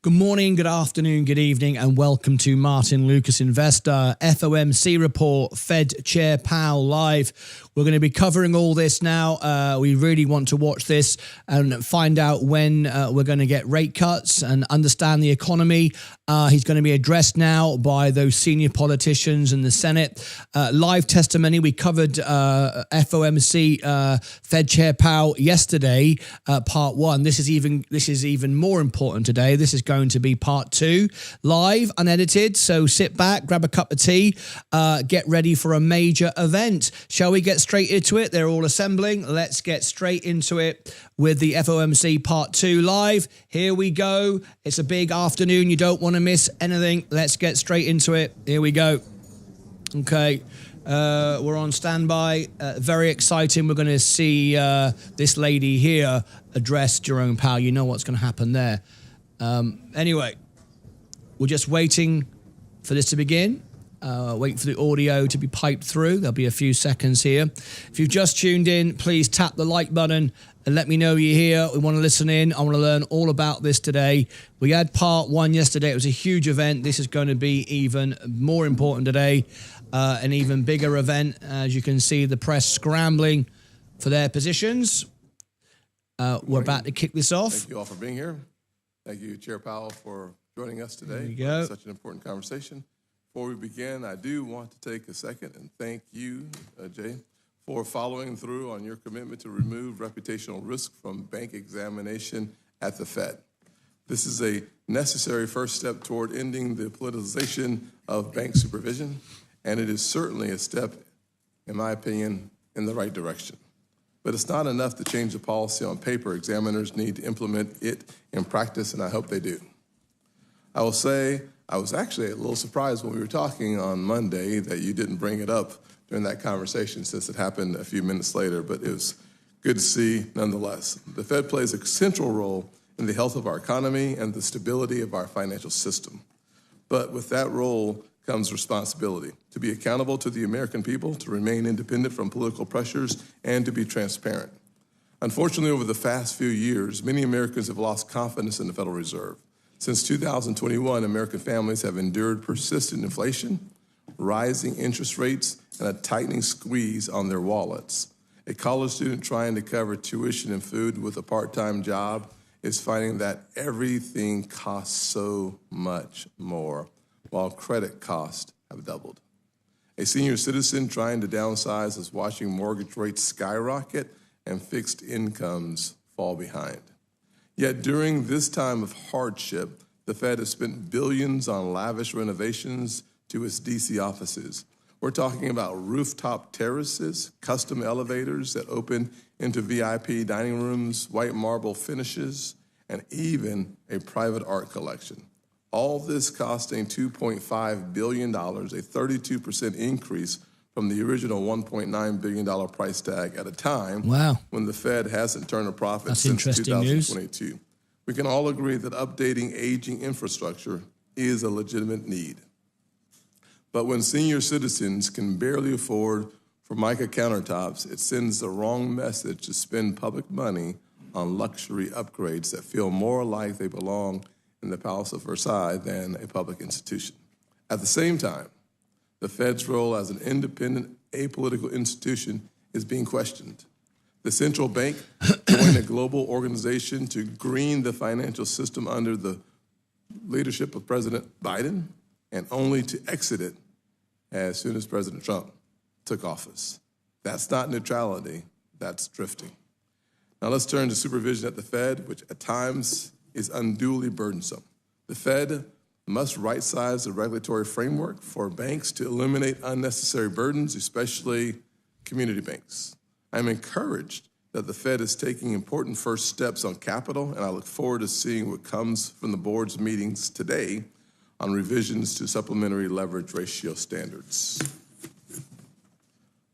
Good morning, good afternoon, good evening, and welcome to Martyn Lucas Investor FOMC report, Fed Chair Powell live. We're going to be covering all this now. We really want to watch this and find out when we're going to get rate cuts and understand the economy. He's going to be addressed now by those senior politicians in the Senate. Live testimony, we covered FOMC Fed Chair Powell yesterday, part one. This is even more important today. This is going to be part two, live, unedited. So sit back, grab a cup of tea, get ready for a major event. Shall we get straight into it? They're all assembling. Let's get straight into it with the FOMC part two live. Here we go. It's a big afternoon. You don't want to miss anything. Let's get straight into it. Here we go. Okay. We're on standby. Very exciting. We're going to see this lady here address Jerome Powell. You know what's going to happen there. Anyway, we're just waiting for this to begin. Wait for the audio to be piped through. There'll be a few seconds here. If you've just tuned in, please tap the like button and let me know you're here. We want to listen in. I want to learn all about this today. We had part one yesterday. It was a huge event. This is going to be even more important today. An even bigger event. As you can see, the press scrambling for their positions. We're about to kick this off. Thank you all for being here. Thank you, Chair Powell, for joining us today. There you go. Such an important conversation. Before we begin, I do want to take a second and thank you, Jay, for following through on your commitment to remove reputational risk from bank examination at the Fed. This is a necessary first step toward ending the politicization of bank supervision, and it is certainly a step, in my opinion, in the right direction. But it's not enough to change the policy on paper. Examiners need to implement it in practice, and I hope they do. I will say I was actually a little surprised when we were talking on Monday that you didn't bring it up during that conversation since it happened a few minutes later, but it was good to see nonetheless. The Fed plays a central role in the health of our economy and the stability of our financial system. But with that role comes responsibility to be accountable to the American people, to remain independent from political pressures, and to be transparent. Unfortunately, over the past few years, many Americans have lost confidence in the Federal Reserve. Since 2021, American families have endured persistent inflation, rising interest rates, and a tightening squeeze on their wallets. A college student trying to cover tuition and food with a part-time job is finding that everything costs so much more, while credit costs have doubled. A senior citizen trying to downsize is watching mortgage rates skyrocket and fixed incomes fall behind. Yet during this time of hardship, the Fed has spent billions on lavish renovations to its DC offices. We're talking about rooftop terraces, custom elevators that open into VIP dining rooms, white marble finishes, and even a private art collection. All this costing $2.5 billion, a 32% increase from the original $1.9 billion price tag at a time when the Fed hasn't turned a profit since 2022. News. We can all agree that updating aging infrastructure is a legitimate need. But when senior citizens can barely afford Formica countertops, it sends the wrong message to spend public money on luxury upgrades that feel more like they belong in the Palace of Versailles than a public institution. At the same time, the Fed's role as an independent, apolitical institution is being questioned. The central bank joined a global organization to green the financial system under the leadership of President Biden, and only to exit it as soon as President Trump took office. That's not neutrality, that's drifting. Now let's turn to supervision at the Fed, which at times is unduly burdensome. The Fed must right-size the regulatory framework for banks to eliminate unnecessary burdens, especially community banks. I'm encouraged that the Fed is taking important first steps on capital, and I look forward to seeing what comes from the board's meetings today on revisions to supplementary leverage ratio standards.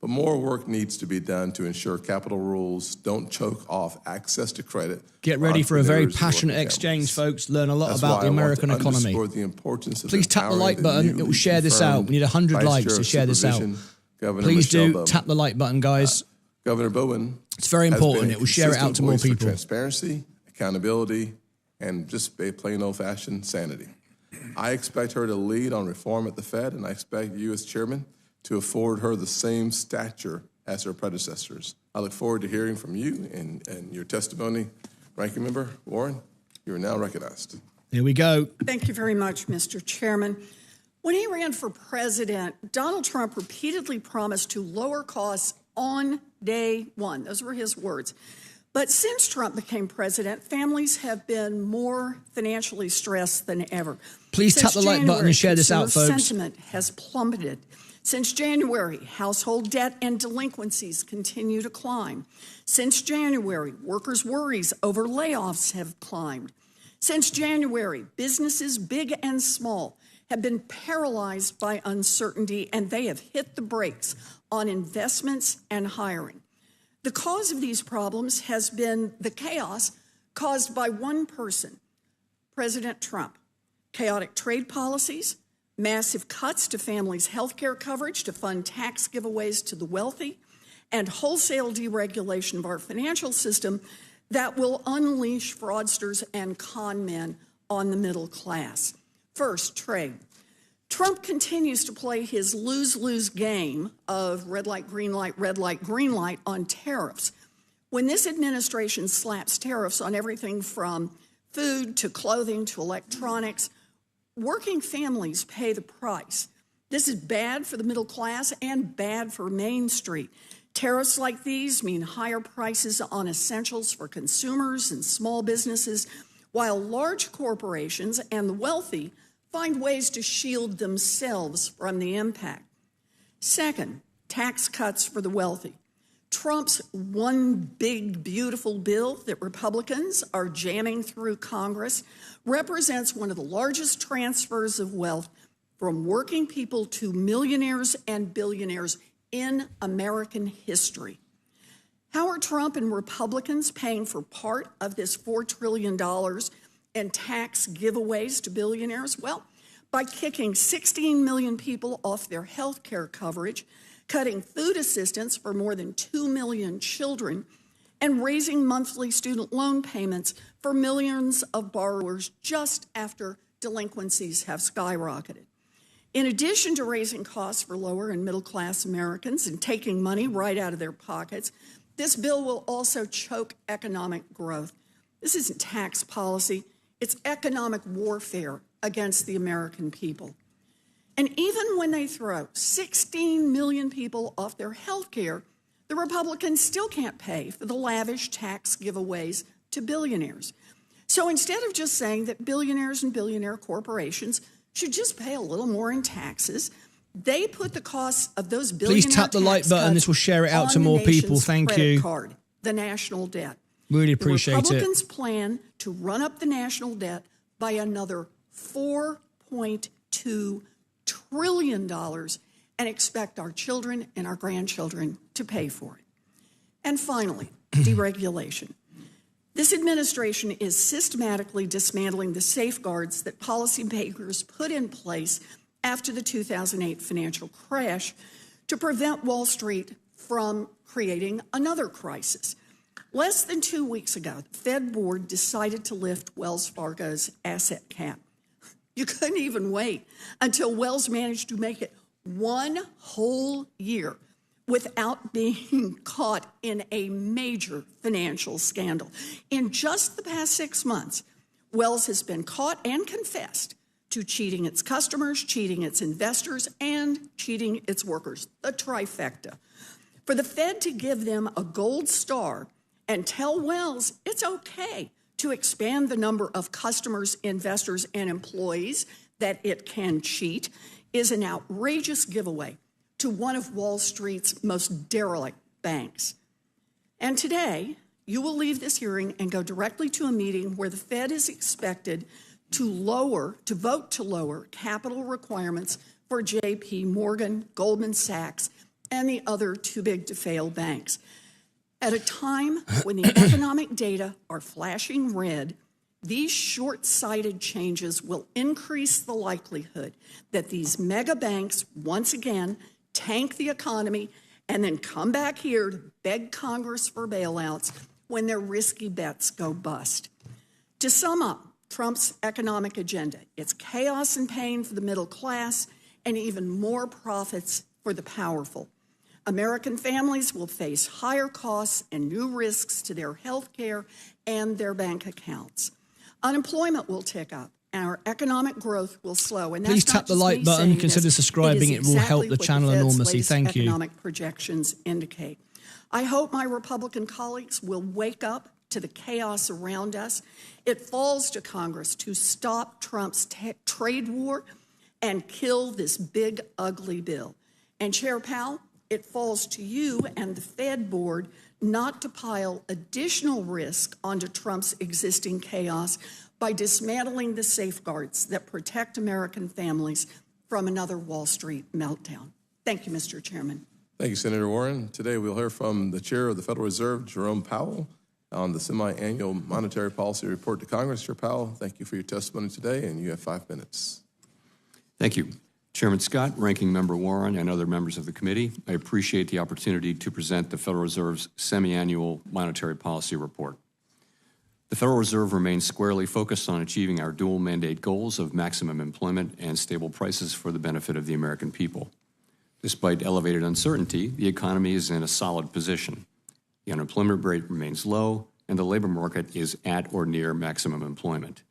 But more work needs to be done to ensure capital rules don't choke off access to credit. Get ready for a very passionate exchange, folks. Learn a lot about the American economy. Please tap the like button. It will share this out. We need 100 likes to share this out. Please do tap the like button, guys. Governor Bowen. It's very important. It will share it out to more people. Transparency, accountability, and just plain old-fashioned sanity. I expect her to lead on reform at the Fed, and I expect you as chairman to afford her the same stature as her predecessors. I look forward to hearing from you and your testimony. Ranking Member Warren, you are now recognized. Here we go. Thank you very much, Mr. Chairman. When he ran for president, Donald Trump repeatedly promised to lower costs on day one. Those were his words. But since Trump became president, families have been more financially stressed than ever. Please tap the like button and share this out, folks. Sentiment has plummeted. Since January, household debt and delinquencies continue to climb. Since January, workers' worries over layoffs have climbed. Since January, businesses big and small have been paralyzed by uncertainty, and they have hit the brakes on investments and hiring. The cause of these problems has been the chaos caused by one person, President Trump. Chaotic trade policies, massive cuts to families' health care coverage to fund tax giveaways to the wealthy, and wholesale deregulation of our financial system that will unleash fraudsters and con men on the middle class. First, trade. Trump continues to play his lose-lose game of red light, green light on tariffs. When this administration slaps tariffs on everything from food to clothing to electronics, working families pay the price. This is bad for the middle class and bad for Main Street. Tariffs like these mean higher prices on essentials for consumers and small businesses, while large corporations and the wealthy find ways to shield themselves from the impact. Second, tax cuts for the wealthy. Trump's one big, beautiful bill that Republicans are jamming through Congress represents one of the largest transfers of wealth from working people to millionaires and billionaires in American history. How are Trump and Republicans paying for part of this $4 trillion in tax giveaways to billionaires? Well, by kicking 16 million people off their health care coverage, cutting food assistance for more than 2 million children, and raising monthly student loan payments for millions of borrowers just after delinquencies have skyrocketed. In addition to raising costs for lower and middle class Americans and taking money right out of their pockets, this bill will also choke economic growth. This isn't tax policy, it's economic warfare against the American people. And even when they throw 16 million people off their health care, the Republicans still can't pay for the lavish tax giveaways to billionaires. So instead of just saying that billionaires and billionaire corporations should just pay a little more in taxes, they put the costs of those billionaire Please tap the like button. This will share it out to more people. Thank you. Card, the national debt. Really appreciate it. The Republicans plan to run up the national debt by another $4.2 trillion and expect our children and our grandchildren to pay for it. And finally, deregulation. This administration is systematically dismantling the safeguards that policymakers put in place after the 2008 financial crash to prevent Wall Street from creating another crisis. Less than 2 weeks ago, the Fed board decided to lift Wells Fargo's asset cap. You couldn't even wait until Wells managed to make it one whole year without being caught in a major financial scandal. In just the past 6 months, Wells has been caught and confessed to cheating its customers, cheating its investors, and cheating its workers, the trifecta. For the Fed to give them a gold star and tell Wells it's okay to expand the number of customers, investors, and employees that it can cheat is an outrageous giveaway to one of Wall Street's most derelict banks. And today, you will leave this hearing and go directly to a meeting where the Fed is expected to vote to lower capital requirements for J.P. Morgan, Goldman Sachs, and the other too-big-to-fail banks. At a time when the economic data are flashing red, these short-sighted changes will increase the likelihood that these mega banks once again tank the economy and then come back here to beg Congress for bailouts when their risky bets go bust. To sum up, Trump's economic agenda. It's chaos and pain for the middle class and even more profits for the powerful. American families will face higher costs and new risks to their health care and their bank accounts. Unemployment will tick up, and our economic growth will slow. And please tap the like button, consider subscribing. It will help the channel enormously. Thank you. Economic projections indicate. I hope my Republican colleagues will wake up to the chaos around us. It falls to Congress to stop Trump's trade war and kill this big, ugly bill. And Chair Powell, it falls to you and the Fed board not to pile additional risk onto Trump's existing chaos by dismantling the safeguards that protect American families from another Wall Street meltdown. Thank you, Mr. Chairman. Thank you, Senator Warren. Today we'll hear from the Chair of the Federal Reserve, Jerome Powell, on the semi-annual monetary policy report to Congress. Chair Powell, thank you for your testimony today, and you have 5 minutes. Thank you. Chairman Scott, Ranking Member Warren, and other members of the committee, I appreciate the opportunity to present the Federal Reserve's semi-annual monetary policy report. The Federal Reserve remains squarely focused on achieving our dual mandate goals of maximum employment and stable prices for the benefit of the American people. Despite elevated uncertainty, the economy is in a solid position. The unemployment rate remains low, and the labor market is at or near maximum employment.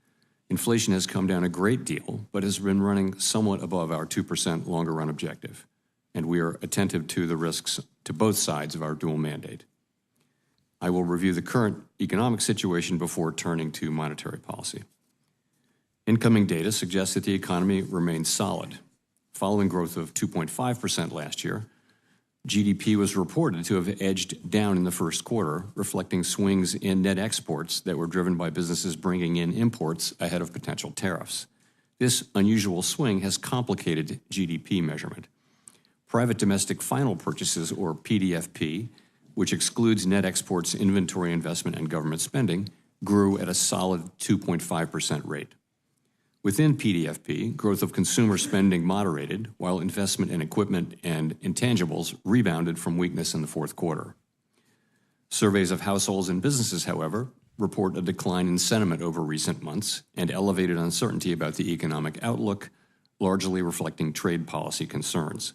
Inflation has come down a great deal, but has been running somewhat above our 2% longer-run objective, and we are attentive to the risks to both sides of our dual mandate. I will review the current economic situation before turning to monetary policy. Incoming data suggests that the economy remains solid. Following growth of 2.5% last year, GDP was reported to have edged down in the first quarter, reflecting swings in net exports that were driven by businesses bringing in imports ahead of potential tariffs. This unusual swing has complicated GDP measurement. Private domestic final purchases, or PDFP, which excludes net exports, inventory investment, and government spending, grew at a solid 2.5% rate. Within PDFP, growth of consumer spending moderated, while investment in equipment and intangibles rebounded from weakness in the fourth quarter. Surveys of households and businesses, however, report a decline in sentiment over recent months and elevated uncertainty about the economic outlook, largely reflecting trade policy concerns.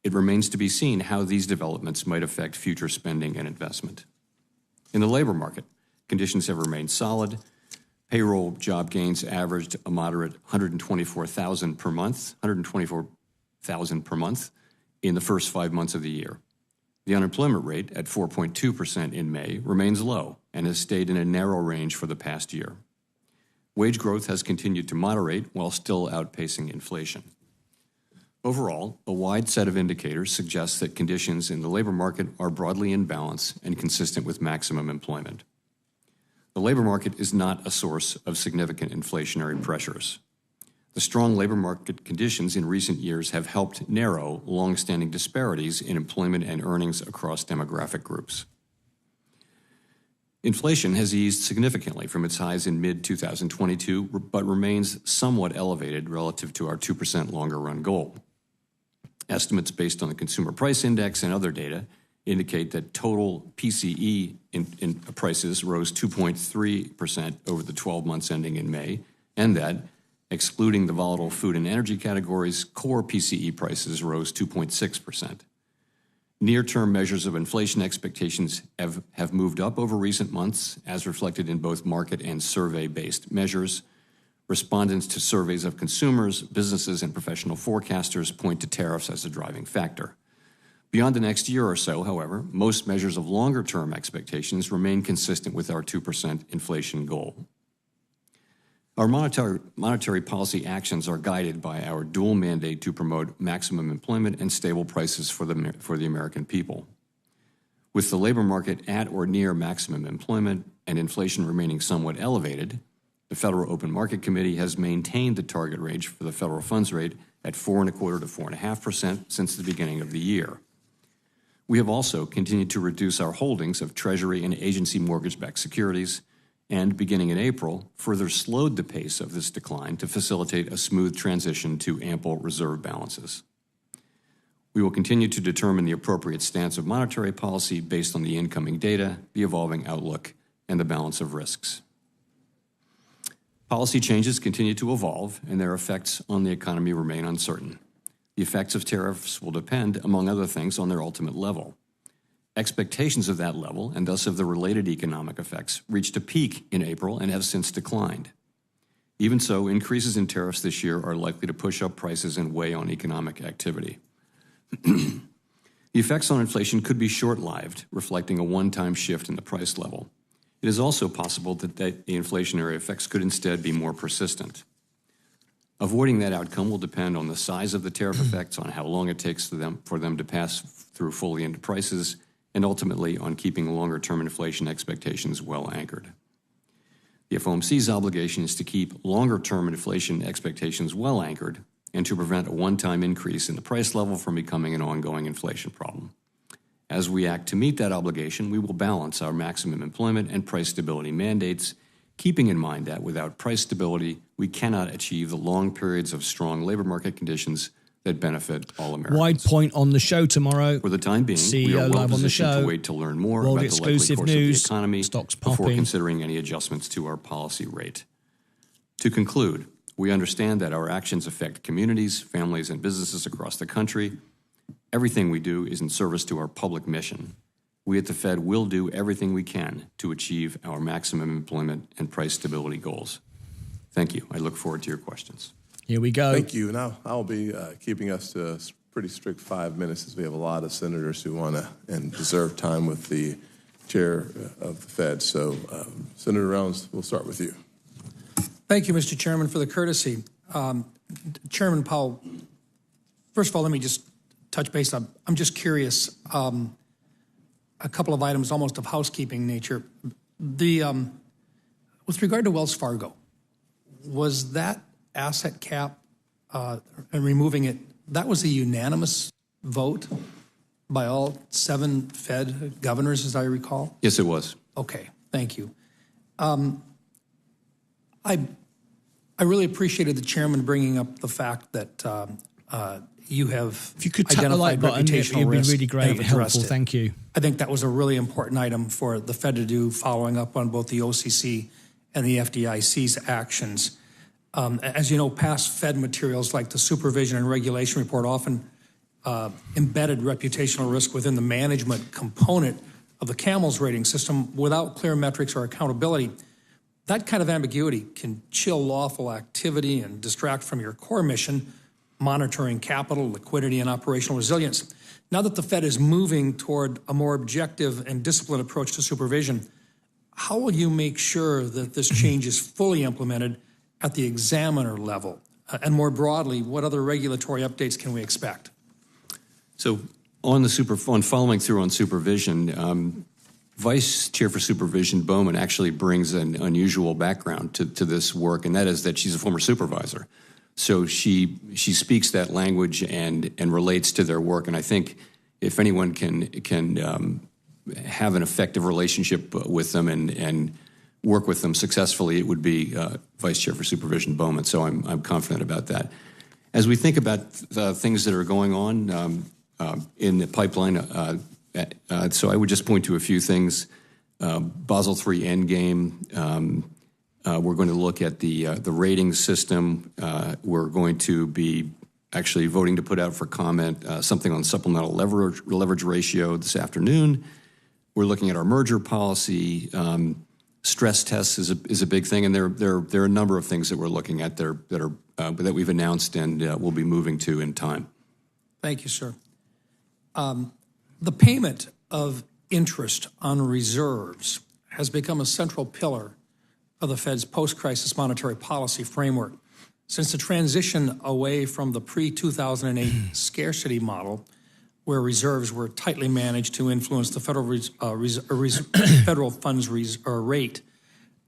It remains to be seen how these developments might affect future spending and investment. In the labor market, conditions have remained solid. Payroll job gains averaged a moderate 124,000 per month in the first 5 months of the year. The unemployment rate at 4.2% in May remains low and has stayed in a narrow range for the past year. Wage growth has continued to moderate while still outpacing inflation. Overall, a wide set of indicators suggests that conditions in the labor market are broadly in balance and consistent with maximum employment. The labor market is not a source of significant inflationary pressures. The strong labor market conditions in recent years have helped narrow long-standing disparities in employment and earnings across demographic groups. Inflation has eased significantly from its highs in mid-2022, but remains somewhat elevated relative to our 2% longer-run goal. Estimates based on the Consumer Price Index and other data indicate that total PCE in prices rose 2.3% over the 12 months ending in May, and that, excluding the volatile food and energy categories, core PCE prices rose 2.6%. Near-term measures of inflation expectations have moved up over recent months, as reflected in both market and survey-based measures. Respondents to surveys of consumers, businesses, and professional forecasters point to tariffs as a driving factor. Beyond the next year or so, however, most measures of longer-term expectations remain consistent with our 2% inflation goal. Our monetary policy actions are guided by our dual mandate to promote maximum employment and stable prices for the American people. With the labor market at or near maximum employment and inflation remaining somewhat elevated, the Federal Open Market Committee has maintained the target range for the federal funds rate at 4.25% to 4.5% since the beginning of the year. We have also continued to reduce our holdings of Treasury and agency mortgage-backed securities, and beginning in April, further slowed the pace of this decline to facilitate a smooth transition to ample reserve balances. We will continue to determine the appropriate stance of monetary policy based on the incoming data, the evolving outlook, and the balance of risks. Policy changes continue to evolve, and their effects on the economy remain uncertain. The effects of tariffs will depend, among other things, on their ultimate level. Expectations of that level, and thus of the related economic effects, reached a peak in April and have since declined. Even so, increases in tariffs this year are likely to push up prices and weigh on economic activity. The effects on inflation could be short-lived, reflecting a one-time shift in the price level. It is also possible that the inflationary effects could instead be more persistent. Avoiding that outcome will depend on the size of the tariff effects, on how long it takes for them to pass through fully into prices, and ultimately on keeping longer-term inflation expectations well anchored. The FOMC's obligation is to keep longer-term inflation expectations well anchored and to prevent a one-time increase in the price level from becoming an ongoing inflation problem. As we act to meet that obligation, we will balance our maximum employment and price stability mandates, keeping in mind that without price stability, we cannot achieve the long periods of strong labor market conditions that benefit all Americans. Wide point on the show tomorrow. For the time being, we are well positioned to wait to learn more about the likely course of the economy before considering any adjustments to our policy rate. To conclude, we understand that our actions affect communities, families, and businesses across the country. Everything we do is in service to our public mission. We at the Fed will do everything we can to achieve our maximum employment and price stability goals. Thank you. I look forward to your questions. Here we go. Thank you. And I'll be keeping us to a pretty strict 5 minutes, as we have a lot of senators who want to and deserve time with the chair of the Fed. So, Senator Rounds, we'll start with you. Thank you, Mr. Chairman, for the courtesy. Chairman Powell, first of all, let me just touch base on, I'm just curious, a couple of items almost of housekeeping nature. With regard to Wells Fargo, was that asset cap and removing it, that was a unanimous vote by all 7 Fed governors, as I recall? Yes, it was. Okay, thank you. I really appreciated the chairman bringing up the fact that you have if you could tap the like button, it'd be really great and helpful. Thank you. I think that was a really important item for the Fed to do, following up on both the OCC and the FDIC's actions. As you know, past Fed materials like the Supervision and Regulation report often embedded reputational risk within the management component of the CAMELS rating system without clear metrics or accountability. That kind of ambiguity can chill lawful activity and distract from your core mission, monitoring capital, liquidity, and operational resilience. Now that the Fed is moving toward a more objective and disciplined approach to supervision, how will you make sure that this change is fully implemented at the examiner level? And more broadly, what other regulatory updates can we expect? So on following through on supervision, Vice Chair for Supervision Bowman actually brings an unusual background to this work, and that is that she's a former supervisor. So she speaks that language and relates to their work. And I think if anyone can have an effective relationship with them and work with them successfully, it would be Vice Chair for Supervision Bowman. So I'm confident about that. As we think about things that are going on in the pipeline, so I would just point to a few things. Basel III Endgame. We're going to look at the rating system. We're going to be actually voting to put out for comment something on supplemental leverage ratio this afternoon. We're looking at our merger policy. Stress tests is a big thing, and there are a number of things that we're looking at that we've announced and we'll be moving to in time. Thank you, sir. The payment of interest on reserves has become a central pillar of the Fed's post-crisis monetary policy framework. Since the transition away from the pre-2008 scarcity model, where reserves were tightly managed to influence the federal funds rate,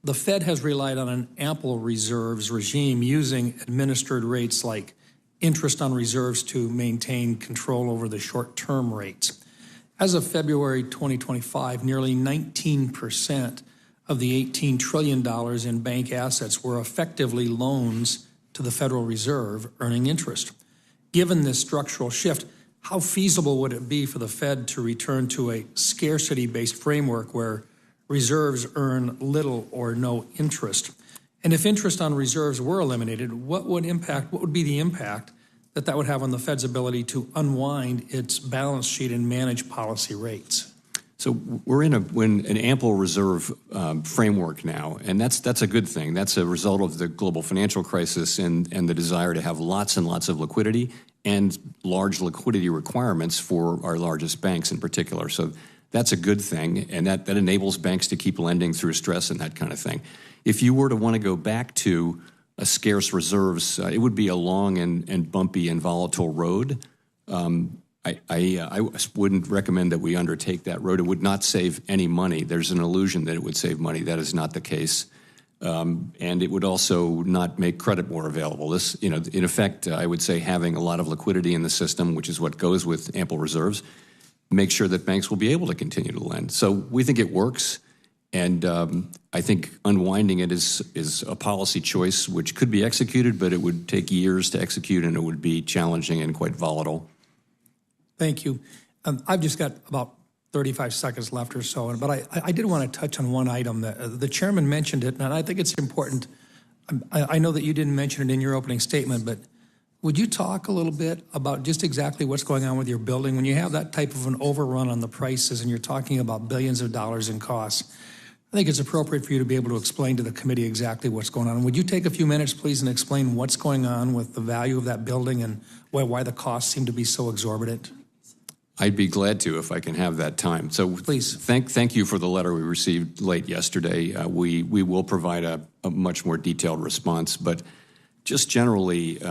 the Fed has relied on an ample reserves regime using administered rates like interest on reserves to maintain control over the short-term rates. As of February 2025, nearly 19% of the $18 trillion in bank assets were effectively loans to the Federal Reserve earning interest. Given this structural shift, how feasible would it be for the Fed to return to a scarcity-based framework where reserves earn little or no interest? And if interest on reserves were eliminated, what would be the impact that would have on the Fed's ability to unwind its balance sheet and manage policy rates? So we're in an ample reserve framework now, and that's a good thing. That's a result of the global financial crisis and the desire to have lots and lots of liquidity and large liquidity requirements for our largest banks in particular. So that's a good thing, and that enables banks to keep lending through stress and that kind of thing. If you were to want to go back to a scarce reserves, it would be a long and bumpy and volatile road. I wouldn't recommend that we undertake that road. It would not save any money. There's an illusion that it would save money. That is not the case. And it would also not make credit more available. This, in effect, I would say having a lot of liquidity in the system, which is what goes with ample reserves, make sure that banks will be able to continue to lend. So we think it works. And I think unwinding it is a policy choice which could be executed, but it would take years to execute, and it would be challenging and quite volatile. Thank you. I've just got about 35 seconds left or so, but I did want to touch on one item that the chairman mentioned it, and I think it's important. I know that you didn't mention it in your opening statement, but would you talk a little bit about just exactly what's going on with your building when you have that type of an overrun on the prices and you're talking about billions of dollars in costs? I think it's appropriate for you to be able to explain to the committee exactly what's going on. Would you take a few minutes, please, and explain what's going on with the value of that building and why the costs seem to be so exorbitant? I'd be glad to if I can have that time. So please. Thank you for the letter we received late yesterday. We will provide a much more detailed response, but just generally,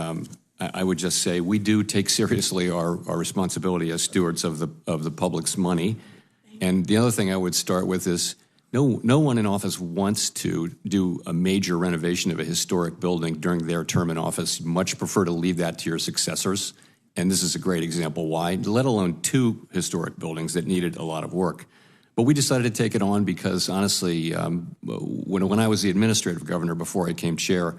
I would just say we do take seriously our responsibility as stewards of the public's money. And the other thing I would start with is no one in office wants to do a major renovation of a historic building during their term in office. You much prefer to leave that to your successors. And this is a great example why, let alone two historic buildings that needed a lot of work. But we decided to take it on because, honestly, when I was the administrative governor before I became chair,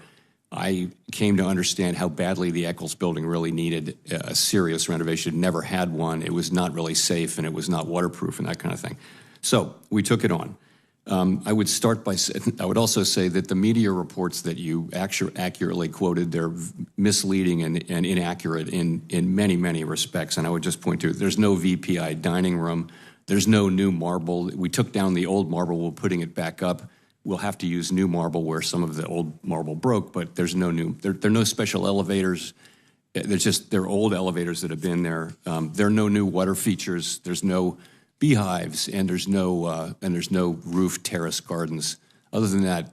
I came to understand how badly the Eccles building really needed a serious renovation. Never had one. It was not really safe, and it was not waterproof and that kind of thing. So we took it on. I would also say that the media reports that you accurately quoted, they're misleading and inaccurate in many, many respects. And I would just point to, there's no VPI dining room. There's no new marble. We took down the old marble. We're putting it back up. We'll have to use new marble where some of the old marble broke, but there's no new, there are no special elevators. They're old elevators that have been there. There are no new water features. There's no beehives, and there's no roof terrace gardens. Other than that,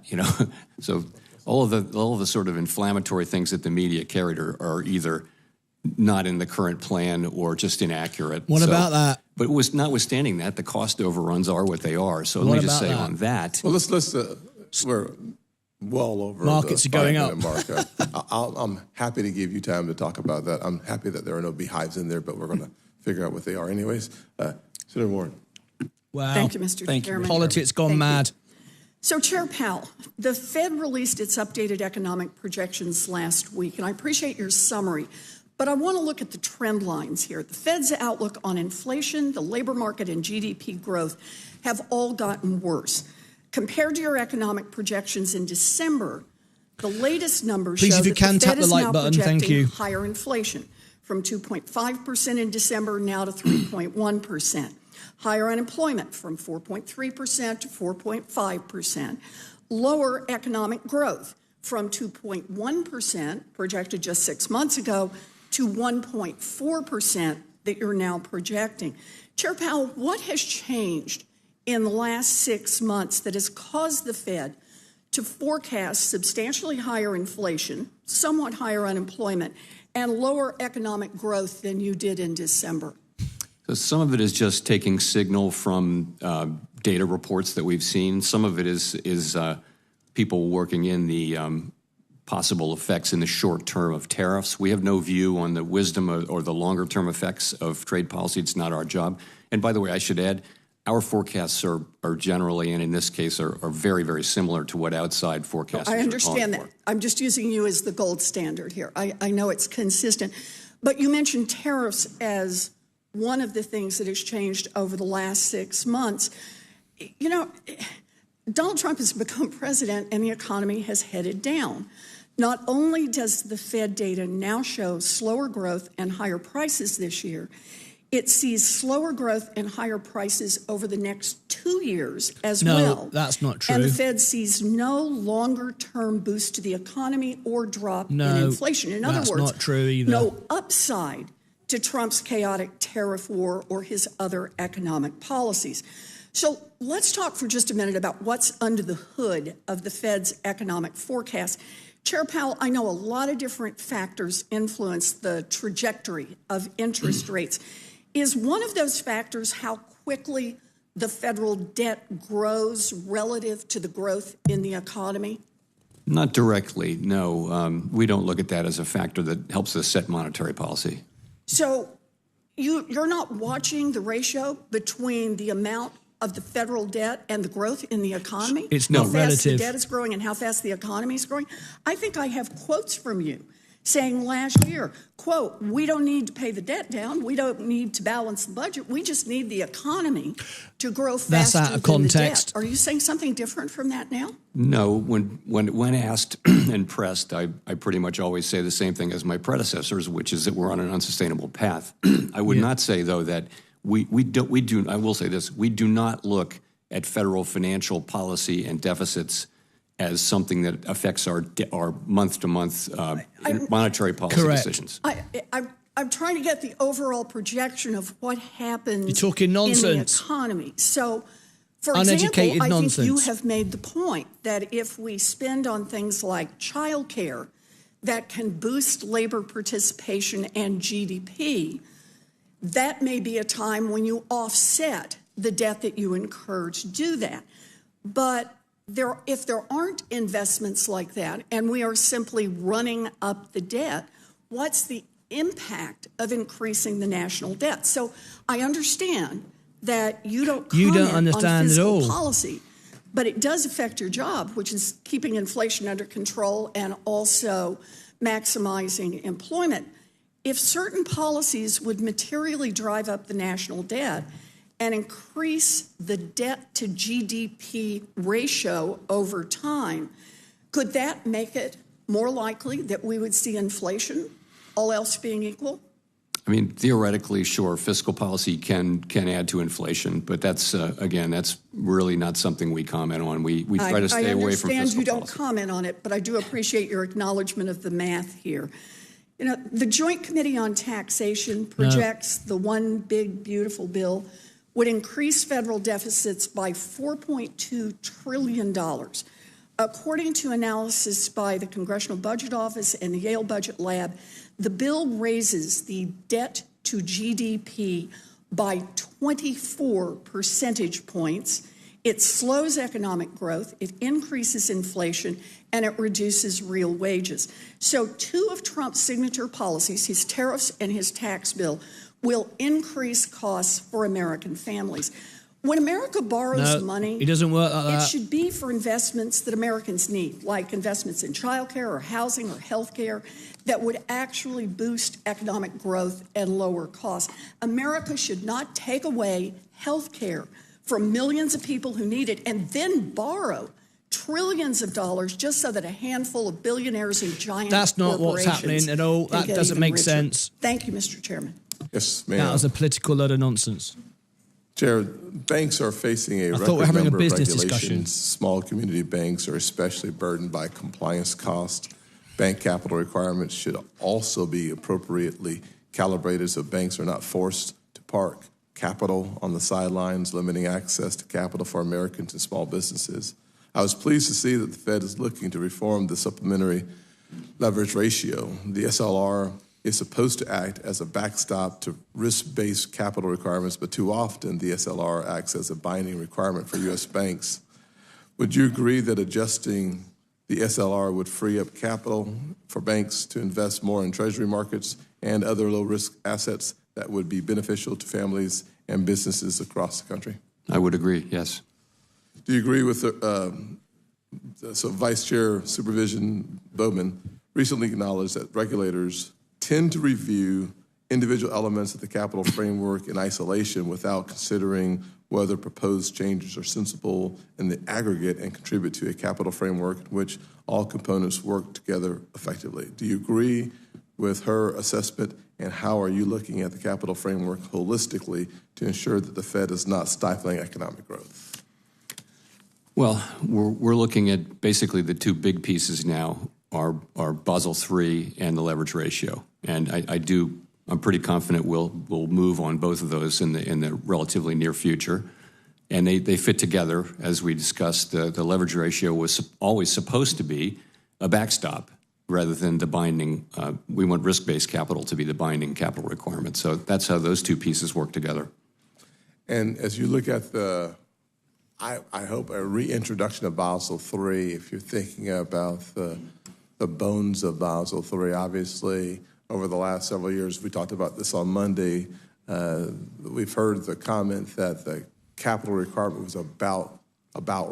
so all of the sort of inflammatory things that the media carried are either not in the current plan or just inaccurate. What about that? But notwithstanding that, the cost overruns are what they are. So let me just say on that. Well, let's we're well over. Markets are going up. Mark. I'm happy to give you time to talk about that. I'm happy that there are no beehives in there, but we're going to figure out what they are anyways. Senator Warren. Wow. Thank you, Mr. Chairman. Politics gone mad. So, Chair Powell, the Fed released its updated economic projections last week, and I appreciate your summary, but I want to look at the trend lines here. The Fed's outlook on inflation, the labor market, and GDP growth have all gotten worse. Compared to your economic projections in December, the latest numbers show that the Fed is now projecting higher inflation, from 2.5% in December now to 3.1%. Higher unemployment from 4.3% to 4.5%. Lower economic growth from 2.1% projected just 6 months ago to 1.4% that you're now projecting. Chair Powell, what has changed in the last 6 months that has caused the Fed to forecast substantially higher inflation, somewhat higher unemployment, and lower economic growth than you did in December? So some of it is just taking signal from data reports that we've seen. Some of it is people working in the possible effects in the short term of tariffs. We have no view on the wisdom or the longer term effects of trade policy. It's not our job. And by the way, I should add, our forecasts are generally, and in this case, are very, very similar to what outside forecasters I understand are that. I'm just using you as the gold standard here. I know it's consistent. But you mentioned tariffs as one of the things that has changed over the last 6 months. Donald Trump has become president and the economy has headed down. Not only does the Fed data now show slower growth and higher prices this year, it sees slower growth and higher prices over the next 2 years as well. No, that's not true. And the Fed sees no longer-term boost to the economy or drop in inflation. In other words, that's not true either. No upside to Trump's chaotic tariff war or his other economic policies. So let's talk for just a minute about what's under the hood of the Fed's economic forecast. Chair Powell, I know a lot of different factors influence the trajectory of interest rates. Is one of those factors how quickly the federal debt grows relative to the growth in the economy? Not directly, no. We don't look at that as a factor that helps us set monetary policy. So you're not watching the ratio between the amount of the federal debt and the growth in the economy? It's not how fast relative. the debt is growing and how fast the economy is growing? I think I have quotes from you saying last year, quote, we don't need to pay the debt down. We don't need to balance the budget. We just need the economy to grow faster That's out of than the context. debt. Are you saying something different from that now? No, when asked and pressed, I pretty much always say the same thing as my predecessors, which is that we're on an unsustainable path. I would not say, though, that we do. I will say this: we do not look at federal financial policy and deficits as something that affects our month-to-month monetary policy decisions. I'm trying to get the overall projection of what happens You're talking nonsense. in the economy. So, for Uneducated example, nonsense. I think you have made the point that if we spend on things like childcare that can boost labor participation and GDP, that may be a time when you offset the debt that you incur to do that. But if there aren't investments like that and we are simply running up the debt, what's the impact of increasing the national debt? So I understand that you don't comment understand on fiscal at all. policy, but it does affect your job, which is keeping inflation under control and also maximizing employment. If certain policies would materially drive up the national debt and increase the debt to GDP ratio over time, could that make it more likely that we would see inflation, all else being equal? I mean, theoretically, sure, fiscal policy can add to inflation, but that's, again, that's really not something we comment on. We try to stay away from fiscal policy. I understand you don't comment on it, but I do appreciate your acknowledgement of the math here. You know, the Joint Committee on Taxation projects the one big, beautiful bill would increase federal deficits by $4.2 trillion. According to analysis by the Congressional Budget Office and the Yale Budget Lab, the bill raises the debt to GDP by 24 percentage points. It slows economic growth, it increases inflation, and it reduces real wages. So two of Trump's signature policies, his tariffs and his tax bill, will increase costs for American families. When America borrows money, it doesn't work like that. It should be for investments that Americans need, like investments in childcare or housing or healthcare that would actually boost economic growth and lower costs. America should not take away healthcare from millions of people who need it and then borrow trillions of dollars just so that a handful of billionaires and giant That's not what's happening at all. That doesn't make sense. Thank you, Mr. Chairman. Yes, ma'am. That was a political load of nonsense. Chair, banks are facing a thought we were record having a number of business regulations. discussion. Small community banks are especially burdened by compliance costs. Bank capital requirements should also be appropriately calibrated so banks are not forced to park capital on the sidelines, limiting access to capital for Americans and small businesses. I was pleased to see that the Fed is looking to reform the supplementary leverage ratio. The SLR is supposed to act as a backstop to risk-based capital requirements, but too often the SLR acts as a binding requirement for U.S. banks. Would you agree that adjusting the SLR would free up capital for banks to invest more in treasury markets and other low-risk assets that would be beneficial to families and businesses across the country? I would agree, yes. Do you agree with so Vice Chair Supervision Bowman recently acknowledged that regulators tend to review individual elements of the capital framework in isolation without considering whether proposed changes are sensible in the aggregate and contribute to a capital framework in which all components work together effectively. Do you agree with her assessment, and how are you looking at the capital framework holistically to ensure that the Fed is not stifling economic growth? Well, we're looking at basically the two big pieces now are Basel III and the leverage ratio, and I'm pretty confident we'll move on both of those in the relatively near future, and they fit together. As we discussed, the leverage ratio was always supposed to be a backstop rather than the binding. We want risk-based capital to be the binding capital requirement. So that's how those two pieces work together. And as you look at I hope a reintroduction of Basel III, if you're thinking about the bones of Basel III, obviously over the last several years, we talked about this on Monday, we've heard the comment that the capital requirement was about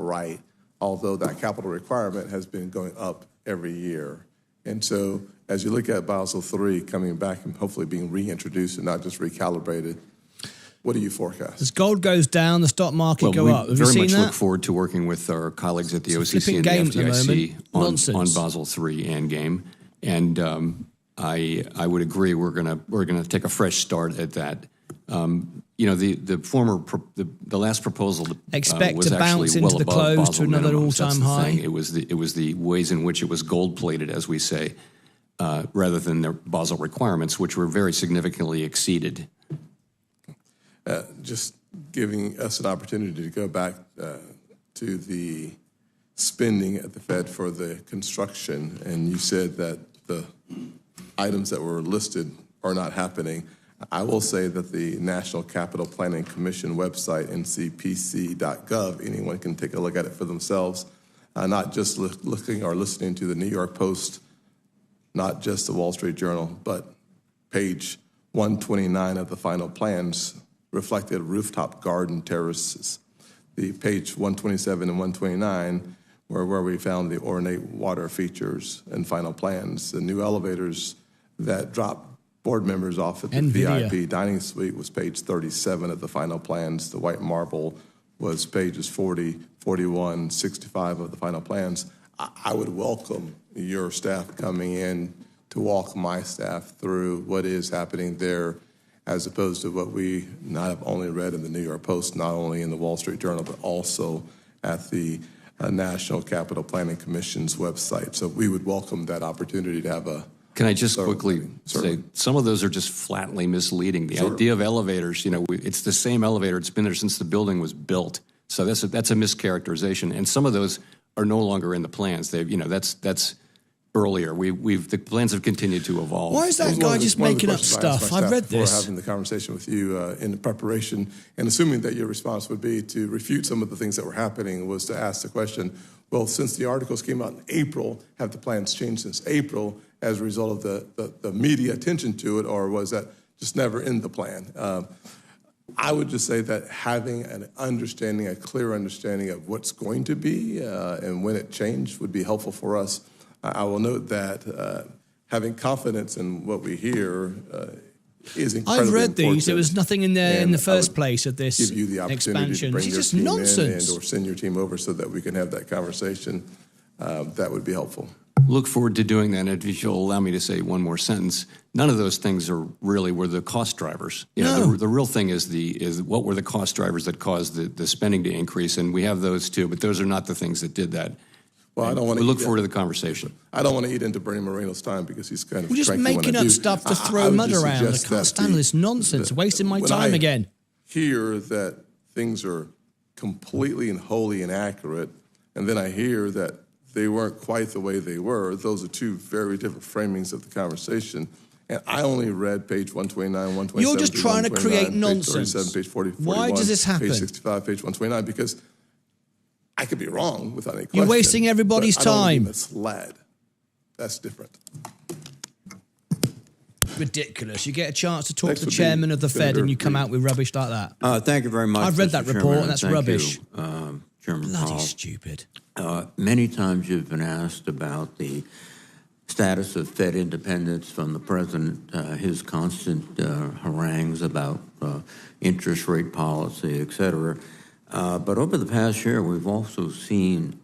right, although that capital requirement has been going up every year. And so as you look at Basel III coming back and hopefully being reintroduced and not just recalibrated, what do you forecast? As gold goes down, the stock market go up. Have you seen that? We very much look forward to working with our colleagues at the OCC and the FDIC on Basel III endgame. And I would agree we're gonna take a fresh start at that. The last proposal expect was to bounce actually into the close Basel to another minimums. all-time high. It was the ways in which it was gold-plated, as we say, rather than the Basel requirements, which were very significantly exceeded. Just giving us an opportunity to go back to the spending at the Fed for the construction, and you said that the items that were listed are not happening. I will say that the National Capital Planning Commission website, ncpc.gov, anyone can take a look at it for themselves, not just looking or listening to the New York Post, not just the Wall Street Journal, but page 129 of the final plans reflected rooftop garden terraces. The page 127 and 129 were where we found the ornate water features and final plans. The new elevators that dropped board members off at the VIP dining suite was page 37 of the final plans. The white marble was pages 40, 41, 65 of the final plans. I would welcome your staff coming in to walk my staff through what is happening there, as opposed to what we not have only read in the New York Post, not only in the Wall Street Journal, but also at the National Capital Planning Commission's website. So we would welcome that opportunity to have a Can I just quickly say, some of those are just flatly misleading. The idea of elevators, it's the same elevator. It's been there since the building was built. So that's a mischaracterization. And some of those are no longer in the plans. That's earlier. The plans have continued to evolve. Why is that guy just making up stuff? I've read this. Before having the conversation with you in preparation, and assuming that your response would be to refute some of the things that were happening, was to ask the question, well, since the articles came out in April, have the plans changed since April as a result of the media attention to it, or was that just never in the plan? I would just say that having a clear understanding of what's going to be and when it changed would be helpful for us. I will note that having confidence in what we hear is incredibly important. I've read these. There was nothing in there in the first place of this give you the opportunity expansion. to bring It's your just team nonsense. in or send your team over so that we can have that conversation. That would be helpful. Look forward to doing that. And if you'll allow me to say one more sentence, none of those things were the cost drivers. The real thing is what were the cost drivers that caused the spending to increase, and we have those too, but those are not the things that did that. Well, I don't want to. We look forward to the conversation. I don't want to eat into Bernie Moreno's time because he's kind of. We're just making up stuff to throw mud around. I can't stand this nonsense. Wasting my time again. Hear that things are completely and wholly inaccurate, and then I hear that they weren't quite the way they were. Those are two very different framings of the conversation. And I only read page 129, 127. You're just trying to create nonsense. Page 37, page 40, 41, Why does this happen? Page 65, page 129, because I could be wrong without any question. You're wasting everybody's but I don't want to time. be misled. That's different. Ridiculous. You get a chance to talk to the chairman of the Fed and you come out with rubbish like that. Thank you very much. I've read Mr. that Chairman, report and that's thank rubbish. You, Chairman Bloody Powell. stupid. Many times you've been asked about the status of Fed independence from the president, his constant harangues about interest rate policy, et cetera. But over the past year, we've also seen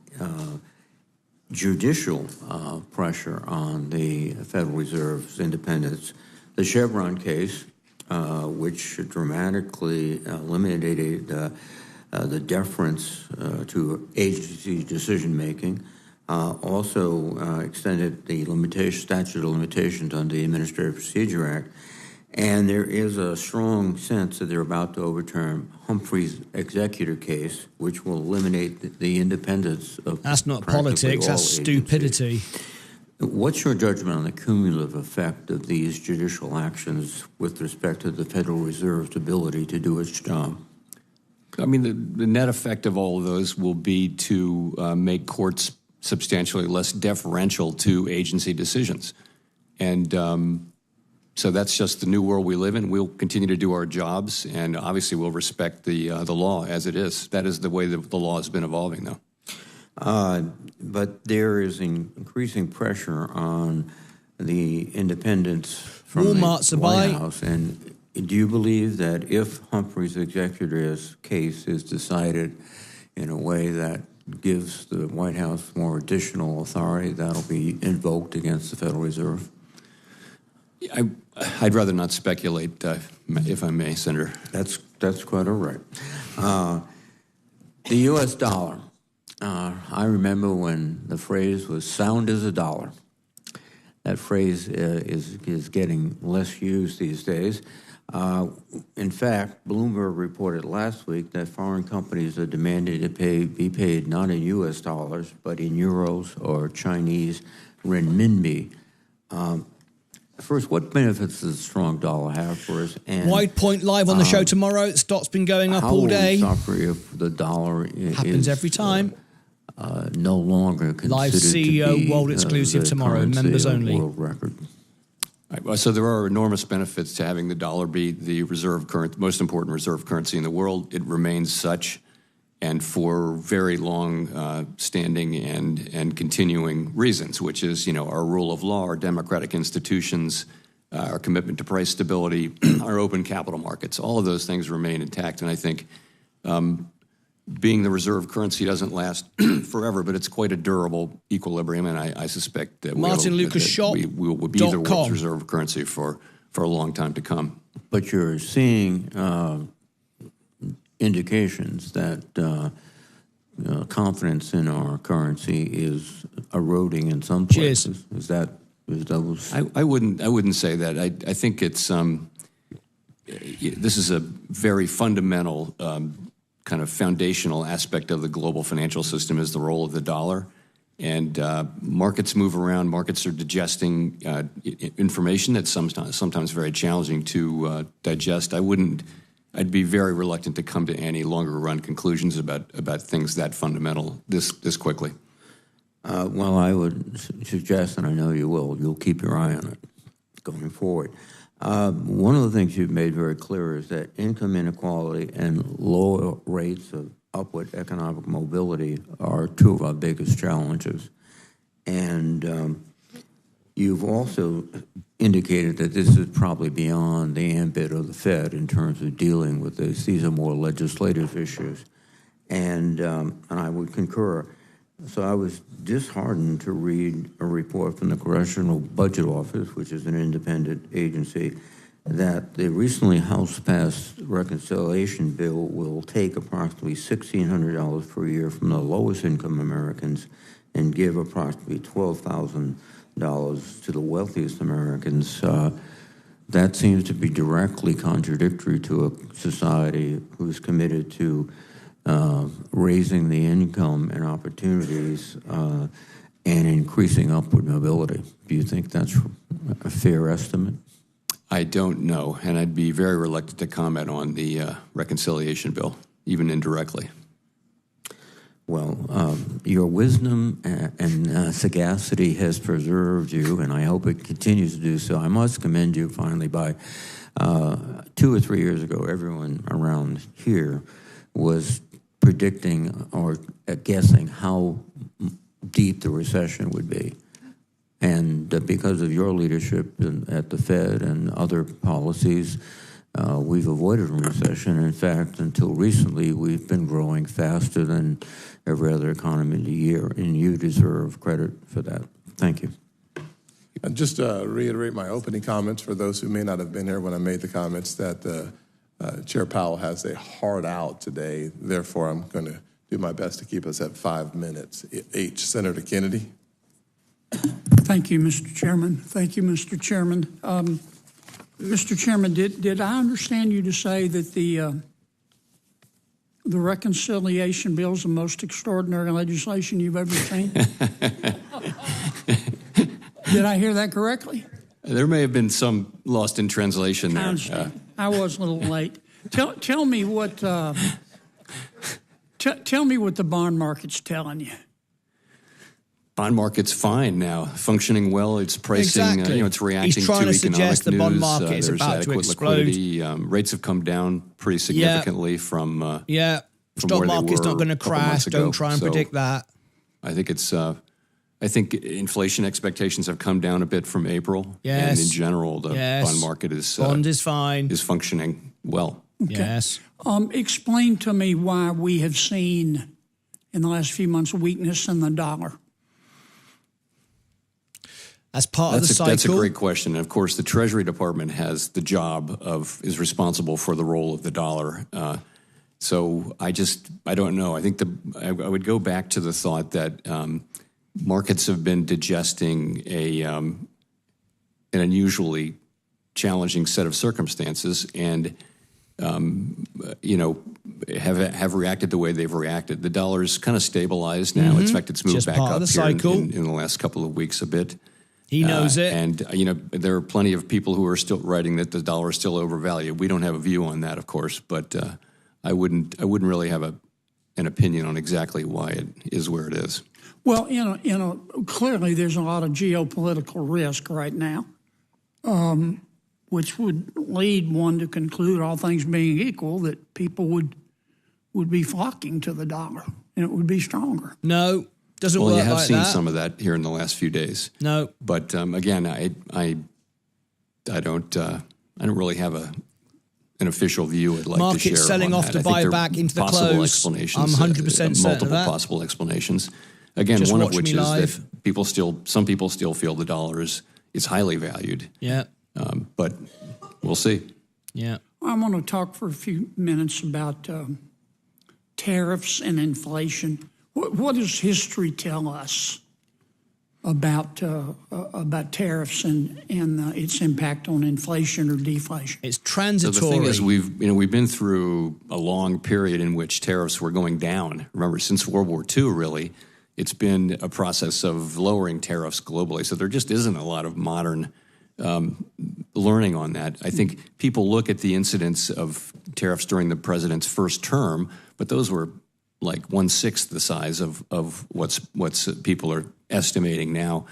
judicial pressure on the Federal Reserve's independence. The Chevron case, which dramatically eliminated the deference to agency decision-making, also extended the statute of limitations on the Administrative Procedure Act. And there is a strong sense that they're about to overturn Humphrey's executor case, which will eliminate the independence of That's not practically politics, all that's agencies. stupidity. What's your judgment on the cumulative effect of these judicial actions with respect to the Federal Reserve's ability to do its job? I mean, the net effect of all of those will be to make courts substantially less deferential to agency decisions. And so that's just the new world we live in. We'll continue to do our jobs, and obviously we'll respect the law as it is. That is the way that the law has been evolving, though. But there is increasing pressure on the independence from Walmart's the a White buy. House. And do you believe that if Humphrey's executor's case is decided in a way that gives the White House more additional authority, that'll be invoked against the Federal Reserve? I'd rather not speculate, if I may, Senator. That's quite all right. The U.S. dollar. I remember when the phrase was "sound as a dollar." That phrase is getting less used these days. In fact, Bloomberg reported last week that foreign companies are demanding to be paid not in U.S. dollars, but in euros or Chinese renminbi. First, what benefits does a strong dollar have for us? And Wide Point live on the show tomorrow. The stock's been going up all day. How will we suffer if the dollar Happens is every time. no longer considered Live CEO to be world exclusive the tomorrow, currency members of only. world record? Right, so there are enormous benefits to having the dollar be the most important reserve currency in the world. It remains such, and for very long standing and continuing reasons, which is, our rule of law, our democratic institutions, our commitment to price stability, our open capital markets. All of those things remain intact. And I think being the reserve currency doesn't last forever, but it's quite a durable equilibrium. And I suspect that we will be the world's reserve currency for a long time to come. But you're seeing indications that confidence in our currency is eroding in some places. Cheers. I wouldn't say that. I think it's this is a very fundamental kind of foundational aspect of the global financial system is the role of the dollar. And markets move around. Markets are digesting information that's sometimes very challenging to digest. I'd be very reluctant to come to any longer run conclusions about things that fundamental this quickly. Well, I would suggest, and I know you will, you'll keep your eye on it going forward. One of the things you've made very clear is that income inequality and lower rates of upward economic mobility are two of our biggest challenges. And you've also indicated that this is probably beyond the ambit of the Fed in terms of dealing with this. These are more legislative issues. And I would concur. So I was disheartened to read a report from the Congressional Budget Office, which is an independent agency, that the recently House-passed reconciliation bill will take approximately $1,600 per year from the lowest income Americans and give approximately $12,000 to the wealthiest Americans. That seems to be directly contradictory to a society who's committed to raising the income and opportunities and increasing upward mobility. Do you think that's a fair estimate? I don't know, and I'd be very reluctant to comment on the reconciliation bill, even indirectly. Well, your wisdom and sagacity has preserved you, and I hope it continues to do so. I must commend you finally by 2 or 3 years ago, everyone around here was predicting or guessing how deep the recession would be. And because of your leadership at the Fed and other policies, we've avoided a recession. In fact, until recently, we've been growing faster than every other economy in the year, and you deserve credit for that. Thank you. And just to reiterate my opening comments for those who may not have been here when I made the comments that Chair Powell has a hard out today. Therefore, I'm going to do my best to keep us at 5 minutes. Senator Kennedy. Thank you, Mr. Chairman. Thank you, Mr. Chairman. Mr. Chairman, did I understand you to say that the reconciliation bill is the most extraordinary legislation you've ever seen? Did I hear that correctly? There may have been some lost in translation there. I was a little late. Tell me what tell me what the bond market's telling you. Bond market's fine now, functioning well. It's pricing, Exactly. It's reacting He's trying to economic suggest the bond news. market is There's about to adequate explode. liquidity. Rates have come down pretty significantly from Stock where they market's not were going to a couple months crash. Don't ago. try and So predict that. I think it's. I think inflation expectations have come down a bit from April. Yes. And in general, the bond market is Bond is fine. is functioning well. Okay. Yes. Explain to me why we have seen in the last few months weakness in the dollar. As part of the cycle. That's a great question. And of course, the Treasury Department is responsible for the role of the dollar. So I don't know. I think I would go back to the thought that markets have been digesting an unusually challenging set of circumstances, and have reacted the way they've reacted. The dollar's kind of stabilized now. In fact, it's moved Just back part of up the here cycle. in the last couple of weeks a bit. He knows it. And, there are plenty of people who are still writing that the dollar is still overvalued. We don't have a view on that, of course, but I wouldn't really have an opinion on exactly why it is where it is. Well, clearly there's a lot of geopolitical risk right now, which would lead one to conclude, all things being equal, that people would be flocking to the dollar and it would be stronger. No, doesn't work Well, like you that. have seen some of that here in the last few days. No. But again, I don't really have an official view I'd like Market's to share. selling on off that. to I think buy there are back into the possible close. explanations. I'm 100% certain of multiple that. possible explanations. Again, Just one of watch which me is live. that some people still feel the dollar is highly valued. Yeah. But we'll see. Yeah. I want to talk for a few minutes about tariffs and inflation. What does history tell us about tariffs and its impact on inflation or deflation? It's So transitory. the thing is, we've been through a long period in which tariffs were going down. Remember, since World War II, really, it's been a process of lowering tariffs globally. So there just isn't a lot of modern learning on that. I think people look at the incidence of tariffs during the president's first term, but those were like 1/6 the size of what's people are estimating now.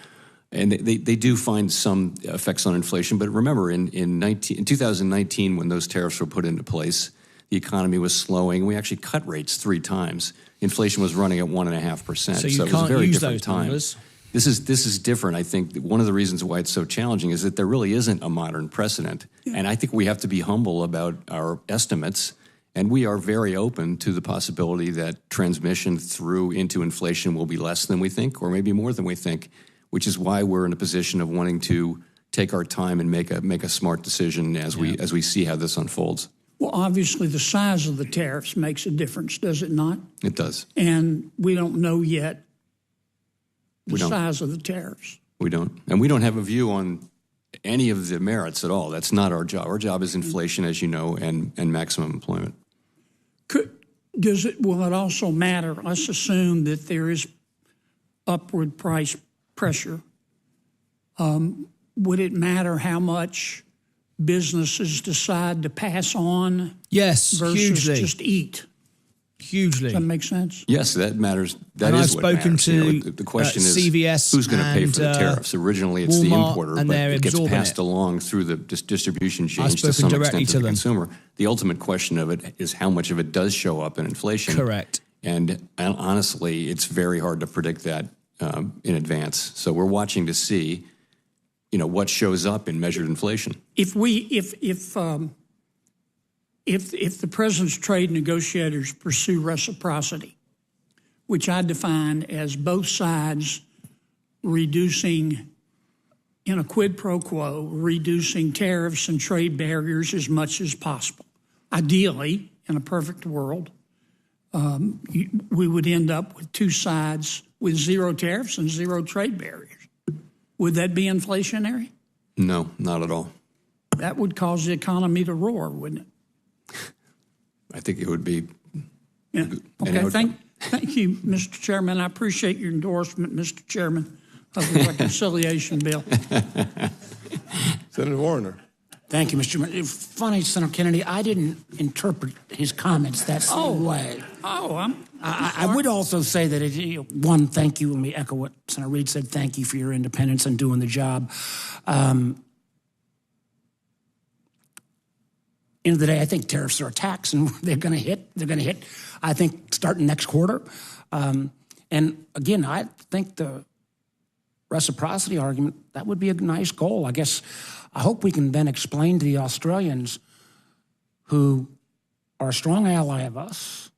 And they do find some effects on inflation. But remember, in 2019, when those tariffs were put into place, the economy was slowing. We actually cut rates 3 times. Inflation was running at 1.5%. So you it was a can't very use different those time. numbers. This is different. I think one of the reasons why it's so challenging is that there really isn't a modern precedent. And I think we have to be humble about our estimates. And we are very open to the possibility that transmission through into inflation will be less than we think, or maybe more than we think, which is why we're in a position of wanting to take our time and make a smart decision as we see how this unfolds. Well, obviously the size of the tariffs makes a difference, does it not? It does. And we don't know yet the We don't. size of the tariffs. We don't. And we don't have a view on any of the merits at all. That's not our job. Our job is inflation, as you know, and maximum employment. Will it also matter? Let's assume that there is upward price pressure. Would it matter how much businesses decide to pass on Yes, versus hugely. just eat? Hugely. Does that make sense? Yes, that matters. That And is I've what spoken matters. to The question is CVS who's going to pay and, for the tariffs. Originally, it's the Walmart, importer, and but they're it gets absorbing passed it. along through the distribution chain I've to spoken some directly extent to to the them. consumer. The ultimate question of it is how much of it does show up in inflation. Correct. And honestly, it's very hard to predict that in advance. So we're watching to see, what shows up in measured inflation. If if the president's trade negotiators pursue reciprocity, which I define as both sides reducing, in a quid pro quo, reducing tariffs and trade barriers as much as possible. Ideally, in a perfect world, we would end up with two sides with zero tariffs and zero trade barriers. Would that be inflationary? No, not at all. That would cause the economy to roar, wouldn't it? I think it would be. Yeah. Okay, thank you, Mr. Chairman. I appreciate your endorsement, Mr. Chairman, of the reconciliation bill. Senator Warner. Thank you, Mr. Chairman. Funny, Senator Kennedy, I didn't interpret his comments that same way. I would also say that, one, thank you, and we echo what Senator Reid said, thank you for your independence and doing the job. End of the day, I think tariffs are a tax, and they're going to hit. They're going to hit, I think, starting next quarter. And again, I think the reciprocity argument, that would be a nice goal. I guess I hope we can then explain to the Australians who are a strong ally of us,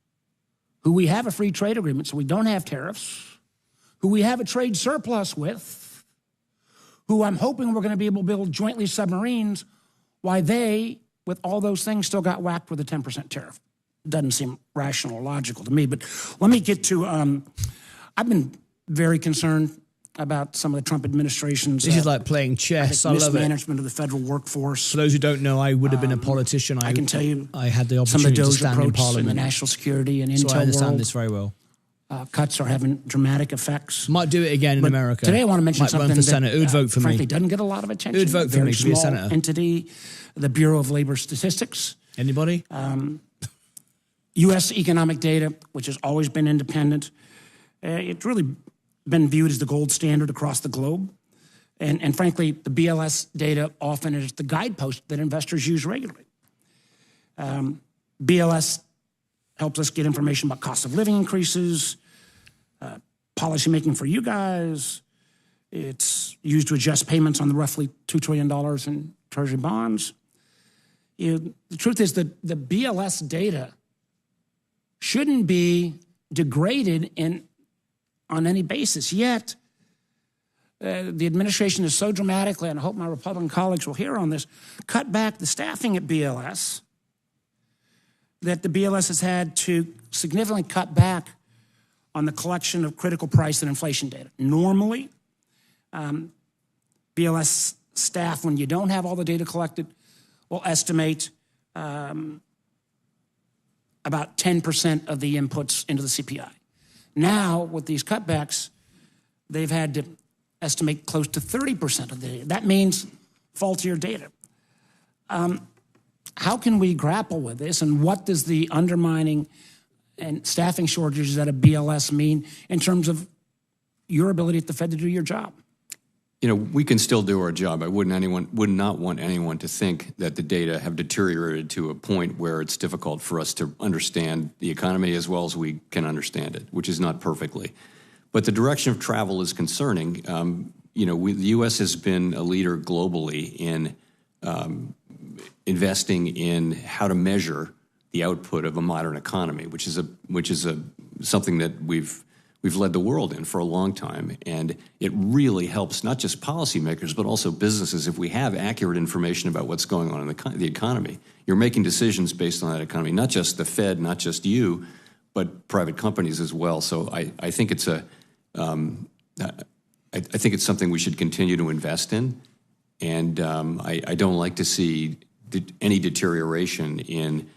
who we have a free trade agreement, so we don't have tariffs, who we have a trade surplus with, who I'm hoping we're going to be able to build jointly submarines, why they, with all those things, still got whacked with a 10% tariff. Doesn't seem rational or logical to me. But let me get to, I've been very concerned about some of the Trump administration's... This is like playing chess. I love it. Mismanagement of the federal workforce. For those who don't know, I would have been a politician. I can tell you I had the opportunity to stand in in Parliament. the national security and intel so I understand world. this very well. Cuts are having dramatic effects. Might do it again in America. Today I want to mention Might something run for that Senate. Who'd vote for frankly me? doesn't get a lot of attention. Who'd vote for Very me to be a small senator? entity, the Bureau of Labor Statistics. Anybody? U.S. economic data, which has always been independent. It's really been viewed as the gold standard across the globe. And frankly, the BLS data often is the guidepost that investors use regularly. BLS helps us get information about cost of living increases, policy making for you guys. It's used to adjust payments on the roughly $2 trillion in Treasury bonds. The truth is that the BLS data shouldn't be degraded on any basis. Yet, the administration is so dramatically, and I hope my Republican colleagues will hear on this, cut back the staffing at BLS, that the BLS has had to significantly cut back on the collection of critical price and inflation data. Normally, BLS staff, when you don't have all the data collected, will estimate about 10% of the inputs into the CPI. Now, with these cutbacks, they've had to estimate close to 30% of the data. That means faultier data. How can we grapple with this, and what does the undermining and staffing shortages at a BLS mean in terms of your ability at the Fed to do your job? You know, we can still do our job. I would not want anyone to think that the data have deteriorated to a point where it's difficult for us to understand the economy as well as we can understand it, which is not perfectly. But the direction of travel is concerning. The U.S. has been a leader globally in investing in how to measure the output of a modern economy, which is something that we've led the world in for a long time. And it really helps not just policymakers, but also businesses if we have accurate information about what's going on in the economy. You're making decisions based on that economy, not just the Fed, not just you, but private companies as well. So I think it's something we should continue to invest in. And I don't like to see any deterioration in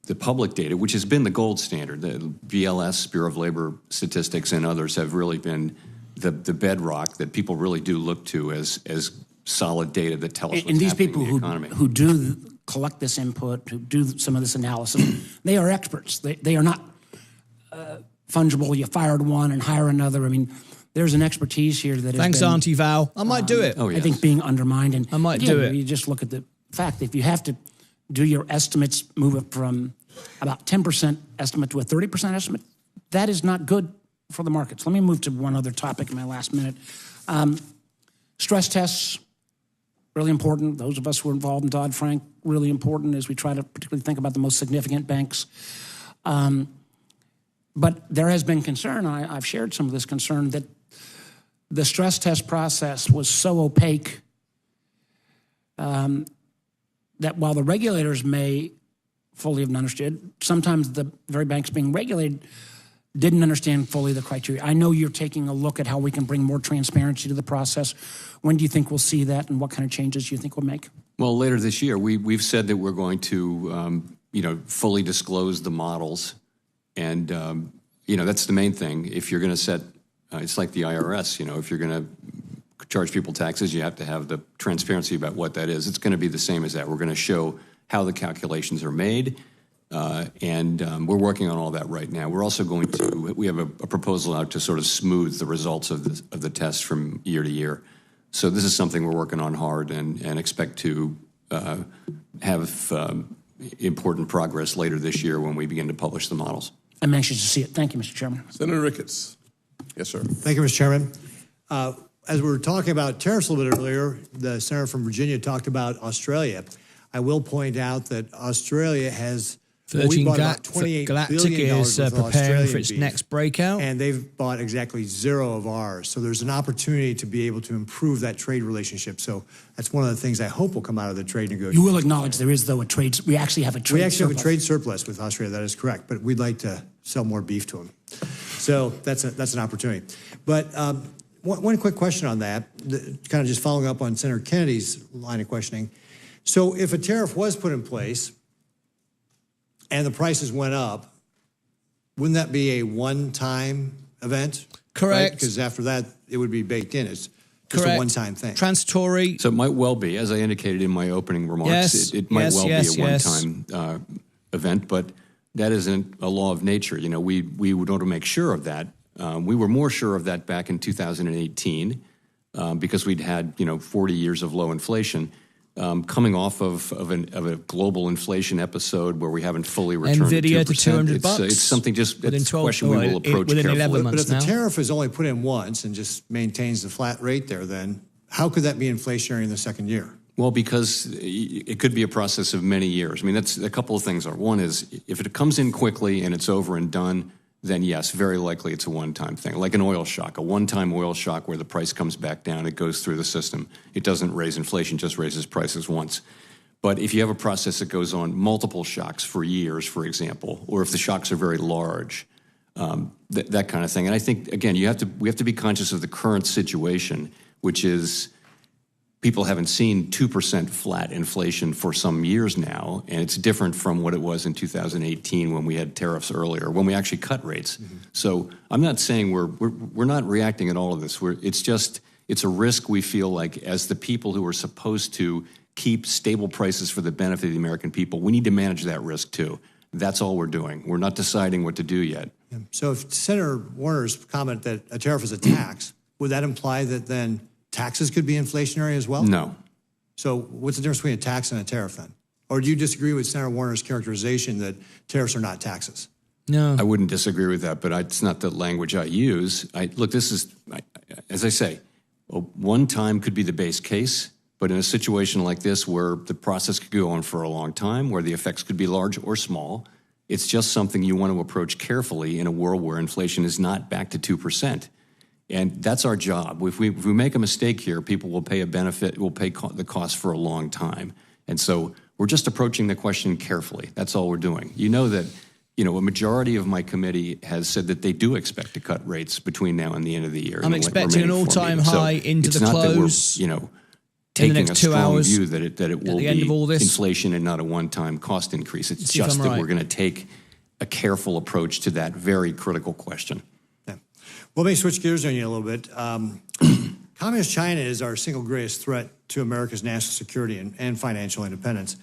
the public data, which has been the gold standard. The BLS, Bureau of Labor Statistics, and others have really been the bedrock that people really do look to as solid data that tell us what's happening in the economy. Who do collect this input, who do some of this analysis, they are experts. They are not fungible. You fired one and hire another. I mean, there's an expertise here that Thanks, Auntie Val. I might do it. Oh, yes. I think being undermined. And I might again, do it. You just look at the fact that if you have to do your estimates, move it from about 10% estimate to a 30% estimate, that is not good for the markets. Let me move to one other topic in my last minute. Stress tests really important. Those of us who were involved in Dodd-Frank, really important as we try to particularly think about the most significant banks. But there has been concern, I've shared some of this concern, that the stress test process was so opaque that while the regulators may fully have understood, sometimes the very banks being regulated didn't understand fully the criteria. I know you're taking a look at how we can bring more transparency to the process. When do you think we'll see that, and what kind of changes do you think we'll make? Well, later this year, we've said that we're going to, fully disclose the models, and that's the main thing. If you're going to set, it's like the IRS. If you're going to charge people taxes, you have to have the transparency about what that is. It's going to be the same as that. We're going to show how the calculations are made. And we're working on all that right now. We're also going to, we have a proposal out to sort of smooth the results of the test from year to year. So this is something we're working on hard and expect to have important progress later this year when we begin to publish the models. I'm anxious to see it. Thank you, Mr. Chairman. Senator Ricketts. Yes, sir. Thank you, Mr. Chairman. As we were talking about tariffs a little bit earlier, the senator from Virginia talked about Australia. I will point out that Australia has Virgin $28 Galactic billion is worth of preparing Australian for its beef, next breakout. and they've bought exactly zero of ours. So there's an opportunity to be able to improve that trade relationship. So that's one of the things I hope will come out of the trade negotiations. You will acknowledge there is, though, we actually have a trade We actually surplus. have a trade surplus with Australia, that is correct, but we'd like to sell more beef to them. So that's an opportunity. But one quick question on that, kind of just following up on Senator Kennedy's line of questioning. So if a tariff was put in place and the prices went up, wouldn't that be a one-time event? Correct. Because after that, it would be baked in. It's just a one-time thing. Transitory. So it might well be, as I indicated in my opening remarks, Yes, it might well be a yes. one-time event, but that isn't a law of nature. We would want to make sure of that. We were more sure of that back in 2018 because we'd had 40 years of low inflation. Coming off of a global inflation episode where we haven't fully returned NVIDIA to 2%, $200. It's something just Within it's a 12 question we will approach within carefully. 11 months. But if the now. tariff is only put in once and just maintains the flat rate there, then how could that be inflationary in the second year? Well, because it could be a process of many years. I mean, that's a couple of things. One is if it comes in quickly and it's over and done, then yes, very likely it's a one-time thing, like an oil shock, a one-time oil shock where the price comes back down, it goes through the system. It doesn't raise inflation, just raises prices once. But if you have a process that goes on multiple shocks for years, for example, or if the shocks are very large, that kind of thing. And I think, again, we have to be conscious of the current situation, which is people haven't seen 2% flat inflation for some years now, and it's different from what it was in 2018 when we had tariffs earlier, when we actually cut rates. Mm-hmm. So I'm not saying we're not reacting at all to this. It's a risk we feel like as the people who are supposed to keep stable prices for the benefit of the American people, we need to manage that risk too. That's all we're doing. We're not deciding what to do yet. Yeah. So if Senator Warner's comment that a tariff is a tax, would that imply that then taxes could be inflationary as well? No. So what's the difference between a tax and a tariff then? Or do you disagree with Senator Warner's characterization that tariffs are not taxes? No. I wouldn't disagree with that, but it's not the language I use. Look, this is, as I say, one time could be the base case, but in a situation like this where the process could go on for a long time, where the effects could be large or small, it's just something you want to approach carefully in a world where inflation is not back to 2%. And that's our job. If we make a mistake here, people will pay the cost for a long time. And so we're just approaching the question carefully. That's all we're doing. You know that, a majority of my committee has said that they do expect to cut rates between now and the end of the year. I'm expecting an all-time high into the close. It's not that we're, taking a strong view that it will be inflation and not a one-time cost increase. It's just that we're going to take a careful approach to that very critical question. Yeah. Well, let me switch gears on you a little bit. Communist China is our single greatest threat to America's national security and financial independence.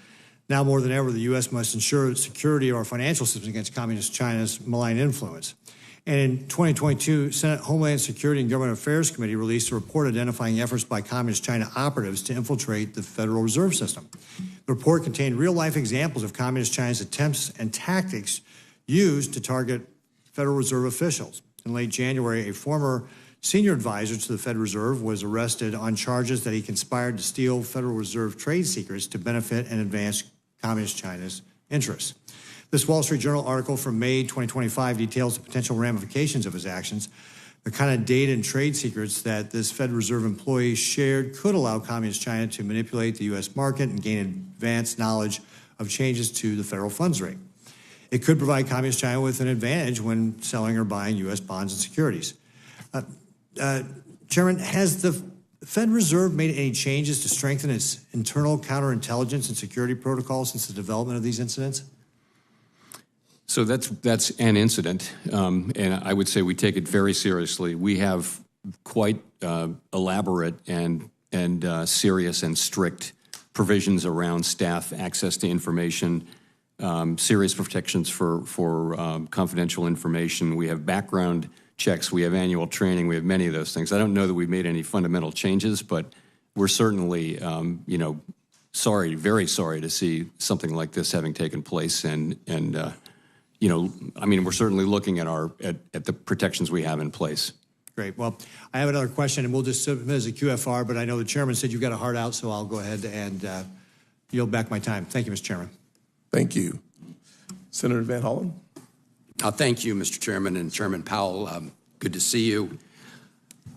Now more than ever, the U.S. must ensure the security of our financial system against Communist China's malign influence. And in 2022, Senate Homeland Security and Government Affairs Committee released a report identifying efforts by Communist China operatives to infiltrate the Federal Reserve System. The report contained real-life examples of Communist China's attempts and tactics used to target Federal Reserve officials. In late January, a former senior advisor to the Fed Reserve, was arrested on charges that he conspired to steal Federal Reserve trade secrets to benefit and advance Communist China's interests. This Wall Street Journal article from May 2025 details the potential ramifications of his actions. The kind of data and trade secrets that this Fed Reserve employee shared could allow Communist China to manipulate the U.S. market and gain advanced knowledge of changes to the federal funds rate. It could provide Communist China with an advantage when selling or buying U.S. bonds and securities. Chairman, has the Fed Reserve made any changes to strengthen its internal counterintelligence and security protocols since the development of these incidents? So that's an incident, and I would say we take it very seriously. We have quite elaborate and serious and strict provisions around staff access to information, serious protections for confidential information. We have background checks. We have annual training. We have many of those things. I don't know that we've made any fundamental changes, but we're certainly, very sorry to see something like this having taken place. We're certainly looking at the protections we have in place. Great. Well, I have another question, and we'll just submit as a QFR, but I know the chairman said you've got a heart out, so I'll go ahead and yield back my time. Thank you, Mr. Chairman. Thank you. Senator Van Hollen. Thank you, Mr. Chairman and Chairman Powell. Good to see you.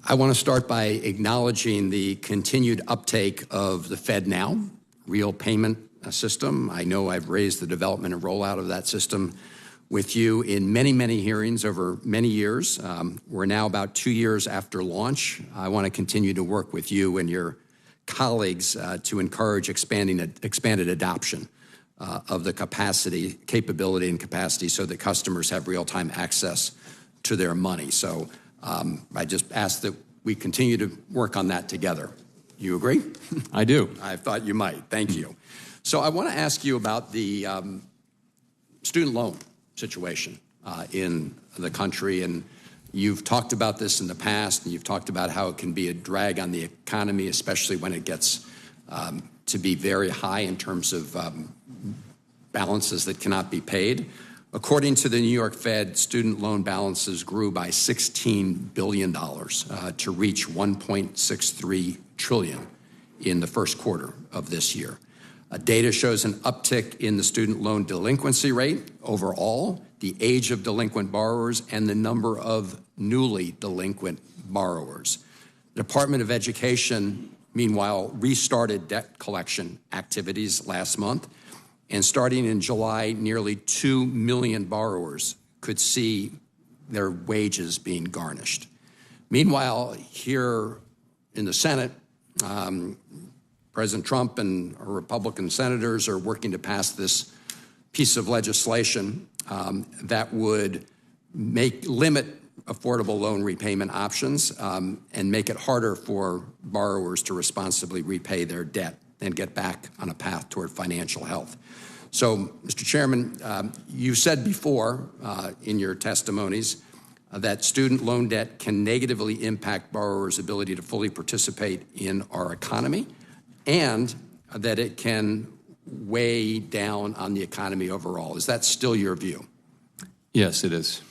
I want to start by acknowledging the continued uptake of the FedNow real payment system. I know I've raised the development and rollout of that system with you in many, many hearings over many years. We're now about 2 years after launch. I want to continue to work with you and your colleagues to encourage expanded adoption of the capability and capacity so that customers have real-time access to their money. So I just ask that we continue to work on that together. You agree? I do. I thought you might. Thank you. So I want to ask you about the student loan situation in the country. And you've talked about this in the past, and you've talked about how it can be a drag on the economy, especially when it gets to be very high in terms of balances that cannot be paid. According to the New York Fed, student loan balances grew by $16 billion to reach $1.63 trillion in the first quarter of this year. Data shows an uptick in the student loan delinquency rate overall, the age of delinquent borrowers, and the number of newly delinquent borrowers. The Department of Education, meanwhile, restarted debt collection activities last month, and starting in July, nearly 2 million borrowers could see their wages being garnished. Meanwhile, here in the Senate, President Trump and Republican senators are working to pass this piece of legislation that would limit affordable loan repayment options and make it harder for borrowers to responsibly repay their debt and get back on a path toward financial health. So, Mr. Chairman, you said before in your testimonies that student loan debt can negatively impact borrowers' ability to fully participate in our economy, and that it can weigh down on the economy overall. Is that still your view? Yes, it is.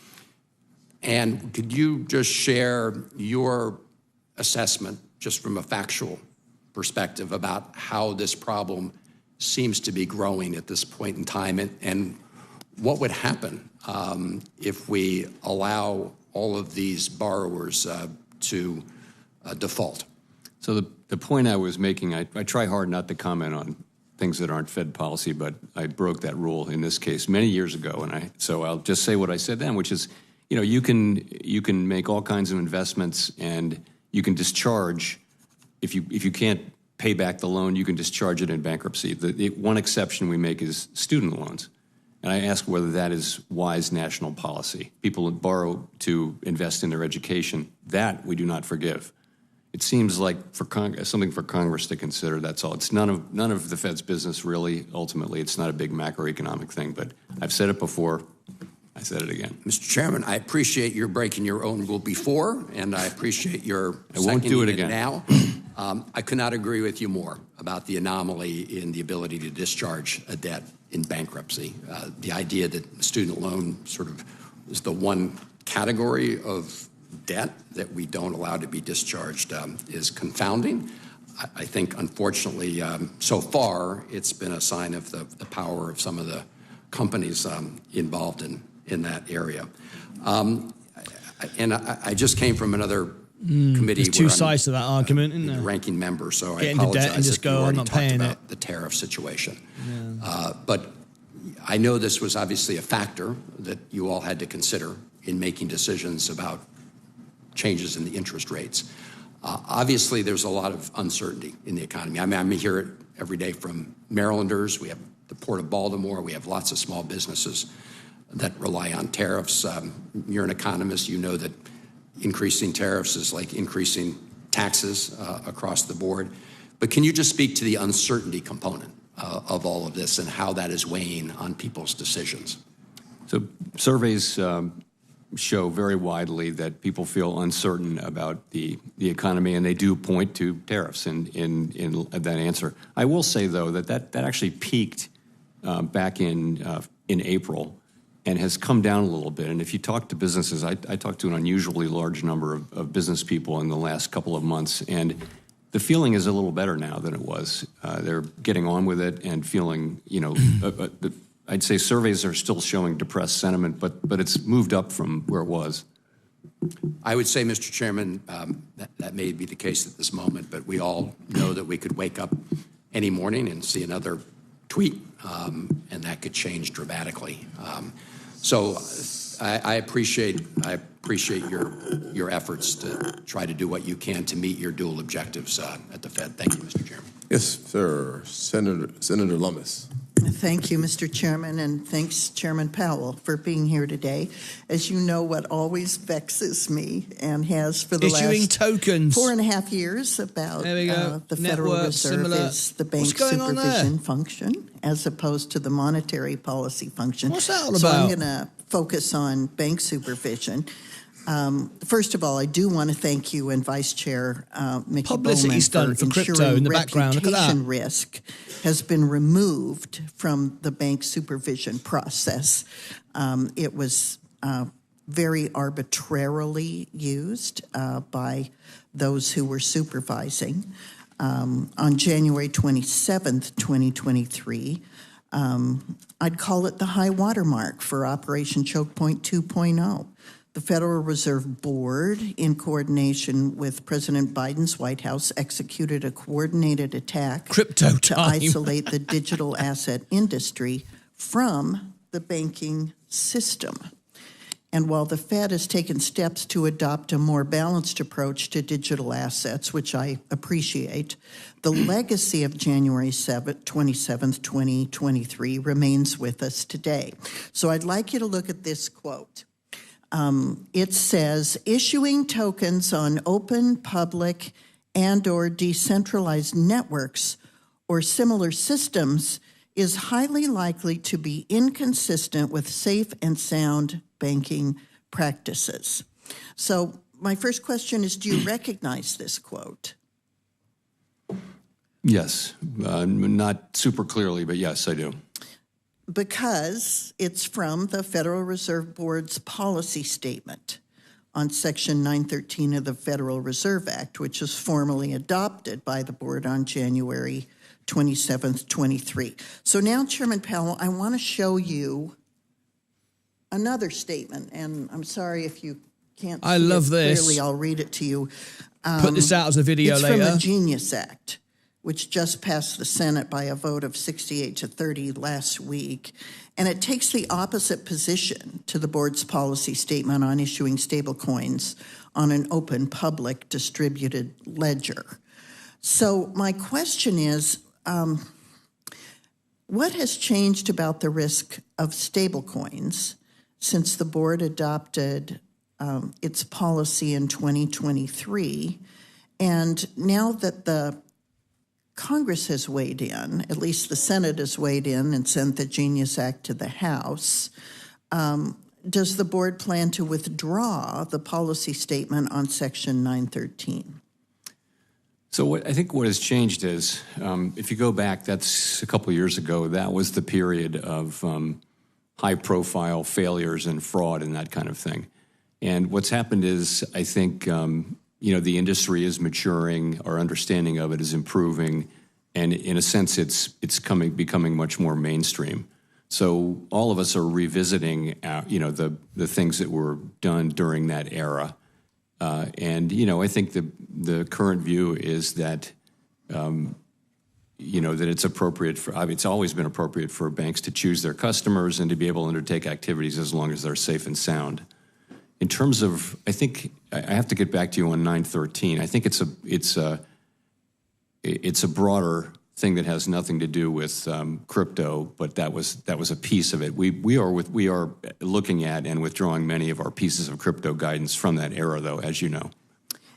And could you just share your assessment, just from a factual perspective, about how this problem seems to be growing at this point in time, and what would happen if we allow all of these borrowers to default? So the point I was making, I try hard not to comment on things that aren't Fed policy, but I broke that rule in this case many years ago, so I'll just say what I said then, which is, you can make all kinds of investments, and you can discharge if you can't pay back the loan, you can discharge it in bankruptcy. The one exception we make is student loans, and I ask whether that is wise national policy. People borrow to invest in their education. That we do not forgive. It seems like something for Congress to consider, that's all. It's none of the Fed's business, really. Ultimately, it's not a big macroeconomic thing, but I've said it before. I said it again. Mr. Chairman, I appreciate your breaking your own rule before, and I appreciate your I won't do it again. Now. I could not agree with you more about the anomaly in the ability to discharge a debt in bankruptcy. The idea that student loan sort of is the one category of debt that we don't allow to be discharged is confounding. I think, unfortunately, so far, it's been a sign of the power of some of the companies involved in that area. And I just came from another committee. There's two sides to that argument, isn't there? Ranking member, so Get I into apologize debt and just if you go, I'm already not talked paying about it. the tariff situation. But I know this was obviously a factor that you all had to consider in making decisions about changes in the interest rates. Obviously, there's a lot of uncertainty in the economy. I mean, I hear it every day from Marylanders. We have the Port of Baltimore. We have lots of small businesses that rely on tariffs. You're an economist. You know that increasing tariffs is like increasing taxes across the board. But can you just speak to the uncertainty component of all of this and how that is weighing on people's decisions? So surveys show very widely that people feel uncertain about the economy, and they do point to tariffs in that answer. I will say, though, that actually peaked back in April and has come down a little bit. And if you talk to businesses, I talked to an unusually large number of business people in the last couple of months, and the feeling is a little better now than it was. They're getting on with it and feeling, I'd say surveys are still showing depressed sentiment, but it's moved up from where it was. I would say, Mr. Chairman, that may be the case at this moment, but we all know that we could wake up any morning and see another tweet, and that could change dramatically. So I appreciate your efforts to try to do what you can to meet your dual objectives at the Fed. Thank you, Mr. Chairman. Yes, sir. Senator Lummis. Thank you, Mr. Chairman, and thanks, Chairman Powell, for being here today. As you know, what always vexes me and has for the issuing last tokens 4.5 years about the Federal Network, Reserve similar. is the bank What's going on supervision function as opposed to the monetary policy function. What's that all So I'm about? going to focus on bank supervision. First of all, I do want to thank you and Vice Chair Mickey Publicity Bowman stunt for crypto ensuring in the background. Look at that. reputation risk has been removed from the bank supervision process. It was very arbitrarily used by those who were supervising. On January 27th, 2023, I'd call it the high watermark for Operation Choke Point 2.0. The Federal Reserve Board, in coordination with President Biden's White House, executed a coordinated attack Crypto to time. isolate the digital asset industry from the banking system. And while the Fed has taken steps to adopt a more balanced approach to digital assets, which I appreciate, the legacy of January 27th, 2023 remains with us today. So I'd like you to look at this quote. It says, issuing tokens on open, public, and or decentralized networks or similar systems is highly likely to be inconsistent with safe and sound banking practices. So my first question is, do you recognize this quote? Yes, not super clearly, but yes, I do. Because it's from the Federal Reserve Board's policy statement on Section 913 of the Federal Reserve Act, which was formally adopted by the board on January 27th, 23. So now, Chairman Powell, I want to show you another statement, and I'm sorry if you can't see love it this. clearly. I'll read it to you. Put this out as a video it's later. from the Genius Act, which just passed the Senate by a vote of 68 to 30 last week. And it takes the opposite position to the board's policy statement on issuing stablecoins on an open, public, distributed ledger. So my question is, what has changed about the risk of stablecoins since the board adopted its policy in 2023? And now that the Congress has weighed in, at least the Senate has weighed in and sent the Genius Act to the House, does the board plan to withdraw the policy statement on Section 913? So I think what has changed is, if you go back, that's a couple of years ago, that was the period of high-profile failures and fraud and that kind of thing. And what's happened is, I think, the industry is maturing, our understanding of it is improving, and in a sense, it's becoming much more mainstream. So all of us are revisiting, the things that were done during that era. And I think the current view is that, that it's appropriate it's always been appropriate for banks to choose their customers and to be able to undertake activities as long as they're safe and sound. In terms of, I think I have to get back to you on 913. I think it's a broader thing that has nothing to do with crypto, but that was a piece of it. We are looking at and withdrawing many of our pieces of crypto guidance from that era, though, as you know.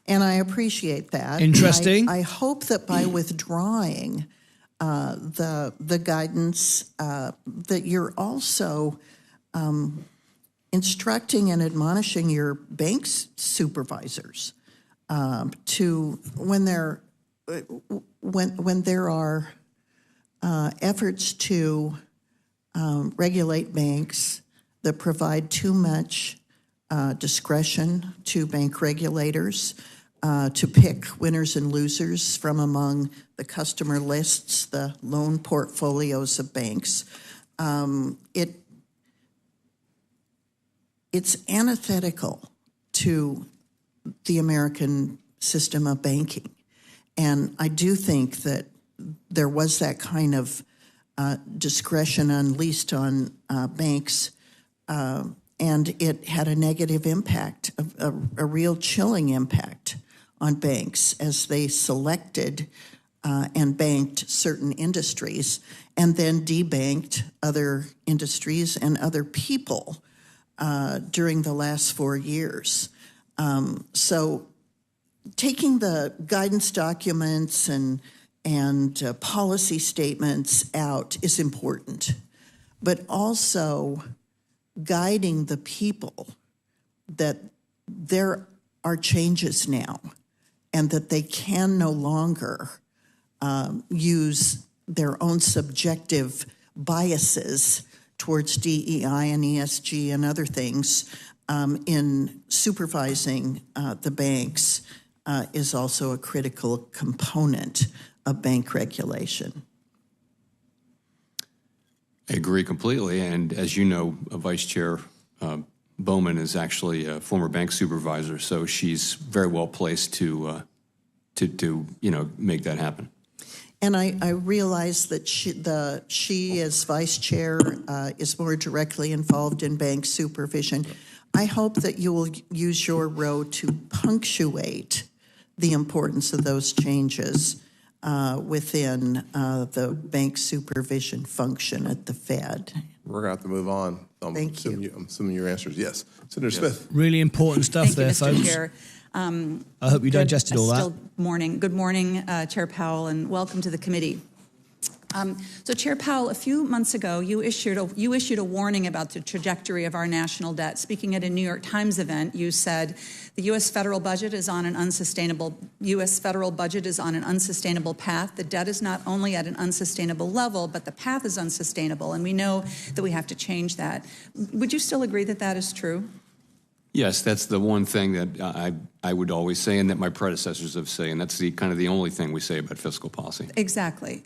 And I appreciate that. Interesting. I hope that by withdrawing the guidance, that you're also instructing and admonishing your bank's supervisors to when there are efforts to regulate banks that provide too much discretion to bank regulators to pick winners and losers from among the customer lists, the loan portfolios of banks. It's antithetical to the American system of banking. And I do think that there was that kind of discretion unleashed on banks, and it had a negative impact, a real chilling impact on banks as they selected and banked certain industries and then debanked other industries and other people during the last 4 years. So taking the guidance documents and policy statements out is important, but also guiding the people that there are changes now and that they can no longer use their own subjective biases towards DEI and ESG and other things in supervising the banks is also a critical component of bank regulation. I agree completely. And as you know, Vice Chair Bowman is actually a former bank supervisor, so she's very well placed to make that happen. And I realize that she as vice chair is more directly involved in bank supervision. I hope that you will use your role to punctuate the importance of those changes within the bank supervision function at the Fed. We're going to have to move on. Thank you. I'm assuming your answer is yes. Senator Smith. Really important stuff Thank there, you, Mr. folks. Chair. I hope you digested all that. Good morning, Chair Powell, and welcome to the committee. So, Chair Powell, a few months ago, you issued a warning about the trajectory of our national debt. Speaking at a New York Times event, you said the U.S. federal budget is on an unsustainable path. The debt is not only at an unsustainable level, but the path is unsustainable, and we know that we have to change that. Would you still agree that that is true? Yes, that's the one thing that I would always say, and that my predecessors have said, and that's the only thing we say about fiscal policy. Exactly.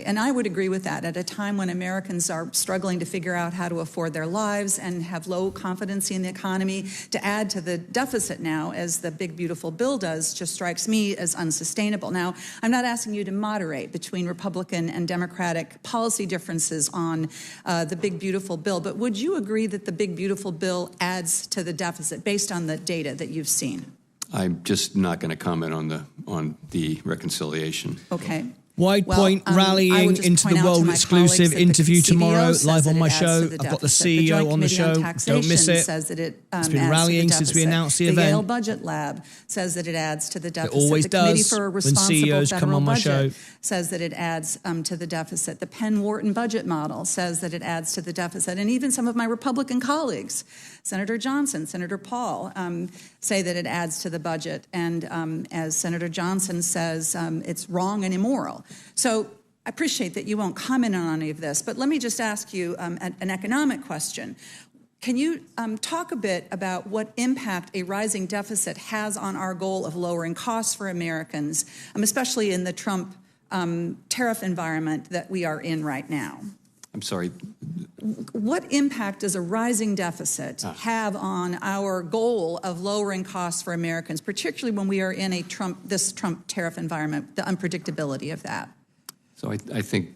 And I would agree with that. At a time when Americans are struggling to figure out how to afford their lives and have low confidence in the economy, to add to the deficit now, as the big, beautiful bill does, just strikes me as unsustainable. Now, I'm not asking you to moderate between Republican and Democratic policy differences on the big, beautiful bill, but would you agree that the big, beautiful bill adds to the deficit based on the data that you've seen? I'm just not going to comment on the reconciliation. Okay. Wide Point rallying into the world exclusive interview tomorrow, live on my show. I've got the CEO on the show. Don't miss it. It's been rallying since we announced the event. The Yale Budget Lab says that it adds to the deficit. It always the Committee does for a when Responsible CEOs come on my show. Says that it adds to the deficit. The Penn-Wharton budget model says that it adds to the deficit. And even some of my Republican colleagues, Senator Johnson, Senator Paul, say that it adds to the budget. And as Senator Johnson says, it's wrong and immoral. So I appreciate that you won't comment on any of this, but let me just ask you an economic question. Can you talk a bit about what impact a rising deficit has on our goal of lowering costs for Americans, especially in the Trump tariff environment that we are in right now? I'm sorry. What impact does a rising deficit have on our goal of lowering costs for Americans, particularly when we are in this Trump tariff environment, the unpredictability of that? So I think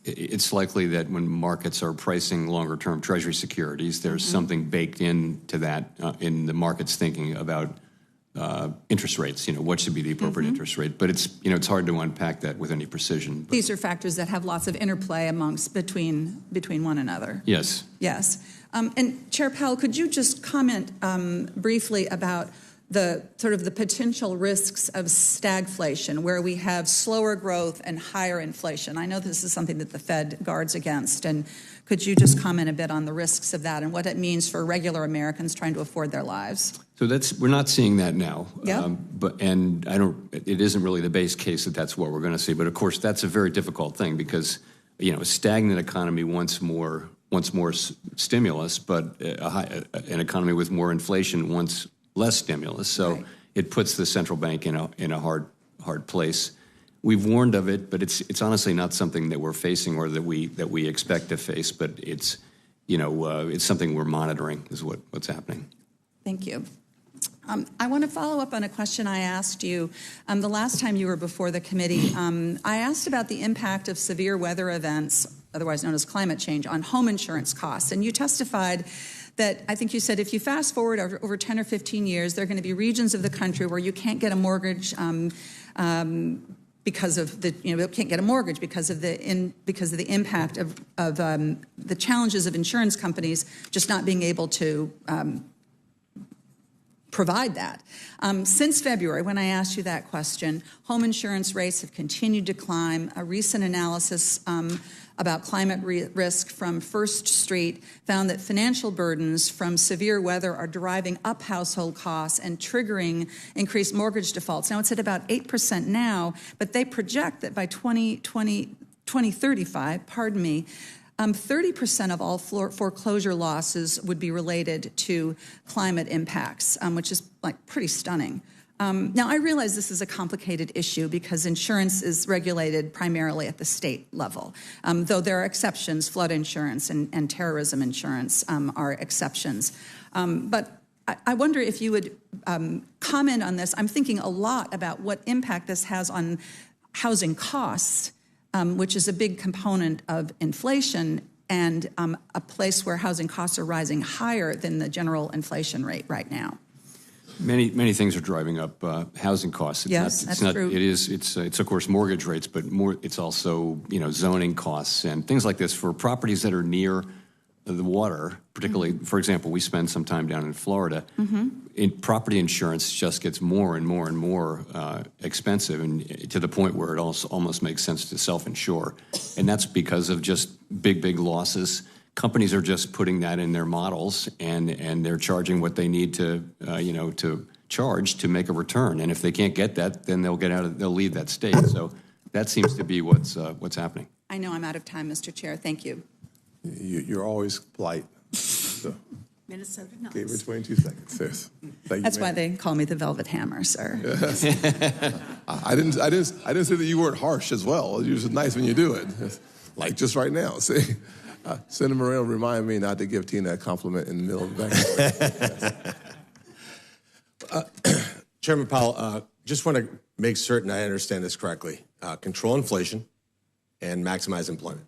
it's likely that when markets are pricing longer-term Treasury securities, there's something baked into that in the market's thinking about interest rates. What should be the appropriate interest rate? But it's hard to unpack that with any precision. But these are factors that have lots of interplay between one another. Yes. Yes. And Chair Powell, could you just comment briefly about the potential risks of stagflation, where we have slower growth and higher inflation? I know this is something that the Fed guards against, and could you just comment a bit on the risks of that and what it means for regular Americans trying to afford their lives? So we're not seeing that now. Yep. It isn't really the base case that that's what we're going to see. But of course, that's a very difficult thing because, a stagnant economy wants more stimulus, but an economy with more inflation wants less stimulus. So It puts the central bank in a hard place. We've warned of it, but it's honestly not something that we're facing or that we expect to face. But it's something we're monitoring is what's happening. Thank you. I want to follow up on a question I asked you the last time you were before the committee. I asked about the impact of severe weather events, otherwise known as climate change, on home insurance costs. And you testified that, I think you said, if you fast forward over 10 or 15 years, there are going to be regions of the country where you can't get a mortgage because of the impact of the challenges of insurance companies just not being able to provide that. Since February, when I asked you that question, home insurance rates have continued to climb. A recent analysis about climate risk from First Street found that financial burdens from severe weather are driving up household costs and triggering increased mortgage defaults. Now, it's at about 8% now, but they project that by 2035, 30% of all foreclosure losses would be related to climate impacts, which is pretty stunning. Now, I realize this is a complicated issue because insurance is regulated primarily at the state level, though there are exceptions. Flood insurance and terrorism insurance are exceptions. But I wonder if you would comment on this. I'm thinking a lot about what impact this has on housing costs, which is a big component of inflation and a place where housing costs are rising higher than the general inflation rate right now. Many things are driving up housing costs. That's true. It's of course mortgage rates, but it's also zoning costs and things like this for properties that are near the water. Particularly, for example, we spend some time down in Florida. Property insurance just gets more and more and more expensive, and to the point where it almost makes sense to self-insure, and that's because of just big losses. Companies are just putting that in their models, and they're charging what they need to charge to make a return. And if they can't get that, then they'll leave that state. So that seems to be what's happening. I know I'm out of time, Mr. Chair. Thank you. You're always polite. So. Minnesota knows. Gave her 22 seconds. Yes. That's why they call me the Velvet Hammer, sir. Yes. I didn't say that you weren't harsh as well. You're just nice when you do it, like just right now. See. Senator Moreno, remind me not to give Tina a compliment in the middle of the day. Chairman Powell, just want to make certain I understand this correctly. Control inflation and maximize employment.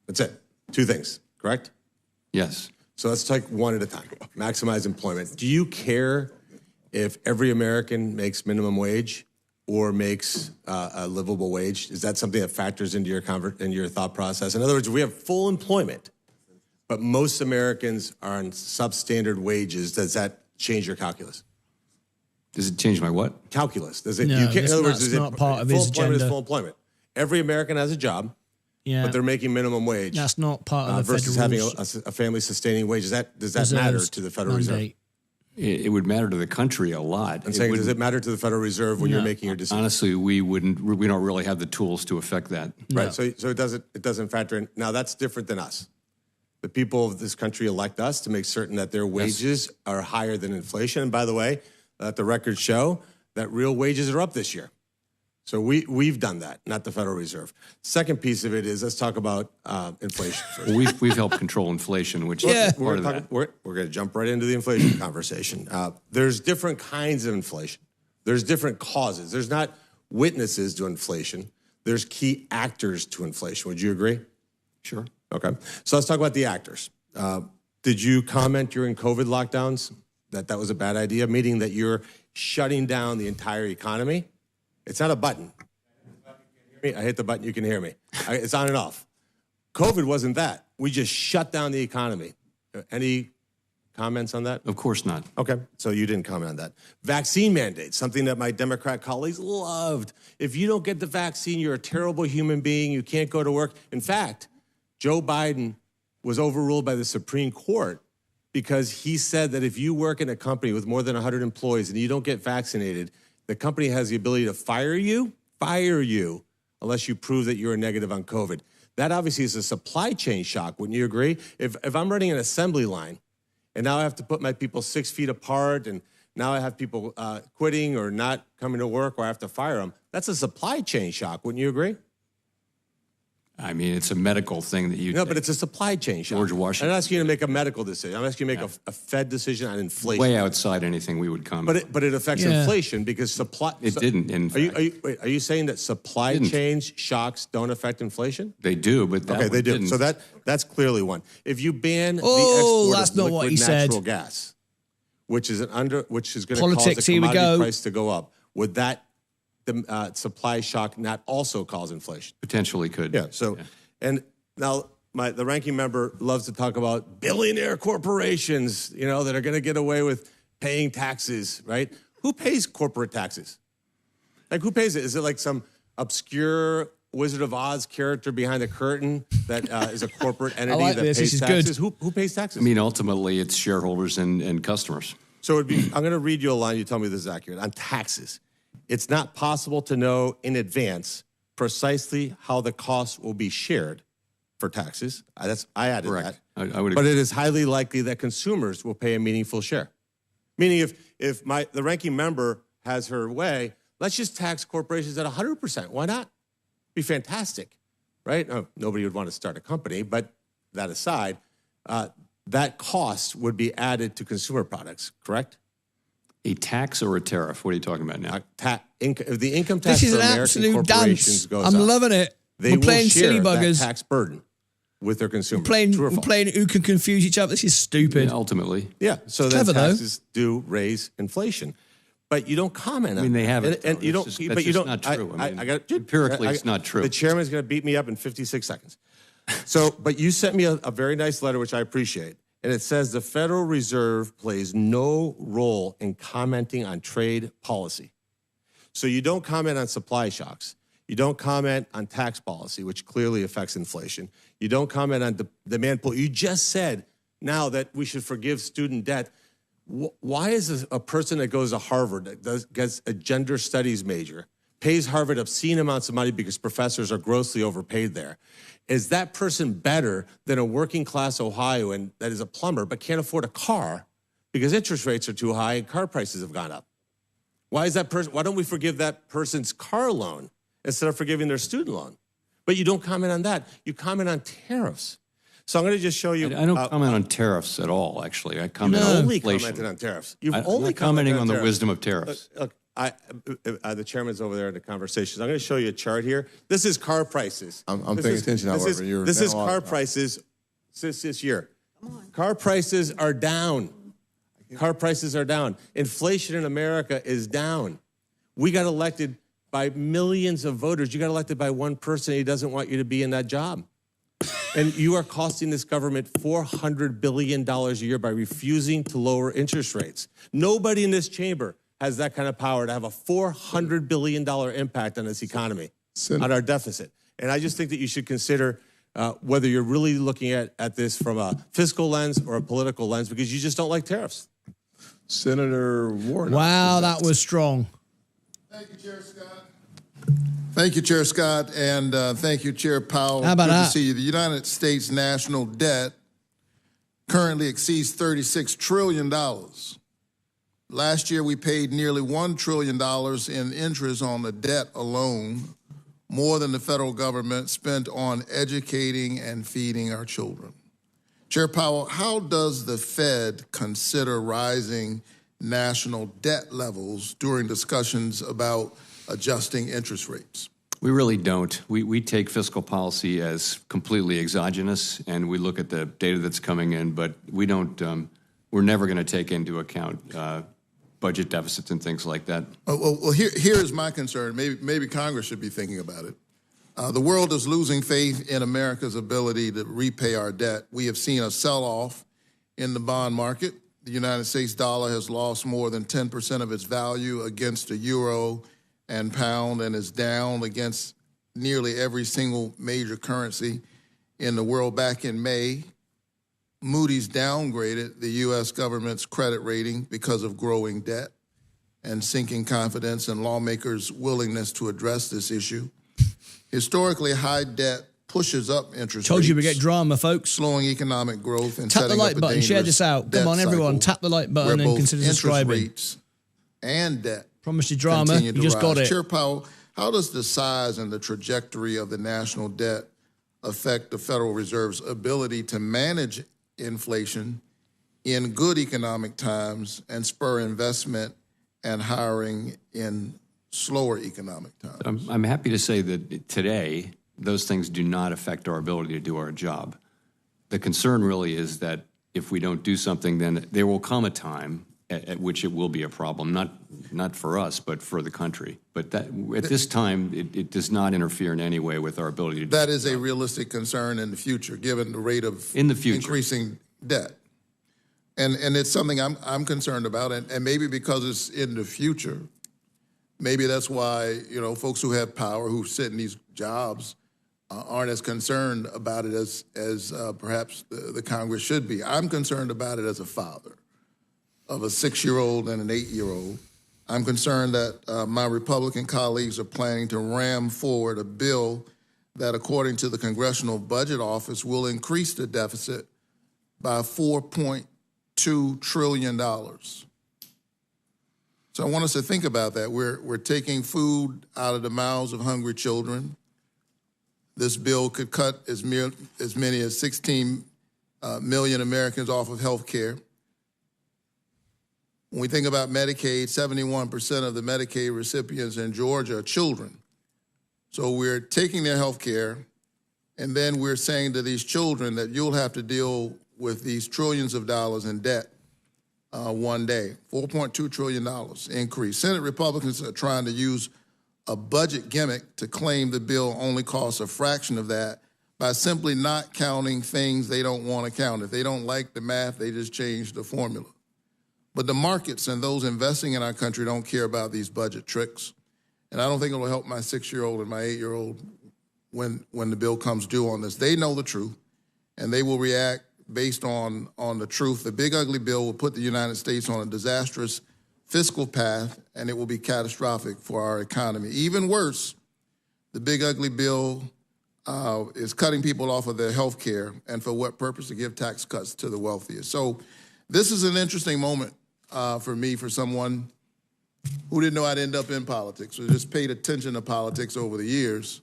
That's it. Two things, correct? Yes. So let's take one at a time. Maximize employment. Do you care if every American makes minimum wage or makes a livable wage? Is that something that factors into your thought process? In other words, we have full employment, but most Americans are on substandard wages. Does that change your calculus? Does it change my what? Calculus. Does it? No, in other words, that's not part of full his employment agenda. is full employment. Every American has a job, but they're making minimum wage. That's not part of the versus federal having a family-sustaining wage. Does that matter to the Federal Reserve? It would matter to the country a lot. I'm saying, does it matter to the Federal Reserve when you're making your decision? Honestly, we don't really have the tools to affect that. Right. So it doesn't factor in. Now that's different than us. The people of this country elect us to make certain that their wages are higher than inflation. And by the way, let the records show that real wages are up this year. So we've done that, not the Federal Reserve. Second piece of it is, let's talk about inflation first. Well, we've helped control inflation, which is part of that. We're going to jump right into the inflation conversation. There's different kinds of inflation. There's different causes. There's not witnesses to inflation. There's key actors to inflation. Would you agree? Sure. Okay. So let's talk about the actors. Did you comment during COVID lockdowns that was a bad idea, meaning that you're shutting down the entire economy? It's not a button. I hit the button, you can hear me. It's on and off. COVID wasn't that. We just shut down the economy. Any comments on that? Of course not. Okay, so you didn't comment on that. Vaccine mandates, something that my Democrat colleagues loved. If you don't get the vaccine, you're a terrible human being. You can't go to work. In fact, Joe Biden was overruled by the Supreme Court because he said that if you work in a company with more than 100 employees and you don't get vaccinated, the company has the ability to fire you, unless you prove that you're negative on COVID. That obviously is a supply chain shock, wouldn't you agree? If I'm running an assembly line and now I have to put my people 6 feet apart and now I have people quitting or not coming to work or I have to fire them, that's a supply chain shock, wouldn't you agree? I mean, it's a medical thing that you... No, but it's a supply chain shock. George Washington. I'm not asking you to make a medical decision. I'm asking you to make a Fed decision on inflation. Way outside anything we would comment. But it affects inflation because supply... It didn't, in fact. Are you saying that supply chain shocks don't affect inflation? They do, but that okay, they do. Didn't. So that's clearly one. If you ban the export of liquid natural gas, which is going to cause the commodity price to go up, would that supply shock not also cause inflation? Potentially could. Yeah. So, and now the ranking member loves to talk about billionaire corporations, that are going to get away with paying taxes, right? Who pays corporate taxes? Like, who pays it? Is it like some obscure Wizard of Oz character behind the curtain that is a corporate entity that pays taxes? Who pays taxes? I mean, ultimately, it's shareholders and customers. So I'm going to read you a line. You tell me this is accurate. On taxes, it's not possible to know in advance precisely how the costs will be shared for taxes. I added Correct. that. I would agree. But it is highly likely that consumers will pay a meaningful share. Meaning if the ranking member has her way, let's just tax corporations at 100%. Why not? Be fantastic, right? Oh, nobody would want to start a company, but that aside, that cost would be added to consumer products, correct? A tax or a tariff? What are you talking about now? The income tax this is for an American absolute corporations dance. goes I'm up. loving it. They We're playing will share silly buggers. that tax burden with their consumers. We're playing who can confuse each other. This is stupid. Yeah, ultimately. Yeah, so then taxes do raise inflation. But you don't comment on it. I mean, they haven't. And you don't. That's just not true. Empirically, it's not true. The chairman's going to beat me up in 56 seconds. So, but you sent me a very nice letter, which I appreciate. And it says the Federal Reserve plays no role in commenting on trade policy. So you don't comment on supply shocks. You don't comment on tax policy, which clearly affects inflation. You don't comment on demand pull. You just said now that we should forgive student debt. Why is a person that goes to Harvard, that gets a gender studies major, pays Harvard obscene amounts of money because professors are grossly overpaid there, is that person better than a working class Ohioan that is a plumber but can't afford a car because interest rates are too high and car prices have gone up? Why don't we forgive that person's car loan instead of forgiving their student loan? But you don't comment on that. You comment on tariffs. So I'm going to just show you. I don't comment on tariffs at all, actually. I comment on only inflation. commented on tariffs. You've I'm only not commenting on the tariffs. wisdom of tariffs. Look, the chairman's over there in the conversations. I'm going to show you a chart here. This is car prices. I'm paying attention, however. This is car prices since this year. Car prices are down. Car prices are down. Inflation in America is down. We got elected by millions of voters. You got elected by one person. He doesn't want you to be in that job. And you are costing this government $400 billion a year by refusing to lower interest rates. Nobody in this chamber has that kind of power to have a $400 billion impact on this economy, on our deficit. And I just think that you should consider whether you're really looking at this from a fiscal lens or a political lens, because you just don't like tariffs. Senator Warren. Wow, that was strong. Thank you, Chair Scott. Thank you, Chair Scott, and thank you, Chair Powell. How about Good that? to see you. The United States national debt currently exceeds $36 trillion. Last year, we paid nearly $1 trillion in interest on the debt alone, more than the federal government spent on educating and feeding our children. Chair Powell, how does the Fed consider rising national debt levels during discussions about adjusting interest rates? We really don't. We take fiscal policy as completely exogenous, and we look at the data that's coming in, but we don't. We're never going to take into account budget deficits and things like that. Well, here is my concern. Maybe Congress should be thinking about it. The world is losing faith in America's ability to repay our debt. We have seen a sell-off in the bond market. The United States dollar has lost more than 10% of its value against the euro and pound, and is down against nearly every single major currency in the world. Back in May, Moody's downgraded the U.S. government's credit rating because of growing debt and sinking confidence in lawmakers' willingness to address this issue. Historically, high debt pushes up interest Told rates. you we get drama, folks. Slowing economic growth and tap the setting like up button, a share this out. Come on, everyone, tap the like button and consider subscribing. Rates and debt promised you drama, you just got it. Chair Powell, how does the size and the trajectory of the national debt affect the Federal Reserve's ability to manage inflation in good economic times and spur investment and hiring in slower economic times? I'm happy to say that today, those things do not affect our ability to do our job. The concern really is that if we don't do something, then there will come a time at which it will be a problem, not for us, but for the country. But that, at this time, it does not interfere in any way with our ability to do that. Is a realistic concern in the future, given the rate of increasing debt. And it's something I'm concerned about, and maybe because it's in the future, maybe that's why, folks who have power, who sit in these jobs, aren't as concerned about it as perhaps the Congress should be. I'm concerned about it as a father of a 6-year-old and an 8-year-old. I'm concerned that my Republican colleagues are planning to ram forward a bill that, according to the Congressional Budget Office, will increase the deficit by $4.2 trillion. So I want us to think about that. We're taking food out of the mouths of hungry children. This bill could cut as many as 16 million Americans off of health care. When we think about Medicaid, 71% of the Medicaid recipients in Georgia are children. So we're taking their health care, and then we're saying to these children that you'll have to deal with these trillions of dollars in debt one day. $4.2 trillion increase. Senate Republicans are trying to use a budget gimmick to claim the bill only costs a fraction of that by simply not counting things they don't want to count. If they don't like the math, they just change the formula. But the markets and those investing in our country don't care about these budget tricks. And I don't think it will help my 6-year-old and my 8-year-old when the bill comes due on this. They know the truth, and they will react based on the truth. The big ugly bill will put the United States on a disastrous fiscal path, and it will be catastrophic for our economy. Even worse, the big ugly bill is cutting people off of their health care, and for what purpose? To give tax cuts to the wealthiest. So this is an interesting moment for me, for someone who didn't know I'd end up in politics, or just paid attention to politics over the years.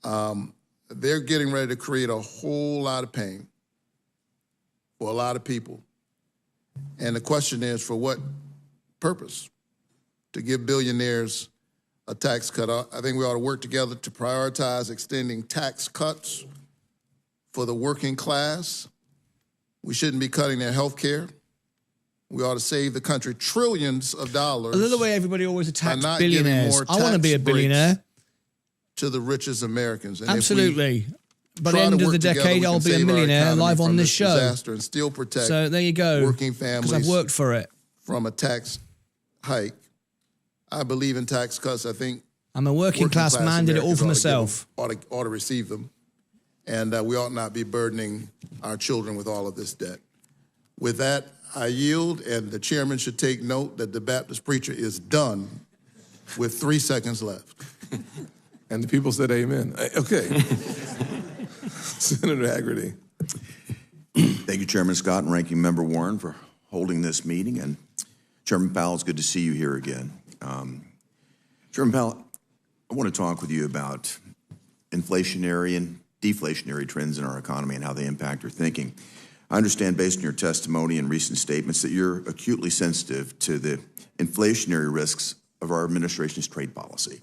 They're getting ready to create a whole lot of pain for a lot of people. And the question is, for what purpose? To give billionaires a tax cut. I think we ought to work together to prioritize extending tax cuts for the working class. We shouldn't be cutting their health care. We ought to save the country trillions of dollars. I love the way everybody always attacks billionaires. I want to be a billionaire. To the richest Americans. And absolutely. By the end of the decade, I'll be a millionaire live on this show. And still protect so there you go. Working families. Because I've worked for it. From a tax hike. I believe in tax cuts. I think I'm a working class man, did it all for myself. Ought to receive them. And we ought not be burdening our children with all of this debt. With that, I yield, and the chairman should take note that the Baptist preacher is done with 3 seconds left. And the people said amen. Okay. Senator Hagerty. Thank you, Chairman Scott and Ranking Member Warren, for holding this meeting. And Chairman Powell, it's good to see you here again. Chairman Powell, I want to talk with you about inflationary and deflationary trends in our economy and how they impact your thinking. I understand, based on your testimony and recent statements, that you're acutely sensitive to the inflationary risks of our administration's trade policy.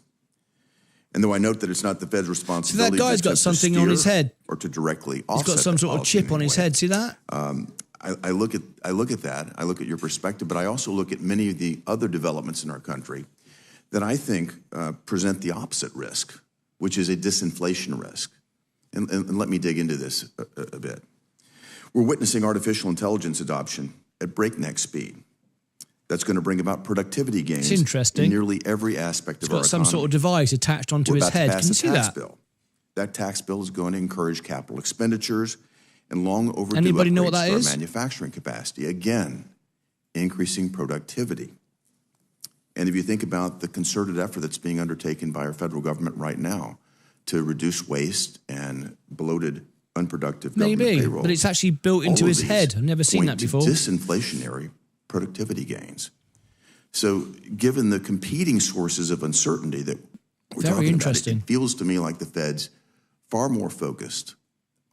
And though I note that it's not the Fed's responsibility that guy's got something on his head, or to directly offset, he's got some sort of chip on his head. See that? I look at that. I look at your perspective, but I also look at many of the other developments in our country that I think present the opposite risk, which is a disinflation risk. And let me dig into this a bit. We're witnessing artificial intelligence adoption at breakneck speed. That's going to bring about productivity gains. It's interesting. In nearly every aspect of our economy. He's got some sort of device attached onto his head. Can you see that? Bill. That tax bill is going to encourage capital expenditures and long overdue Anybody know what that upgrades to is? our manufacturing capacity. Again, increasing productivity. And if you think about the concerted effort that's being undertaken by our federal government right now to reduce waste and bloated, unproductive government payroll. But it's actually built into his head. I've never seen that before. Disinflationary productivity gains. So given the competing sources of uncertainty that we're talking about, it feels to me like the Fed's far more focused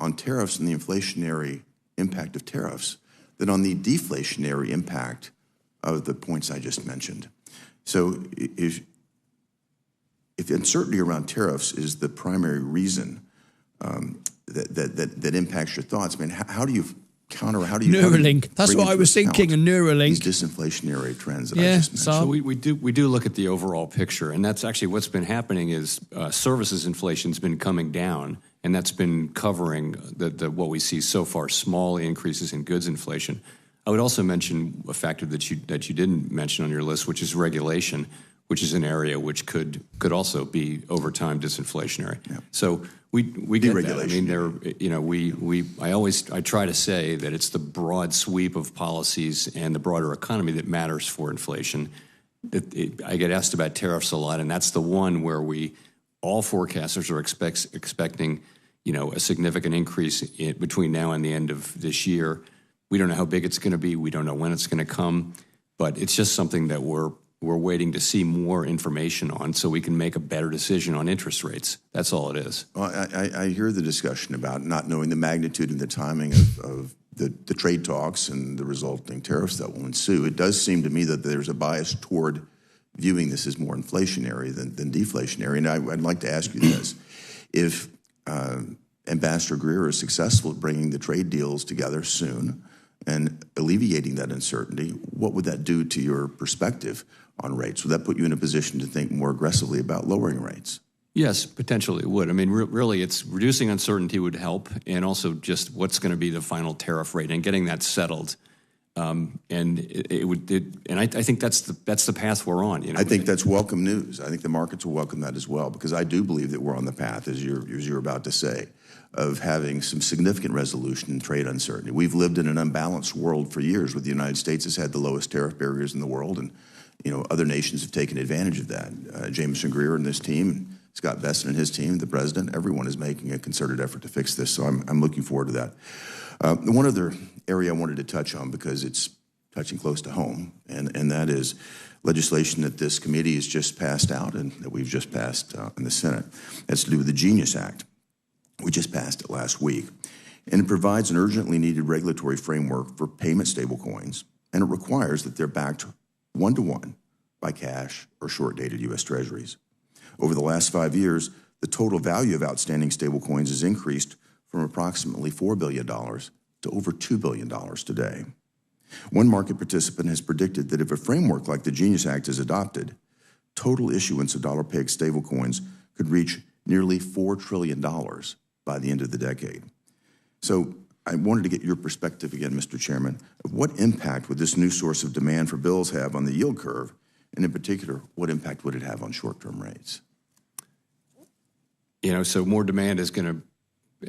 on tariffs and the inflationary impact of tariffs than on the deflationary impact of the points I just mentioned. So if uncertainty around tariffs is the primary reason that impacts your thoughts, I mean, how do you counter? How do you Neuralink? That's what I was thinking. A Neuralink. These disinflationary trends that I just mentioned. So we do look at the overall picture, and that's actually what's been happening. Is services inflation's been coming down, and that's been covering the what we see so far, small increases in goods inflation. I would also mention a factor that you didn't mention on your list, which is regulation, which is an area which could also be over time disinflationary. Yeah. So we get that. I mean, I try to say that it's the broad sweep of policies and the broader economy that matters for inflation. I get asked about tariffs a lot, and that's the one where all forecasters are expecting, a significant increase between now and the end of this year. We don't know how big it's going to be. We don't know when it's going to come, but it's just something that we're waiting to see more information on so we can make a better decision on interest rates. That's all it is. Well, I hear the discussion about not knowing the magnitude and the timing of the trade talks and the resulting tariffs that will ensue. It does seem to me that there's a bias toward viewing this as more inflationary than deflationary. And I'd like to ask you this. If Ambassador Greer is successful at bringing the trade deals together soon and alleviating that uncertainty, what would that do to your perspective on rates? Would that put you in a position to think more aggressively about lowering rates? Yes, potentially it would. I mean, really, it's reducing uncertainty would help, and also just what's going to be the final tariff rate and getting that settled. And I think that's the path we're on. I think that's welcome news. I think the markets will welcome that as well, because I do believe that we're on the path, as you're about to say, of having some significant resolution in trade uncertainty. We've lived in an unbalanced world for years, where the United States has had the lowest tariff barriers in the world, and other nations have taken advantage of that. Jameson Greer and this team, Scott Bessent and his team, the president, everyone is making a concerted effort to fix this. So I'm looking forward to that. One other area I wanted to touch on, because it's touching close to home, and that is legislation that this committee has just passed out and that we've just passed in the Senate. That's to do with the Genius Act. We just passed it last week, and it provides an urgently needed regulatory framework for payment stablecoins, and it requires that they're backed one-to-one by cash or short-dated U.S. Treasuries. Over the last 5 years, the total value of outstanding stablecoins has increased from approximately $4 billion to over $2 billion today. One market participant has predicted that if a framework like the Genius Act is adopted, total issuance of dollar-pegged stablecoins could reach nearly $4 trillion by the end of the decade. So I wanted to get your perspective again, Mr. Chairman, of what impact would this new source of demand for bills have on the yield curve, and in particular, what impact would it have on short-term rates? So more demand is going to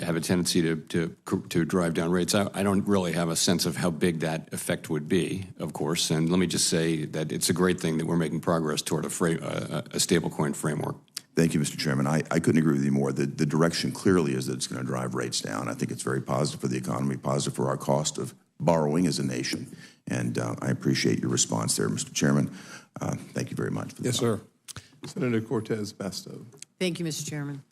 have a tendency to drive down rates. I don't really have a sense of how big that effect would be, of course. And let me just say that it's a great thing that we're making progress toward a stablecoin framework. Thank you, Mr. Chairman. I couldn't agree with you more. The direction clearly is that it's going to drive rates down. I think it's very positive for the economy, positive for our cost of borrowing as a nation. And I appreciate your response there, Mr. Chairman. Thank you very much. For the Yes, sir. Senator Cortez Masto. Thank you, Mr. Chairman.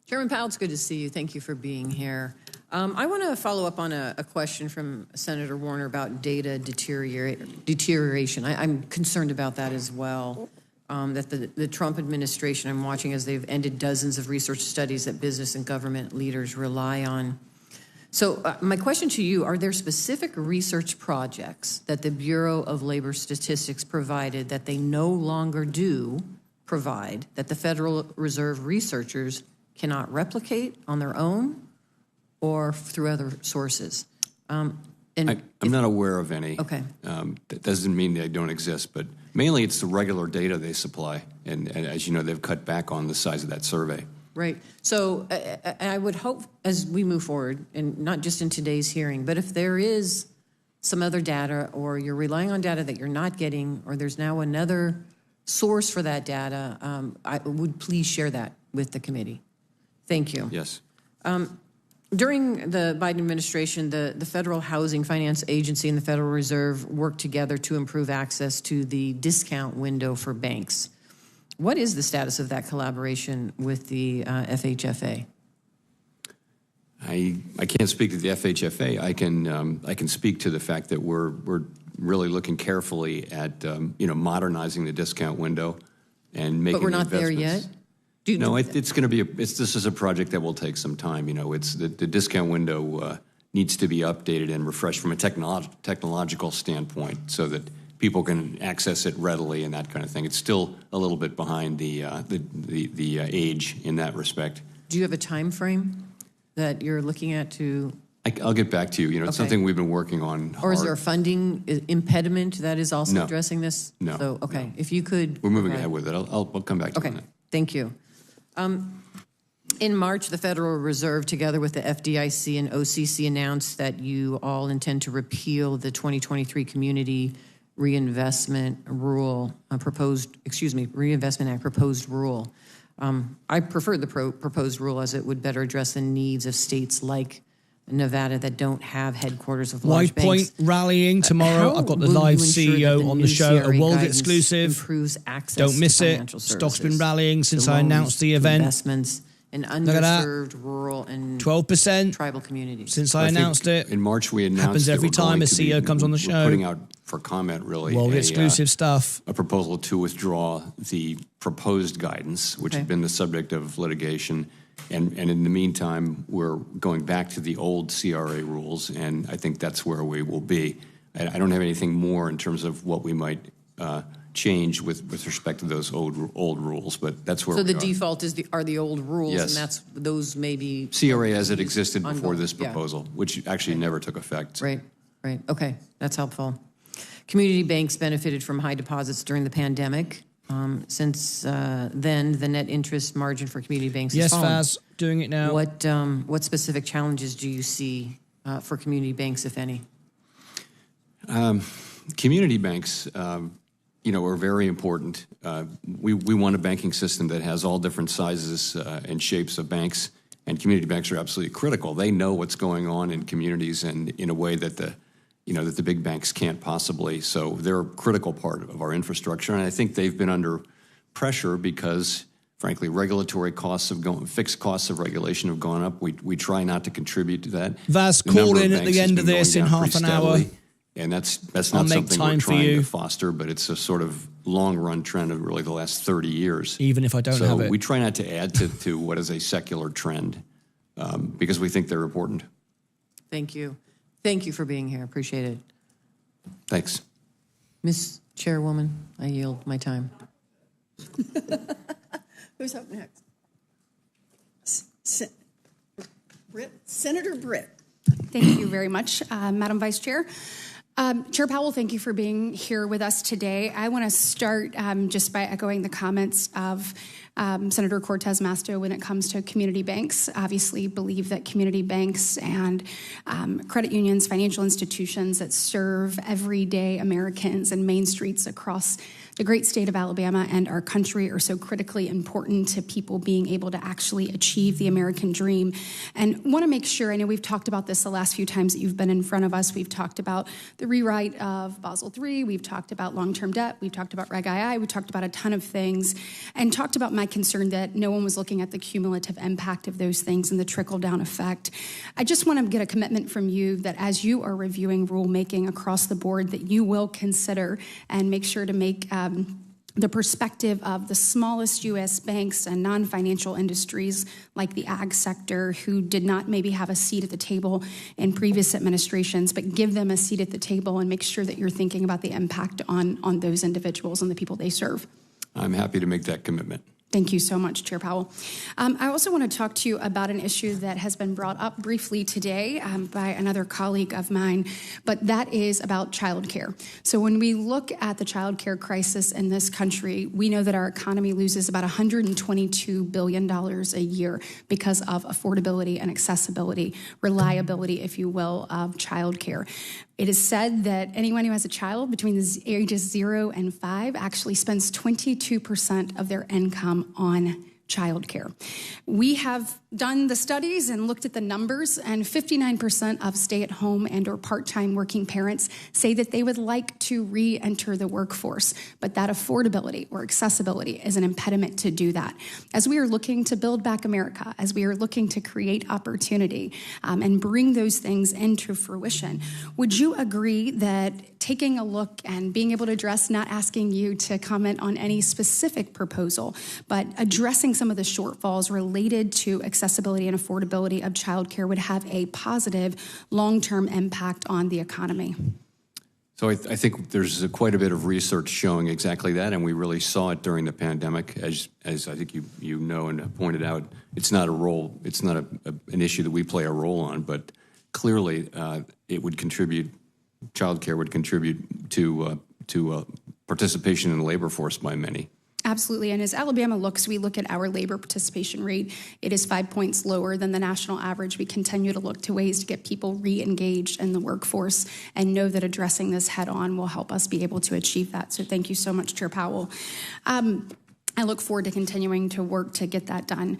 Chairman Powell, it's good to see you. Thank you for being here. I want to follow up on a question from Senator Warner about data deterioration. I'm concerned about that as well. That the Trump administration, I'm watching as they've ended dozens of research studies that business and government leaders rely on. So my question to you, are there specific research projects that the Bureau of Labor Statistics provided that they no longer do provide, that the Federal Reserve researchers cannot replicate on their own or through other sources? I'm not aware of any. Okay. That doesn't mean they don't exist, but mainly it's the regular data they supply. And as you know, they've cut back on the size of that survey. Right. So I would hope as we move forward, and not just in today's hearing, but if there is some other data or you're relying on data that you're not getting, or there's now another source for that data, I would please share that with the committee. Thank you. Yes. During the Biden administration, the Federal Housing Finance Agency and the Federal Reserve worked together to improve access to the discount window for banks. What is the status of that collaboration with the FHFA? I can't speak to the FHFA. I can speak to the fact that we're really looking carefully at modernizing the discount window and making. But we're not there yet. No, it's going to be. This is a project that will take some time. It's the discount window needs to be updated and refreshed from a technological standpoint so that people can access it readily and that kind of thing. It's still a little bit behind the age in that respect. Do you have a time frame that you're looking at to? I'll get back to you. It's Okay. something we've been working on hard. Or is there a funding impediment that is also No. addressing this? No. So, okay, if you could. We're moving provide- ahead with it. I'll come back to you on that. Thank you. In March, the Federal Reserve, together with the FDIC and OCC, announced that you all intend to repeal the 2023 Community Reinvestment Reinvestment Act proposed rule. I prefer the proposed rule as it would better address the needs of states like Nevada that don't have headquarters of large White Point banks. rallying tomorrow. How I've got the will live you ensure CEO that the on the new show, a CRA world guidance exclusive. improves access Don't miss to it. financial Stock's been services, rallying since to I announced loans, the to event. investments in Look at that. underserved, rural, and 12% tribal communities. since I announced it. In March, we announced Happens that every we're time going a to be- CEO comes on the we're show. putting out for comment, really, World exclusive stuff. a proposal to withdraw the proposed guidance, which Okay. had been the subject of litigation. And in the meantime, we're going back to the old CRA rules, and I think that's where we will be. I don't have anything more in terms of what we might change with respect to those old rules, but that's where So we the are. default are the old rules, Yes. and those may be CRA as it existed before ongoing. this Yeah. proposal, which actually never took effect. Right. Okay, that's helpful. Community banks benefited from high deposits during the pandemic. Since then, the net interest margin for community banks Yes, has fallen. Faz, doing it now. What specific challenges do you see for community banks, if any? Community banks, are very important. We want a banking system that has all different sizes and shapes of banks, and community banks are absolutely critical. They know what's going on in communities and in a way that the big banks can't possibly. So they're a critical part of our infrastructure, and I think they've been under pressure because, frankly, regulatory costs have gone, fixed costs of regulation have gone up. We try not to contribute to that. Vaz, The number call of in at banks the has end been of this going in down half pretty an hour. steadily, and that's I'll not make something time we're for trying you. to foster, but it's a sort of long-run trend of really the last 30 years. Even if I don't have it. So we try not to add to what is a secular trend because we think they're important. Thank you. Thank you for being here. Appreciate it. Thanks. Ms. Chairwoman, I yield my time. Who's up next? Senator Britt. Thank you very much, Madam Vice Chair. Chair Powell, thank you for being here with us today. I want to start just by echoing the comments of Senator Cortez Masto when it comes to community banks. Obviously believe that community banks and credit unions, financial institutions that serve everyday Americans and main streets across the great state of Alabama and our country are so critically important to people being able to actually achieve the American dream. And want to make sure, I know we've talked about this the last few times that you've been in front of us. We've talked about the rewrite of Basel III. We've talked about long-term debt. We've talked about Reg II. We talked about a ton of things and talked about my concern that no one was looking at the cumulative impact of those things and the trickle-down effect. I just want to get a commitment from you that as you are reviewing rulemaking across the board, that you will consider and make sure to make the perspective of the smallest U.S. banks and non-financial industries like the ag sector who did not maybe have a seat at the table in previous administrations, but give them a seat at the table and make sure that you're thinking about the impact on those individuals and the people they serve. I'm happy to make that commitment. Thank you so much, Chair Powell. I also want to talk to you about an issue that has been brought up briefly today by another colleague of mine, but that is about childcare. So when we look at the childcare crisis in this country, we know that our economy loses about $122 billion a year because of affordability and accessibility, reliability, if you will, of childcare. It is said that anyone who has a child between the ages 0 and 5 actually spends 22% of their income on childcare. We have done the studies and looked at the numbers, and 59% of stay-at-home and or part-time working parents say that they would like to re-enter the workforce, but that affordability or accessibility is an impediment to do that. As we are looking to build back America, as we are looking to create opportunity and bring those things into fruition, would you agree that taking a look and being able to address, not asking you to comment on any specific proposal, but addressing some of the shortfalls related to accessibility and affordability of childcare would have a positive long-term impact on the economy? So I think there's quite a bit of research showing exactly that, and we really saw it during the pandemic. As I think you know and have pointed out, it's not an issue that we play a role on, but clearly it would contribute. Childcare would contribute to participation in the labor force by many. Absolutely. And as Alabama looks, we look at our labor participation rate. It is 5 points lower than the national average. We continue to look to ways to get people re-engaged in the workforce and know that addressing this head on will help us be able to achieve that. So thank you so much, Chair Powell. I look forward to continuing to work to get that done.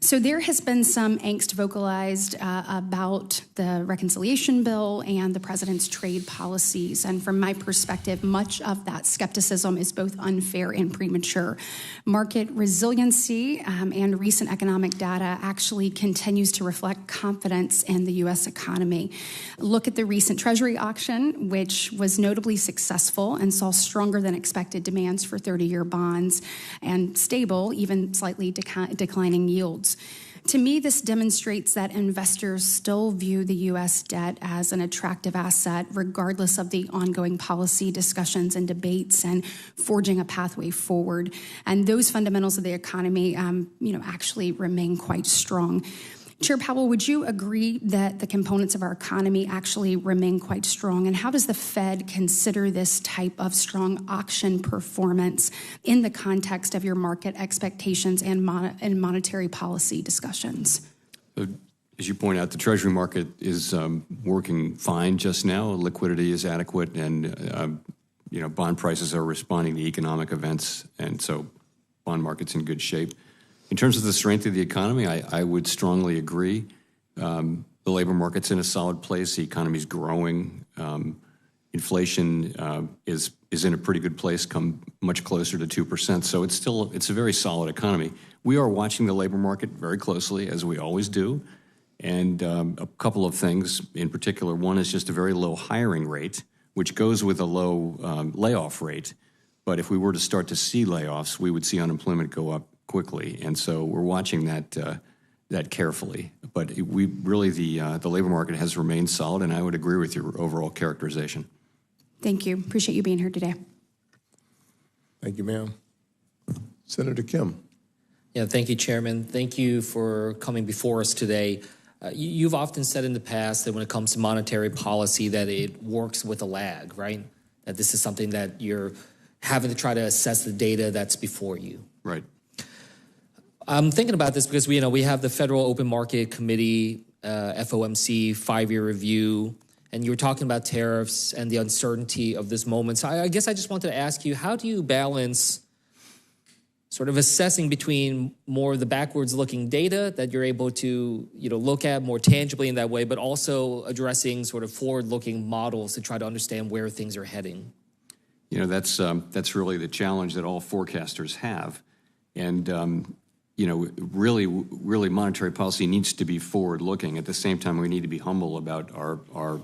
So there has been some angst vocalized about the reconciliation bill and the president's trade policies. And from my perspective, much of that skepticism is both unfair and premature. Market resiliency and recent economic data actually continues to reflect confidence in the U.S. economy. Look at the recent Treasury auction, which was notably successful and saw stronger than expected demands for 30-year bonds and stable, even slightly declining yields. To me, this demonstrates that investors still view the U.S. debt as an attractive asset, regardless of the ongoing policy discussions and debates and forging a pathway forward. And those fundamentals of the economy, actually remain quite strong. Chair Powell, would you agree that the components of our economy actually remain quite strong? And how does the Fed consider this type of strong auction performance in the context of your market expectations and monetary policy discussions? As you point out, the Treasury market is working fine just now. Liquidity is adequate, and bond prices are responding to economic events, and so bond market's in good shape. In terms of the strength of the economy, I would strongly agree. The labor market's in a solid place. The economy's growing. Inflation is in a pretty good place, come much closer to 2%. So it's a very solid economy. We are watching the labor market very closely, as we always do. And a couple of things in particular. One is just a very low hiring rate, which goes with a low layoff rate. But if we were to start to see layoffs, we would see unemployment go up quickly, and so we're watching that carefully. But we really the labor market has remained solid, and I would agree with your overall characterization. Thank you. Appreciate you being here today. Thank you, ma'am. Senator Kim. Yeah, thank you, Chairman. Thank you for coming before us today. You've often said in the past that when it comes to monetary policy that it works with a lag, right? That this is something that you're having to try to assess the data that's before you. Right. I'm thinking about this because we have the Federal Open Market Committee, FOMC 5-year review, and you were talking about tariffs and the uncertainty of this moment. So I guess I just wanted to ask you, how do you balance sort of assessing between more of the backwards-looking data that you're able to, look at more tangibly in that way, but also addressing sort of forward-looking models to try to understand where things are heading? That's really the challenge that all forecasters have, and really monetary policy needs to be forward-looking. At the same time, we need to be humble about our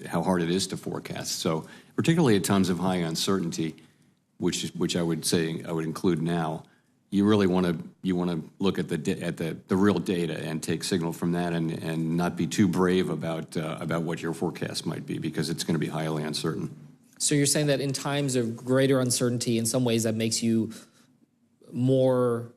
how hard it is to forecast. So, particularly at times of high uncertainty, which I would say I would include now, you really want to look at the real data and take signal from that, and not be too brave about what your forecast might be, because it's going to be highly uncertain. So you're saying that in times of greater uncertainty, in some ways that makes you more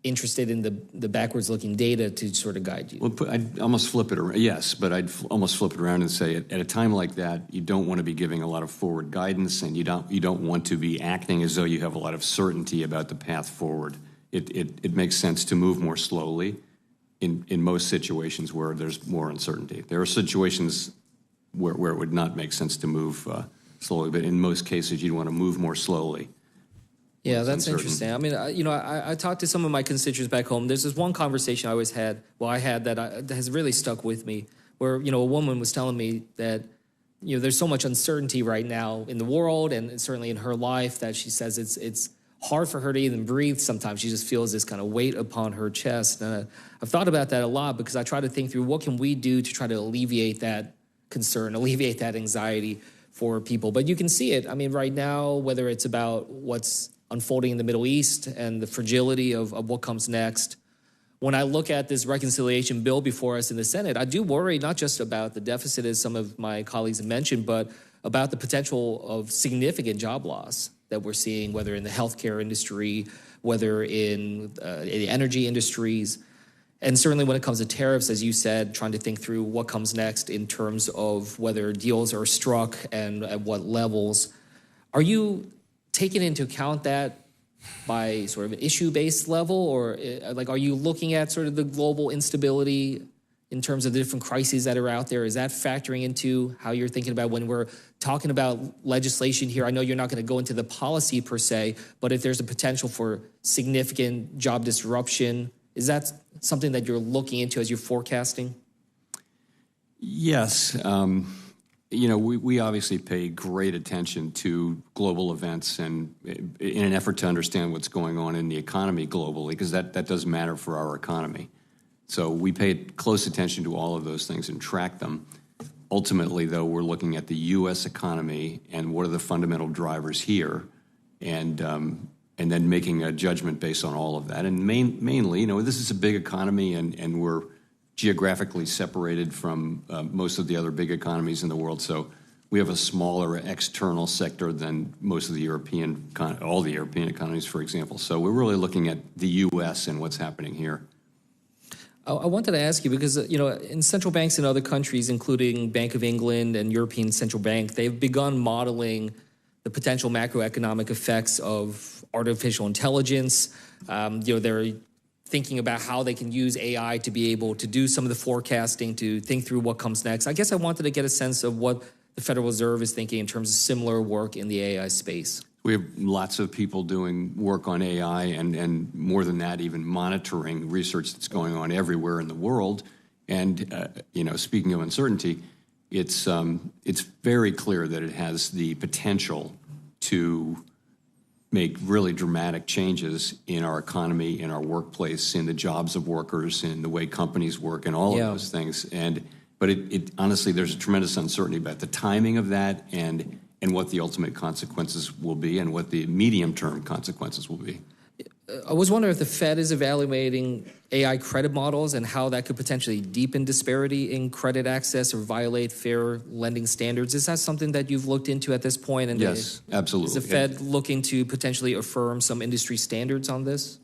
interested in the backwards-looking data to sort of guide you? Well, I'd almost flip it around. Yes, but I'd almost flip it around and say at a time like that, you don't want to be giving a lot of forward guidance, and you don't want to be acting as though you have a lot of certainty about the path forward. It makes sense to move more slowly in most situations where there's more uncertainty. There are situations where it would not make sense to move slowly, but in most cases, you'd want to move more slowly. Yeah, that's interesting. I mean, I talked to some of my constituents back home. There's this one conversation I had that has really stuck with me, where, a woman was telling me that, there's so much uncertainty right now in the world and certainly in her life that she says it's hard for her to even breathe sometimes. She just feels this kind of weight upon her chest. And I've thought about that a lot, because I try to think through what can we do to try to alleviate that concern, alleviate that anxiety for people. But you can see it. I mean, right now, whether it's about what's unfolding in the Middle East and the fragility of what comes next. When I look at this reconciliation bill before us in the Senate, I do worry not just about the deficit, as some of my colleagues have mentioned, but about the potential of significant job loss that we're seeing, whether in the healthcare industry, whether in the energy industries. And certainly when it comes to tariffs, as you said, trying to think through what comes next in terms of whether deals are struck and at what levels. Are you taking into account that by sort of an issue-based level, or are you looking at sort of the global instability in terms of the different crises that are out there? Is that factoring into how you're thinking about when we're talking about legislation here? I know you're not going to go into the policy per se, but if there's a potential for significant job disruption, is that something that you're looking into as you're forecasting? Yes. We obviously pay great attention to global events, and in an effort to understand what's going on in the economy globally, because that does matter for our economy. So we pay close attention to all of those things and track them. Ultimately, though, we're looking at the U.S. economy and what are the fundamental drivers here, and then making a judgment based on all of that. And mainly, this is a big economy, and we're geographically separated from most of the other big economies in the world. So we have a smaller external sector than most of the all the European economies, for example. So we're really looking at the U.S. and what's happening here. I wanted to ask you, because, in central banks in other countries, including Bank of England and European Central Bank, they've begun modeling the potential macroeconomic effects of artificial intelligence. They're thinking about how they can use AI to be able to do some of the forecasting, to think through what comes next. I guess I wanted to get a sense of what the Federal Reserve is thinking in terms of similar work in the AI space. We have lots of people doing work on AI, and more than that, even monitoring research that's going on everywhere in the world. And, speaking of uncertainty, it's very clear that it has the potential to make really dramatic changes in our economy, in our workplace, in the jobs of workers, in the way companies work, and all of those things. But it honestly, there's a tremendous uncertainty about the timing of that and what the ultimate consequences will be and what the medium-term consequences will be. I was wondering if the Fed is evaluating AI credit models and how that could potentially deepen disparity in credit access or violate fair lending standards. Is that something that you've looked into at this point? And yes, absolutely. Is the Fed looking to potentially affirm some industry standards on this?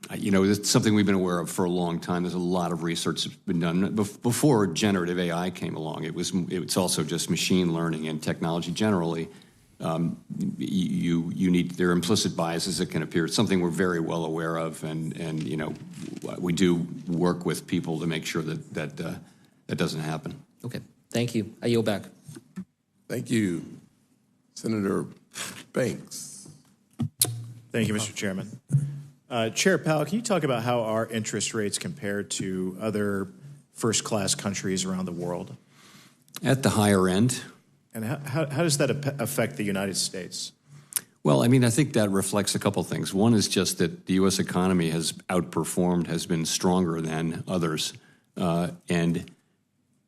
It's something we've been aware of for a long time. There's a lot of research that's been done. Before generative AI came along, it's also just machine learning and technology generally. There are implicit biases that can appear. It's something we're very well aware of, and we do work with people to make sure that doesn't happen. Okay. Thank you. I yield back. Thank you. Senator Banks. Thank you, Mr. Chairman. Chair Powell, can you talk about how our interest rates compare to other first-class countries around the world? At the higher end. And how does that affect the United States? Well, I mean, I think that reflects a couple things. One is just that the U.S. economy has outperformed, has been stronger than others. And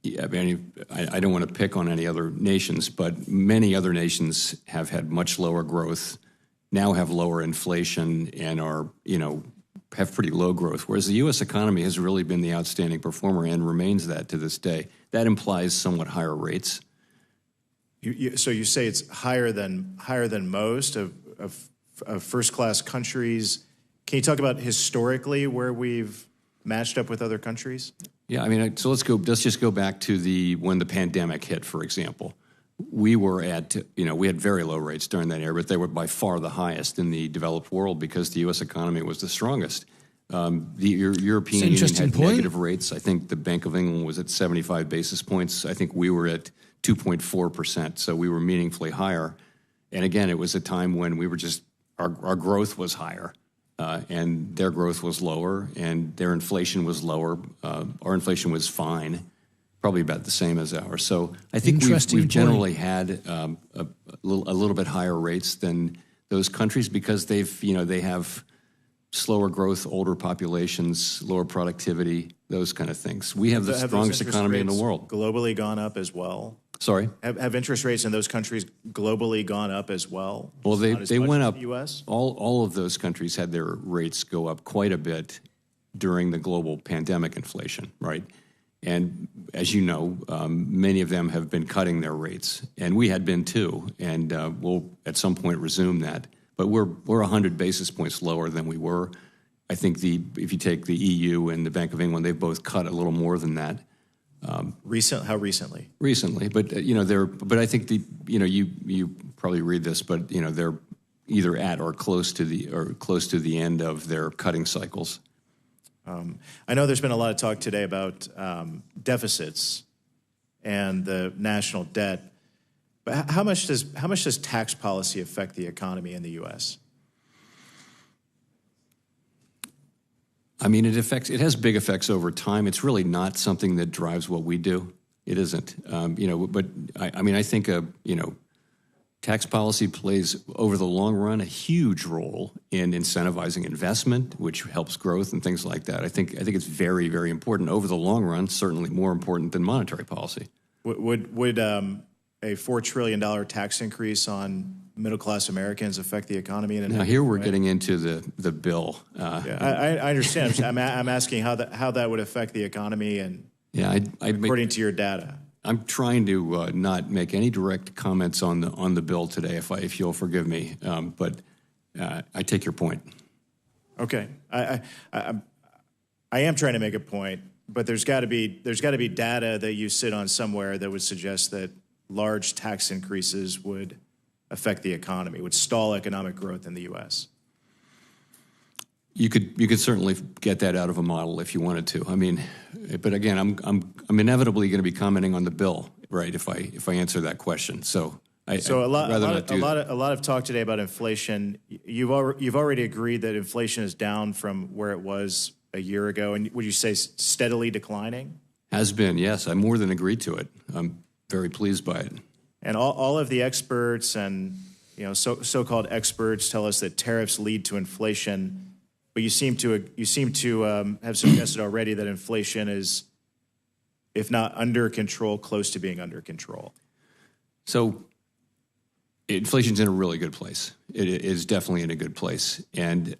I mean, I don't want to pick on any other nations, but many other nations have had much lower growth, now have lower inflation, and are, have pretty low growth, whereas the U.S. economy has really been the outstanding performer and remains that to this day. That implies somewhat higher rates. So you say it's higher than most of first-class countries. Can you talk about historically where we've matched up with other countries? Yeah, I mean, so let's just go back to when the pandemic hit, for example. We were at, we had very low rates during that era, but they were by far the highest in the developed world because the U.S. economy was the strongest. The European Union had negative rates. I think the Bank of England was at 75 basis points. I think we were at 2.4%, so we were meaningfully higher. And again, it was a time when we were our growth was higher, and their growth was lower, and their inflation was lower. Our inflation was fine, probably about the same as ours. So I think we've generally had a little bit higher rates than those countries because they have slower growth, older populations, lower productivity, those kind of things. We have the strongest economy in the world. Globally gone up as well? Sorry? Have interest rates in those countries globally gone up as well? Well, they went up. The US? All of those countries had their rates go up quite a bit during the global pandemic inflation, right? And as you know, many of them have been cutting their rates, and we had been too, and we'll at some point resume that. But we're 100 basis points lower than we were. I think if you take the EU and the Bank of England, they've both cut a little more than that. How recently? Recently, but But I think you probably read this, but they're either at or close to the end of their cutting cycles. I know there's been a lot of talk today about deficits and the national debt. But how much does tax policy affect the economy in the U.S.? I mean, it has big effects over time. It's really not something that drives what we do. It isn't. But I think tax policy plays over the long run a huge role in incentivizing investment, which helps growth and things like that. I think it's very, very important over the long run. Certainly more important than monetary policy. Would a $4 trillion tax increase on middle-class Americans affect the economy? Now here we're getting into the bill. I understand. I'm asking how that would affect the economy and according to your data. I'm trying to not make any direct comments on the bill today, if you'll forgive me. But I take your point. Okay, I am trying to make a point, but there's got to be data that you sit on somewhere that would suggest that large tax increases would affect the economy, would stall economic growth in the U.S. You could certainly get that out of a model if you wanted to. I mean, but again, I'm inevitably going to be commenting on the bill, right? If I answer that question, a lot of talk today about inflation. You've already agreed that inflation is down from where it was a year ago, and would you say steadily declining? Has been, yes. I more than agreed to it. I'm very pleased by it. And all of the experts and so-called experts tell us that tariffs lead to inflation. But you seem to have suggested already that inflation is, if not under control, close to being under control. So inflation's in a really good place. It is definitely in a good place. And,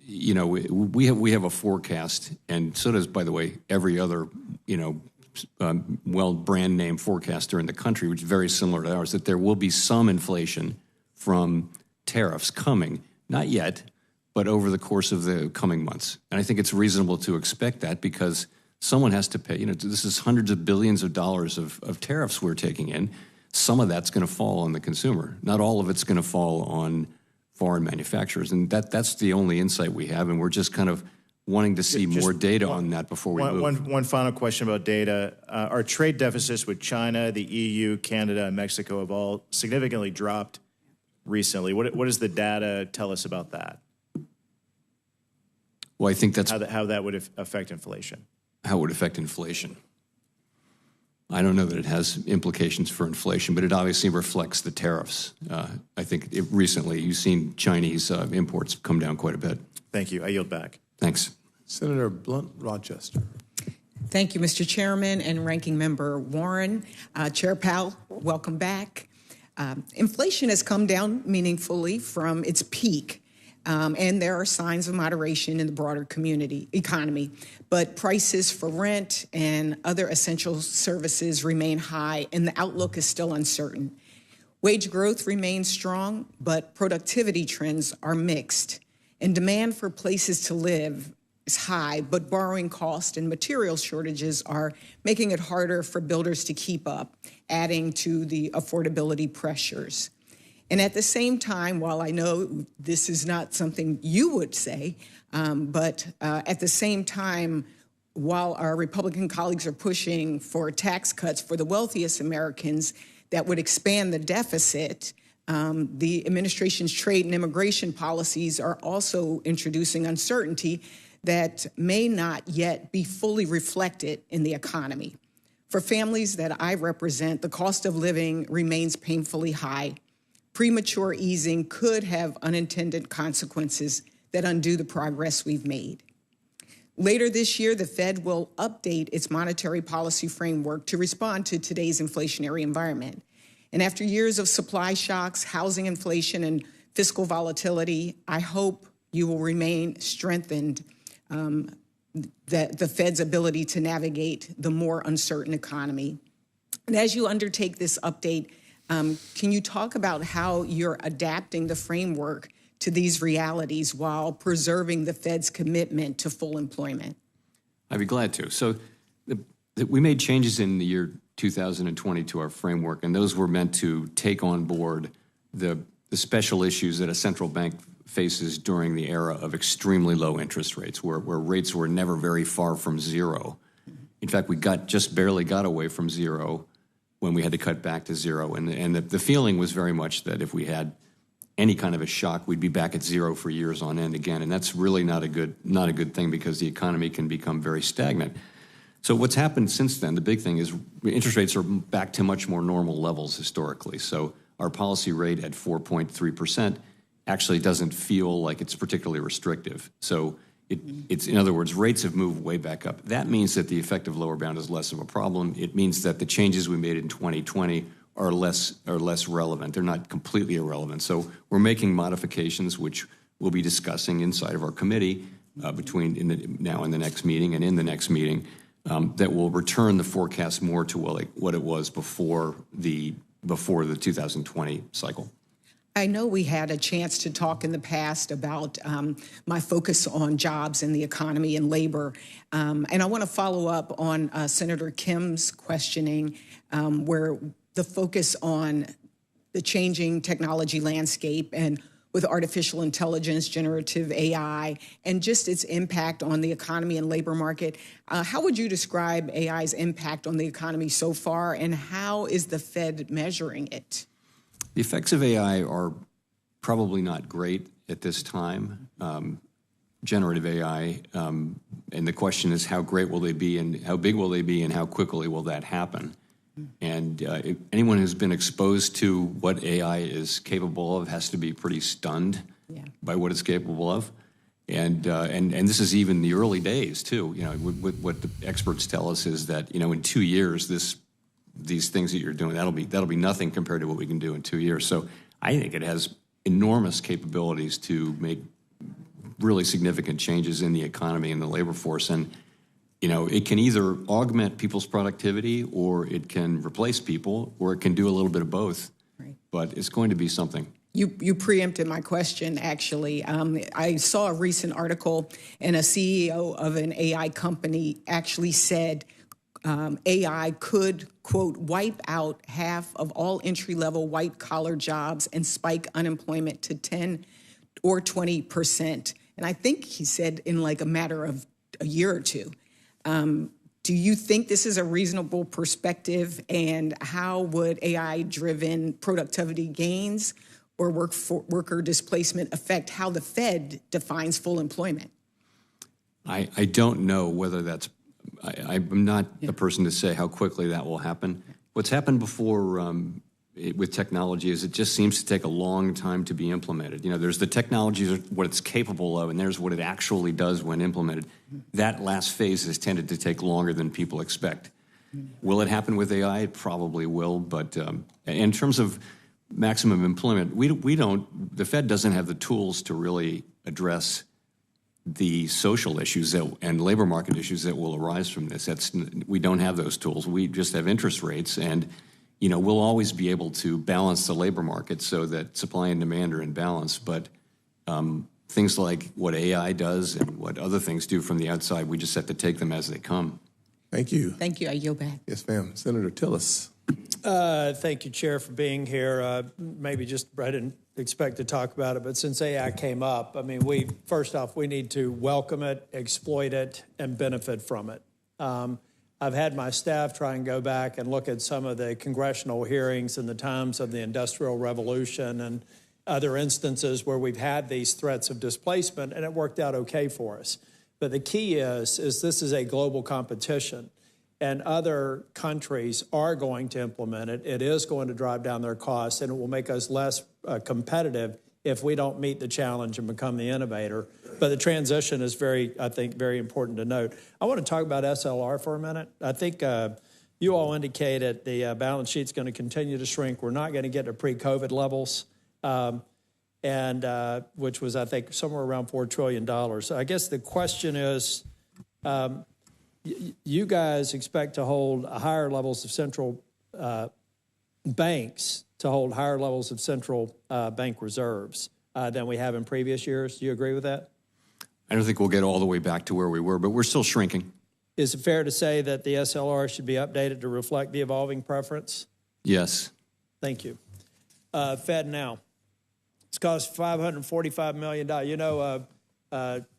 we have a forecast, and so does, by the way, every other, brand name forecaster in the country, which is very similar to ours, that there will be some inflation from tariffs coming. Not yet, but over the course of the coming months. And I think it's reasonable to expect that because someone has to pay. This is hundreds of billions of dollars of tariffs we're taking in. Some of that's going to fall on the consumer. Not all of it's going to fall on foreign manufacturers. And that's the only insight we have. And we're just kind of wanting to see more data on that before we move. One final question about data. Our trade deficits with China, the EU, Canada, and Mexico have all significantly dropped recently. What does the data tell us about that? Well, I think that's how that would affect inflation. How it would affect inflation. I don't know that it has implications for inflation, but it obviously reflects the tariffs. I think recently you've seen Chinese imports come down quite a bit. Thank you. I yield back. Thanks. Senator Blunt Rochester. Thank you, Mr. Chairman and Ranking Member Warren. Chair Powell, welcome back. Inflation has come down meaningfully from its peak, and there are signs of moderation in the broader economy. But prices for rent and other essential services remain high, and the outlook is still uncertain. Wage growth remains strong, but productivity trends are mixed. And demand for places to live is high, but borrowing costs and material shortages are making it harder for builders to keep up, adding to the affordability pressures. And at the same time, while I know this is not something you would say, but at the same time, while our Republican colleagues are pushing for tax cuts for the wealthiest Americans that would expand the deficit, the administration's trade and immigration policies are also introducing uncertainty that may not yet be fully reflected in the economy. For families that I represent, the cost of living remains painfully high. Premature easing could have unintended consequences that undo the progress we've made. Later this year, the Fed will update its monetary policy framework to respond to today's inflationary environment. And after years of supply shocks, housing inflation, and fiscal volatility, I hope you will remain strengthened the Fed's ability to navigate the more uncertain economy. And as you undertake this update, can you talk about how you're adapting the framework to these realities while preserving the Fed's commitment to full employment? I'd be glad to. So we made changes in the year 2020 to our framework, and those were meant to take on board the special issues that a central bank faces during the era of extremely low interest rates, where rates were never very far from zero. In fact, we just barely got away from zero when we had to cut back to zero. And the feeling was very much that if we had any kind of a shock, we'd be back at zero for years on end again. And that's really not a good thing, because the economy can become very stagnant. So what's happened since then, the big thing is interest rates are back to much more normal levels historically. So our policy rate at 4.3% actually doesn't feel like it's particularly restrictive. So it's, in other words, rates have moved way back up. That means that the effective lower bound is less of a problem. It means that the changes we made in 2020 are less relevant. They're not completely irrelevant. So we're making modifications, which we'll be discussing inside of our committee now in the next meeting and in the next meeting, that will return the forecast more to what it was before the 2020 cycle. I know we had a chance to talk in the past about my focus on jobs and the economy and labor. And I want to follow up on Senator Kim's questioning, where the focus on the changing technology landscape and with artificial intelligence, generative AI, and just its impact on the economy and labor market. How would you describe AI's impact on the economy so far, and how is the Fed measuring it? The effects of AI are probably not great at this time. Generative AI, and the question is, how great will they be, and how big will they be, and how quickly will that happen? And anyone who's been exposed to what AI is capable of has to be pretty stunned by what it's capable of. And this is even the early days too. You know, what the experts tell us is that, you know, in 2 years, these things that you're doing, that'll be nothing compared to what we can do in 2 years. So I think it has enormous capabilities to make really significant changes in the economy and the labor force. And you know, it can either augment people's productivity, or it can replace people, or it can do a little bit of both. Right. But it's going to be something. You preempted my question, actually. I saw a recent article, and a CEO of an AI company actually said AI could, quote, wipe out half of all entry-level white-collar jobs and spike unemployment to 10 or 20%. And I think he said in like a matter of a year or two. Do you think this is a reasonable perspective? And how would AI-driven productivity gains or worker displacement affect how the Fed defines full employment? I don't know whether that's, I'm not the person to say how quickly that will happen. What's happened before with technology is it just seems to take a long time to be implemented. You know, there's the technology, what it's capable of, and there's what it actually does when implemented. That last phase has tended to take longer than people expect. Will it happen with AI? It probably will, but in terms of maximum employment, the Fed doesn't have the tools to really address the social issues and labor market issues that will arise from this. We don't have those tools. We just have interest rates, and you know, we'll always be able to balance the labor market so that supply and demand are in balance. But things like what AI does and what other things do from the outside, we just have to take them as they come. Thank you. Thank you. I yield back. Yes, ma'am. Senator Tillis. Thank you, Chair, for being here. I didn't expect to talk about it, but since AI came up, I mean, first off, we need to welcome it, exploit it, and benefit from it. I've had my staff try and go back and look at some of the congressional hearings in the times of the Industrial Revolution and other instances where we've had these threats of displacement, and it worked out okay for us. But the key is this is a global competition, and other countries are going to implement it. It is going to drive down their costs, and it will make us less competitive if we don't meet the challenge and become the innovator. But the transition is very important to note. I want to talk about SLR for a minute. I think you all indicated the balance sheet's going to continue to shrink. We're not going to get to pre-COVID levels, which was, I think, somewhere around $4 trillion. So I guess the question is, you guys expect to hold higher levels of central banks to hold higher levels of central bank reserves than we have in previous years. Do you agree with that? I don't think we'll get all the way back to where we were, but we're still shrinking. Is it fair to say that the SLR should be updated to reflect the evolving preference? Yes. Thank you. Fed now. It's cost $545 million. You know,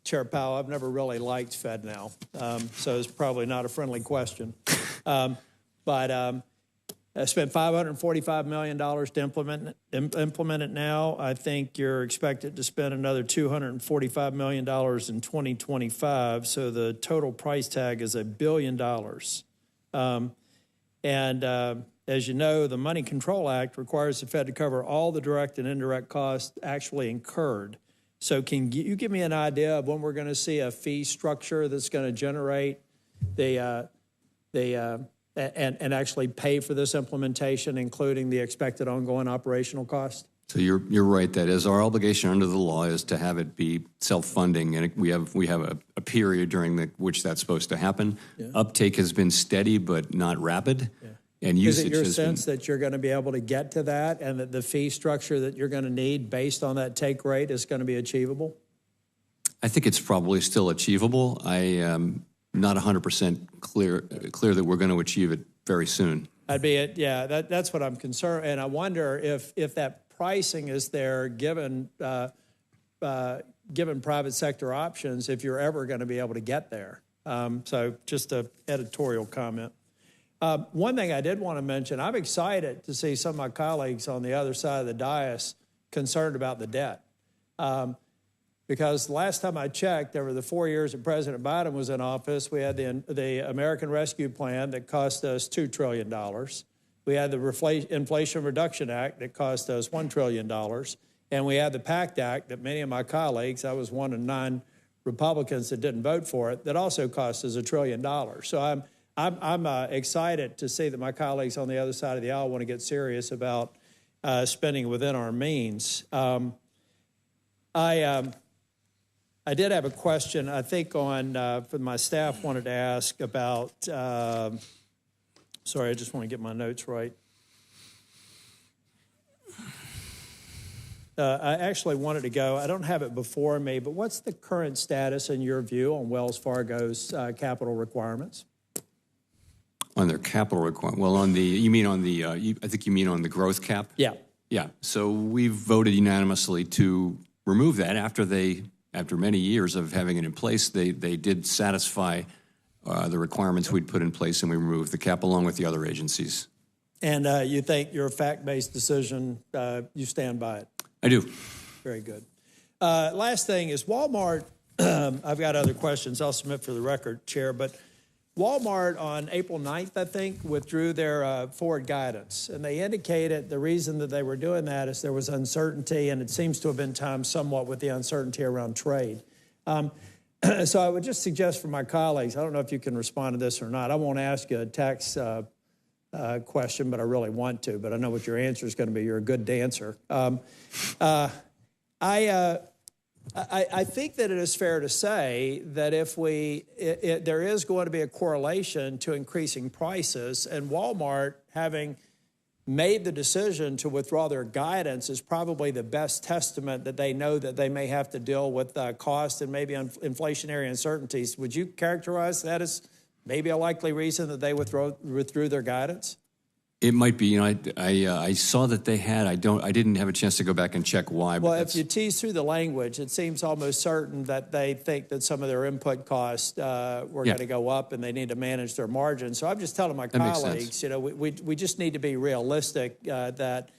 Chair Powell, I've never really liked Fed now, so it's probably not a friendly question. But I spent $545 million to implement it now. I think you're expected to spend another $245 million in 2025, so the total price tag is $1 billion. As you know, the Money Control Act requires the Fed to cover all the direct and indirect costs actually incurred. So can you give me an idea of when we're going to see a fee structure that's going to generate and actually pay for this implementation, including the expected ongoing operational cost? So you're right. That is our obligation under the law, is to have it be self-funding, and we have a period during which that's supposed to happen. Yeah. Uptake has been steady but not rapid, and usage. Is it your sense that you're going to be able to get to that, and that the fee structure that you're going to need based on that take rate is going to be achievable? I think it's probably still achievable. I am not 100% clear that we're going to achieve it very soon. That's what I'm concerned, and I wonder if that pricing is there given private sector options, if you're ever going to be able to get there. So just an editorial comment. One thing I did want to mention, I'm excited to see some of my colleagues on the other side of the dais concerned about the debt. Because last time I checked, over the 4 years that President Biden was in office, we had the American Rescue Plan that cost us $2 trillion. We had the Inflation Reduction Act that cost us $1 trillion. And we had the PACT Act that many of my colleagues, I was one of 9 Republicans that didn't vote for it, that also cost us $1 trillion. So I'm excited to see that my colleagues on the other side of the aisle want to get serious about spending within our means. I did have a question, I think, for my staff wanted to ask about, sorry, I just want to get my notes right. I actually wanted to go, I don't have it before me, but what's the current status in your view on Wells Fargo's capital requirements? On their capital requirement? Well, I think you mean on the growth cap? Yeah. Yeah. So we voted unanimously to remove that after they after many years of having it in place, they did satisfy the requirements we'd put in place, and we removed the cap along with the other agencies. And you think your fact-based decision, you stand by it? I do. Very good. Last thing is Walmart. I've got other questions I'll submit for the record, Chair, but Walmart on April 9th, I think, withdrew their forward guidance. And they indicated the reason that they were doing that is there was uncertainty, and it seems to have been timed somewhat with the uncertainty around trade. So I would just suggest for my colleagues, I don't know if you can respond to this or not. I won't ask you a tax question, but I really want to. But I know what your answer is going to be. You're a good dancer. I think that it is fair to say that if there is going to be a correlation to increasing prices, and Walmart having made the decision to withdraw their guidance is probably the best testament that they know that they may have to deal with cost and maybe inflationary uncertainties. Would you characterize that as maybe a likely reason that they withdrew their guidance? It might be. You know, I saw that they had. I didn't have a chance to go back and check why. Well, if you tease through the language, it seems almost certain that they think that some of their input costs were going to go up, and they need to manage their margins. So I'm just telling my colleagues, you know, we just need to be realistic that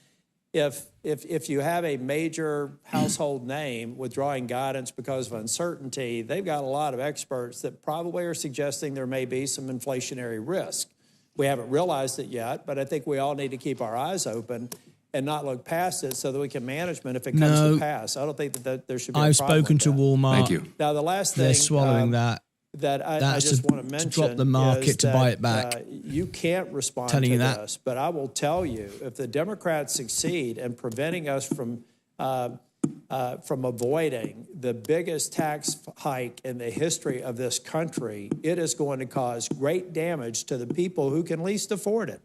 if you have a major household name withdrawing guidance because of uncertainty, they've got a lot of experts that probably are suggesting there may be some inflationary risk. We haven't realized it yet, but I think we all need to keep our eyes open and not look past it so that we can management if it comes to pass. I don't think that there should be a problem. I've spoken to Walmart. Thank you. Now, the last thing... They're swallowing that. That I just want to mention to drop the market to buy it back. You can't respond to this, but I will tell you, if the Democrats succeed in preventing us from avoiding the biggest tax hike in the history of this country, it is going to cause great damage to the people who can least afford it.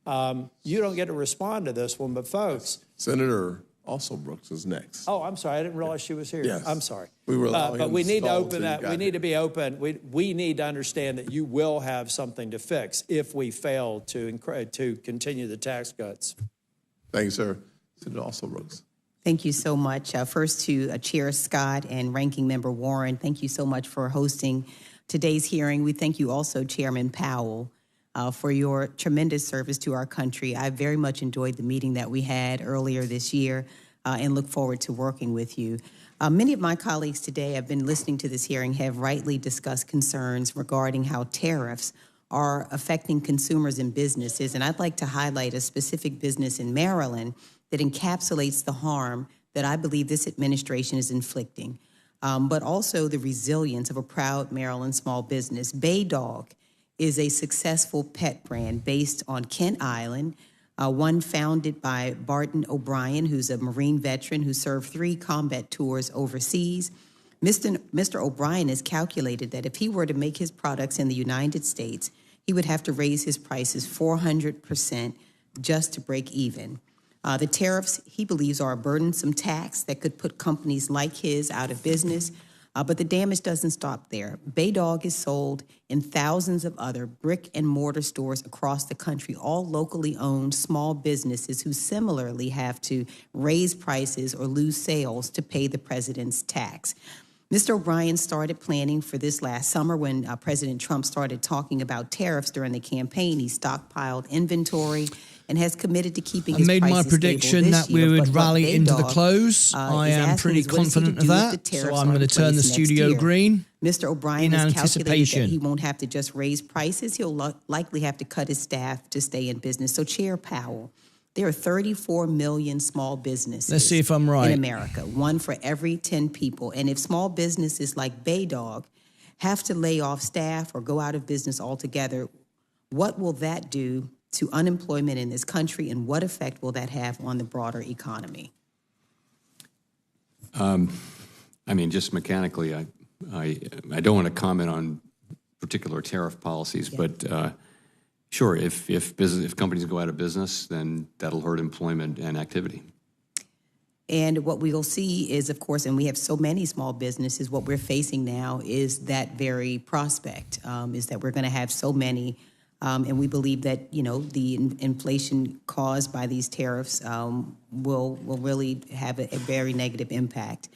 You don't get to respond to this one, but folks... Senator also Brooks is next. Oh, I'm sorry. I didn't realize she was here. Yes. I'm sorry. We were but we need to open that. We need to be open. We need to understand that you will have something to fix if we fail to continue the tax cuts. Thank you, sir. Senator also Brooks. Thank you so much. First to Chair Scott and Ranking Member Warren, thank you so much for hosting today's hearing. We thank you also, Chairman Powell, for your tremendous service to our country. I very much enjoyed the meeting that we had earlier this year and look forward to working with you. Many of my colleagues today have been listening to this hearing, have rightly discussed concerns regarding how tariffs are affecting consumers and businesses. And I'd like to highlight a specific business in Maryland that encapsulates the harm that I believe this administration is inflicting, but also the resilience of a proud Maryland small business. Bay Dog is a successful pet brand based on Kent Island, one founded by Barton O'Brien, who's a Marine veteran who served 3 combat tours overseas. Mr. O'Brien has calculated that if he were to make his products in the United States, he would have to raise his prices 400% just to break even. The tariffs, he believes, are a burdensome tax that could put companies like his out of business. But the damage doesn't stop there. Bay Dog is sold in thousands of other brick and mortar stores across the country, all locally owned small businesses who similarly have to raise prices or lose sales to pay the president's tax. Mr. O'Brien started planning for this last summer when President Trump started talking about tariffs during the campaign. He stockpiled inventory and has committed to keeping his prices stable this year. I made my prediction that we would rally into the close. I am pretty confident of that, so I'm going to turn the studio green. Mr. O'Brien has calculated that he won't have to just raise prices. He'll likely have to cut his staff to stay in business. So, Chair Powell, there are 34 million small businesses Let's see if I'm right. in America, 1 for every 10 people. And if small businesses like Bay Dog have to lay off staff or go out of business altogether, what will that do to unemployment in this country, and what effect will that have on the broader economy? I mean, just mechanically, I don't want to comment on particular tariff policies, but sure, if companies go out of business, then that'll hurt employment and activity. And what we will see is, of course, and we have so many small businesses, what we're facing now is that very prospect, is that we're going to have so many. And we believe that, you know, the inflation caused by these tariffs will really have a very negative impact.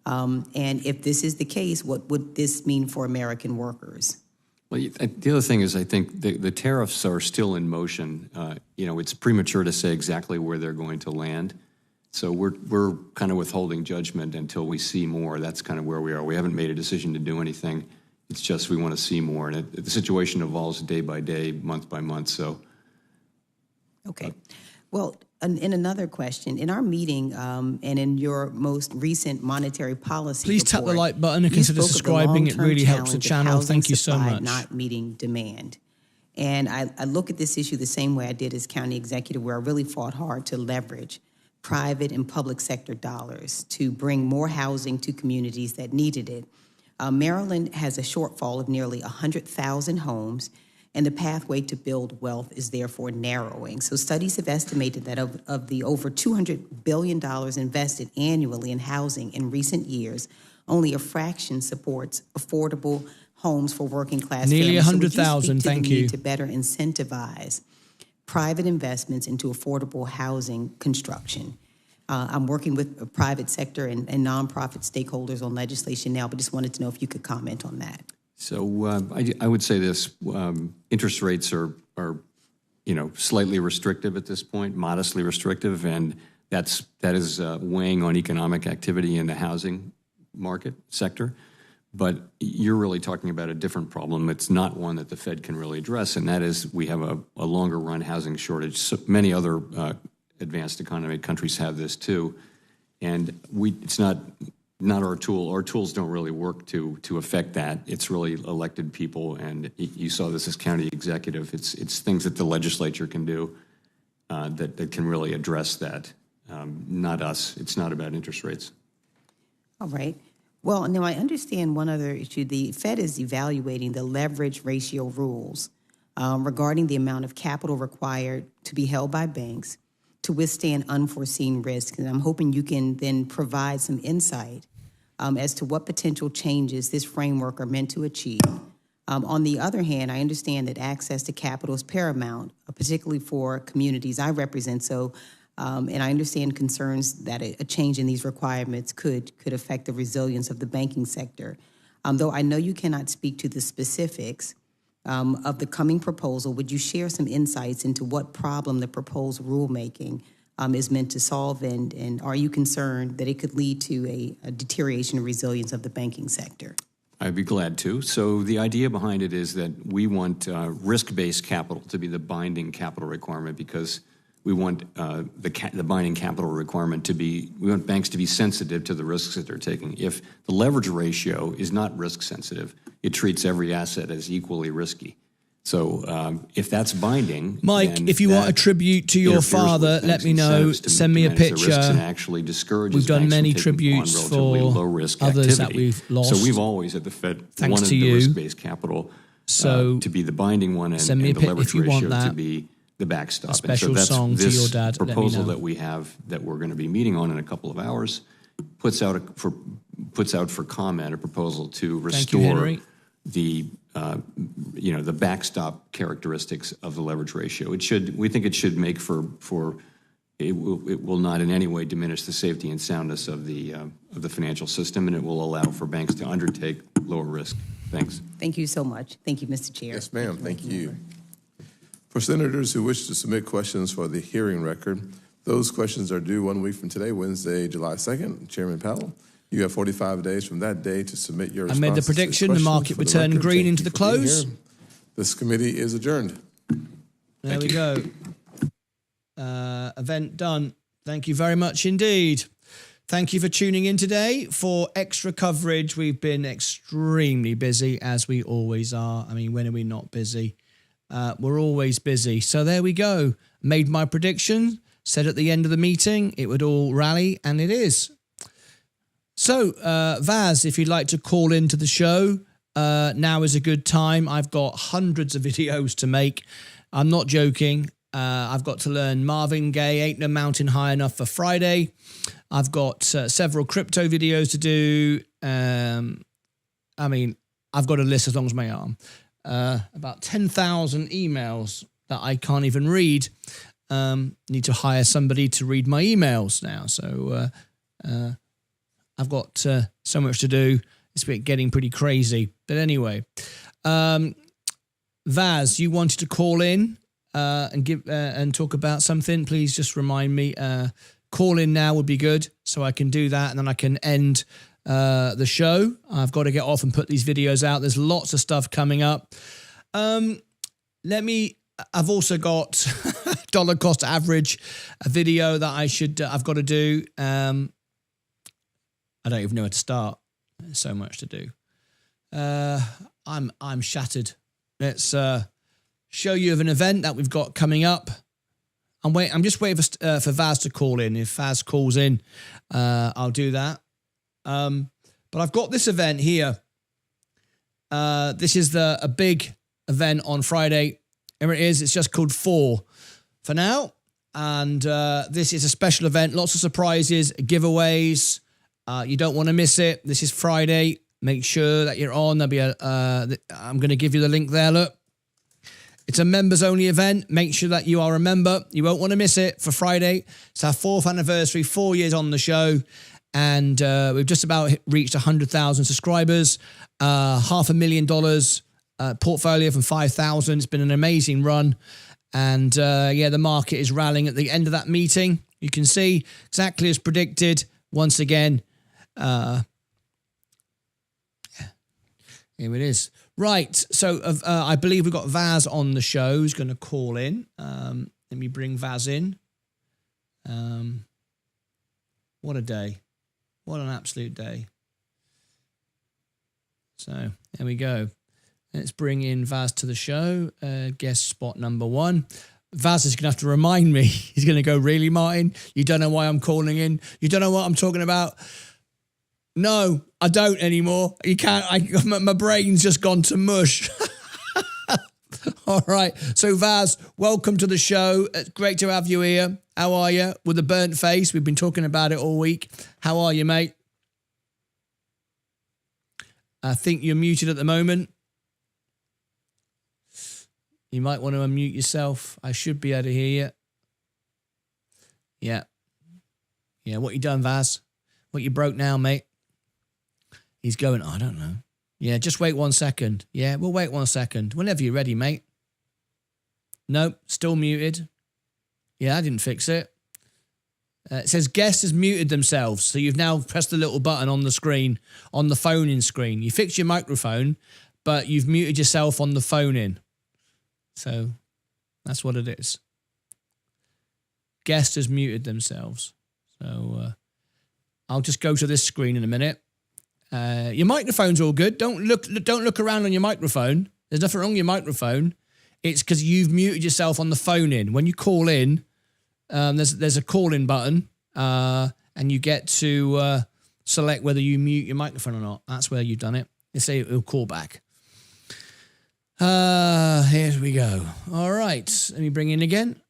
And if this is the case, what would this mean for American workers? Well, the other thing is I think the tariffs are still in motion. It's premature to say exactly where they're going to land. So we're kind of withholding judgment until we see more. That's kind of where we are. We haven't made a decision to do anything. It's just we want to see more. And the situation evolves day by day, month by month. So. Okay. Well, in another question, in our meeting and in your most recent monetary policy Please tap the like button and consider subscribing. It really helps the channel. Thank you so much. Not meeting demand. And I look at this issue the same way I did as county executive, where I really fought hard to leverage private and public sector dollars to bring more housing to communities that needed it. Maryland has a shortfall of nearly 100,000 homes, and the pathway to build wealth is therefore narrowing. So studies have estimated that of the over $200 billion invested annually in housing in recent years, only a fraction supports affordable homes for working class families. Nearly 100,000, thank you. To better incentivize private investments into affordable housing construction. I'm working with a private sector and nonprofit stakeholders on legislation now, but just wanted to know if you could comment on that. So I would say this: interest rates are slightly restrictive at this point, modestly restrictive, and that is weighing on economic activity in the housing market sector. But you're really talking about a different problem. It's not one that the Fed can really address, and that is we have a longer run housing shortage. So many other advanced economy countries have this too, and it's not our tool. Our tools don't really work to affect that. It's really elected people, and you saw this as county executive. It's things that the legislature can do that can really address that. Not us. It's not about interest rates. All right. Well, now I understand one other issue. The Fed is evaluating the leverage ratio rules regarding the amount of capital required to be held by banks to withstand unforeseen risks. And I'm hoping you can then provide some insight as to what potential changes this framework are meant to achieve. On the other hand, I understand that access to capital is paramount, particularly for communities I represent. So, and I understand concerns that a change in these requirements could affect the resilience of the banking sector. Though I know you cannot speak to the specifics of the coming proposal, would you share some insights into what problem the proposed rulemaking is meant to solve, and are you concerned that it could lead to a deterioration of resilience of the banking sector? I'd be glad to. So the idea behind it is that we want risk-based capital to be the binding capital requirement, because we want the binding capital requirement to be, we want banks to be sensitive to the risks that they're taking. If the leverage ratio is not risk sensitive, it treats every asset as equally risky. So if that's binding, Mike, if you want a tribute to your father, let me know. Send me a picture. And actually discourages we've done many banks tributes for low risk others activity. that we've lost. So we've always at the Fed Thanks wanted to the you. risk-based capital to be the binding one, and the leverage ratio to be the backstop. A special and so that's song to this your dad. proposal that we have that we're going to be meeting on in a couple of hours puts out for comment a proposal to restore the the backstop characteristics of the leverage ratio. We think it should make for it will not in any way diminish the safety and soundness of the financial system, and it will allow for banks to undertake lower risk. Thanks. Thank you so much. Thank you, Mr. Chair. Yes, ma'am. Thank you. For senators who wish to submit questions for the hearing record, those questions are due 1 week from today, Wednesday, July 2nd. Chairman Powell, you have 45 days from that day to submit your responses. I made the prediction, the market would turn green into the close. This committee is adjourned. There we go. Event done. Thank you very much indeed. Thank you for tuning in today for extra coverage. We've been extremely busy, as we always are. I mean, when are we not busy? We're always busy. So there we go. Made my prediction, said at the end of the meeting it would all rally, and it is. So, Vaz, if you'd like to call into the show, now is a good time. I've got hundreds of videos to make. I'm not joking. I've got to learn Marvin Gaye, Ain't No Mountain High Enough for Friday. I've got several crypto videos to do. I mean, I've got a list as long as my arm. About 10,000 emails that I can't even read. Need to hire somebody to read my emails now. So I've got so much to do. It's getting pretty crazy. But anyway, Vaz, you wanted to call in and give and talk about something. Please just remind me. Call in now would be good, so I can do that, and then I can end the show. I've got to get off and put these videos out. There's lots of stuff coming up. I've also got dollar cost average, a video that I've got to do. I don't even know where to start. There's so much to do. I'm shattered. Let's show you of an event that we've got coming up. I'm just waiting for Vaz to call in. If Vaz calls in, I'll do that. But I've got this event here. This is a big event on Friday. Here it is. It's just called 4 for now. And this is a special event. Lots of surprises, giveaways. You don't want to miss it. This is Friday. Make sure that you're on. There'll be I'm going to give you the link there. Look. It's a members-only event. Make sure that you are a member. You won't want to miss it for Friday. It's our 4th anniversary, 4 years on the show. And we've just about reached 100,000 subscribers. $500,000 portfolio from 5,000. It's been an amazing run. And the market is rallying at the end of that meeting. You can see exactly as predicted. Once again, here it is. Right, so I believe we've got Vaz on the show who's going to call in. Let me bring Vaz in. What a day. What an absolute day. So, there we go. Let's bring in Vaz to the show. Guest spot number 1. Vaz is going to have to remind me. He's going to go, really, Martyn? You don't know why I'm calling in? You don't know what I'm talking about? No, I don't anymore. You can't. My brain's just gone to mush. All right. So, Vaz, welcome to the show. It's great to have you here. How are you? With a burnt face. We've been talking about it all week. How are you, mate? I think you're muted at the moment. You might want to unmute yourself. I should be able to hear you. Yeah. Yeah, what you done, Vaz? What you broke now, mate? He's going, I don't know. Yeah, just wait 1 second. Yeah, we'll wait 1 second. Whenever you're ready, mate. Nope, still muted. Yeah, I didn't fix it. It says guest has muted themselves. So you've now pressed the little button on the screen, on the phone-in screen. You fixed your microphone, but you've muted yourself on the phone-in. So that's what it is. Guest has muted themselves. So I'll just go to this screen in a minute. Your microphone's all good. Don't look around on your microphone. There's nothing wrong with your microphone. It's because you've muted yourself on the phone in. When you call in, there's a call-in button, and you get to select whether you mute your microphone or not. That's where you've done it. They say it'll call back. Here we go. All right. Let me bring in again.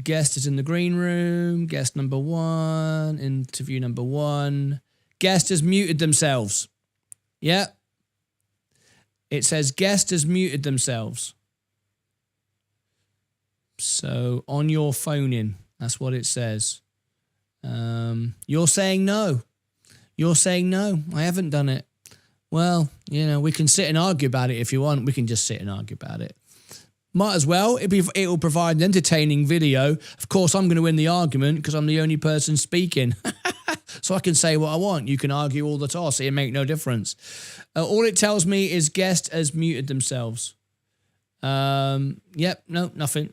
Guest is in the green room. Guest number 1. Interview number 1. Guest has muted themselves. Yeah. It says guest has muted themselves. So on your phone in, that's what it says. You're saying no. You're saying no. I haven't done it. Well, we can sit and argue about it if you want. We can just sit and argue about it. Might as well. It will provide an entertaining video. Of course, I'm going to win the argument because I'm the only person speaking. So I can say what I want. You can argue all the toss. It'll make no difference. All it tells me is guest has muted themselves. Yep, no, nothing.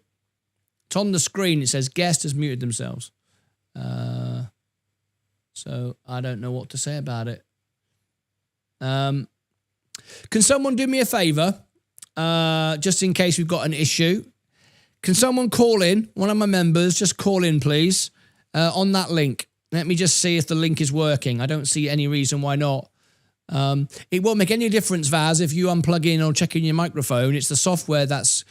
It's on the screen. It says guest has muted themselves. So I don't know what to say about it. Can someone do me a favour? Just in case we've got an issue. Can someone call in? One of my members, just call in, please, on that link. Let me just see if the link is working. I don't see any reason why not. It won't make any difference, Vaz, if you unplug in or check in your microphone. It's the software that's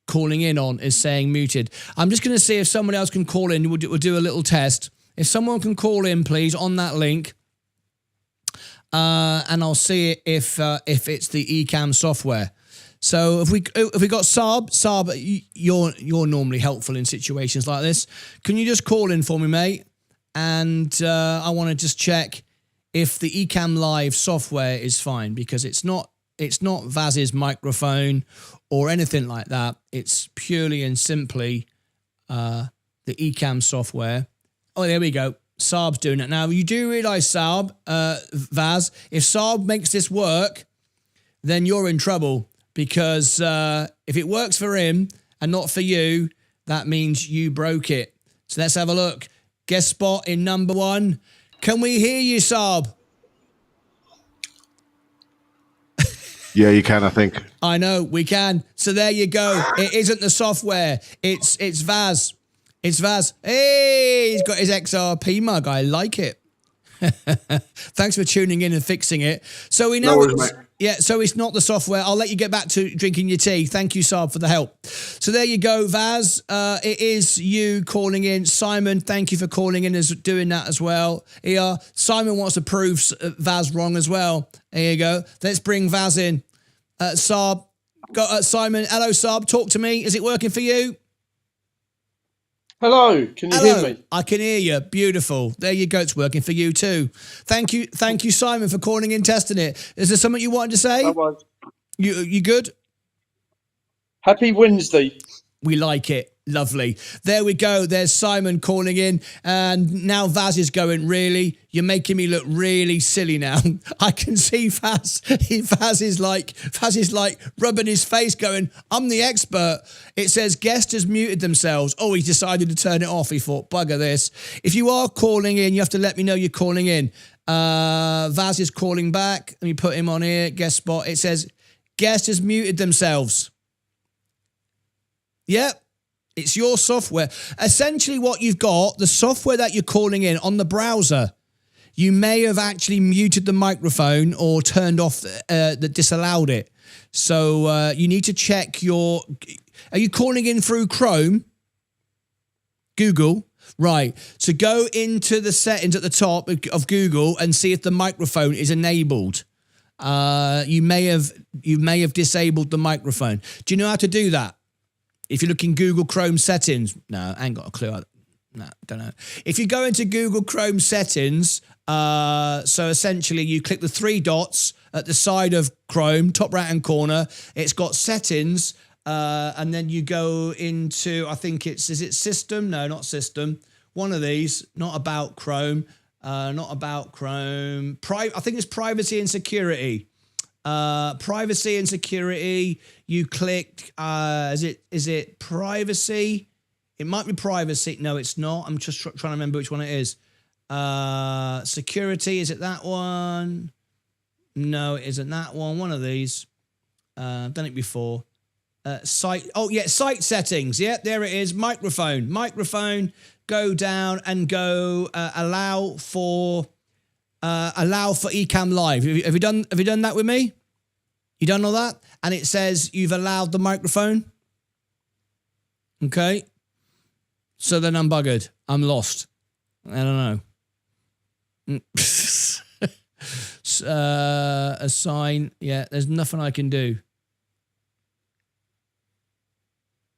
calling in on is saying muted. I'm just going to see if someone else can call in. We'll do a little test. If someone can call in, please, on that link. And I'll see if it's the eCam software. So if we got Saab, you're normally helpful in situations like this. Can you just call in for me, mate? and I want to just check if the Ecamm Live software is fine, because it's not Vaz's microphone or anything like that. It's purely and simply the Ecamm software. Oh, there we go. Saab's doing it now. You do realise, Saab, Vaz, if Saab makes this work, then you're in trouble, because if it works for him and not for you, that means you broke it. So let's have a look. Guest spot in number 1. Can we hear you, Saab? Yeah, you can, I think. I know, we can. So there you go. It isn't the software. It's Vaz. It's Vaz. Hey, he's got his XRP mug. I like it. Thanks for tuning in and fixing it. So we know, no worries, mate. So it's not the software. I'll let you get back to drinking your tea. Thank you, Saab, for the help. So there you go, Vaz. It is you calling in. Simon, thank you for calling in as doing that as well. Here, Simon wants to prove Vaz wrong as well. There you go. Let's bring Vaz in. Saab, Simon. Hello, Saab. Talk to me. Is it working for you? Hello, can you hear me? I can hear you. Beautiful. There you go. It's working for you too. Thank you, Simon, for calling in, testing it. Is there something you wanted to say? You good? Happy Wednesday. We like it. Lovely. There we go. There's Simon calling in, and now Vaz is going, really? You're making me look really silly now. I can see Vaz. Vaz is like rubbing his face going, I'm the expert. It says guest has muted themselves. Oh, he decided to turn it off. He thought, bugger this. If you are calling in, you have to let me know you're calling in. Vaz is calling back. Let me put him on here. Guest spot. It says guest has muted themselves. Yep. It's your software. Essentially what you've got, the software that you're calling in on the browser, you may have actually muted the microphone or turned off, disallowed it. So you need to check your... Are you calling in through Chrome? Google? Right. So go into the settings at the top of Google and see if the microphone is enabled. You may have disabled the microphone. Do you know how to do that? If you look in Google Chrome settings, no, I ain't got a clue. No, don't know. If you go into Google Chrome settings, so essentially you click the 3 dots at the side of Chrome, top right-hand corner. It's got settings, and then you go into, I think is it system? No, not system. One of these, not about Chrome, not about Chrome. I think it's privacy and security. Privacy and security, you click, is it privacy? It might be privacy. No, it's not. I'm just trying to remember which one it is. Security, is it that one? No, it isn't that one. One of these. I've done it before. Site settings. Yeah, there it is. Microphone, go down and go allow for Ecamm Live. Have you done that with me? You done all that? And it says you've allowed the microphone. Okay. So then I'm buggered. I'm lost. I don't know. Assign. Yeah, there's nothing I can do.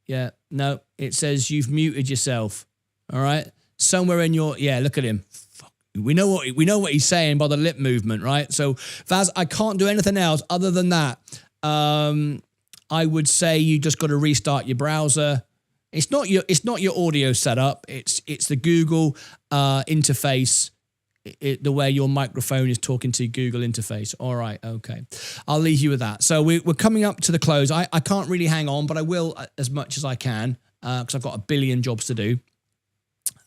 Yeah, no. It says you've muted yourself. All right. Somewhere in your... Yeah, look at him. We know what he's saying by the lip movement, right? So, Vaz, I can't do anything else other than that. I would say you just got to restart your browser. It's not your audio setup. It's the Google interface, the way your microphone is talking to Google interface. All right, okay. I'll leave you with that. So we're coming up to the close. I can't really hang on, but I will as much as I can because I've got a billion jobs to do.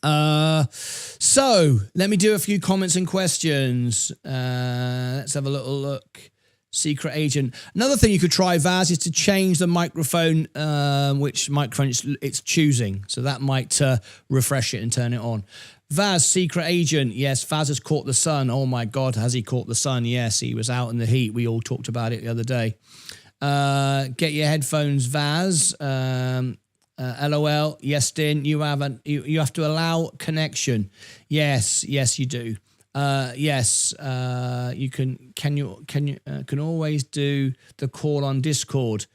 So let me do a few comments and questions. Let's have a little look. Secret agent. Another thing you could try, Vaz, is to change the microphone, which microphone it's choosing. So that might refresh it and turn it on. Vaz, secret agent. Yes, Vaz has caught the sun. Oh my God, has he caught the sun? Yes, he was out in the heat. We all talked about it the other day. Get your headphones, Vaz. LOL. Yes, Din. You have to allow connection. Yes, you do. Yes, you can always do the call on Discord.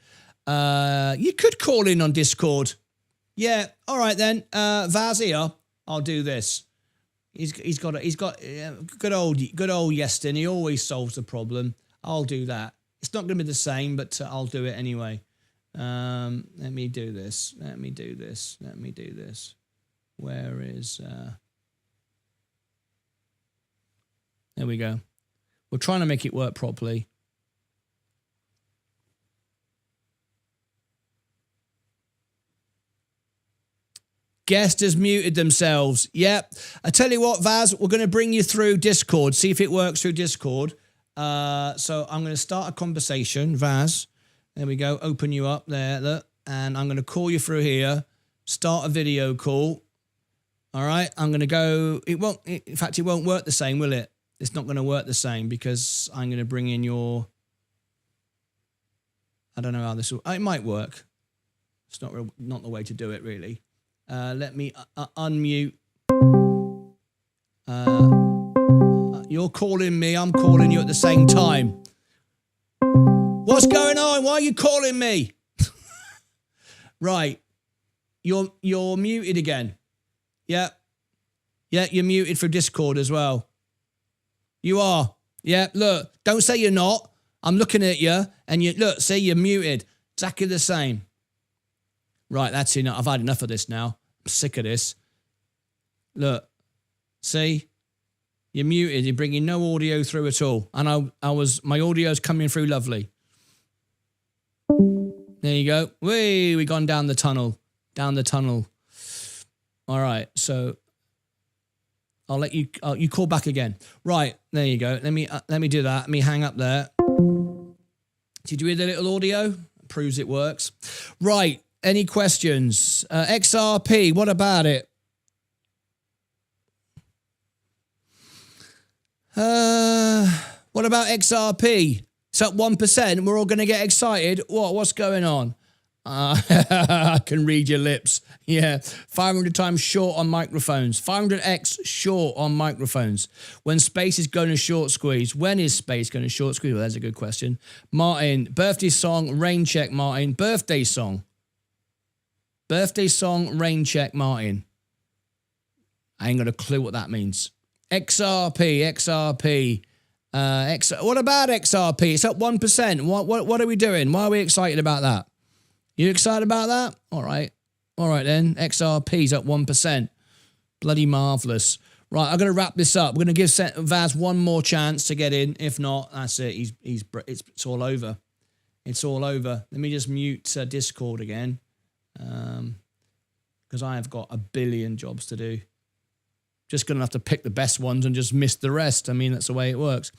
You could call in on Discord. Yeah. All right then. Vaz here. I'll do this. He's got good old Yestin. He always solves the problem. I'll do that. It's not going to be the same, but I'll do it anyway. Let me do this. Where is... There we go. We're trying to make it work properly. Guest has muted themselves. Yep. I tell you what, Vaz, we're going to bring you through Discord. See if it works through Discord. So I'm going to start a conversation. Vaz, there we go. Open you up there. Look. And I'm going to call you through here. Start a video call. All right. I'm going to go. In fact, it won't work the same, will it? It's not going to work the same because I'm going to bring in your... I don't know how this will... It might work. It's not the way to do it, really. Let me unmute. You're calling me. I'm calling you at the same time. What's going on? Why are you calling me? Right. You're muted again. Yeah. Yeah, you're muted for Discord as well. You are. Yeah, look. Don't say you're not. I'm looking at you. And you look, see, you're muted. Exactly the same. Right, that's enough. I've had enough of this now. I'm sick of this. Look, see, you're muted. You're bringing no audio through at all. And my audio's coming through lovely. There you go. We've gone down the tunnel. All right, so I'll let you. You call back again. Right, there you go. Let me do that. Let me hang up there. Did you hear the little audio? Proves it works. Right. Any questions? XRP, what about it? What about XRP? It's up 1%. We're all going to get excited. What's going on? I can read your lips. Yeah. 500 times short on microphones. 500x short on microphones. When space is going to short squeeze. When is space going to short squeeze? Well, that's a good question. Martyn, birthday song, rain check, Martyn. Birthday song, rain check, Martyn. I ain't got a clue what that means. XRP. What about XRP? It's up 1%. What are we doing? Why are we excited about that? You excited about that? All right then. XRP's up 1%. Bloody marvellous. Right, I'm going to wrap this up. We're going to give Vaz one more chance to get in. If not, that's it. It's all over. It's all over. Let me just mute Discord again. Because I have got a billion jobs to do. Just going to have to pick the best ones and just miss the rest. I mean, that's the way it works.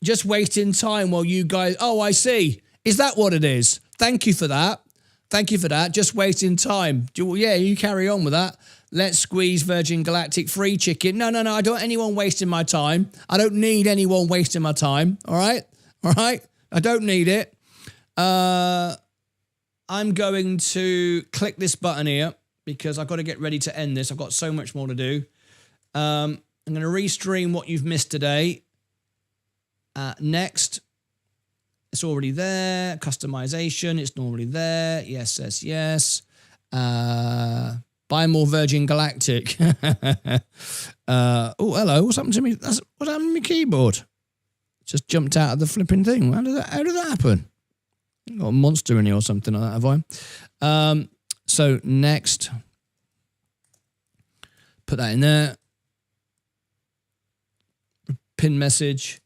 Just wasting time while you guys... Oh, I see. Is that what it is? Thank you for that. Just wasting time. Yeah, you carry on with that. Let's squeeze Virgin Galactic free chicken. No. I don't want anyone wasting my time. I don't need anyone wasting my time. All right? I don't need it. I'm going to click this button here because I've got to get ready to end this. I've got so much more to do. I'm going to restream what you've missed today. Next. It's already there. Customization. It's normally there. Yes. Buy more Virgin Galactic. Oh, hello. What's happened to me? What happened to my keyboard? Just jumped out of the flipping thing. How did that happen? Got a monster in here or something like that, have I? So next, put that in there. Pin message.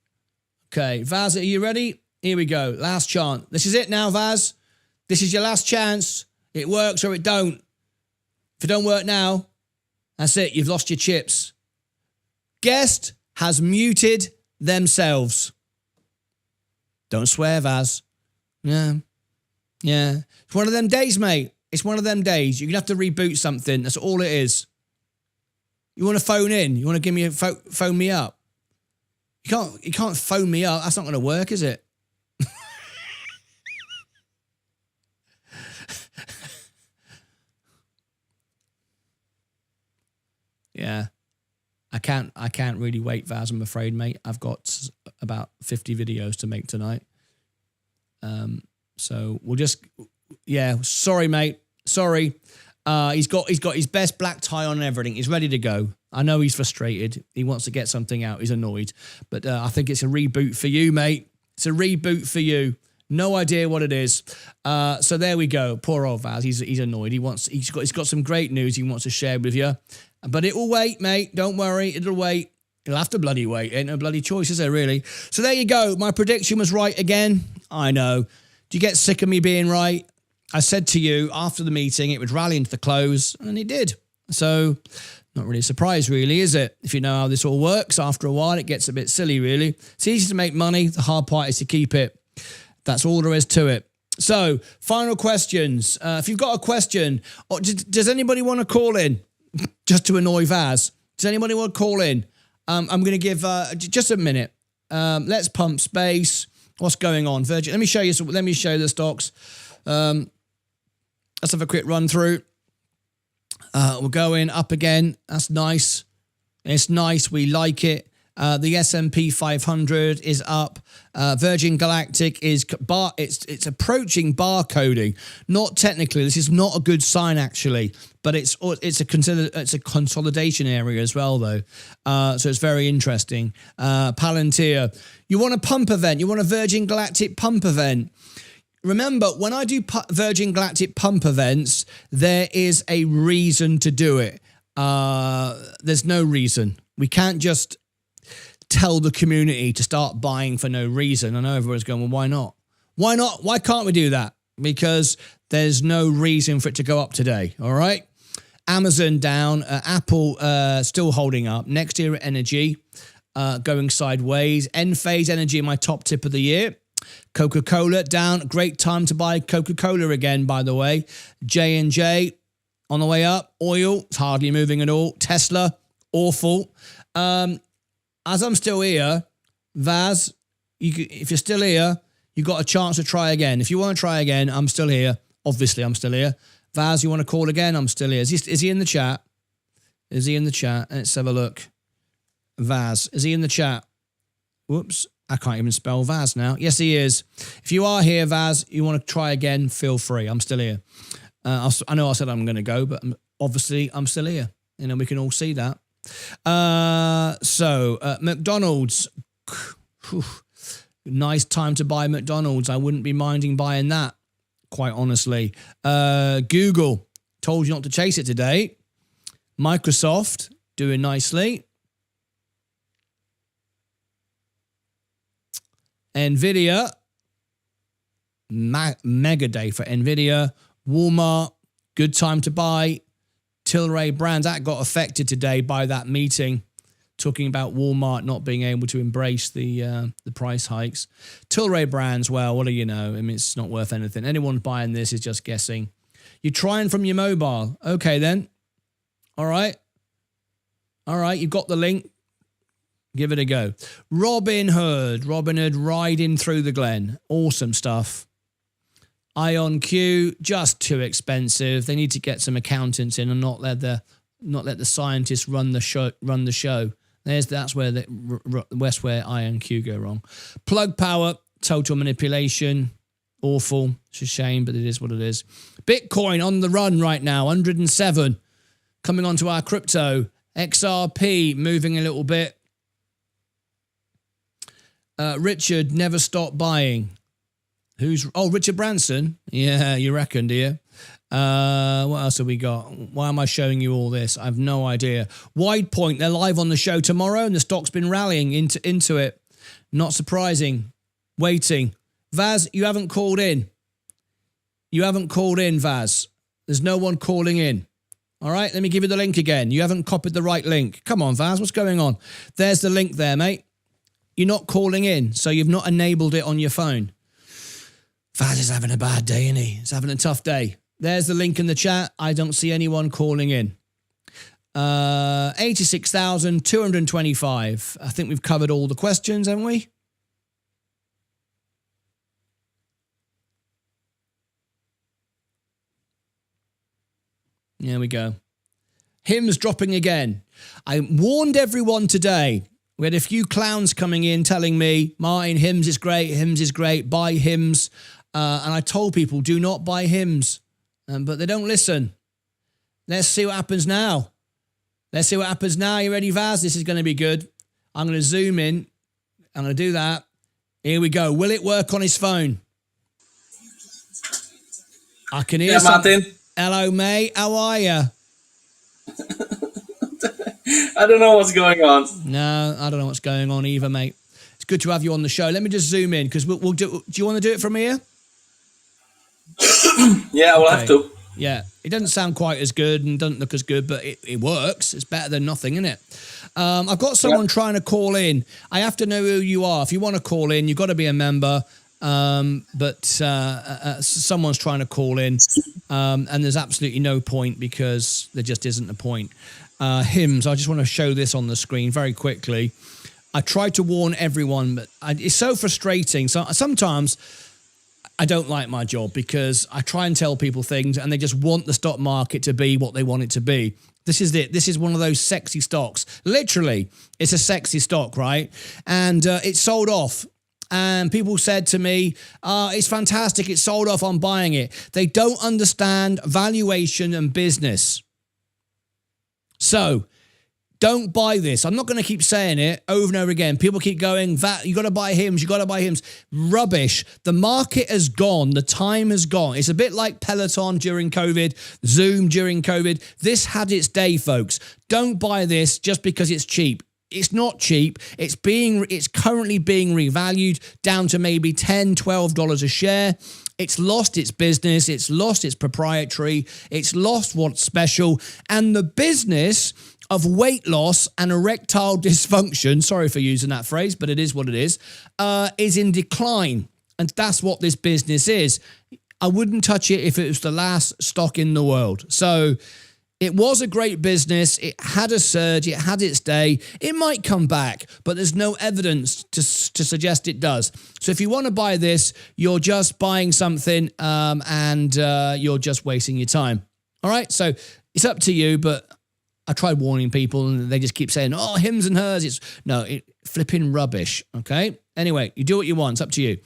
Okay, Vaz, are you ready? Here we go. Last chance. This is it now, Vaz. This is your last chance. It works or it don't. If it don't work now, that's it. You've lost your chips. Guest has muted themselves. Don't swear, Vaz. Yeah. It's one of them days, mate. It's one of them days. You're going to have to reboot something. That's all it is. You want to phone in? You want to give me phone me up? You can't phone me up. That's not going to work, is it? Yeah. I can't really wait, Vaz, I'm afraid, mate. I've got about 50 videos to make tonight. So we'll just, sorry, mate. Sorry. He's got his best black tie on and everything. He's ready to go. I know he's frustrated. He wants to get something out. He's annoyed. But I think it's a reboot for you, mate. It's a reboot for you. No idea what it is. So there we go. Poor old Vaz. He's annoyed. He's got some great news he wants to share with you. But it will wait, mate. Don't worry. It'll wait. You'll have to bloody wait. Ain't no bloody choice, is there, really? So there you go. My prediction was right again. I know. Do you get sick of me being right? I said to you after the meeting it would rally into the close, and it did. So not really a surprise, really, is it? If you know how this all works, after a while it gets a bit silly, really. It's easy to make money. The hard part is to keep it. That's all there is to it. So, final questions. If you've got a question, or does anybody want to call in just to annoy Vaz? Does anybody want to call in? I'm going to give just a minute. Let's pump space. What's going on, Virgin? Let me show you. Let me show you the stocks. Let's have a quick run through. We're going up again. That's nice. It's nice. We like it. The S&P 500 is up. Virgin Galactic is it's approaching barcoding. Not technically, this is not a good sign actually, but it's a consolidation area as well though. So it's very interesting. Palantir, you want a pump event? You want a Virgin Galactic pump event? Remember, when I do Virgin Galactic pump events, there is a reason to do it. There's no reason. We can't just tell the community to start buying for no reason. I know everyone's going, well, why not? Why not? Why can't we do that? Because there's no reason for it to go up today, all right? Amazon down, Apple still holding up. Next year Energy going sideways. Enphase Energy, my top tip of the year. Coca-Cola down. Great time to buy Coca-Cola again, by the way. J&J on the way up. Oil, it's hardly moving at all. Tesla, awful. As I'm still here, Vaz, if you're still here, you got a chance to try again. If you want to try again, I'm still here. Obviously, I'm still here. Vaz, you want to call again? I'm still here. Is he in the chat? Is he in the chat? Let's have a look. Vaz, is he in the chat? Whoops, I can't even spell Vaz now. Yes, he is. If you are here, Vaz, you want to try again, feel free. I'm still here. I know I said I'm going to go, but obviously I'm still here. You know, we can all see that. McDonald's, nice time to buy McDonald's. I wouldn't be minding buying that, quite honestly. Google, told you not to chase it today. Microsoft, doing nicely. Nvidia, mega day for Nvidia. Walmart, good time to buy. Tilray Brands, that got affected today by that meeting, talking about Walmart not being able to embrace the price hikes. Tilray Brands, well, what do you know? I mean, it's not worth anything. Anyone buying this is just guessing. You're trying from your mobile. Okay, then. All right, you've got the link. Give it a go. Robin Hood riding through the Glen. Awesome stuff. IonQ, just too expensive. They need to get some accountants in and not let the scientists run the show. That's where IonQ go wrong. Plug Power, total manipulation, awful. It's a shame, but it is what it is. Bitcoin on the run right now, 107. Coming onto our crypto. XRP moving a little bit. Richard, never stop buying. Richard Branson? Yeah, you reckon, do you? What else have we got? Why am I showing you all this? I have no idea. WidePoint, they're live on the show tomorrow, and the stock's been rallying into it. Not surprising. Waiting. Vaz, you haven't called in. Vaz. There's no one calling in. All right, let me give you the link again. You haven't copied the right link. Come on, Vaz, what's going on? There's the link there, mate. You're not calling in, so you've not enabled it on your phone. Vaz is having a bad day, isn't he? He's having a tough day. There's the link in the chat. I don't see anyone calling in. 86,225. I think we've covered all the questions, haven't we? There we go. Hymns dropping again. I warned everyone today. We had a few clowns coming in telling me, Martyn, hymns is great, buy hymns. And I told people, do not buy hymns. But they don't listen. Let's see what happens now. Let's see what happens now. You ready, Vaz? This is going to be good. I'm going to zoom in. I'm going to do that. Here we go. Will it work on his phone? I can hear Martyn. Hello, mate. How are you? I don't know what's going on. No, I don't know what's going on either, mate. It's good to have you on the show. Let me just zoom in because we'll do. Do you want to do it from here? Yeah, we'll have to. Yeah, it doesn't sound quite as good and doesn't look as good, but it works. It's better than nothing, isn't it? I've got someone trying to call in. I have to know who you are. If you want to call in, you've got to be a member. But someone's trying to call in, and there's absolutely no point because there just isn't a point. Hymns, I just want to show this on the screen very quickly. I tried to warn everyone, but it's so frustrating. So sometimes I don't like my job because I try and tell people things and they just want the stock market to be what they want it to be. This is it. This is one of those sexy stocks. Literally, it's a sexy stock, right? And it's sold off. And people said to me, it's fantastic. It's sold off. I'm buying it. They don't understand valuation and business. So don't buy this. I'm not going to keep saying it over and over again. People keep going, you got to buy Hymns. You got to buy Hymns. Rubbish. The market has gone. The time has gone. It's a bit like Peloton during COVID, Zoom during COVID. This had its day, folks. Don't buy this just because it's cheap. It's not cheap. It's currently being revalued down to maybe $10, $12 a share. It's lost its business. It's lost its proprietary. It's lost what's special. And the business of weight loss and erectile dysfunction, sorry for using that phrase, but it is what it is in decline. And that's what this business is. I wouldn't touch it if it was the last stock in the world. So it was a great business. It had a surge. It had its day. It might come back, but there's no evidence to suggest it does. So if you want to buy this, you're just buying something and you're just wasting your time. All right? So it's up to you, but I tried warning people and they just keep saying, oh, Hymns and hers. It's flipping rubbish. Okay? Anyway, you do what you want. It's up to you.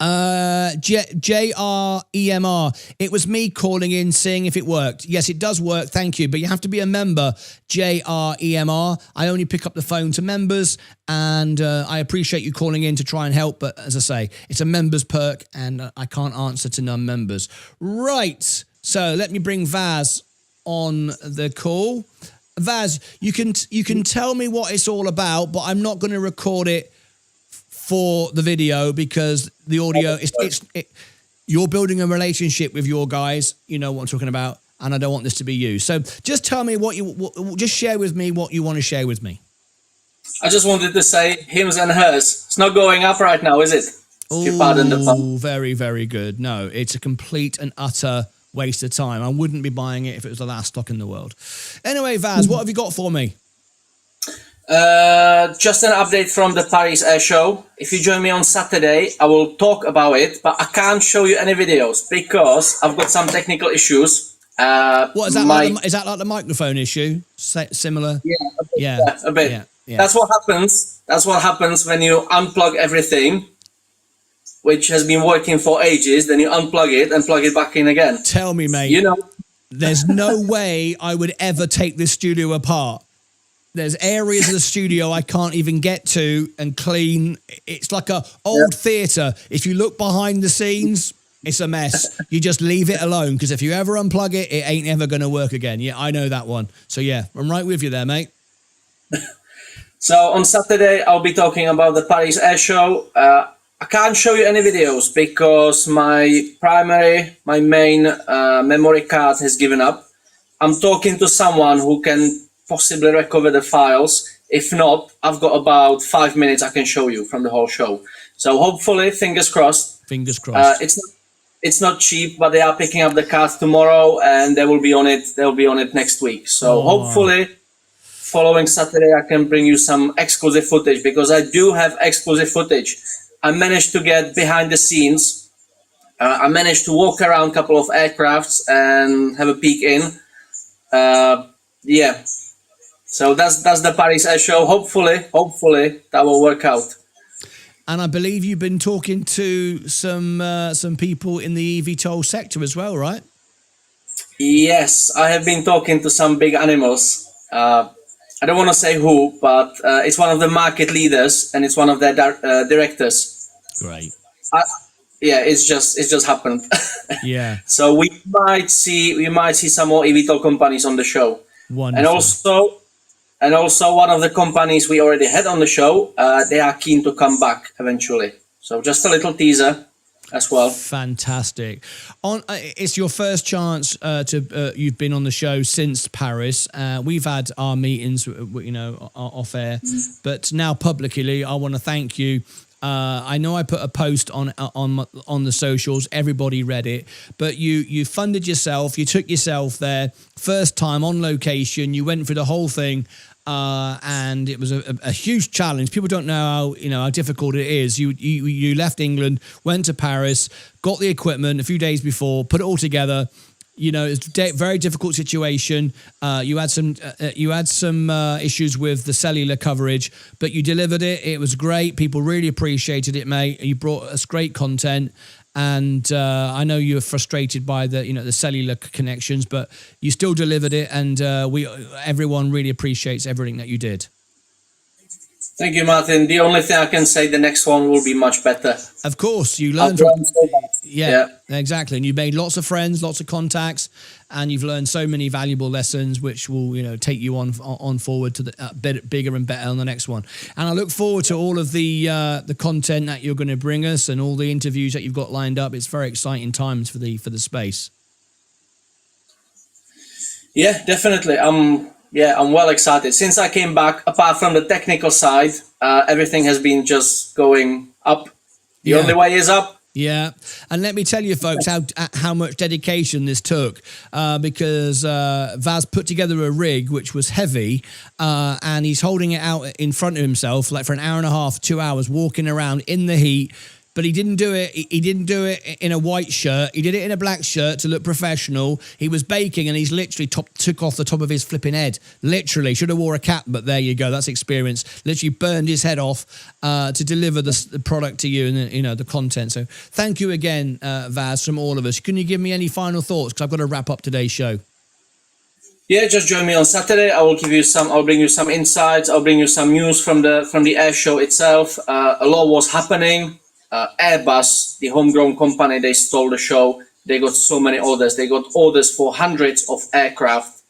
JREMR. It was me calling in, seeing if it worked. Yes, it does work. Thank you. But you have to be a member, JREMR. I only pick up the phone to members, and I appreciate you calling in to try and help. But as I say, it's a member's perk, and I can't answer to non-members. Right. So let me bring Vaz on the call. Vaz, you can tell me what it's all about, but I'm not going to record it for the video because the audio you're building a relationship with your guys, you know what I'm talking about, and I don't want this to be used. So just tell me just share with me what you want to share with me. I just wanted to say Hymns and hers. It's not going up right now, is it? If you pardon the pun. Very, very good. No, it's a complete and utter waste of time. I wouldn't be buying it if it was the last stock in the world. Anyway, Vaz, what have you got for me? Just an update from the Paris Air Show. If you join me on Saturday, I will talk about it, but I can't show you any videos because I've got some technical issues. What is that? Is that like the microphone issue? Similar? Yeah, a bit. Yeah. That's what happens. That's what happens when you unplug everything, which has been working for ages. Then you unplug it and plug it back in again. Tell me, mate. There's no way I would ever take this studio apart. There's areas of the studio I can't even get to and clean. It's like a old theatre. If you look behind the scenes, it's a mess. You just leave it alone because if you ever unplug it, it ain't ever going to work again. Yeah, I know that one. So yeah, I'm right with you there, mate. So on Saturday, I'll be talking about the Paris Air Show. I can't show you any videos because my main memory card has given up. I'm talking to someone who can possibly recover the files. If not, I've got about 5 minutes I can show you from the whole show. So hopefully, fingers crossed. Fingers crossed. It's not cheap, but they are picking up the cards tomorrow, and they will be on it. They'll be on it next week. So hopefully, following Saturday, I can bring you some exclusive footage because I do have exclusive footage. I managed to get behind the scenes. I managed to walk around a couple of aircrafts and have a peek in. Yeah. So that's the Paris Air Show. Hopefully that will work out. And I believe you've been talking to some people in the eVTOL sector as well, right? Yes, I have been talking to some big animals. I don't want to say who, but it's one of the market leaders and it's one of their directors. Great. Yeah, it's just happened. Yeah. So we might see some more eVTOL companies on the show. Wonderful. And also one of the companies we already had on the show, they are keen to come back eventually. So just a little teaser as well. Fantastic. It's your first chance you've been on the show since Paris. We've had our meetings, off air, but now publicly, I want to thank you. I know I put a post on the socials. Everybody read it, but you funded yourself. You took yourself there, first time on location. You went through the whole thing. And it was a huge challenge. People don't know how difficult it is. You left England, went to Paris, got the equipment a few days before, put it all together. It's a very difficult situation. You had some issues with the cellular coverage, but you delivered it. It was great. People really appreciated it, mate. You brought us great content. And I know you were frustrated by the cellular connections, but you still delivered it, and everyone really appreciates everything that you did. Thank you, Martyn. The only thing I can say, the next one will be much better. Of course, you learned. Yeah, exactly. And you made lots of friends, lots of contacts, and you've learned so many valuable lessons, which will take you on forward to the bigger and better on the next one. And I look forward to all of the content that you're going to bring us and all the interviews that you've got lined up. It's very exciting times for the space. Yeah, definitely. I'm well excited. Since I came back, apart from the technical side, everything has been just going up. The only way is up. Yeah, and let me tell you, folks, how much dedication this took, because Vaz put together a rig which was heavy, and he's holding it out in front of himself like for an hour and a half, 2 hours, walking around in the heat. But he didn't do it. He didn't do it in a white shirt. He did it in a black shirt to look professional. He was baking, and he's literally took off the top of his flipping head. Literally, should have wore a cap, but there you go. That's experience. Literally burned his head off to deliver the product to you and the content. So thank you again, Vaz, from all of us. Can you give me any final thoughts? Because I've got to wrap up today's show. Yeah, just join me on Saturday. I'll bring you some insights. I'll bring you some news from the air show itself. A lot was happening. Airbus, the homegrown company, they stole the show. They got so many orders. They got orders for hundreds of aircraft,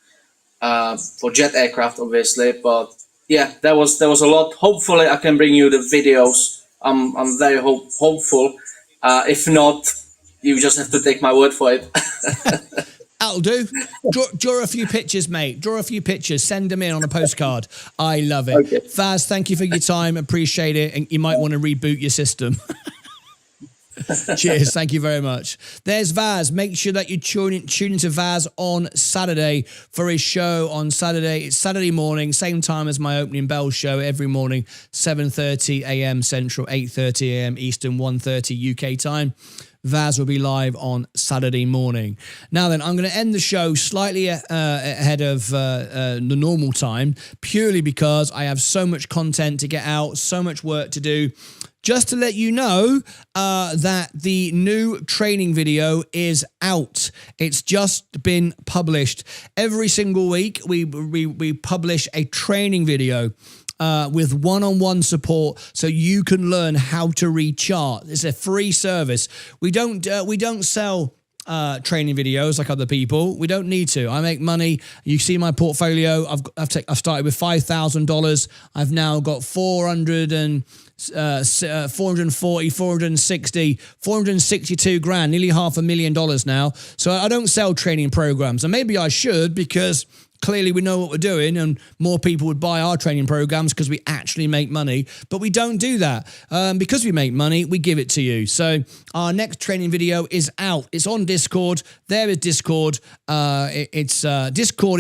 for jet aircraft, obviously. But yeah, there was a lot. Hopefully, I can bring you the videos. I'm very hopeful. If not, you just have to take my word for it. That'll do. Draw a few pictures, mate. Draw a few pictures. Send them in on a postcard. I love it. Okay. Vaz, thank you for your time. Appreciate it. And you might want to reboot your system. Cheers. Thank you very much. There's Vaz. Make sure that you tune into Vaz on Saturday for his show on Saturday. It's Saturday morning, same time as my opening bell show every morning, 7:30 a.m. Central, 8:30 a.m. Eastern, 1:30 UK time. Vaz will be live on Saturday morning. Now then, I'm going to end the show slightly ahead of the normal time, purely because I have so much content to get out, so much work to do. Just to let you know that the new training video is out. It's just been published. Every single week, we publish a training video with one-on-one support, so you can learn how to read chart. It's a free service. We don't sell training videos like other people. We don't need to. I make money. You see my portfolio. I've started with $5,000. I've now got 462 grand, nearly $500,000 now. So I don't sell training programs, and maybe I should, because clearly we know what we're doing and more people would buy our training programs because we actually make money, but we don't do that. Because we make money, we give it to you. So our next training video is out. It's on Discord. There is Discord. Discord is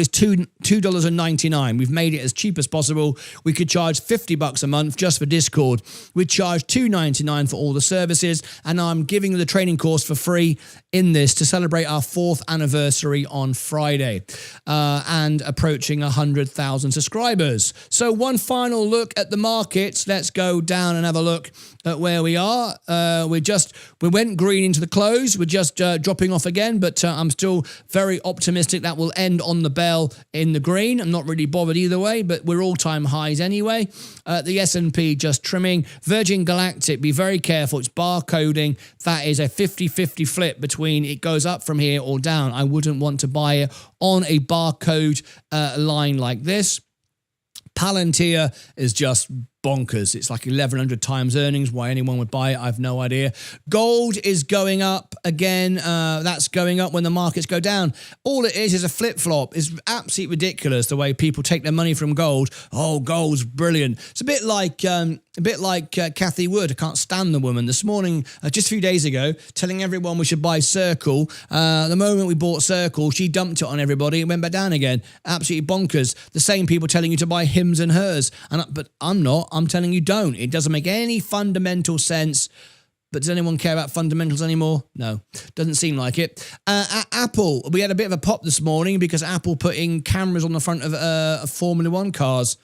$2.99. We've made it as cheap as possible. We could charge $50 a month just for Discord. We'd charge $2.99 for all the services, and I'm giving the training course for free in this to celebrate our 4th anniversary on Friday. And approaching 100,000 subscribers. So one final look at the markets. Let's go down and have a look at where we are. We went green into the close. We're just dropping off again, but I'm still very optimistic that will end on the bell in the green. I'm not really bothered either way, but we're all-time highs anyway. The S&P just trimming. Virgin Galactic, be very careful. It's barcoding. That is a 50-50 flip between it goes up from here or down. I wouldn't want to buy it on a barcode line like this. Palantir is just bonkers. It's like 1,100 times earnings. Why anyone would buy it, I have no idea. Gold is going up again. That's going up when the markets go down. All it is a flip-flop. It's absolutely ridiculous the way people take their money from gold. Oh, gold's brilliant. It's a bit like Cathy Wood. I can't stand the woman. This morning, just a few days ago, telling everyone we should buy Circle. The moment we bought Circle, she dumped it on everybody and went back down again. Absolutely bonkers. The same people telling you to buy Hims and Hers. But I'm not. I'm telling you don't. It doesn't make any fundamental sense. But does anyone care about fundamentals anymore? No, doesn't seem like it. Apple, we had a bit of a pop this morning because Apple putting cameras on the front of Formula One cars.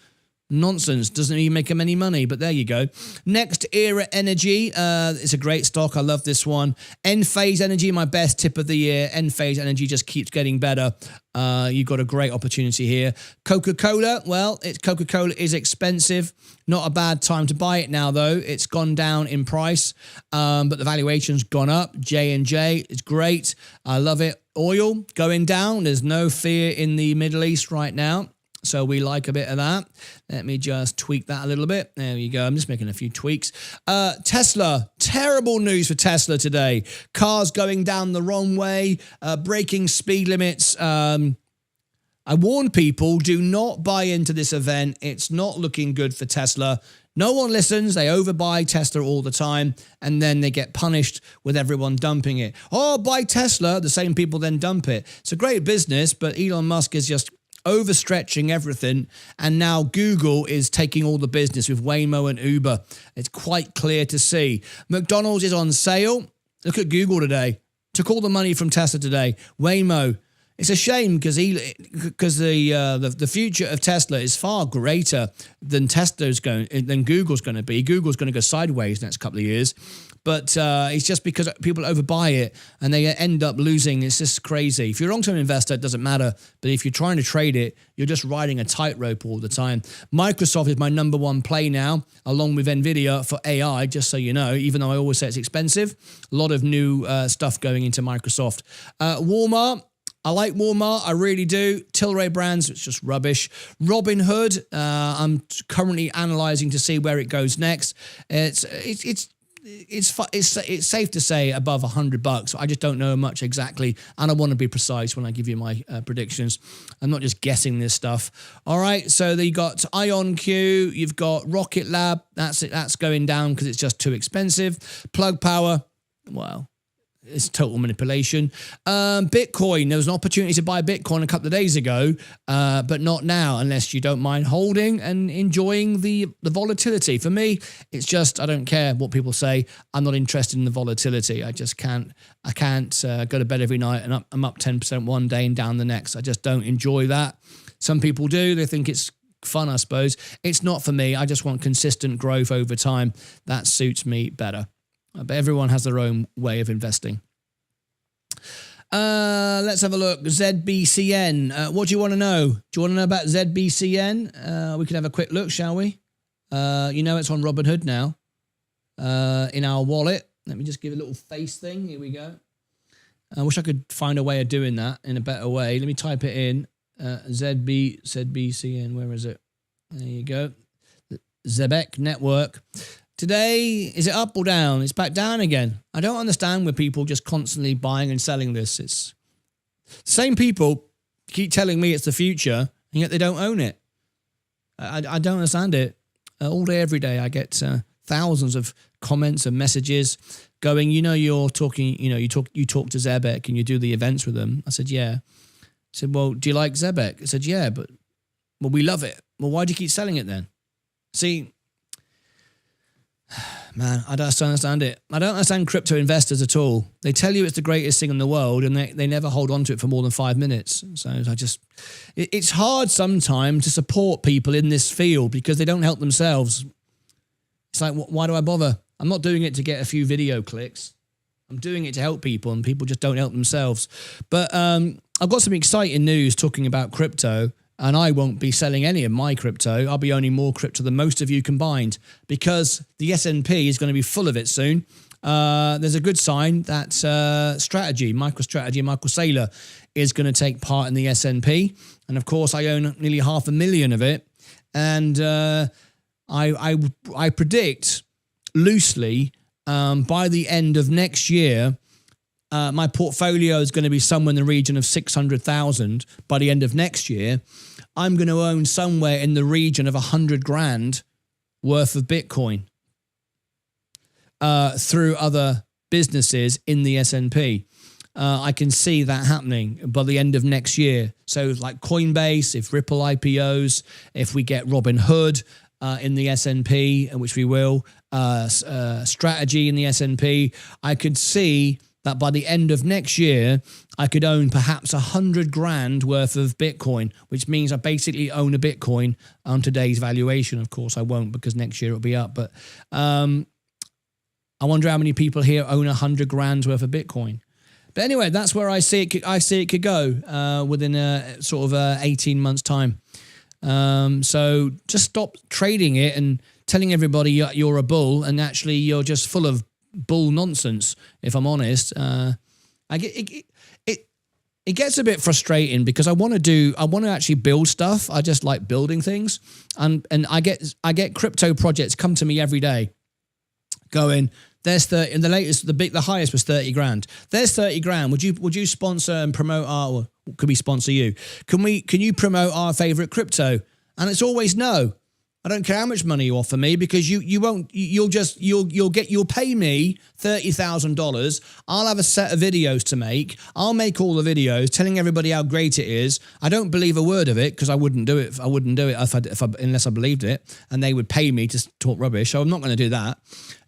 Nonsense. Doesn't even make them any money, but there you go. Next Era Energy. It's a great stock. I love this one. Enphase Energy, my best tip of the year. Enphase Energy just keeps getting better. You've got a great opportunity here. Coca-Cola, well, Coca-Cola is expensive. Not a bad time to buy it now, though. It's gone down in price, but the valuation's gone up. J&J, it's great. I love it. Oil going down. There's no fear in the Middle East right now. So we like a bit of that. Let me just tweak that a little bit. There you go. I'm just making a few tweaks. Tesla, terrible news for Tesla today. Cars going down the wrong way, breaking speed limits. I warn people, do not buy into this event. It's not looking good for Tesla. No one listens. They overbuy Tesla all the time, and then they get punished with everyone dumping it. Oh, buy Tesla. The same people then dump it. It's a great business, but Elon Musk is just overstretching everything, and now Google is taking all the business with Waymo and Uber. It's quite clear to see. McDonald's is on sale. Look at Google today. Took all the money from Tesla today. Waymo. It's a shame because the future of Tesla is far greater than Google's going to be. Google's going to go sideways next couple of years. But it's just because people overbuy it and they end up losing. It's just crazy. If you're a long-term investor, it doesn't matter. But if you're trying to trade it, you're just riding a tightrope all the time. Microsoft is my number one play now, along with NVIDIA for AI, just so you know, even though I always say it's expensive. A lot of new stuff going into Microsoft. Walmart. I like Walmart, I really do. Tilray Brands, it's just rubbish. Robinhood, I'm currently analysing to see where it goes next. It's safe to say above $100. I just don't know much exactly, and I want to be precise when I give you my predictions. I'm not just guessing this stuff. All right, so you got IonQ, you've got Rocket Lab. That's it. That's going down because it's just too expensive. Plug Power, well, it's total manipulation. Bitcoin, there was an opportunity to buy Bitcoin a couple of days ago, but not now, unless you don't mind holding and enjoying the volatility. For me, it's just, I don't care what people say. I'm not interested in the volatility. I just can't. I can't go to bed every night and I'm up 10% one day and down the next. I just don't enjoy that. Some people do. They think it's fun, I suppose. It's not for me. I just want consistent growth over time. That suits me better. But everyone has their own way of investing. Let's have a look. ZBCN. What do you want to know? Do you want to know about ZBCN? We can have a quick look, shall we? You know it's on Robinhood now. In our wallet. Let me just give a little face thing. Here we go. I wish I could find a way of doing that in a better way. Let me type it in. ZBCN. Where is it? There you go. Zebek Network. Today, is it up or down? It's back down again. I don't understand where people just constantly buying and selling this. It's the same people keep telling me it's the future, and yet they don't own it. I don't understand it. All day, every day, I get thousands of comments and messages going, you're talking, you talk to Zebek and you do the events with them. I said, yeah. I said, well, do you like Zebek? I said, yeah, but we love it. Well, why do you keep selling it then? See, man, I don't understand it. I don't understand crypto investors at all. They tell you it's the greatest thing in the world and they never hold on to it for more than 5 minutes. So it's hard sometimes to support people in this field because they don't help themselves. It's like, why do I bother? I'm not doing it to get a few video clicks. I'm doing it to help people, and people just don't help themselves. But I've got some exciting news talking about crypto, and I won't be selling any of my crypto. I'll be owning more crypto than most of you combined, because the S&P is going to be full of it soon. There's a good sign that MicroStrategy, Michael Saylor, is going to take part in the S&P. And of course, I own nearly 500,000 of it. And I predict loosely by the end of next year, my portfolio is going to be somewhere in the region of 600,000 by the end of next year. I'm going to own somewhere in the region of 100 grand worth of Bitcoin through other businesses in the S&P. I can see that happening by the end of next year. So like Coinbase, if Ripple IPOs, if we get Robinhood in the S&P, which we will, strategy in the S&P, I could see that by the end of next year, I could own perhaps 100 grand worth of Bitcoin, which means I basically own a Bitcoin on today's valuation. Of course, I won't, because next year it'll be up. But I wonder how many people here own 100 grand worth of Bitcoin. But anyway, that's where I see it could go within a sort of 18 months' time. So just stop trading it and telling everybody you're a bull, and actually you're just full of bull nonsense. If I'm honest, it gets a bit frustrating, because I want to actually build stuff. I just like building things, and I get crypto projects come to me every day, going, there's 30, and the highest was 30 grand. There's 30 grand. Would you sponsor and promote or could we sponsor you? Can you promote our favorite crypto? And it's always no. I don't care how much money you offer me, because you won't. You'll pay me $30,000. I'll have a set of videos to make. I'll make all the videos telling everybody how great it is. I don't believe a word of it, because I wouldn't do it. I wouldn't do it unless I believed it, and they would pay me to talk rubbish. So I'm not going to do that.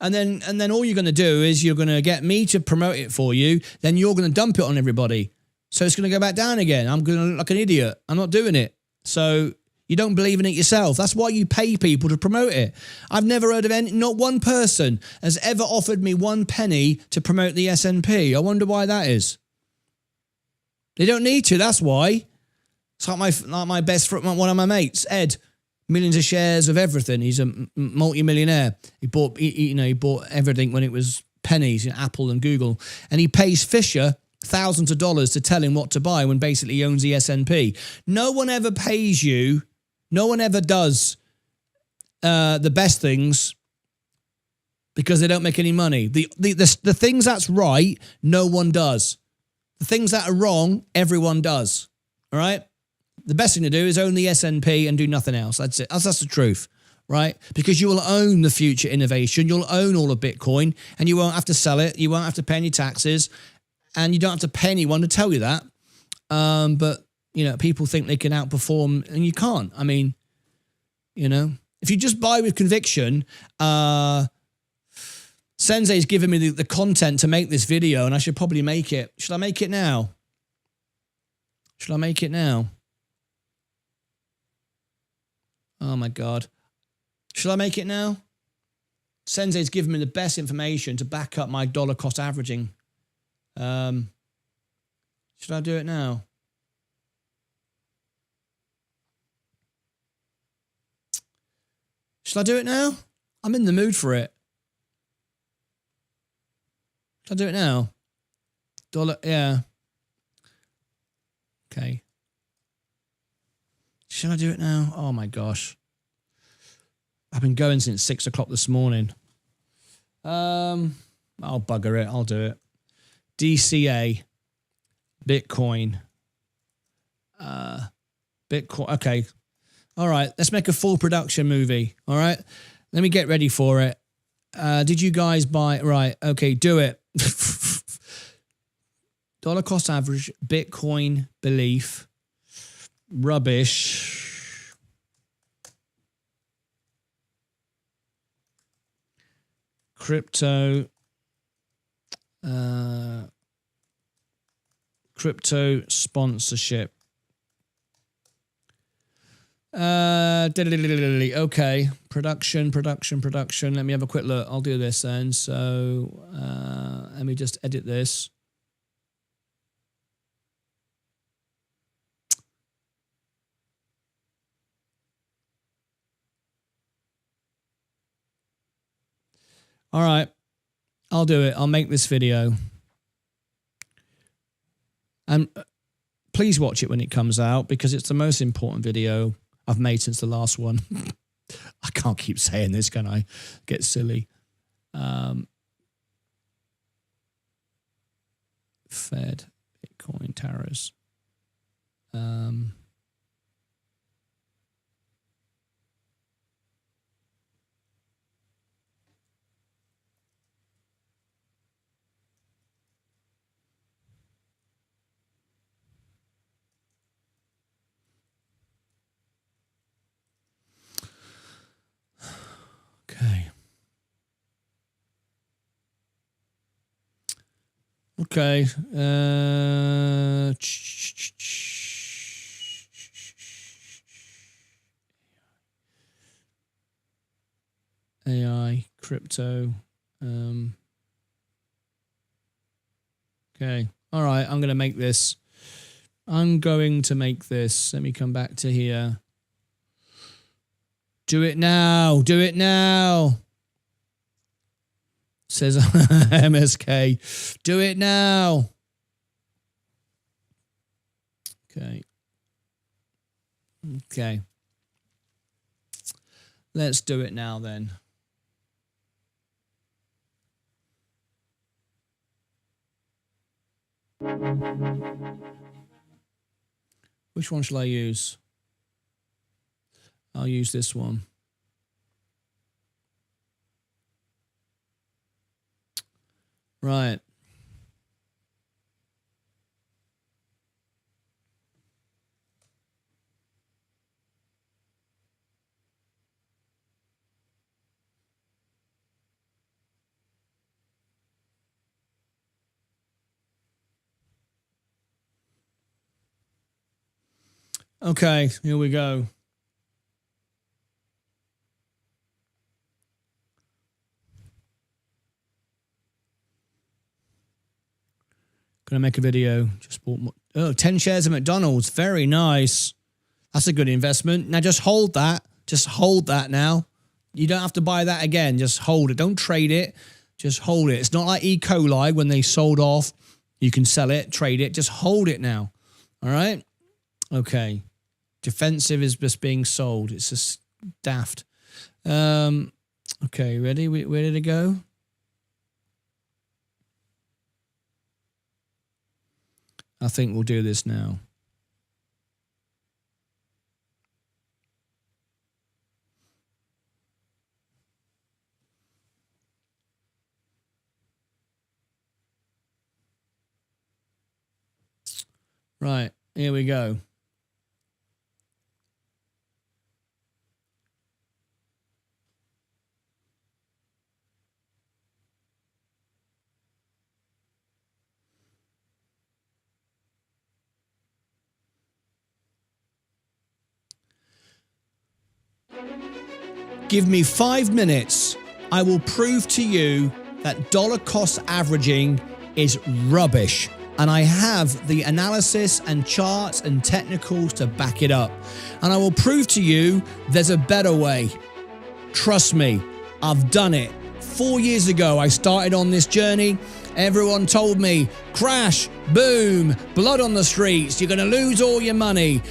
And then all you're going to do is you're going to get me to promote it for you. Then you're going to dump it on everybody. So it's going to go back down again. I'm going to look like an idiot. I'm not doing it. So you don't believe in it yourself. That's why you pay people to promote it. I've never heard of not one person has ever offered me 1 penny to promote the S&P. I wonder why that is. They don't need to, that's why. It's like my best friend, one of my mates, Ed, millions of shares of everything. He's a multi-millionaire. He bought everything when it was pennies, Apple and Google. And he pays Fisher thousands of dollars to tell him what to buy, when basically he owns the S&P. No one ever pays you. No one ever does the best things, because they don't make any money. The things that's right, no one does. The things that are wrong, everyone does. All right? The best thing to do is own the S&P and do nothing else. That's it. That's the truth, right? Because you will own the future innovation. You'll own all of Bitcoin, and you won't have to sell it. You won't have to pay any taxes, and you don't have to pay anyone to tell you that. But people think they can outperform, and you can't. I mean, if you just buy with conviction, Sensei's given me the content to make this video, and I should probably make it. Should I make it now? Should I make it now? Oh my God. Should I make it now? Sensei's given me the best information to back up my dollar cost averaging. Should I do it now? Should I do it now? I'm in the mood for it. Should I do it now? Yeah. Okay. Should I do it now? Oh my gosh. I've been going since 6 o'clock this morning. I'll bugger it. I'll do it. DCA. Bitcoin. Bitcoin. Okay. All right. Let's make a full production movie. All right. Let me get ready for it. Did you guys buy? Right. Okay. Do it. Dollar cost average. Bitcoin belief. Rubbish. Crypto. Crypto sponsorship. Okay, production. Let me have a quick look. I'll do this then. So let me just edit this. All right, I'll do it. I'll make this video. And please watch it when it comes out because it's the most important video I've made since the last one. I can't keep saying this, can I? Get silly. Fed, Bitcoin, tariffs. Okay. AI, crypto. Okay. All right. I'm going to make this. Let me come back to here. Do it now. Says MSK. Do it now. Okay. Let's do it now then. Which one shall I use? I'll use this one. Right. Okay, here we go. Gonna make a video. Just bought 10 shares of McDonald's. Very nice. That's a good investment. Now just hold that. Just hold that now. You don't have to buy that again. Just hold it. Don't trade it. Just hold it. It's not like E. coli when they sold off. You can sell it, trade it. Just hold it now. All right? Okay. Defensive is just being sold. It's just daft. Okay, ready? Ready to go? I think we'll do this now. Right, here we go. Give me 5 minutes. I will prove to you that dollar cost averaging is rubbish. And I have the analysis and charts and technicals to back it up. And I will prove to you there's a better way. Trust me, I've done it. 4 years ago, I started on this journey. Everyone told me, crash, boom, blood on the streets. You're going to lose all your money.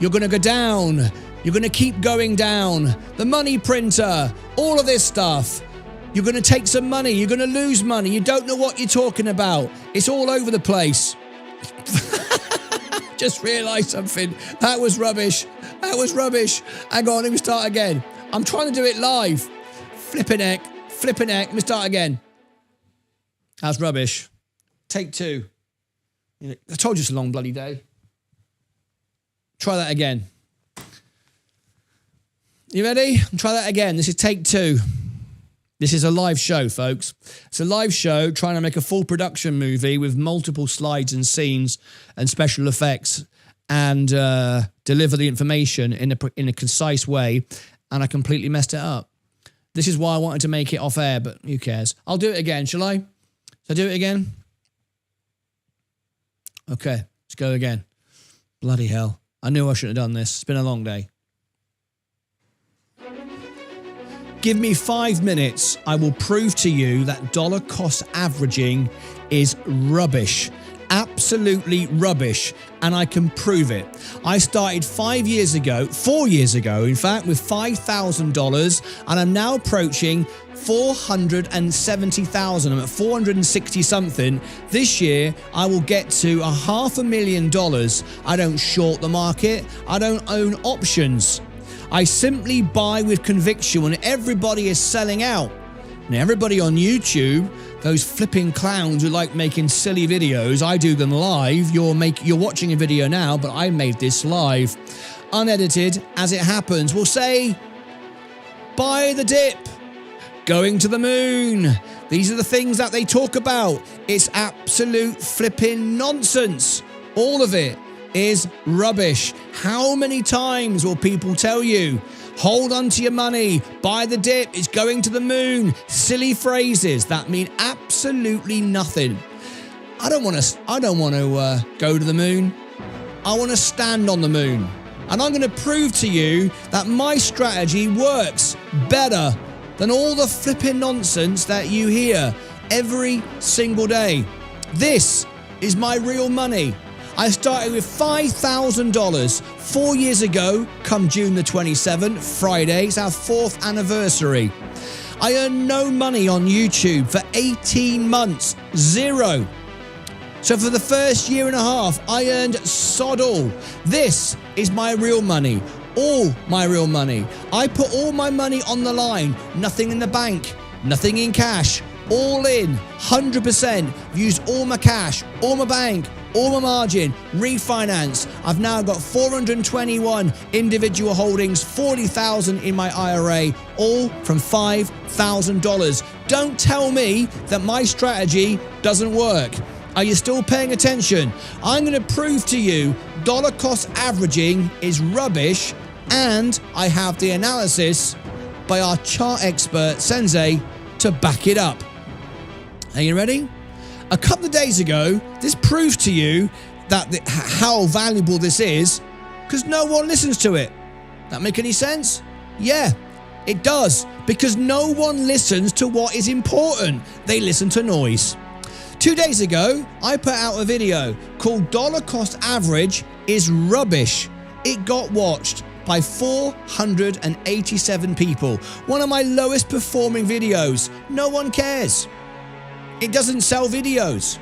You're going to go down. You're going to keep going down. The money printer, all of this stuff. You're going to take some money. You're going to lose money. You don't know what you're talking about. It's all over the place. Just realised something. That was rubbish. That was rubbish. Hang on, let me start again. I'm trying to do it live. Flipping heck. Let me start again. That's rubbish. Take 2. I told you it's a long bloody day. Try that again. You ready? Try that again. This is take 2. This is a live show, folks. It's a live show trying to make a full production movie with multiple slides and scenes and special effects and deliver the information in a concise way, and I completely messed it up. This is why I wanted to make it off air, but who cares? I'll do it again, shall I? Shall I do it again? Okay, let's go again. Bloody hell. I knew I shouldn't have done this. It's been a long day. Give me 5 minutes. I will prove to you that dollar cost averaging is rubbish. Absolutely rubbish. And I can prove it. I started 4 years ago, in fact, with $5,000, and I'm now approaching 470,000. I'm at 460 something. This year, I will get to $500,000. I don't short the market. I don't own options. I simply buy with conviction when everybody is selling out. Now, everybody on YouTube, those flipping clowns who like making silly videos, I do them live. You're watching a video now, but I made this live, unedited as it happens. We'll say, buy the dip, going to the moon. These are the things that they talk about. It's absolute flipping nonsense. All of it is rubbish. How many times will people tell you, hold on to your money, buy the dip, it's going to the moon? Silly phrases that mean absolutely nothing. I don't want to go to the moon. I want to stand on the moon. And I'm going to prove to you that my strategy works better than all the flipping nonsense that you hear every single day. This is my real money. I started with $5,000 4 years ago, come June the 27th, Friday. It's our 4th anniversary. I earned no money on YouTube for 18 months, zero. So for the first year and a half, I earned sod all. This is my real money, all my real money. I put all my money on the line, nothing in the bank, nothing in cash, all in, 100%. Used all my cash, all my bank, all my margin, refinance. I've now got 421 individual holdings, 40,000 in my IRA, all from $5,000. Don't tell me that my strategy doesn't work. Are you still paying attention? I'm going to prove to you dollar cost averaging is rubbish, and I have the analysis by our chart expert Sensei to back it up. Are you ready? A couple of days ago, this proves to you that how valuable this is because no one listens to it. That make any sense? Yeah, it does, because no one listens to what is important. They listen to noise. 2 days ago, I put out a video called Dollar Cost Average is Rubbish. It got watched by 487 people. One of my lowest performing videos. No one cares. It doesn't sell videos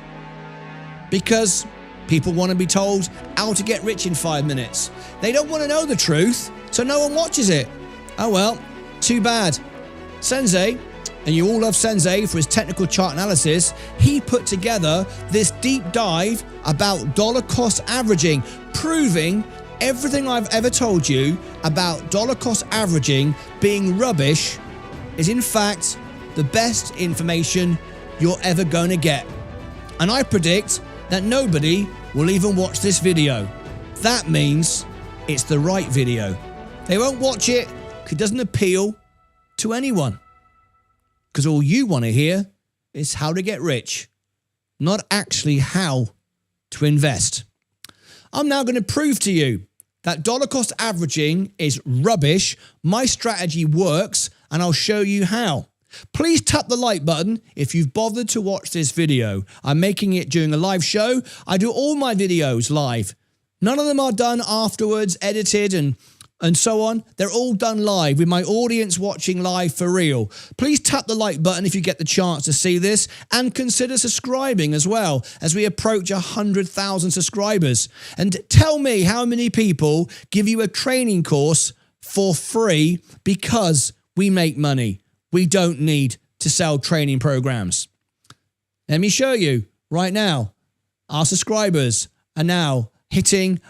because people want to be told how to get rich in 5 minutes. They don't want to know the truth, so no one watches it. Oh well, too bad. Sensei, and you all love Sensei for his technical chart analysis, he put together this deep dive about dollar cost averaging, proving everything I've ever told you about dollar cost averaging being rubbish is in fact the best information you're ever going to get. And I predict that nobody will even watch this video. That means it's the right video. They won't watch it because it doesn't appeal to anyone. Because all you want to hear is how to get rich, not actually how to invest. I'm now going to prove to you that dollar cost averaging is rubbish. My strategy works, and I'll show you how. Please tap the like button if you've bothered to watch this video. I'm making it during a live show. I do all my videos live. None of them are done afterwards, edited and so on. They're all done live with my audience watching live for real. Please tap the like button if you get the chance to see this, and consider subscribing as well as we approach 100,000 subscribers. And tell me how many people give you a training course for free because we make money. We don't need to sell training programs. Let me show you right now. Our subscribers are now hitting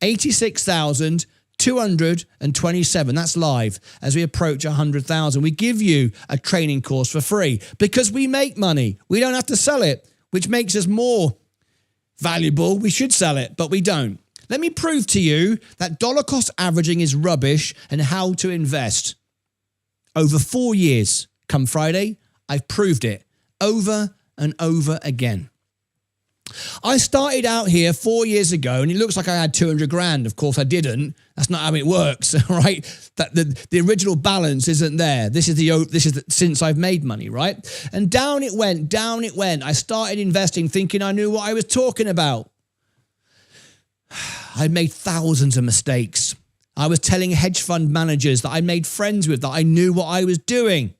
86,227. That's live as we approach 100,000. We give you a training course for free because we make money. We don't have to sell it, which makes us more valuable. We should sell it, but we don't. Let me prove to you that dollar cost averaging is rubbish and how to invest. Over 4 years, come Friday, I've proved it over and over again. I started out here 4 years ago and it looks like I had 200 grand. Of course I didn't. That's not how it works, right? That the original balance isn't there. This is since I've made money, right? And down it went, down it went. I started investing thinking I knew what I was talking about. I made thousands of mistakes. I was telling hedge fund managers that I made friends with that I knew what I was doing.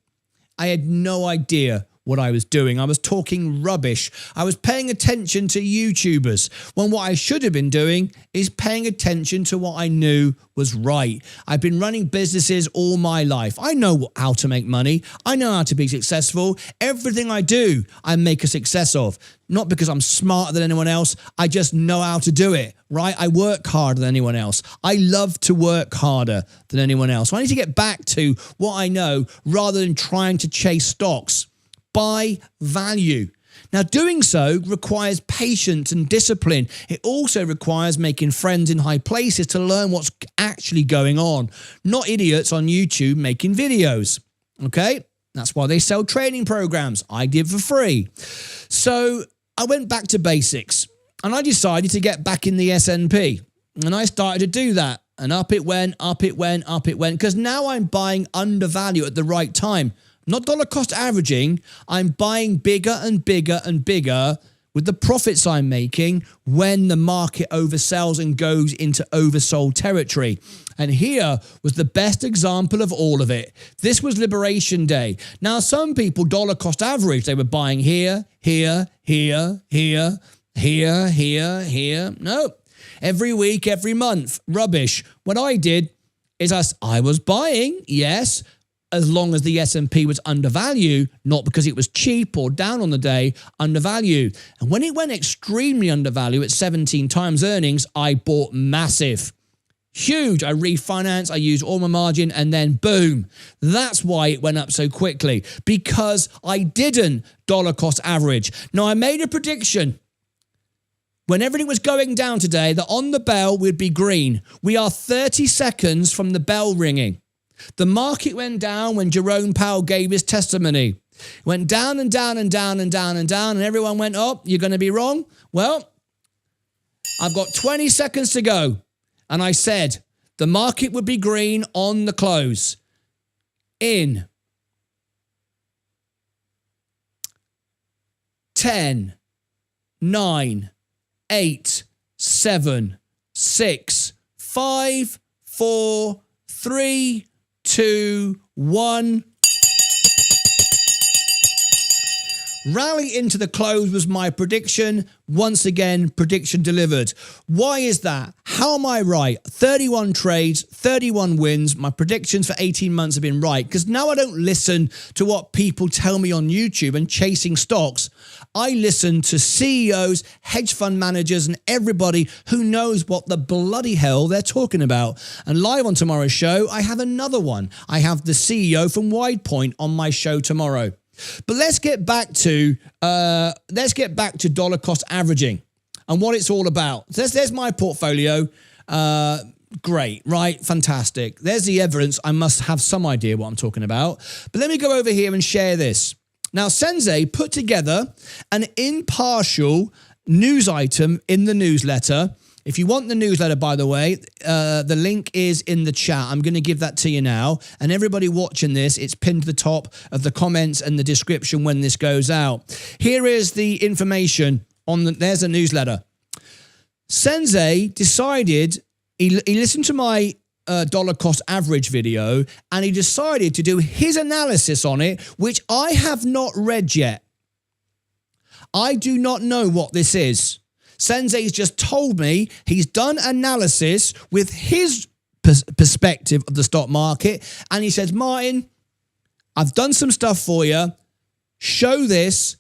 I had no idea what I was doing. I was talking rubbish. I was paying attention to YouTubers when what I should have been doing is paying attention to what I knew was right. I've been running businesses all my life. I know how to make money. I know how to be successful. Everything I do, I make a success of. Not because I'm smarter than anyone else. I just know how to do it, right? I work harder than anyone else. I love to work harder than anyone else. So I need to get back to what I know rather than trying to chase stocks. Buy value. Now, doing so requires patience and discipline. It also requires making friends in high places to learn what's actually going on, not idiots on YouTube making videos. Okay? That's why they sell training programs. I give for free. So I went back to basics and I decided to get back in the S&P. And I started to do that. And up it went, up it went, up it went. Because now I'm buying undervalue at the right time. Not dollar cost averaging, I'm buying bigger and bigger and bigger with the profits I'm making when the market oversells and goes into oversold territory. And here was the best example of all of it. This was Liberation Day. Now, some people dollar cost average, they were buying here, here, here, here, here, here, here. No, every week, every month, rubbish. What I did is I was buying, yes, as long as the S&P was undervalued, not because it was cheap or down on the day, undervalued. And when it went extremely undervalued at 17 times earnings, I bought massive. Huge. I refinanced, I used all my margin, and then boom. That's why it went up so quickly, because I didn't dollar cost average. Now, I made a prediction. When everything was going down today, that on the bell would be green. We are 30 seconds from the bell ringing. The market went down when Chair Powell gave his testimony. It went down and down and down and down and down, and everyone went, oh, you're going to be wrong? Well, I've got 20 seconds to go. And I said the market would be green on the close. In 10, 9, 8, 7, 6, 5, 4, 3, 2, 1. Rally into the close was my prediction. Once again, prediction delivered. Why is that? How am I right? 31 trades, 31 wins. My predictions for 18 months have been right, because now I don't listen to what people tell me on YouTube and chasing stocks. I listen to CEOs, hedge fund managers, and everybody who knows what the bloody hell they're talking about. And live on tomorrow's show, I have another one. I have the CEO from WidePoint on my show tomorrow. But let's get back to dollar cost averaging and what it's all about. There's my portfolio. Great, right? Fantastic. There's the evidence. I must have some idea what I'm talking about. But let me go over here and share this. Now, Sensei put together an impartial news item in the newsletter. If you want the newsletter, by the way, the link is in the chat. I'm going to give that to you now. And everybody watching this, it's pinned to the top of the comments and the description when this goes out. Here is the information there's a newsletter. Sensei decided, he listened to my dollar cost average video, and he decided to do his analysis on it, which I have not read yet. I do not know what this is. Sensei's just told me he's done analysis with his perspective of the stock market. And he says, Martyn, I've done some stuff for you. Show this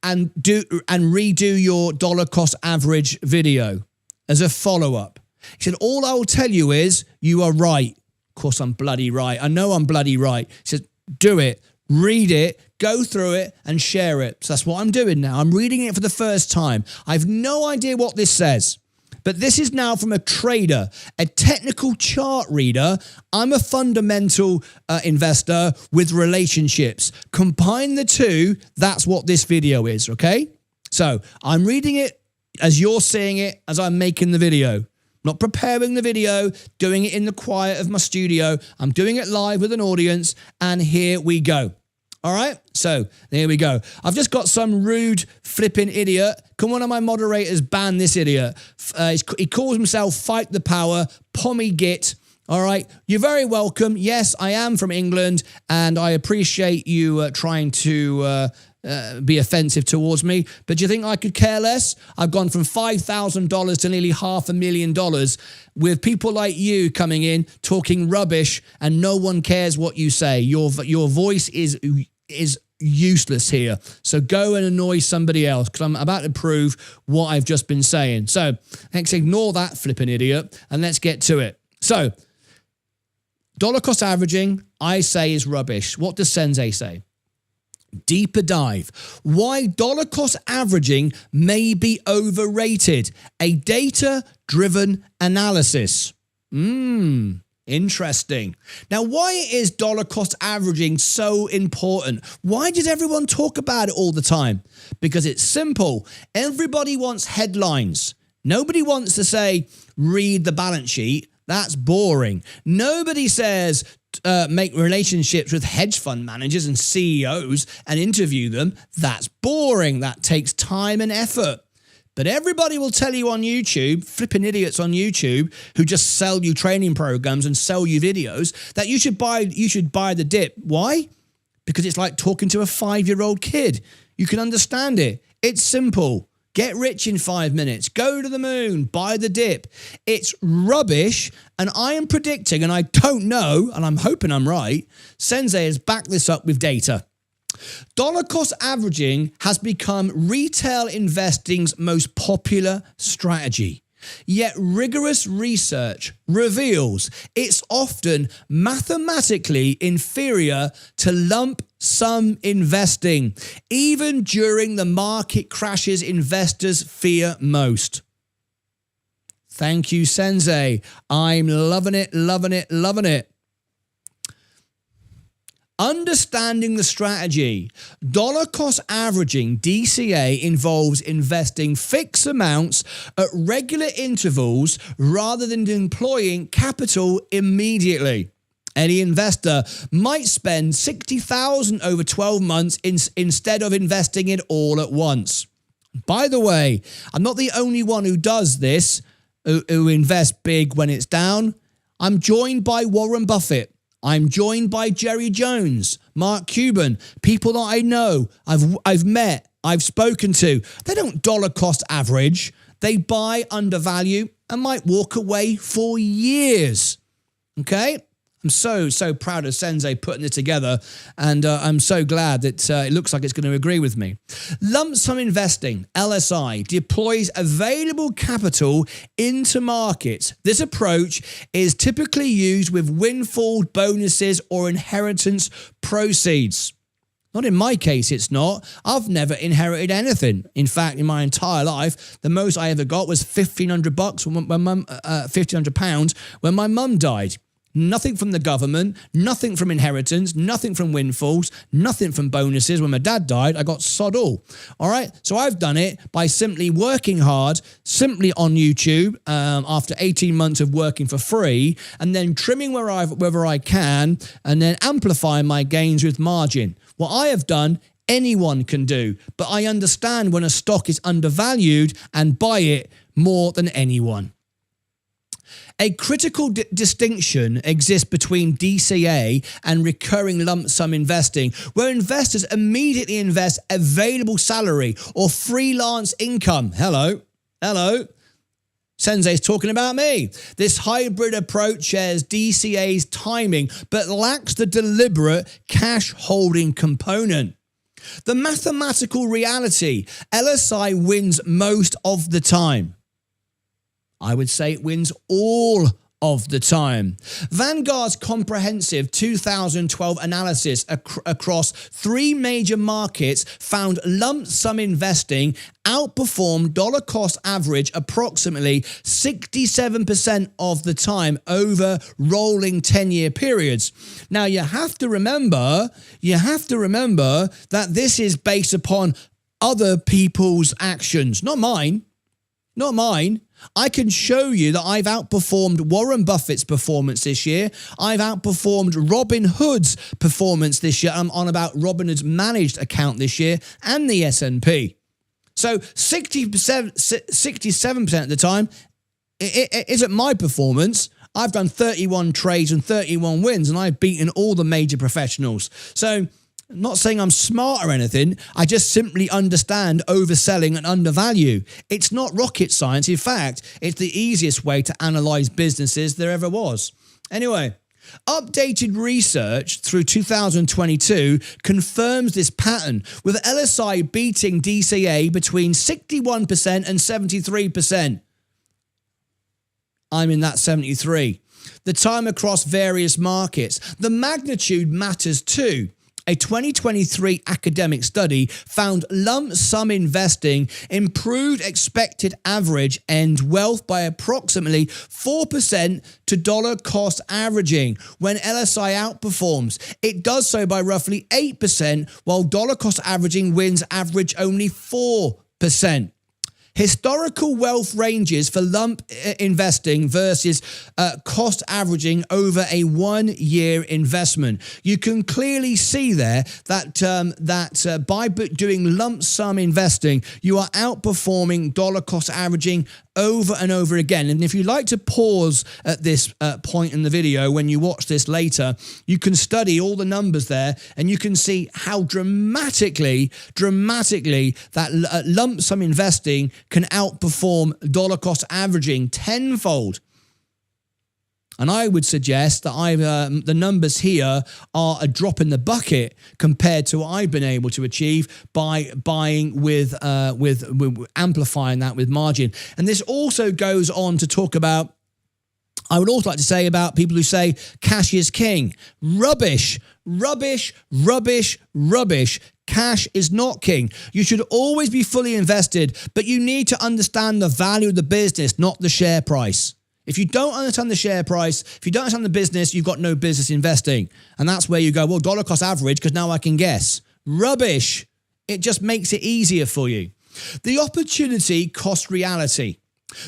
and redo your dollar cost average video as a follow-up. He said, all I will tell you is you are right. Of course, I'm bloody right. I know I'm bloody right. He said, do it, read it, go through it and share it. So that's what I'm doing now. I'm reading it for the first time. I have no idea what this says. But this is now from a trader, a technical chart reader. I'm a fundamental investor with relationships. Combine the two, that's what this video is, okay? So I'm reading it as you're seeing it as I'm making the video. Not preparing the video, doing it in the quiet of my studio. I'm doing it live with an audience, and here we go. All right, so there we go. I've just got some rude flipping idiot. Can one of my moderators ban this idiot? He calls himself Fight the Power, Pommy Git. All right, you're very welcome. Yes, I am from England, and I appreciate you trying to be offensive towards me. But do you think I could care less? I've gone from $5,000 to nearly $500,000 with people like you coming in talking rubbish, and no one cares what you say. Your voice is useless here. So go and annoy somebody else, because I'm about to prove what I've just been saying. So let's ignore that flipping idiot and let's get to it. So dollar cost averaging, I say, is rubbish. What does Sensei say? Deeper dive. Why dollar cost averaging may be overrated. A data-driven analysis. Interesting. Now, why is dollar cost averaging so important? Why does everyone talk about it all the time? Because it's simple. Everybody wants headlines. Nobody wants to say, read the balance sheet. That's boring. Nobody says, make relationships with hedge fund managers and CEOs and interview them. That's boring. That takes time and effort. But everybody will tell you on YouTube, flipping idiots on YouTube who just sell you training programs and sell you videos, that you should buy the dip. Why? Because it's like talking to a 5-year-old kid. You can understand it. It's simple. Get rich in 5 minutes. Go to the moon. Buy the dip. It's rubbish. And I am predicting, and I don't know, and I'm hoping I'm right, Sensei has backed this up with data. Dollar cost averaging has become retail investing's most popular strategy. Yet rigorous research reveals it's often mathematically inferior to lump sum investing, even during the market crashes investors fear most. Thank you, Sensei. I'm loving it, loving it, loving it. Understanding the strategy. Dollar cost averaging, DCA, involves investing fixed amounts at regular intervals rather than employing capital immediately. Any investor might spend $60,000 over 12 months instead of investing it all at once. By the way, I'm not the only one who does this, who invests big when it's down. I'm joined by Warren Buffett. I'm joined by Jerry Jones, Mark Cuban, people that I know, I've met, I've spoken to. They don't dollar cost average. They buy undervalue and might walk away for years. Okay? I'm so proud of Sensei putting it together, and I'm so glad that it looks like it's going to agree with me. Lump sum investing, LSI, deploys available capital into markets. This approach is typically used with windfall bonuses or inheritance proceeds. Not in my case, it's not. I've never inherited anything. In fact, in my entire life, the most I ever got was £1,500 when my mum died. Nothing from the government, nothing from inheritance, nothing from windfalls, nothing from bonuses. When my dad died, I got sod all. All right. So I've done it by simply working hard, simply on YouTube, after 18 months of working for free, and then trimming wherever I can, and then amplifying my gains with margin. What I have done, anyone can do, but I understand when a stock is undervalued and buy it more than anyone. A critical distinction exists between DCA and recurring lump sum investing, where investors immediately invest available salary or freelance income. Hello. Sensei's talking about me. This hybrid approach shares DCA's timing, but lacks the deliberate cash holding component. The mathematical reality, LSI wins most of the time. I would say it wins all of the time. Vanguard's comprehensive 2012 analysis across 3 major markets found lump sum investing outperformed dollar cost average approximately 67% of the time over rolling 10-year periods. Now you have to remember that this is based upon other people's actions, not mine. Not mine. I can show you that I've outperformed Warren Buffett's performance this year. I've outperformed Robin Hood's performance this year. I'm on about Robin Hood's managed account this year and the S&P. So 67% of the time, it isn't my performance. I've done 31 trades and 31 wins, and I've beaten all the major professionals. So I'm not saying I'm smart or anything. I just simply understand overselling and undervalue. It's not rocket science. In fact, it's the easiest way to analyze businesses there ever was. Anyway, updated research through 2022 confirms this pattern, with LSI beating DCA between 61% and 73%. I'm in that 73. The time across various markets. The magnitude matters too. A 2023 academic study found lump sum investing improved expected average end wealth by approximately 4% to dollar cost averaging when LSI outperforms. It does so by roughly 8%, while dollar cost averaging wins average only 4%. Historical wealth ranges for lump investing versus cost averaging over a 1-year investment. You can clearly see there that by doing lump sum investing, you are outperforming dollar cost averaging over and over again. And if you like to pause at this point in the video when you watch this later, you can study all the numbers there and you can see how dramatically that lump sum investing can outperform dollar cost averaging tenfold. And I would suggest that the numbers here are a drop in the bucket compared to what I've been able to achieve by buying with amplifying that with margin. And this also goes on to talk about, I would also like to say about people who say cash is king. Rubbish, rubbish, rubbish, rubbish. Cash is not king. You should always be fully invested, but you need to understand the value of the business, not the share price. If you don't understand the share price, if you don't understand the business, you've got no business investing. And that's where you go, well, dollar cost average, because now I can guess. Rubbish. It just makes it easier for you. The opportunity cost reality.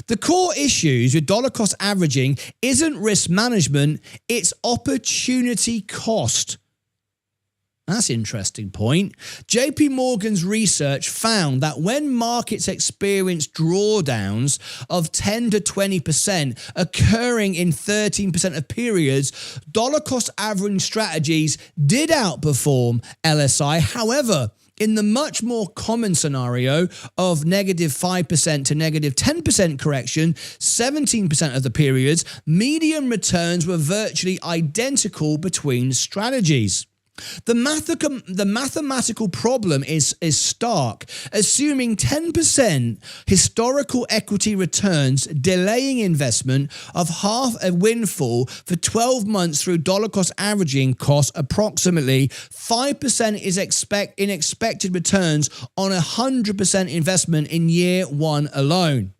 The core issues with dollar cost averaging isn't risk management, it's opportunity cost. That's an interesting point. JP Morgan's research found that when markets experience drawdowns of 10 to 20% occurring in 13% of periods, dollar cost averaging strategies did outperform LSI. However, in the much more common scenario of negative 5% to negative 10% correction, 17% of the periods, median returns were virtually identical between strategies. The mathematical problem is stark. Assuming 10% historical equity returns, delaying investment of half a windfall for 12 months through dollar cost averaging costs approximately 5% is in expected returns on 100% investment in year 1 alone.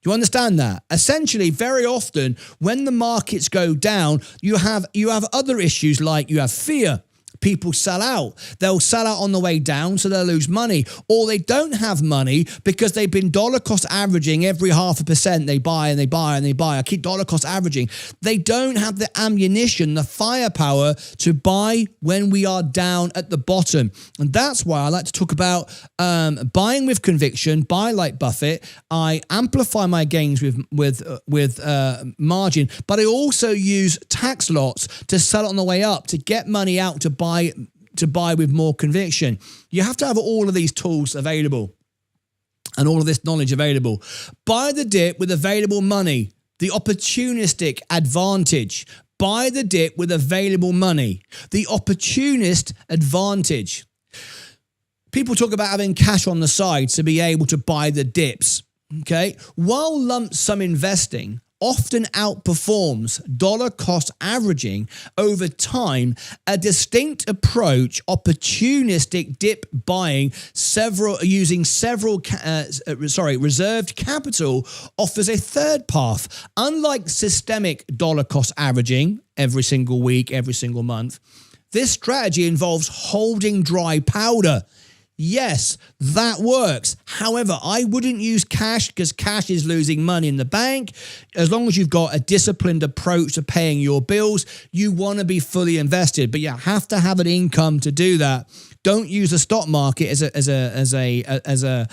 Do you understand that? Essentially, very often when the markets go down, you have other issues like you have fear. People sell out. They'll sell out on the way down, so they'll lose money. Or they don't have money because they've been dollar cost averaging every 0.5%. They buy and they buy and they buy. I keep dollar cost averaging. They don't have the ammunition, the firepower to buy when we are down at the bottom. And that's why I like to talk about buying with conviction, buy like Buffett. I amplify my gains with margin, but I also use tax lots to sell it on the way up, to get money out, to buy with more conviction. You have to have all of these tools available and all of this knowledge available. Buy the dip with available money, the opportunistic advantage. Buy the dip with available money, the opportunist advantage. People talk about having cash on the side to be able to buy the dips. Okay, while lump sum investing often outperforms dollar cost averaging over time, a distinct approach, opportunistic dip buying, reserved capital, offers a third path. Unlike systemic dollar cost averaging every single week, every single month, this strategy involves holding dry powder. Yes, that works. However, I wouldn't use cash because cash is losing money in the bank. As long as you've got a disciplined approach to paying your bills, you want to be fully invested, but you have to have an income to do that. Don't use the stock market as a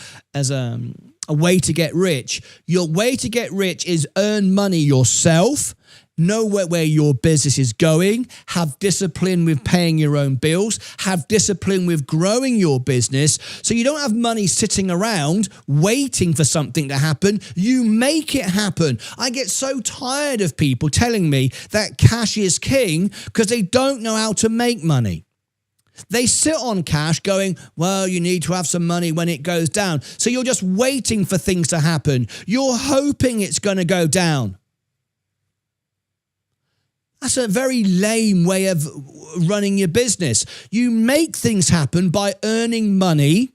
way to get rich. Your way to get rich is earn money yourself. Know where your business is going, have discipline with paying your own bills, have discipline with growing your business, so you don't have money sitting around waiting for something to happen. You make it happen. I get so tired of people telling me that cash is king because they don't know how to make money. They sit on cash going, well, you need to have some money when it goes down. So you're just waiting for things to happen. You're hoping it's going to go down. That's a very lame way of running your business. You make things happen by earning money.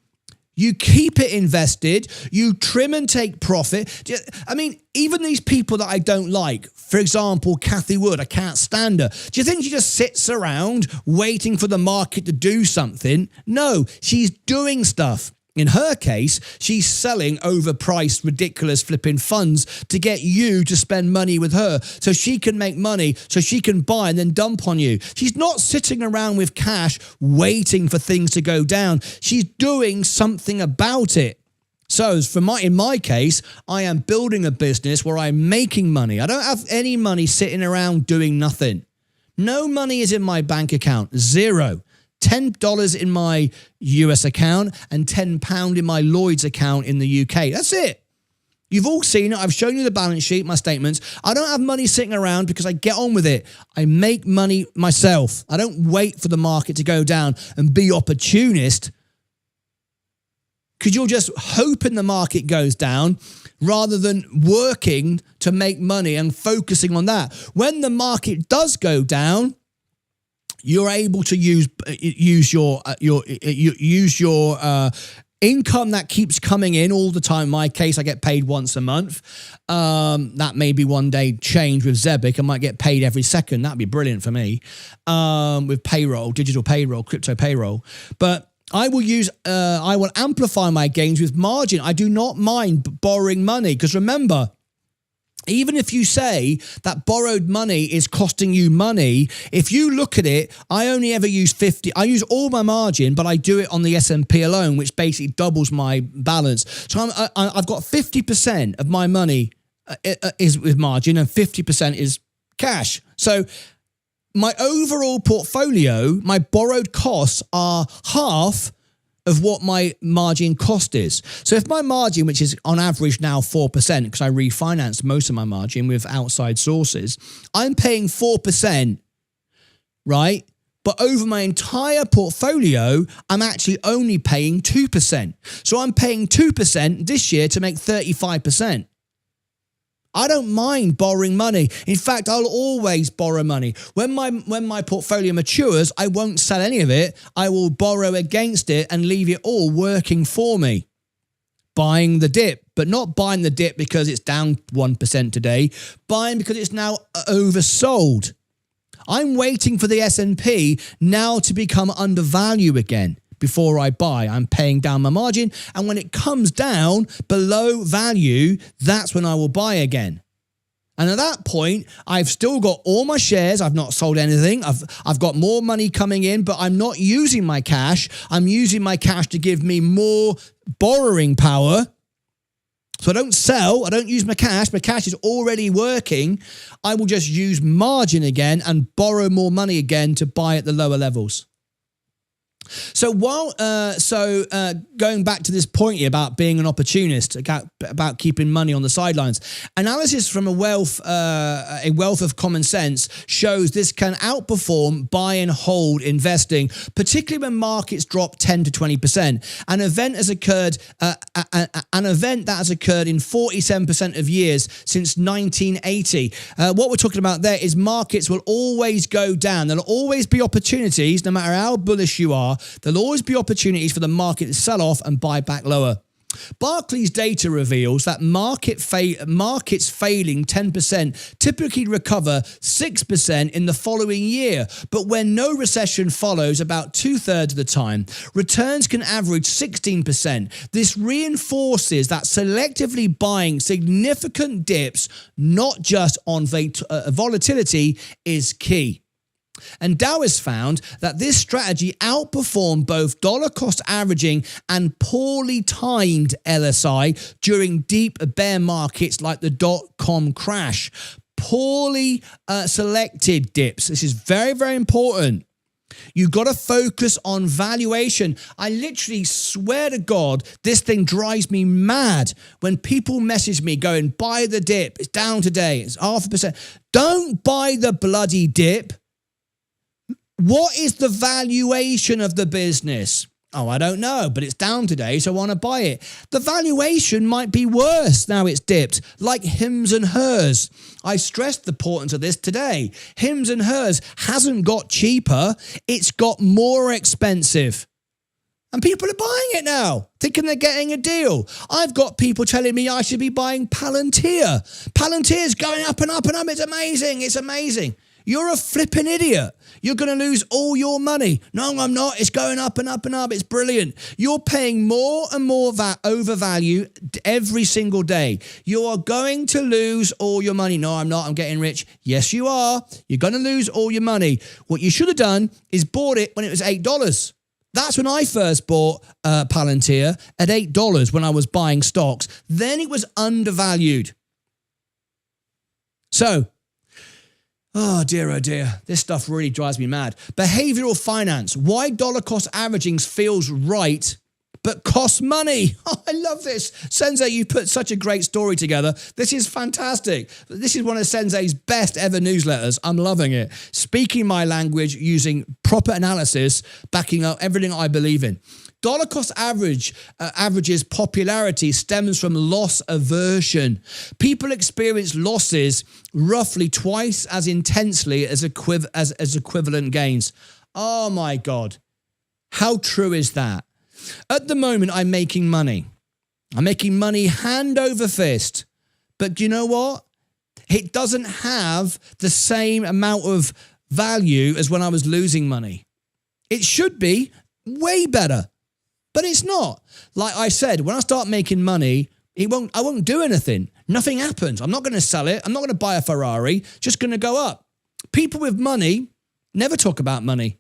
You keep it invested. You trim and take profit. I mean, even these people that I don't like, for example, Cathie Wood, I can't stand her. Do you think she just sits around waiting for the market to do something? No, she's doing stuff. In her case, she's selling overpriced, ridiculous flipping funds to get you to spend money with her so she can make money, so she can buy and then dump on you. She's not sitting around with cash waiting for things to go down. She's doing something about it. So in my case, I am building a business where I'm making money. I don't have any money sitting around doing nothing. No money is in my bank account. Zero. $10 in my US account and £10 in my Lloyd's account in the UK. That's it. You've all seen it. I've shown you the balance sheet, my statements. I don't have money sitting around because I get on with it. I make money myself. I don't wait for the market to go down and be opportunist because you're just hoping the market goes down rather than working to make money and focusing on that. When the market does go down, you're able to use your income that keeps coming in all the time. In my case, I get paid once a month. That may be one day change with Zebic. I might get paid every second. That'd be brilliant for me. With payroll, digital payroll, crypto payroll. But I will amplify my gains with margin. I do not mind borrowing money because remember, even if you say that borrowed money is costing you money, if you look at it, I only ever use 50. I use all my margin, but I do it on the S&P alone, which basically doubles my balance. So I've got 50% of my money is with margin and 50% is cash. So my overall portfolio, my borrowed costs are half of what my margin cost is. So if my margin, which is on average now 4%, because I refinanced most of my margin with outside sources, I'm paying 4%, right? But over my entire portfolio, I'm actually only paying 2%. So I'm paying 2% this year to make 35%. I don't mind borrowing money. In fact, I'll always borrow money. When my portfolio matures, I won't sell any of it. I will borrow against it and leave it all working for me. Buying the dip, but not buying the dip because it's down 1% today. Buying because it's now oversold. I'm waiting for the S&P now to become undervalued again. Before I buy, I'm paying down my margin. And when it comes down below value, that's when I will buy again. And at that point, I've still got all my shares. I've not sold anything. I've got more money coming in, but I'm not using my cash. I'm using my cash to give me more borrowing power. So I don't sell. I don't use my cash. My cash is already working. I will just use margin again and borrow more money again to buy at the lower levels. So going back to this point here about being an opportunist, about keeping money on the sidelines, analysis from a wealth of common sense shows this can outperform buy and hold investing, particularly when markets drop 10 to 20%. An event that has occurred in 47% of years since 1980. What we're talking about there is markets will always go down. There'll always be opportunities, no matter how bullish you are. There'll always be opportunities for the market to sell off and buy back lower. Barclays data reveals that markets failing 10% typically recover 6% in the following year, but when no recession follows about 2/3 of the time, returns can average 16%. This reinforces that selectively buying significant dips, not just on volatility, is key. And Dow has found that this strategy outperformed both dollar cost averaging and poorly timed LSI during deep bear markets like the dot-com crash. Poorly selected dips. This is very, very important. You got to focus on valuation. I literally swear to God, this thing drives me mad when people message me going, buy the dip. It's down today. It's 0.5%. Don't buy the bloody dip. What is the valuation of the business? Oh, I don't know, but it's down today, so I want to buy it. The valuation might be worse now it's dipped, like Hims and Hers. I stressed the importance of this today. Hims and Hers hasn't got cheaper, it's got more expensive. And people are buying it now, thinking they're getting a deal. I've got people telling me I should be buying Palantir. Palantir's going up and up and up. It's amazing. It's amazing. You're a flipping idiot. You're going to lose all your money. No, I'm not. It's going up and up and up. It's brilliant. You're paying more and more overvalue every single day. You are going to lose all your money. No, I'm not. I'm getting rich. Yes, you are. You're going to lose all your money. What you should have done is bought it when it was $8. That's when I first bought Palantir at $8 when I was buying stocks. Then it was undervalued. So, oh dear, this stuff really drives me mad. Behavioral finance. Why dollar cost averaging feels right, but costs money. Oh, I love this. Sensei, you put such a great story together. This is fantastic. This is one of Sensei's best ever newsletters. I'm loving it. Speaking my language using proper analysis, backing up everything I believe in. Dollar cost average's popularity stems from loss aversion. People experience losses roughly twice as intensely as equivalent gains. Oh my God. How true is that? At the moment, I'm making money. I'm making money hand over fist. But do you know what? It doesn't have the same amount of value as when I was losing money. It should be way better. But it's not. Like I said, when I start making money, I won't do anything. Nothing happens. I'm not going to sell it. I'm not going to buy a Ferrari. It's just going to go up. People with money never talk about money.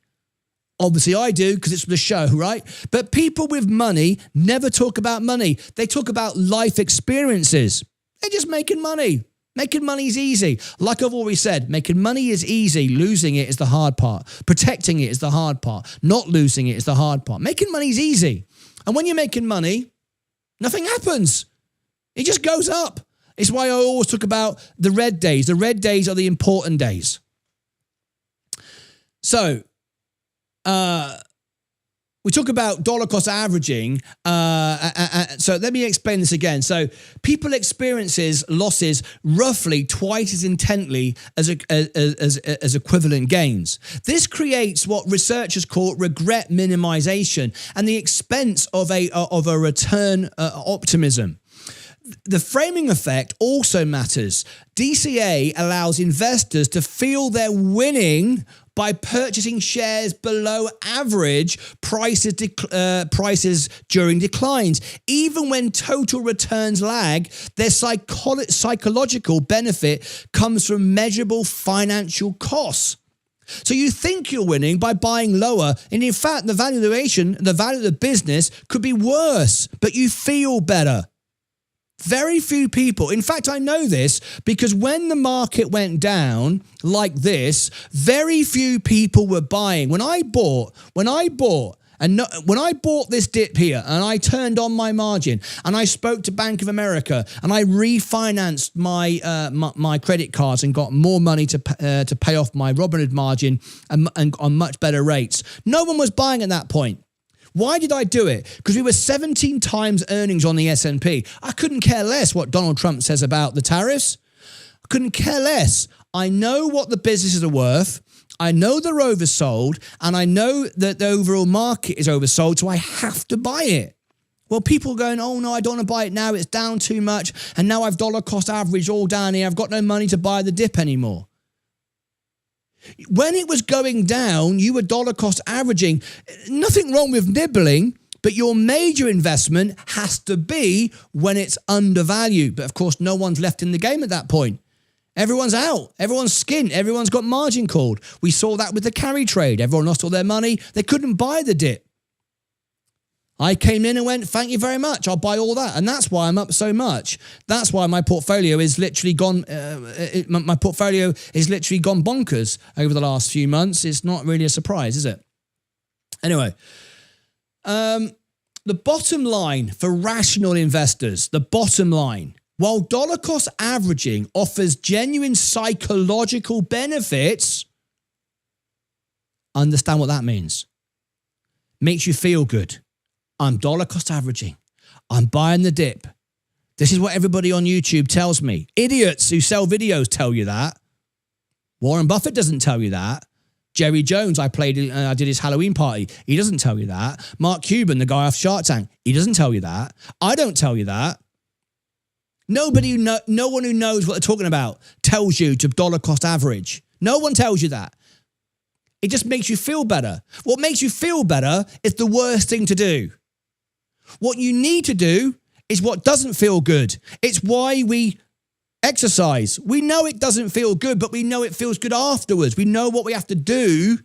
Obviously I do because it's the show, right? But people with money never talk about money. They talk about life experiences. They're just making money. Making money is easy. Like I've always said, making money is easy. Losing it is the hard part. Protecting it is the hard part. Not losing it is the hard part. Making money is easy. And when you're making money, nothing happens. It just goes up. It's why I always talk about the red days. The red days are the important days. So, we talk about dollar cost averaging. So let me explain this again. So people experiences losses roughly twice as intently as equivalent gains. This creates what researchers call regret minimization and the expense of a return optimism. The framing effect also matters. DCA allows investors to feel they're winning by purchasing shares below average prices during declines. Even when total returns lag, their psychological benefit comes from measurable financial costs. So you think you're winning by buying lower, and in fact, the valuation, the value of the business could be worse, but you feel better. Very few people, in fact, I know this because when the market went down like this, very few people were buying. When I bought And when I bought this dip here and I turned on my margin and I spoke to Bank of America and I refinanced my credit cards and got more money to pay off my Robinhood margin and on much better rates, no one was buying at that point. Why did I do it? Because we were 17 times earnings on the S&P. I couldn't care less what Donald Trump says about the tariffs. I couldn't care less. I know what the businesses are worth. I know they're oversold, and I know that the overall market is oversold, so I have to buy it. Well, people are going, oh, no, I don't want to buy it now. It's down too much, and now I've dollar cost averaged all down here. I've got no money to buy the dip anymore. When it was going down, you were dollar cost averaging. Nothing wrong with nibbling, but your major investment has to be when it's undervalued. But, of course, no one's left in the game at that point. Everyone's out. Everyone's skint. Everyone's got margin called. We saw that with the carry trade. Everyone lost all their money. They couldn't buy the dip. I came in and went, thank you very much. I'll buy all that. And that's why I'm up so much. That's why my portfolio is literally gone. My portfolio is literally gone bonkers over the last few months. It's not really a surprise, is it? Anyway, the bottom line for rational investors, the bottom line, while dollar cost averaging offers genuine psychological benefits, understand what that means. Makes you feel good. I'm dollar cost averaging. I'm buying the dip. This is what everybody on YouTube tells me. Idiots who sell videos tell you that. Warren Buffett doesn't tell you that. Jerry Jones, I did his Halloween party. He doesn't tell you that. Mark Cuban, the guy off Shark Tank, he doesn't tell you that. I don't tell you that. No one who knows what they're talking about tells you to dollar cost average. No one tells you that. It just makes you feel better. What makes you feel better is the worst thing to do. What you need to do is what doesn't feel good. It's why we exercise. We know it doesn't feel good, but we know it feels good afterwards. We know what we have to do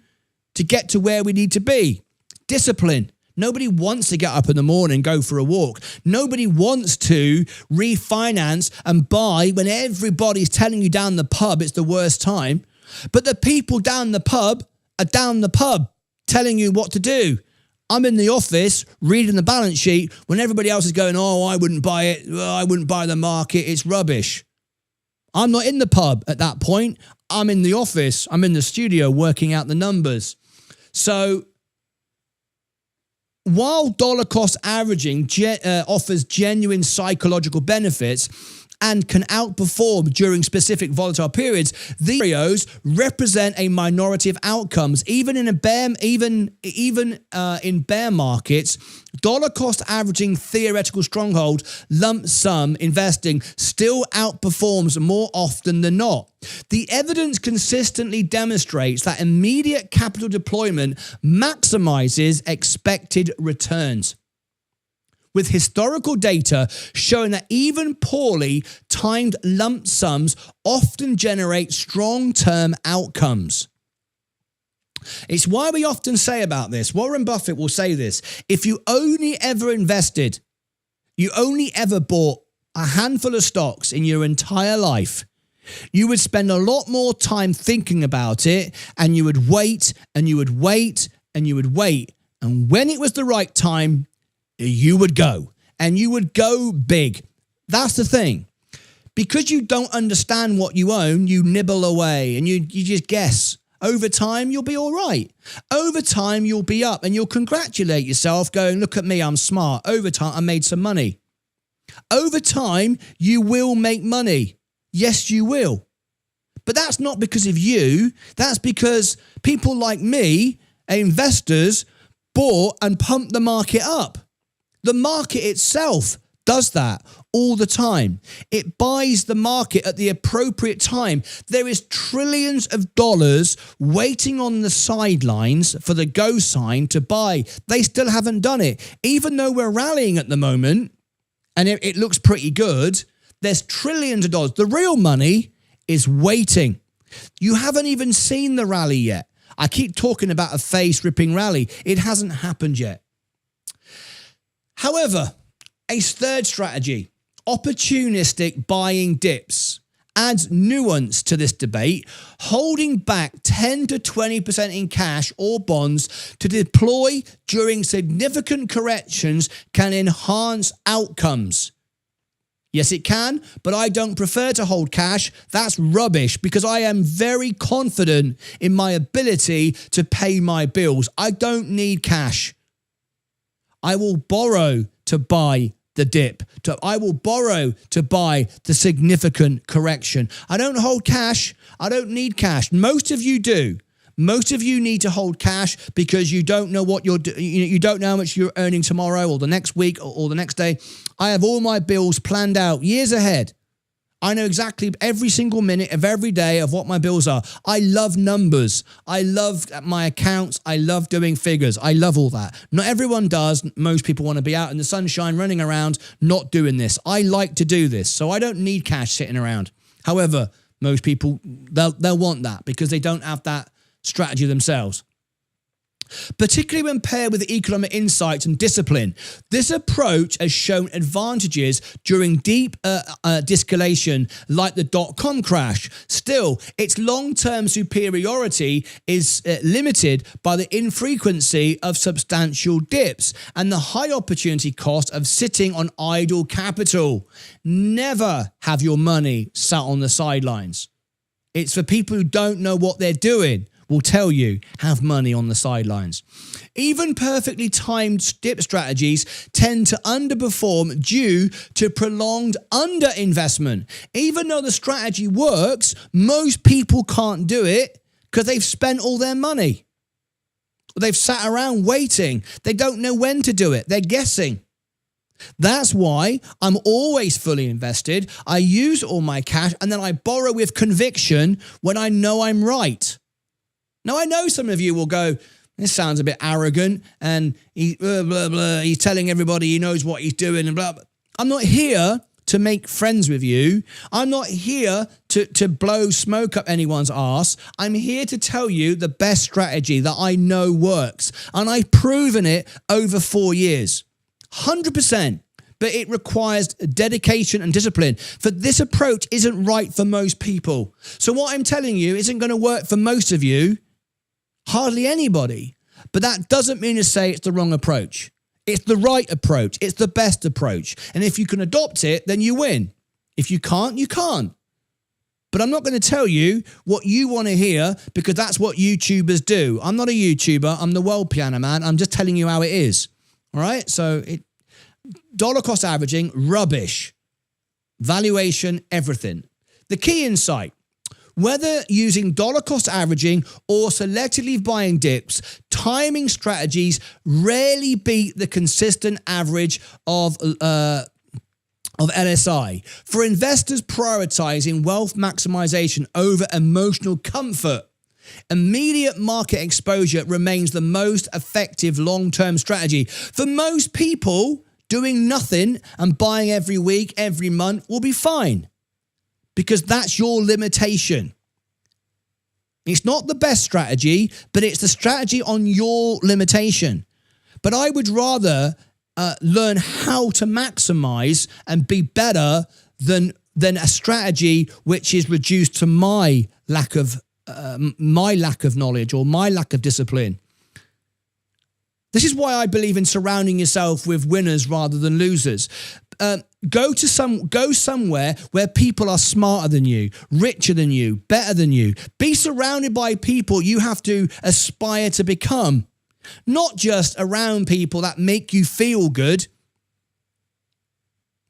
to get to where we need to be. Discipline. Nobody wants to get up in the morning and go for a walk. Nobody wants to refinance and buy when everybody's telling you down the pub it's the worst time. But the people down the pub are down the pub telling you what to do. I'm in the office reading the balance sheet when everybody else is going, oh, I wouldn't buy it. Oh, I wouldn't buy the market. It's rubbish. I'm not in the pub at that point. I'm in the office. I'm in the studio working out the numbers. So while dollar cost averaging offers genuine psychological benefits and can outperform during specific volatile periods, these scenarios represent a minority of outcomes. Even in bear markets, dollar cost averaging theoretical stronghold lump sum investing still outperforms more often than not. The evidence consistently demonstrates that immediate capital deployment maximizes expected returns, with historical data showing that even poorly timed lump sums often generate strong-term outcomes. It's why we often say about this, Warren Buffett will say this, if you only ever invested, you only ever bought a handful of stocks in your entire life, you would spend a lot more time thinking about it, and you would wait, and you would wait, and you would wait. And when it was the right time, you would go, and you would go big. That's the thing. Because you don't understand what you own, you nibble away and you just guess. Over time, you'll be all right. Over time, you'll be up and you'll congratulate yourself going, look at me, I'm smart. Over time, I made some money. Over time, you will make money. Yes, you will. But that's not because of you. That's because people like me, investors, bought and pumped the market up. The market itself does that all the time. It buys the market at the appropriate time. There is trillions of dollars waiting on the sidelines for the go sign to buy. They still haven't done it. Even though we're rallying at the moment and it looks pretty good, there's trillions of dollars. The real money is waiting. You haven't even seen the rally yet. I keep talking about a face-ripping rally. It hasn't happened yet. However, a third strategy, opportunistic buying dips. adds nuance to this debate. Holding back 10 to 20% in cash or bonds to deploy during significant corrections can enhance outcomes. Yes, it can, but I don't prefer to hold cash. That's rubbish because I am very confident in my ability to pay my bills. I don't need cash. I will borrow to buy the dip. I will borrow to buy the significant correction. I don't hold cash. I don't need cash. Most of you do. Most of you need to hold cash because you don't know what you don't know how much you're earning tomorrow or the next week or the next day. I have all my bills planned out years ahead. I know exactly every single minute of every day of what my bills are. I love numbers. I love my accounts. I love doing figures. I love all that. Not everyone does. Most people want to be out in the sunshine, running around, not doing this. I like to do this, so I don't need cash sitting around. However, most people, they'll want that because they don't have that strategy themselves. Particularly when paired with economic insight and discipline, this approach has shown advantages during deep de-escalation like the dot-com crash. Still, its long-term superiority is limited by the infrequency of substantial dips and the high opportunity cost of sitting on idle capital. Never have your money sat on the sidelines. It's for people who don't know what they're doing. Will tell you have money on the sidelines. Even perfectly timed dip strategies tend to underperform due to prolonged underinvestment. Even though the strategy works, most people can't do it because they've spent all their money. They've sat around waiting. They don't know when to do it. They're guessing. That's why I'm always fully invested. I use all my cash and then I borrow with conviction when I know I'm right. Now, I know some of you will go, this sounds a bit arrogant and he's telling everybody he knows what he's doing and blah, blah. I'm not here to make friends with you. I'm not here to blow smoke up anyone's arse. I'm here to tell you the best strategy that I know works. And I've proven it over 4 years. 100%. But it requires dedication and discipline. For this approach isn't right for most people. So what I'm telling you isn't going to work for most of you. Hardly anybody. But that doesn't mean to say it's the wrong approach. It's the right approach. It's the best approach. And if you can adopt it, then you win. If you can't, you can't. But I'm not going to tell you what you want to hear because that's what YouTubers do. I'm not a YouTuber. I'm the world piano man. I'm just telling you how it is. All right? So dollar cost averaging, rubbish. Valuation, everything. The key insight. Whether using dollar cost averaging or selectively buying dips, timing strategies rarely beat the consistent average of LSI. For investors prioritizing wealth maximization over emotional comfort, immediate market exposure remains the most effective long-term strategy. For most people, doing nothing and buying every week, every month will be fine. Because that's your limitation. It's not the best strategy, but it's the strategy on your limitation. But I would rather learn how to maximize and be better than a strategy which is reduced to my lack of knowledge or my lack of discipline. This is why I believe in surrounding yourself with winners rather than losers. Go somewhere where people are smarter than you, richer than you, better than you. Be surrounded by people you have to aspire to become, not just around people that make you feel good.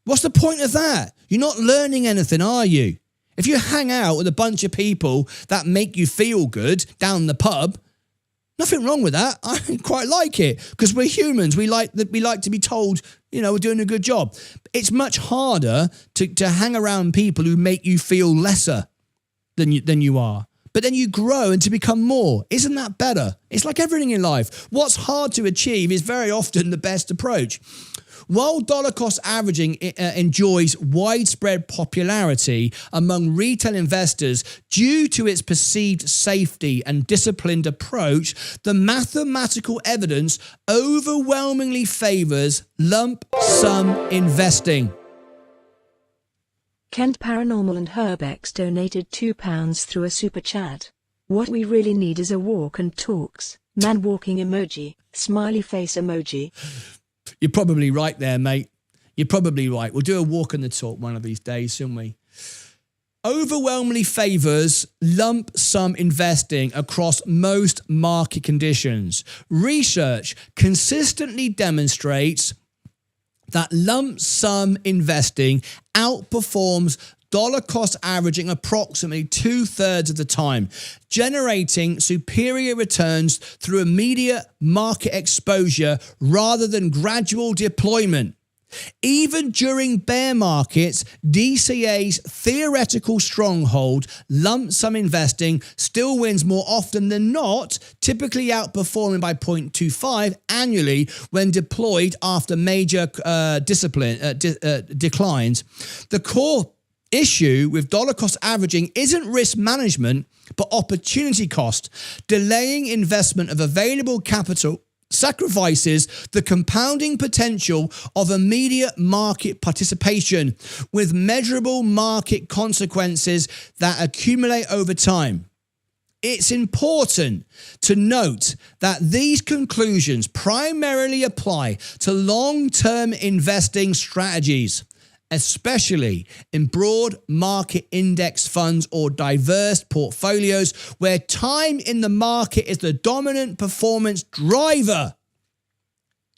What's the point of that? You're not learning anything, are you? If you hang out with a bunch of people that make you feel good down the pub, nothing wrong with that. I quite like it because we're humans. We like to be told, we're doing a good job. It's much harder to hang around people who make you feel lesser than you are. But then you grow and to become more. Isn't that better? It's like everything in life. What's hard to achieve is very often the best approach. While dollar cost averaging enjoys widespread popularity among retail investors due to its perceived safety and disciplined approach, the mathematical evidence overwhelmingly favors lump sum investing. Kent Paranormal and Herbex donated £2 through a super chat. What we really need is a walk and talks. Man walking emoji, smiley face emoji. You're probably right there, mate. You're probably right. We'll do a walk and the talk one of these days, shouldn't we? Overwhelmingly favours lump sum investing across most market conditions. Research consistently demonstrates that lump sum investing outperforms dollar cost averaging approximately 2/3 of the time, generating superior returns through immediate market exposure rather than gradual deployment. Even during bear markets, DCA's theoretical stronghold, lump sum investing, still wins more often than not, typically outperforming by 0.25 annually when deployed after major declines. The core issue with dollar cost averaging isn't risk management, but opportunity cost. Delaying investment of available capital sacrifices the compounding potential of immediate market participation with measurable market consequences that accumulate over time. It's important to note that these conclusions primarily apply to long-term investing strategies, especially in broad market index funds or diverse portfolios where time in the market is the dominant performance driver.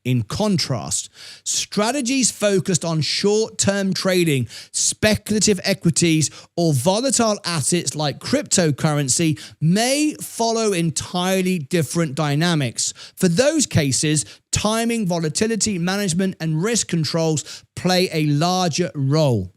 In contrast, strategies focused on short-term trading, speculative equities, or volatile assets like cryptocurrency may follow entirely different dynamics. For those cases, timing, volatility management, and risk controls play a larger role.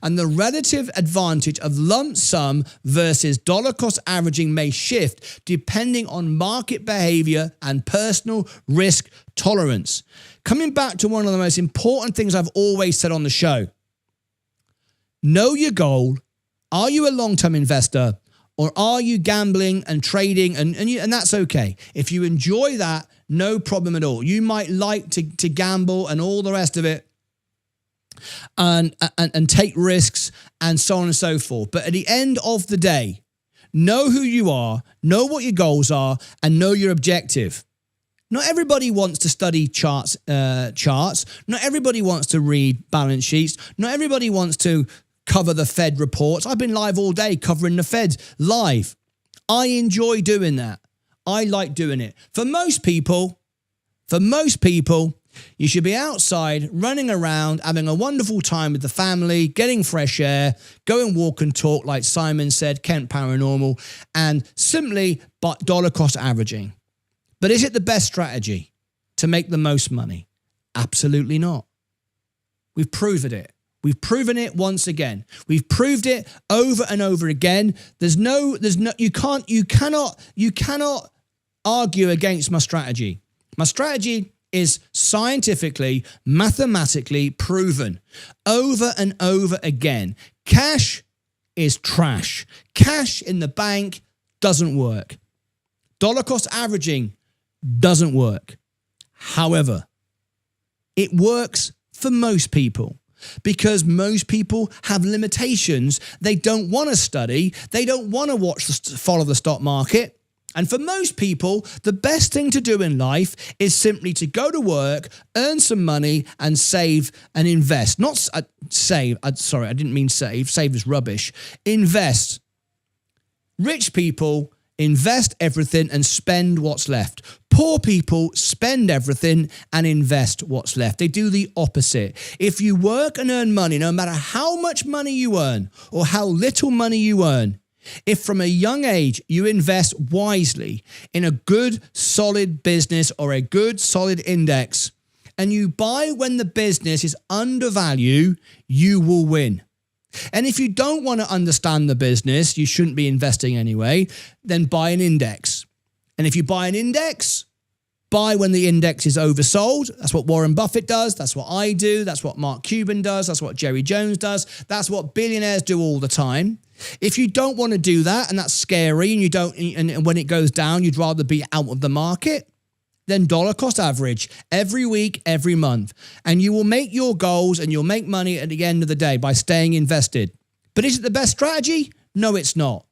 And the relative advantage of lump sum versus dollar cost averaging may shift depending on market behavior and personal risk tolerance. Coming back to one of the most important things I've always said on the show, know your goal. Are you a long-term investor or are you gambling and trading? And that's okay. If you enjoy that, no problem at all. You might like to gamble and all the rest of it, and take risks and so on and so forth. But at the end of the day, know who you are, know what your goals are, and know your objective. Not everybody wants to study charts. Not everybody wants to read balance sheets. Not everybody wants to cover the Fed reports. I've been live all day covering the Fed live. I enjoy doing that. I like doing it. For most people, you should be outside, running around, having a wonderful time with the family, getting fresh air, go and walk and talk, like Simon said, Kent Paranormal, and simply dollar cost averaging. But is it the best strategy to make the most money? Absolutely not. We've proven it. We've proven it once again. We've proved it over and over again. You cannot argue against my strategy. My strategy is scientifically, mathematically proven over and over again. Cash is trash. Cash in the bank doesn't work. Dollar cost averaging doesn't work. However, it works for most people because most people have limitations. They don't want to study. They don't want to follow the stock market. And for most people, the best thing to do in life is simply to go to work, earn some money, and save and invest. Not save. Sorry, I didn't mean save. Save is rubbish. Invest. Rich people invest everything and spend what's left. Poor people spend everything and invest what's left. They do the opposite. If you work and earn money, no matter how much money you earn or how little money you earn, if from a young age you invest wisely in a good, solid business or a good, solid index, and you buy when the business is undervalued, you will win. And if you don't want to understand the business, you shouldn't be investing anyway, then buy an index. And if you buy an index, buy when the index is oversold. That's what Warren Buffett does. That's what I do. That's what Mark Cuban does. That's what Jerry Jones does. That's what billionaires do all the time. If you don't want to do that and that's scary and and when it goes down, you'd rather be out of the market, then dollar cost average every week, every month. And you will make your goals and you'll make money at the end of the day by staying invested. But is it the best strategy? No, it's not.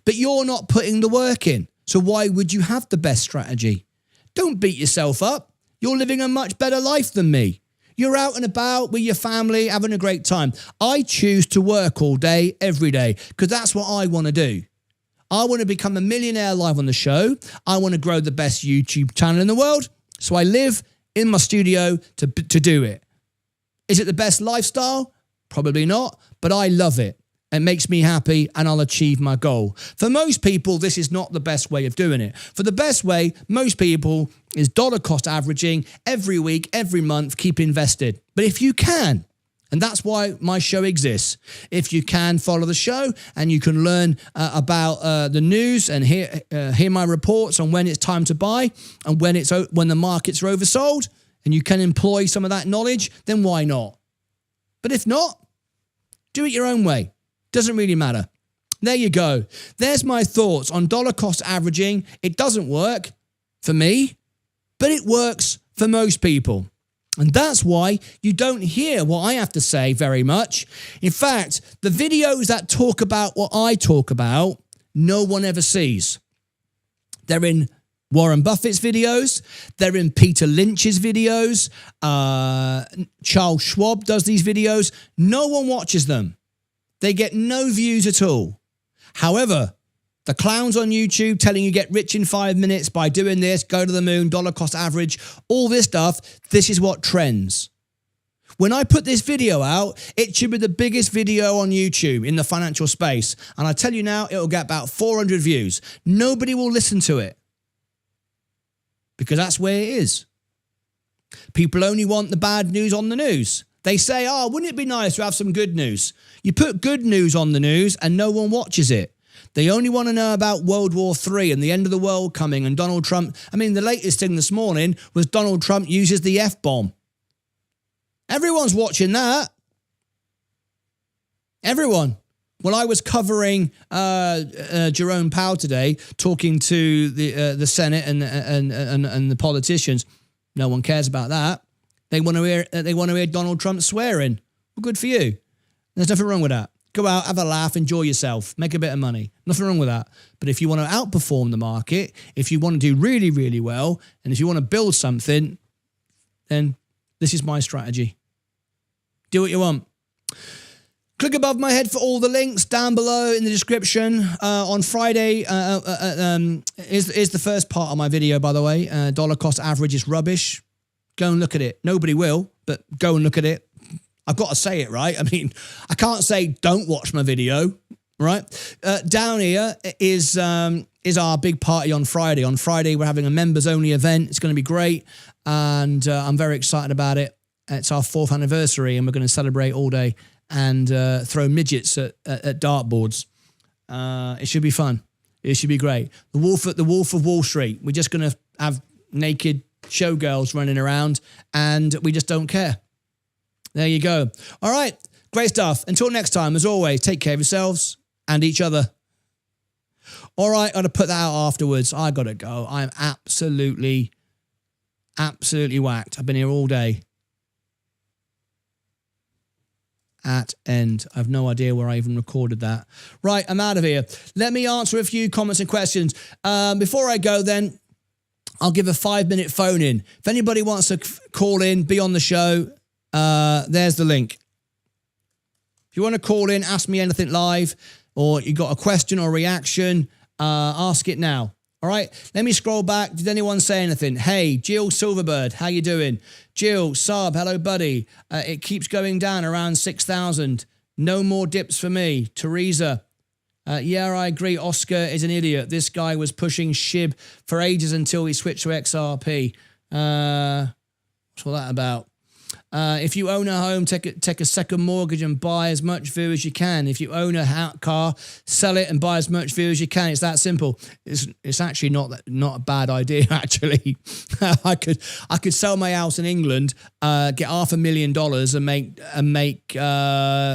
But you're not putting the work in. So why would you have the best strategy? Don't beat yourself up. You're living a much better life than me. You're out and about with your family, having a great time. I choose to work all day, every day, because that's what I want to do. I want to become a millionaire live on the show. I want to grow the best YouTube channel in the world. So I live in my studio to do it. Is it the best lifestyle? Probably not, but I love it. It makes me happy and I'll achieve my goal. For most people, this is not the best way of doing it. For the best way, most people, is dollar cost averaging every week, every month, keep invested. But if you can, and that's why my show exists, if you can follow the show and you can learn about the news and hear my reports on when it's time to buy and when the markets are oversold, and you can employ some of that knowledge, then why not? But if not, do it your own way. Doesn't really matter. There you go. There's my thoughts on dollar cost averaging. It doesn't work for me, but it works for most people. And that's why you don't hear what I have to say very much. In fact, the videos that talk about what I talk about, no one ever sees. They're in Warren Buffett's videos. They're in Peter Lynch's videos. Charles Schwab does these videos. No one watches them. They get no views at all. However, the clowns on YouTube telling you get rich in 5 minutes by doing this, go to the moon, dollar cost average, all this stuff, this is what trends. When I put this video out, it should be the biggest video on YouTube in the financial space. And I tell you now, it'll get about 400 views. Nobody will listen to it because that's where it is. People only want the bad news on the news. They say, oh, wouldn't it be nice to have some good news? You put good news on the news and no one watches it. They only want to know about World War III and the end of the world coming and Donald Trump. I mean, the latest thing this morning was Donald Trump uses the F-bomb. Everyone's watching that. Everyone. Well, I was covering Jerome Powell today, talking to the Senate and the politicians. No one cares about that. They want to hear Donald Trump swearing. Well, good for you. There's nothing wrong with that. Go out, have a laugh, enjoy yourself, make a bit of money. Nothing wrong with that. But if you want to outperform the market, if you want to do really, really well, and if you want to build something, then this is my strategy. Do what you want. Click above my head for all the links down below in the description. On Friday is the first part of my video, by the way. Dollar cost average is rubbish. Go and look at it. Nobody will, but go and look at it. I've got to say it, right? I mean, I can't say don't watch my video, right? Down here is our big party on Friday. On Friday, we're having a members-only event. It's going to be great, and I'm very excited about it. It's our 4th anniversary, and we're going to celebrate all day and throw midgets at dartboards. It should be fun. It should be great. The Wolf of Wall Street. We're just going to have naked showgirls running around, and we just don't care. There you go. All right. Great stuff. Until next time, as always, take care of yourselves and each other. All right. I've got to put that out afterwards. I got to go. I'm absolutely whacked. I've been here all day. At end. I have no idea where I even recorded that. Right. I'm out of here. Let me answer a few comments and questions. Before I go then, I'll give a 5-minute phone in. If anybody wants to call in, be on the show, there's the link. If you want to call in, ask me anything live, or you got a question or reaction, ask it now. All right, let me scroll back. Did anyone say anything? Hey, Jill Silverbird, how you doing? Jill, Saab, hello, buddy. It keeps going down around 6,000. No more dips for me. Teresa, yeah, I agree. Oscar is an idiot. This guy was pushing SHIB for ages until he switched to XRP. What's all that about? If you own a home, take a second mortgage and buy as much VU as you can. If you own a car, sell it and buy as much VU as you can. It's that simple. It's actually not a bad idea. Actually, I could sell my house in England, get $500,000 and make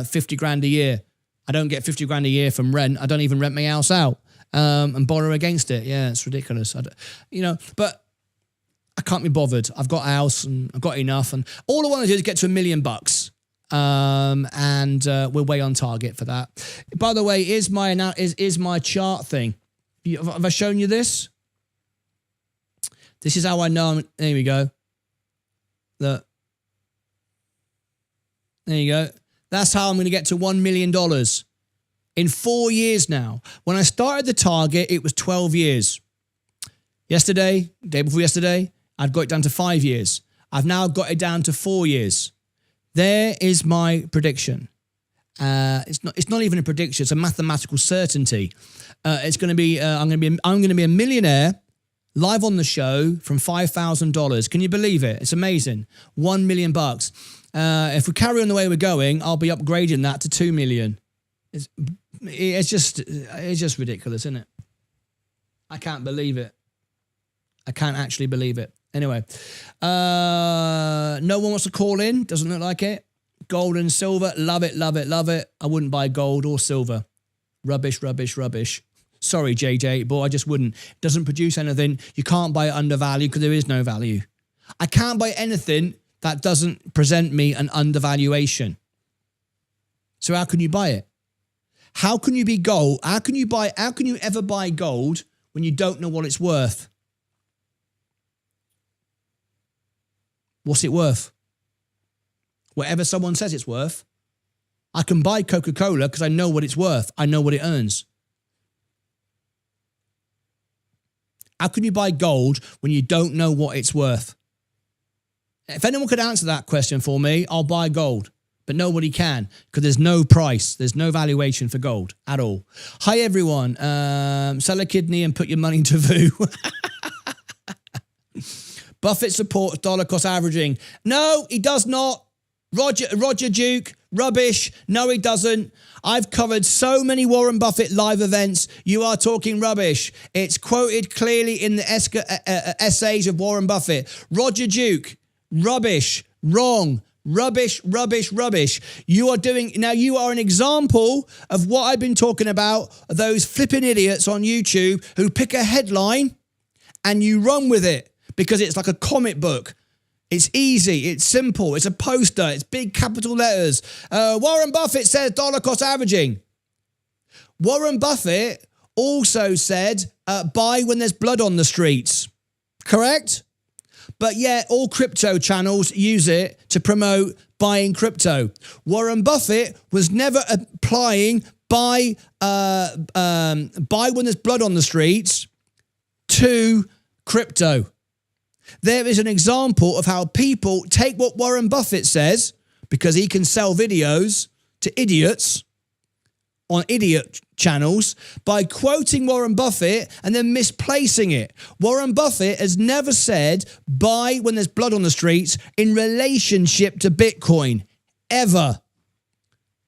50 grand a year. I don't get 50 grand a year from rent. I don't even rent my house out and borrow against it. Yeah, it's ridiculous. But I can't be bothered. I've got a house and I've got enough, and all I want to do is get to $1 million. And we're way on target for that. By the way, is my chart thing. Have I shown you this? This is how I know. There we go. There you go. That's how I'm going to get to $1 million in 4 years now. When I started the target, it was 12 years. Yesterday, day before yesterday, I'd got it down to 5 years. I've now got it down to 4 years. There is my prediction. It's not even a prediction. It's a mathematical certainty. It's going to be. I'm going to be a millionaire live on the show from $5,000. Can you believe it? It's amazing. $1 million. If we carry on the way we're going, I'll be upgrading that to 2 million. It's just ridiculous, isn't it? I can't believe it. I can't actually believe it. Anyway, no one wants to call in. Doesn't look like it. Gold and silver. Love it, love it, love it. I wouldn't buy gold or silver. Rubbish, rubbish, rubbish. Sorry, JJ, but I just wouldn't. It doesn't produce anything. You can't buy it undervalued because there is no value. I can't buy anything that doesn't present me an undervaluation. So how can you buy it? How can you be gold? How can you ever buy gold when you don't know what it's worth? What's it worth? Whatever someone says it's worth. I can buy Coca-Cola because I know what it's worth. I know what it earns. How can you buy gold when you don't know what it's worth? If anyone could answer that question for me, I'll buy gold. But nobody can because there's no price. There's no valuation for gold at all. Hi, everyone. Sell a kidney and put your money into VU. Buffett supports dollar cost averaging. No, he does not. Roger Duke, rubbish. No, he doesn't. I've covered so many Warren Buffett live events. You are talking rubbish. It's quoted clearly in the essays of Warren Buffett. Roger Duke, rubbish, wrong, rubbish, rubbish, rubbish. You are an example of what I've been talking about, those flipping idiots on YouTube who pick a headline and you run with it. Because it's like a comic book. It's easy. It's simple. It's a poster. It's big capital letters. Warren Buffett says dollar cost averaging. Warren Buffett also said buy when there's blood on the streets. Correct? But yet all crypto channels use it to promote buying crypto. Warren Buffett was never applying buy when there's blood on the streets to crypto. There is an example of how people take what Warren Buffett says, because he can sell videos to idiots on idiot channels, by quoting Warren Buffett and then misplacing it. Warren Buffett has never said buy when there's blood on the streets in relationship to Bitcoin, ever.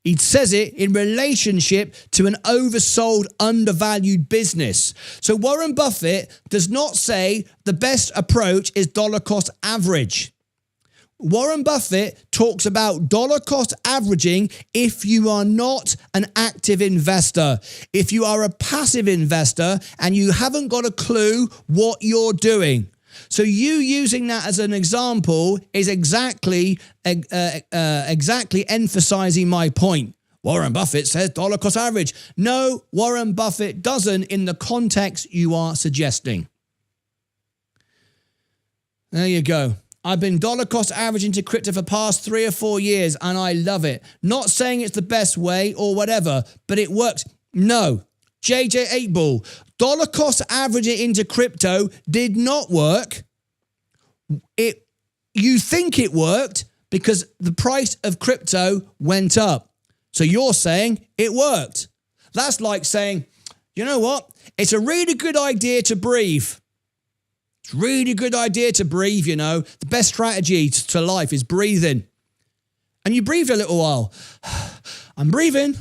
He says it in relationship to an oversold, undervalued business. So Warren Buffett does not say the best approach is dollar cost average. Warren Buffett talks about dollar cost averaging if you are not an active investor. If you are a passive investor and you haven't got a clue what you're doing. So you using that as an example is exactly emphasizing my point. Warren Buffett says dollar cost average. No, Warren Buffett doesn't in the context you are suggesting. There you go. I've been dollar cost averaging to crypto for the past 3 or 4 years and I love it. Not saying it's the best way or whatever, but it works. No. JJ 8-Ball, dollar cost averaging into crypto did not work. You think it worked because the price of crypto went up. So you're saying it worked. That's like saying, you know what? It's a really good idea to breathe. It's a really good idea to breathe, you know. The best strategy to life is breathing. And you breathe a little while. I'm breathing.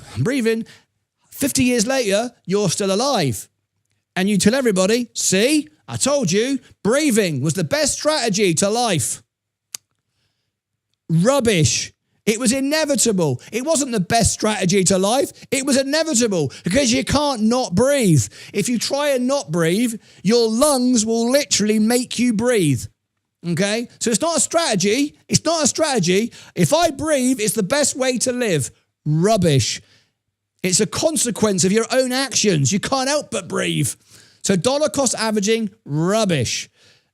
50 years later, you're still alive. And you tell everybody, see, I told you, breathing was the best strategy to life. Rubbish. It was inevitable. It wasn't the best strategy to life. It was inevitable because you can't not breathe. If you try and not breathe, your lungs will literally make you breathe. Okay? So it's not a strategy. It's not a strategy. If I breathe, it's the best way to live. Rubbish. It's a consequence of your own actions. You can't help but breathe. So dollar cost averaging, rubbish.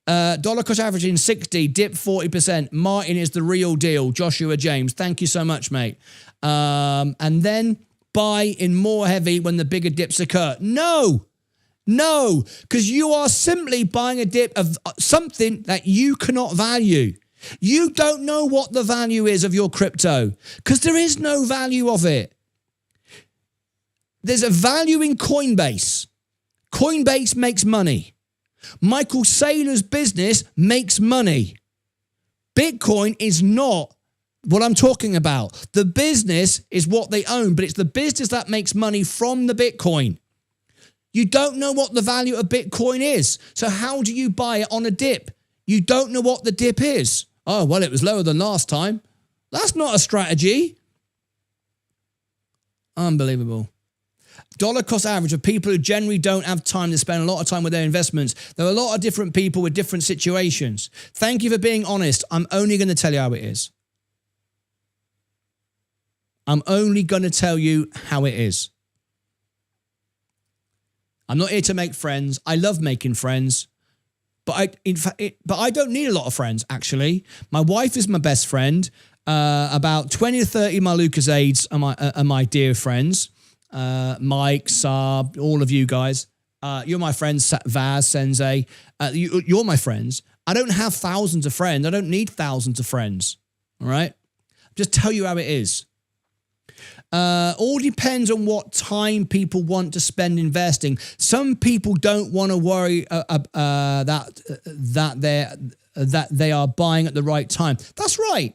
Dollar cost averaging 60, dip 40%. Martyn is the real deal. Joshua James, thank you so much, mate. And then buy in more heavy when the bigger dips occur. No, because you are simply buying a dip of something that you cannot value. You don't know what the value is of your crypto because there is no value of it. There's a value in Coinbase. Coinbase makes money. Michael Saylor's business makes money. Bitcoin is not what I'm talking about. The business is what they own, but it's the business that makes money from the Bitcoin. You don't know what the value of Bitcoin is. So how do you buy it on a dip? You don't know what the dip is. Oh, well, it was lower than last time. That's not a strategy. Unbelievable. Dollar cost average of people who generally don't have time to spend a lot of time with their investments. There are a lot of different people with different situations. Thank you for being honest. I'm only going to tell you how it is. I'm only going to tell you how it is. I'm not here to make friends. I love making friends. But I don't need a lot of friends, actually. My wife is my best friend. About 20 to 30 of my Lucas aides are my dear friends. Mike, Saab, all of you guys. You're my friends, Vaz, Sensei. You're my friends. I don't have thousands of friends. I don't need thousands of friends. All right? Just tell you how it is. All depends on what time people want to spend investing. Some people don't want to worry that they are buying at the right time. That's right.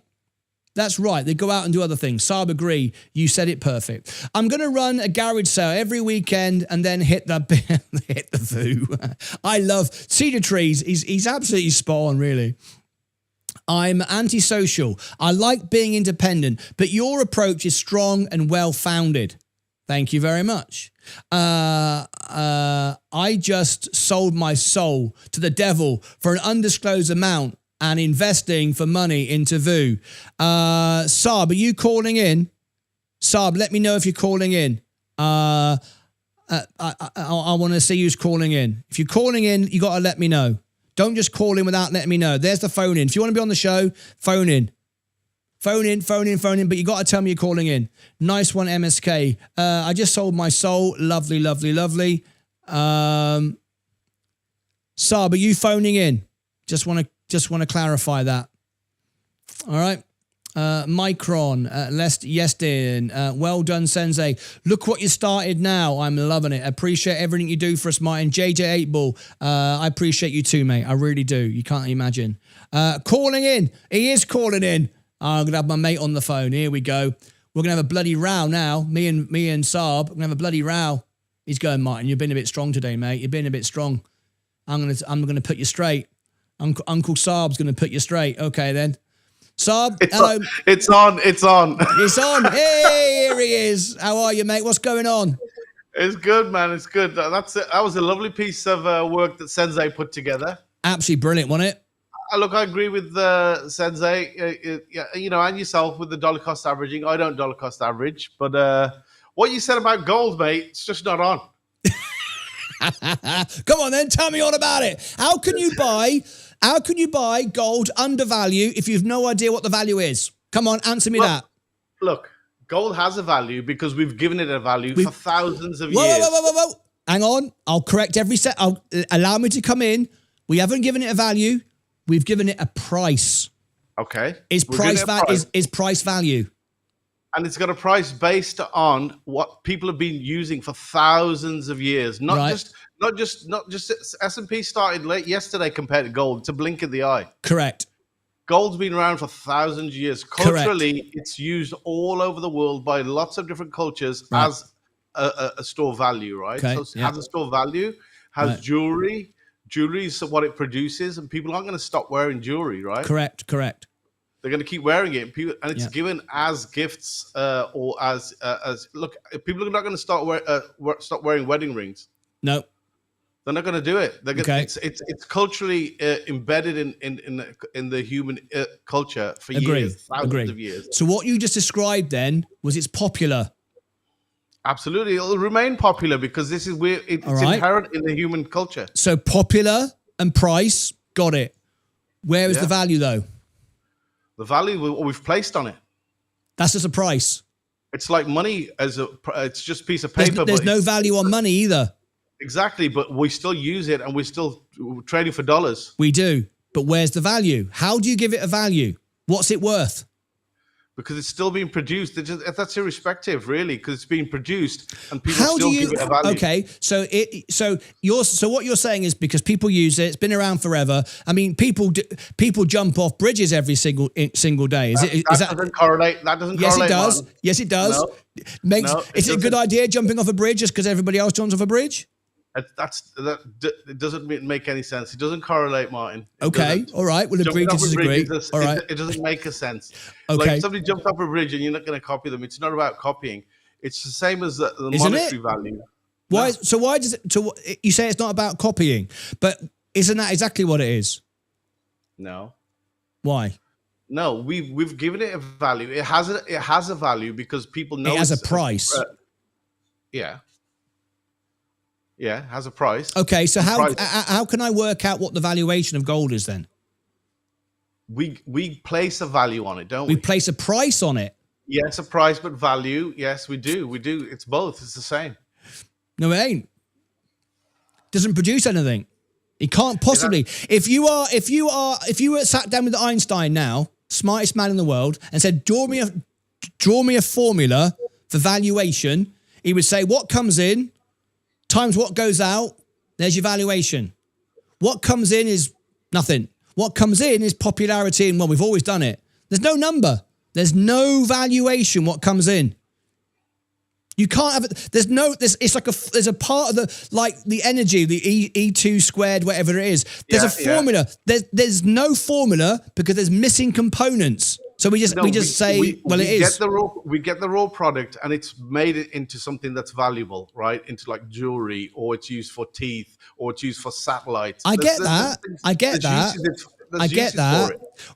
That's right. They go out and do other things. Saab, agree. You said it perfect. I'm going to run a garage sale every weekend and then hit the VOO. I love Cedar Trees. He's absolutely spot on, really. I'm antisocial. I like being independent, but your approach is strong and well-founded. Thank you very much. I just sold my soul to the devil for an undisclosed amount and investing for money into VOO. Saab, are you calling in? Saab, let me know if you're calling in. I want to see who's calling in. If you're calling in, you got to let me know. Don't just call in without letting me know. There's the phone in. If you want to be on the show, phone in. Phone in, but you got to tell me you're calling in. Nice one, MSK. I just sold my soul. Lovely, lovely, lovely. Saab, are you phoning in? Just want to clarify that. All right. Micron, Yestin, well done, Sensei. Look what you started now. I'm loving it. Appreciate everything you do for us, Martyn. JJ 8ball, I appreciate you too, mate. I really do. You can't imagine. Calling in. He is calling in. I'm going to have my mate on the phone. Here we go. We're going to have a bloody row now. Me and Saab. We're going to have a bloody row. He's going, Martyn, you've been a bit strong today, mate. You've been a bit strong. I'm going to put you straight. Uncle Saab's going to put you straight. Okay, then. Saab, hello. It's on. It's on. Hey, here he is. How are you, mate? What's going on? It's good, man. It's good. That was a lovely piece of work that Sensei put together. Absolutely brilliant, wasn't it? Look, I agree with Sensei, and yourself with the dollar cost averaging. I don't dollar cost average, but what you said about gold, mate, it's just not on. Come on, then. Tell me all about it. How can you buy gold undervalue if you've no idea what the value is? Come on, answer me that. Look, gold has a value because we've given it a value for thousands of years. Whoa. Hang on. I'll correct every set. Allow me to come in. We haven't given it a value. We've given it a price. Okay. Is price value. And it's got a price based on what people have been using for thousands of years. Not just S&P started late yesterday compared to gold. It's a blink of the eye. Correct. Gold's been around for thousands of years. Culturally, it's used all over the world by lots of different cultures as a store value, right? Okay. So it has a store value, has jewelry. Jewelry is what it produces, and people aren't going to stop wearing jewelry, right? Correct. They're going to keep wearing it, and it's given as gifts or as look. People are not going to stop wearing wedding rings. No, They're not going to do it. They're gonna, Okay. It's culturally embedded in the human culture for years, thousands of years. So what you just described then was it's popular. Absolutely, it'll remain popular because this is where it's inherent in the human culture. So popular and price, got it. Where is the value though? The value we've placed on it. That's just a price. It's like money it's just a piece of paper. There's no value on money either. Exactly, but we still use it and we're still trading for dollars. We do, but where's the value? How do you give it a value? What's it worth? Because it's still being produced. That's irrespective, really, because it's being produced and people still give it a value. Okay, so what you're saying is because people use it, it's been around forever. I mean, people jump off bridges every single day. That doesn't correlate. That doesn't yes, correlate. Yes, it does. Martin. Yes, it does. No, is it a good idea jumping off a bridge just because everybody else jumps off a bridge? It doesn't make any sense. It doesn't correlate, Martin. Okay, all right. We'll agree to disagree. All right. It doesn't make a sense. Okay. Like if somebody jumps off a bridge and you're not going to copy them. It's not about copying. It's the same as the monetary value. Why? No. So why does it? So you say it's not about copying, but isn't that exactly what it is? No. Why? No, we've given it a value. It has a value because people know it has a price. Yeah. Yeah, it has a price. Okay, so how can I work out what the valuation of gold is then? We place a value on it, don't we? We place a price on it. Yes, a price, but value. Yes, we do. We do. It's both. It's the same. No, it ain't. Doesn't produce anything. It can't possibly. If you were sat down with Einstein now, smartest man in the world, and said, draw me a formula for valuation, he would say, what comes in times what goes out, there's your valuation. What comes in is nothing. What comes in is popularity, and well, we've always done it. There's no number. There's no valuation what comes in. You can't have it. There's a part of the energy, the E2 squared, whatever it is. There's a formula. Yeah. There's no formula because there's missing components. So we just say it is. We get the raw product and it's made it into something that's valuable, right? Into like jewelry, or it's used for teeth, or it's used for satellites. I get that. I get that.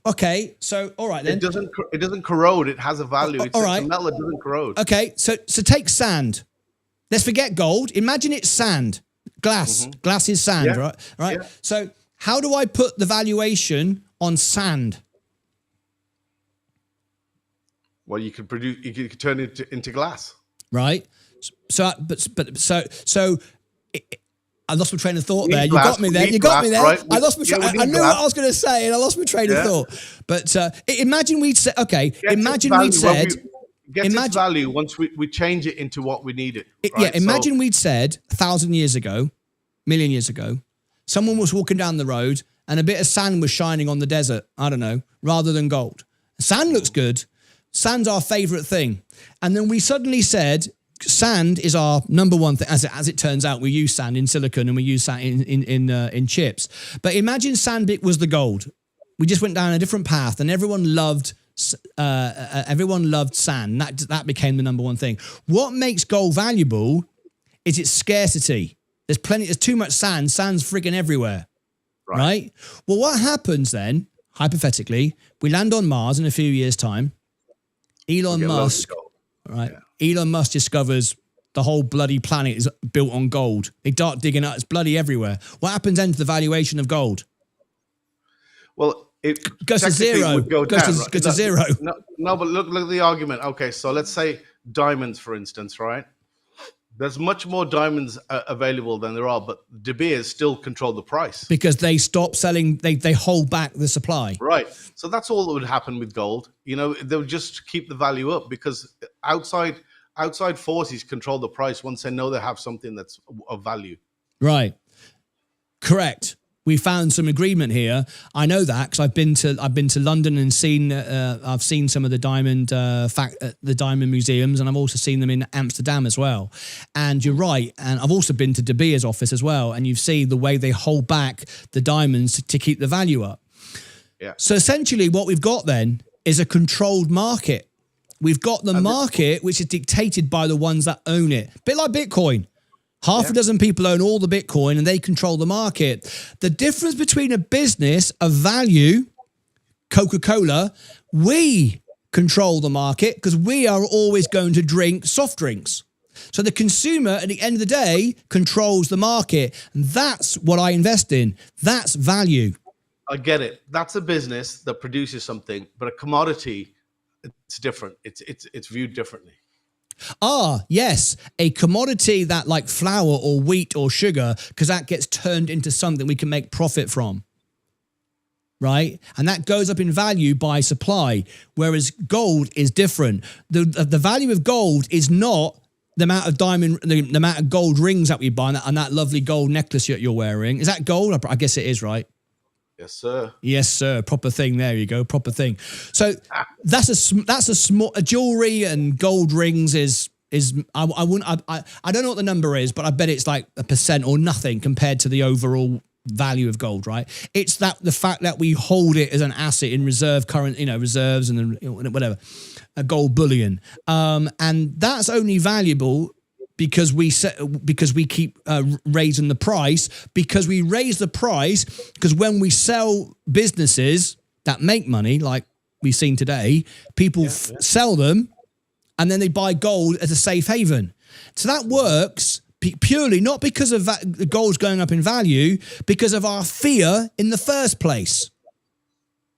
Okay, so all right then. It doesn't corrode. It has a value. It's a metal that doesn't corrode. Okay, so take sand. Let's forget gold. Imagine it's sand, glass. Mm-hmm. Glass is sand, right? Right. Yeah. So how do I put the valuation on sand? Well, you could turn it into glass. Right. So I lost my train of thought there. You got me there. Right? I lost my I knew what I was going to say, and I lost my train of thought. But imagine we'd said, okay, imagine we'd said, its value once we change it into what we need it. Right? Yeah, imagine we'd said 1,000 years ago, million years ago, someone was walking down the road and a bit of sand was shining on the desert. I don't know, rather than gold. Sand looks good. Sand's our favorite thing. And then we suddenly said, sand is our number one thing. As it turns out, we use sand in silicon and we use sand in chips. But imagine sand was the gold. We just went down a different path, and everyone loved sand. That became the number one thing. What makes gold valuable is its scarcity. There's too much sand. Sand's frigging everywhere. Right? Well, what happens then, hypothetically, we land on Mars in a few years' time. Elon Musk discovers the whole bloody planet is built on gold. They start digging out, it's bloody everywhere. What happens then to the valuation of gold? Well, it goes to zero. Goes to zero. No, but look at the argument. Okay, so let's say diamonds, for instance, right? There's much more diamonds available than there are, but De Beers still control the price. Because they stop selling, they hold back the supply. Right. So that's all that would happen with gold. You know, they'll just keep the value up because outside forces control the price once they know they have something that's of value. Right. Correct. We found some agreement here. I know that because I've been to London and seen I've seen some of the diamond museums, and I've also seen them in Amsterdam as well. And you're right. And I've also been to De Beers' office as well, and you see the way they hold back the diamonds to keep the value up. Yeah. So essentially, what we've got then is a controlled market. We've got the market which is dictated by the ones that own it. A bit like Bitcoin. Half a dozen people own all the Bitcoin and they control the market. The difference between a business of value, Coca-Cola, we control the market because we are always going to drink soft drinks. So the consumer, at the end of the day, controls the market. And that's what I invest in. That's value. I get it. That's a business that produces something, but a commodity, it's different. It's viewed differently. Ah, yes, a commodity that like flour or wheat or sugar, because that gets turned into something we can make profit from. Right? And that goes up in value by supply, whereas gold is different. The value of gold is not the amount of the amount of gold rings that we buy and that lovely gold necklace you're wearing. Is that gold? I guess it is, right? Yes, sir. Yes, sir. Proper thing. There you go. Proper thing. So that's a small jewelry and gold rings is I don't know what the number is, but I bet it's like 1% or nothing compared to the overall value of gold, right? It's that the fact that we hold it as an asset in reserve reserves and whatever, a gold bullion, and that's only valuable because we keep raising the price, because we raise the price because when we sell businesses that make money, like we've seen today, people sell them and then they buy gold as a safe haven. So that works purely not because of the gold's going up in value, because of our fear in the first place.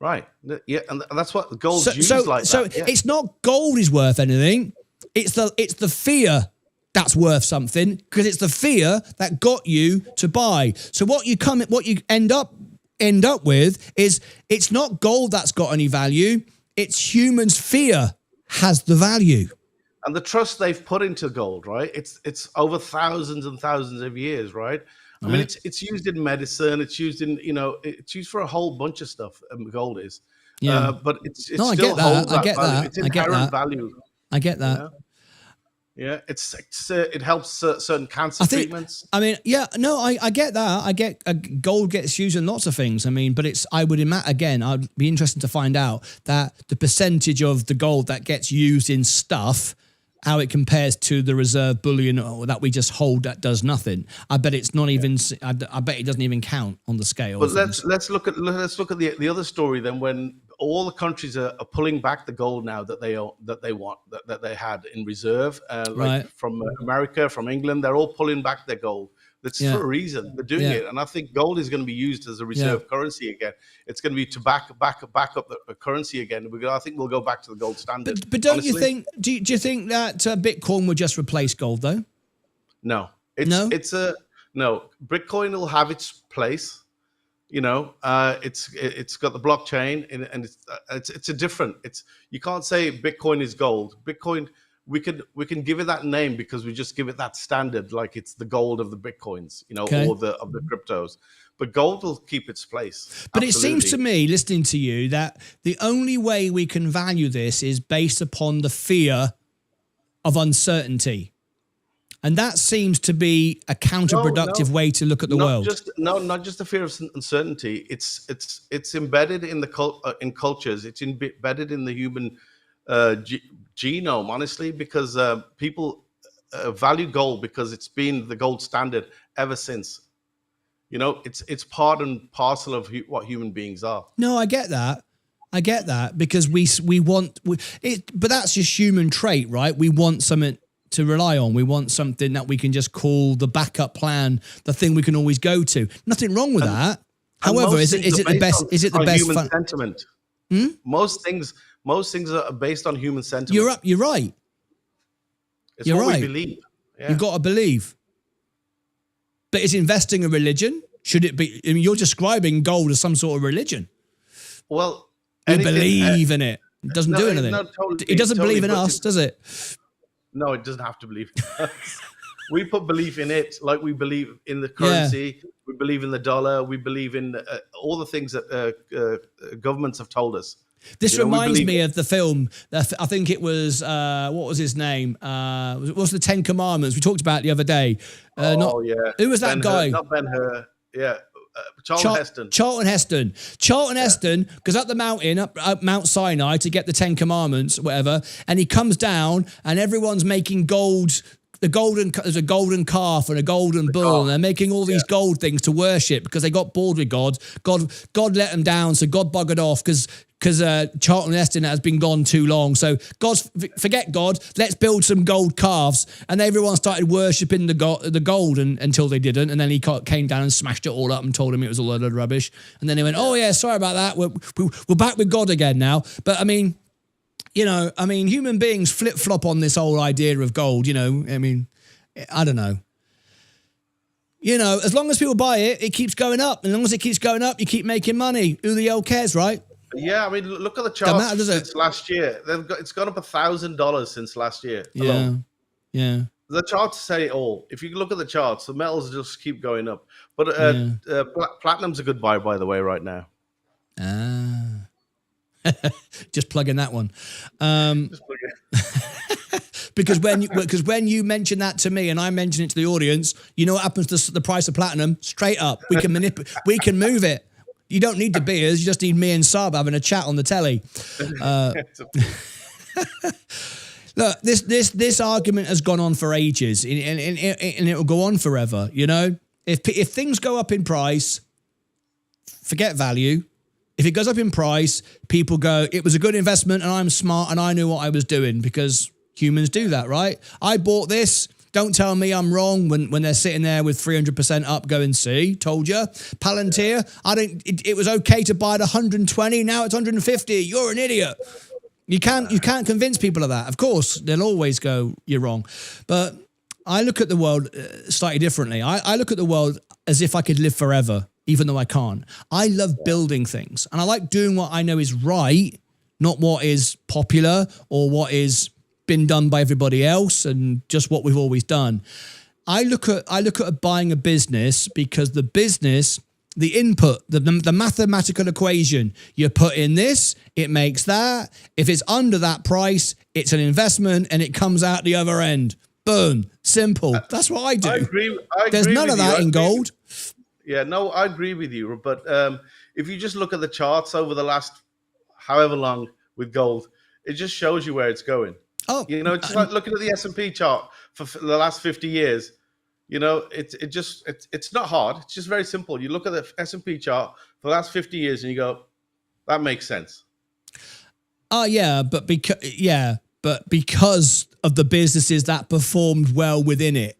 Right. Yeah, and that's what gold's used like. So that. Yeah. it's not gold is worth anything. It's the fear that's worth something, because it's the fear that got you to buy. So what you end up with is it's not gold that's got any value. It's humans' fear has the value. And the trust they've put into gold, right? It's over thousands and thousands of years, right? I mean, it's used in medicine. It's used in, it's used for a whole bunch of stuff. Gold is, but it's no, I still get that. holds that I get value. that. It's I get inherent that. value. I get that. Yeah, it helps certain cancer treatments. I mean, I get that. I get gold gets used in lots of things. I mean, but I would imagine, again, I'd be interested to find out that the percentage of the gold that gets used in stuff, how it compares to the reserve bullion that we just hold that does nothing. I bet it's not even. I bet it doesn't even count on the scale. But let's look at the other story then. When all the countries are pulling back the gold now that they had in reserve, like from America, from England, they're all pulling back their gold. That's for a reason. They're doing it, and I think gold is going to be used as a reserve currency again. It's going to be to back up the currency again. I think we'll go back to the gold standard. But don't you think? Do you think that Bitcoin would just replace gold though? No. No. Bitcoin will have its place. It's got the blockchain, and it's a different. You can't say Bitcoin is gold. Bitcoin. We can give it that name because we just give it that standard, like it's the gold of the Bitcoins, or of the cryptos. But gold will keep its place. But Absolutely. It seems to me, listening to you, that the only way we can value this is based upon the fear of uncertainty. And that seems to be a counterproductive way to look at the world. Not just the fear of uncertainty. It's embedded in in cultures. It's embedded in the human genome, honestly, because people value gold because it's been the gold standard ever since. It's part and parcel of what human beings are. No, I get that because we want it, but that's just human trait, right? We want something to rely on. We want something that we can just call the backup plan, the thing we can always go to. Nothing wrong with that. However, is it the best? Is it the best human sentiment? Most things are based on human sentiment. You're right. It's what we believe. Yeah. You've got to believe. But is investing a religion? Should it be? I mean, you're describing gold as some sort of religion. Well, you believe in it. It doesn't do anything. It doesn't believe in us, does it? No, it doesn't have to believe in us. We put belief in it, like we believe in the currency. Yeah. We believe in the dollar. We believe in all the things that governments have told us. This reminds me of the film. I think it was, what was his name? What was the 10 Commandments we talked about the other day? Who was that guy? Not Ben-Hur. Yeah. Charlton Heston. Charlton Heston goes up the mountain, up Mount Sinai to get the 10 Commandments, whatever. And he comes down and everyone's making gold there's a golden calf and a golden bull, and they're making all these gold things to worship because they got bored with God. God let them down, so God buggered off because Charlton Heston has been gone too long. So forget God, let's build some gold calves. And everyone started worshipping the gold until they didn't. And then he came down and smashed it all up and told him it was all a load of rubbish. And then he went, oh yeah, sorry about that. We're back with God again now. But I mean, human beings flip-flop on this whole idea of gold, I don't know. As long as people buy it, it keeps going up. And as long as it keeps going up, you keep making money. Who the hell cares, right? Yeah, I mean, look at the charts since last year. It's gone up $1,000 since last year alone. Yeah. The charts say it all. If you look at the charts, the metals just keep going up. But platinum's a good buy, by the way, right now. Just plugging that one. Because when you mention that to me and I mention it to the audience, you know what happens to the price of platinum? Straight up. We can move it. You don't need the beers. You just need me and Saab having a chat on the telly. Look, this argument has gone on for ages, and it will go on forever. If things go up in price, forget value. If it goes up in price, people go, it was a good investment, and I'm smart, and I knew what I was doing, because humans do that, right? I bought this. Don't tell me I'm wrong when they're sitting there with 300% up going, see, told you. Palantir, it was okay to buy at 120, now it's 150. You're an idiot. You can't convince people of that. Of course, they'll always go, you're wrong. But I look at the world slightly differently. I look at the world as if I could live forever, even though I can't. I love building things, and I like doing what I know is right, not what is popular or what is been done by everybody else and just what we've always done. I look at buying a business because the business, the input, the mathematical equation, you put in this, it makes that. If it's under that price, it's an investment and it comes out the other end. Boom. Simple. That's what I do. I agree There's none of that in gold. Yeah, no, I agree with you. But if you just look at the charts over the last however long with gold, it just shows you where it's going. Oh, it's just like looking at the S&P chart for the last 50 years. It's not hard. It's just very simple. You look at the S&P chart for the last 50 years and you go, that makes sense. Oh yeah, but because of the businesses that performed well within it.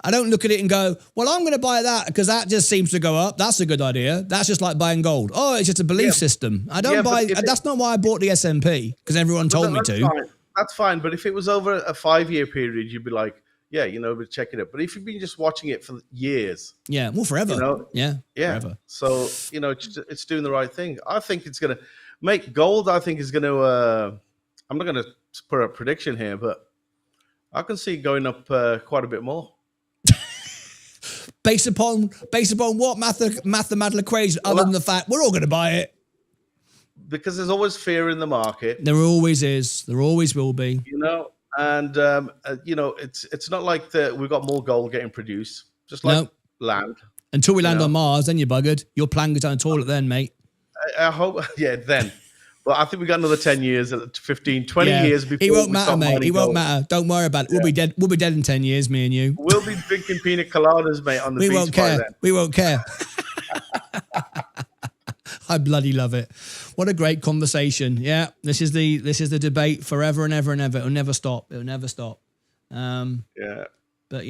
I don't look at it and go, well, I'm going to buy that because that just seems to go up. That's a good idea. That's just like buying gold. Oh, it's just a belief system. I don't buy. That's not why I bought the S&P, because everyone told me to. Fine. That's fine. But if it was over a 5-year period, you'd be like, yeah, we're checking it. But if you've been just watching it for years. Yeah, well, forever. Yeah. Forever. So, it's doing the right thing. I think it's going to make gold. I think is going to, I'm not going to put a prediction here, but I can see it going up quite a bit more. Based upon what mathematical equation, other than the fact we're all going to buy it? Because there's always fear in the market. There always is. There always will be. And it's not like we've got more gold getting produced, just like land. Until we land on Mars, then you're buggered. Your plan goes down the toilet then, mate. I hope, then. But I think we got another 10 years, 15, 20 years before. It won't matter, mate. It won't matter. Don't worry about it. We'll be dead. We'll be dead in 10 years, me and you. We'll be drinking pina coladas, mate, on the beach. We won't care. We won't care. I bloody love it. What a great conversation. Yeah, this is the debate forever and ever and ever. It'll never stop. It'll never stop. Yeah. But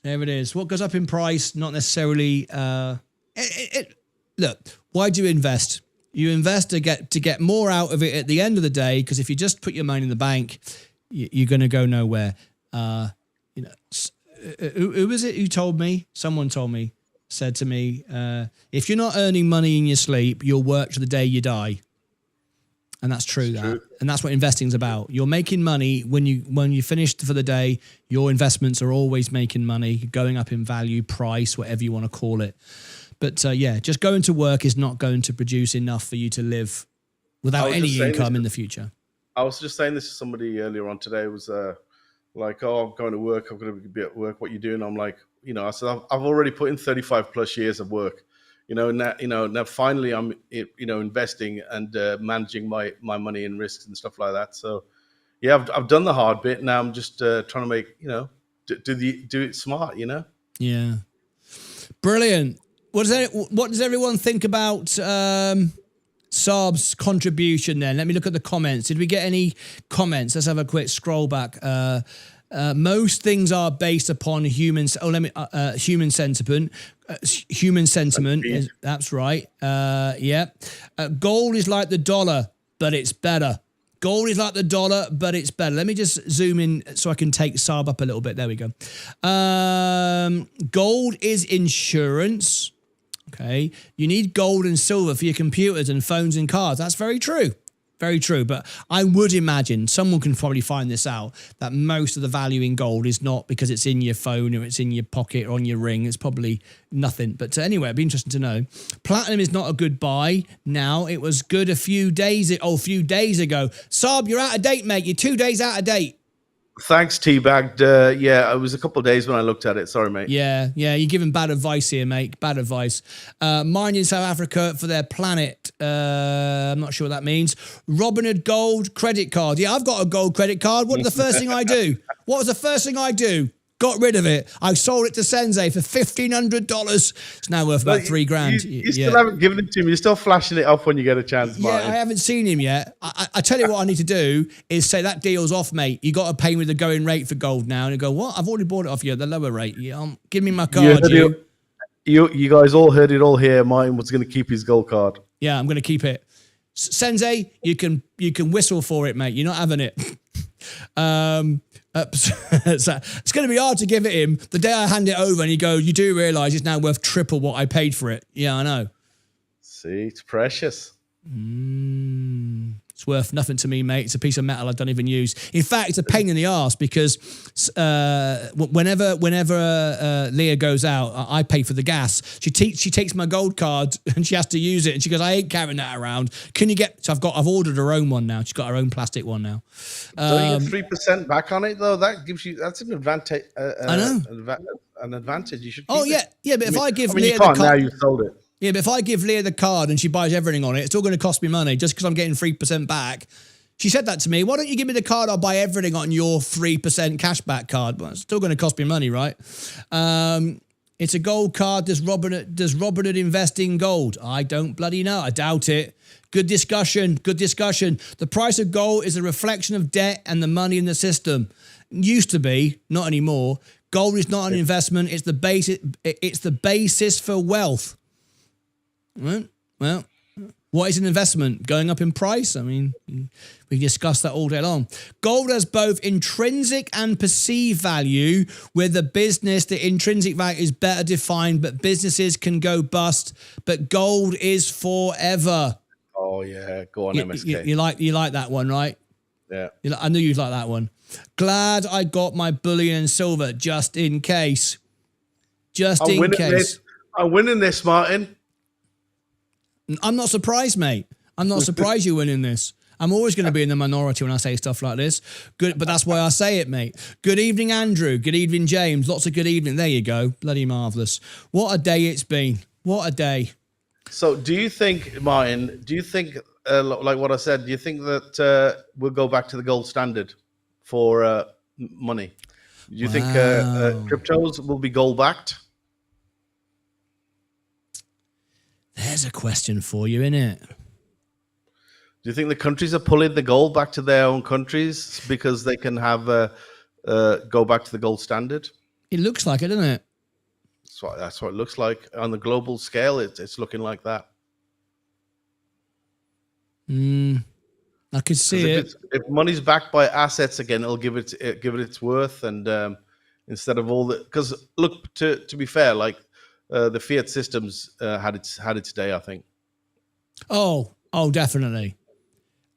there it is. What goes up in price, not necessarily. Look, why do you invest? You invest to get more out of it at the end of the day, because if you just put your money in the bank, you're going to go nowhere. Who was it who told me? Someone said to me, if you're not earning money in your sleep, you'll work to the day you die. And that's true. And that's what investing's about. You're making money when you finish for the day. Your investments are always making money, going up in value, price, whatever you want to call it. But just going to work is not going to produce enough for you to live without any income in the future. I was just saying this to somebody earlier on today. It was like, oh, I'm going to work. I'm going to be at work. What you doing? I'm like, I said, I've already put in 35 plus years of work. Now finally I'm, investing and managing my money and risks and stuff like that. So, yeah, I've done the hard bit. Now I'm just trying to make, do it smart, Yeah. Brilliant. What does everyone think about Saab's contribution then? Let me look at the comments. Did we get any comments? Let's have a quick scroll back. Most things are based upon human sentiment. Human sentiment. That's right. Yeah. Gold is like the dollar, but it's better. Gold is like the dollar, but it's better. Let me just zoom in so I can take Saab up a little bit. There we go. Gold is insurance. Okay. You need gold and silver for your computers and phones and cars. That's very true. Very true. But I would imagine, someone can probably find this out, that most of the value in gold is not because it's in your phone or it's in your pocket or on your ring. It's probably nothing. But anyway, it'd be interesting to know. Platinum is not a good buy now. It was good a few days ago. Saab, you're out of date, mate. You're 2 days out of date. Thanks, Teabagged. Yeah, it was a couple of days when I looked at it. Sorry, mate. Yeah, you're giving bad advice here, mate. Bad advice. Mining in South Africa for their planet. I'm not sure what that means. Robinhood Gold credit card. Yeah, I've got a gold credit card. What was the first thing I do? Got rid of it. I sold it to Sensei for $1,500. It's now worth about $3,000. You still haven't given it to him. You're still flashing it off when you get a chance, Martyn. Yeah, I haven't seen him yet. I tell you what I need to do is say that deal's off, mate. You got to pay me the going rate for gold now. And you go, what? I've already bought it off you at the lower rate. Give me my card. You guys all heard it all here. Martyn was going to keep his gold card. Yeah, I'm going to keep it. Sensei, you can whistle for it, mate. You're not having it. It's going to be hard to give it him the day I hand it over and you go, you do realise it's now worth triple what I paid for it. Yeah, I know. See, it's precious. It's worth nothing to me, mate. It's a piece of metal I don't even use. In fact, it's a pain in the arse because whenever Leah goes out, I pay for the gas. She takes my gold card and she has to use it. And she goes, I ain't carrying that around. Can you get? So I've ordered her own one now. She's got her own plastic one now. Don't you get 3% back on it though? That's an advantage. I know. An advantage. You should. Keep it. Yeah. But if I give Leah you can't now. You've sold it. Yeah, but if I give Leah the card and she buys everything on it, it's still going to cost me money just because I'm getting 3% back. She said that to me. Why don't you give me the card? I'll buy everything on your 3% cashback card. Well, it's still going to cost me money, right? It's a gold card. Does Robinhood invest in gold? I don't bloody know. I doubt it. Good discussion. The price of gold is a reflection of debt and the money in the system. Used to be, not anymore. Gold is not an investment. It's the basis for wealth. Well, what is an investment? Going up in price? I mean, we discuss that all day long. Gold has both intrinsic and perceived value. With the business, the intrinsic value is better defined, but businesses can go bust. But gold is forever. Oh yeah, go on, MSK. You like that one, right? Yeah. I knew you'd like that one. Glad I got my bullion and silver just in case. I'm winning this, Martyn. I'm not surprised, mate. I'm not surprised you're winning this. I'm always going to be in the minority when I say stuff like this. Good, but that's why I say it, mate. Good evening, Andrew. Good evening, James. Lots of good evening. There you go. Bloody marvellous. What a day it's been. What a day. So do you think, Martyn, like what I said, do you think that we'll go back to the gold standard for money? Do you think cryptos will be gold backed? There's a question for you, innit? Do you think the countries are pulling the gold back to their own countries because they can have go back to the gold standard? It looks like it, doesn't it? That's what it looks like on the global scale. It's looking like that. I could see it. If money's backed by assets again, it'll give it its worth, and instead of all the, because look, to be fair, like. The fiat systems had its day, I think. Oh, definitely.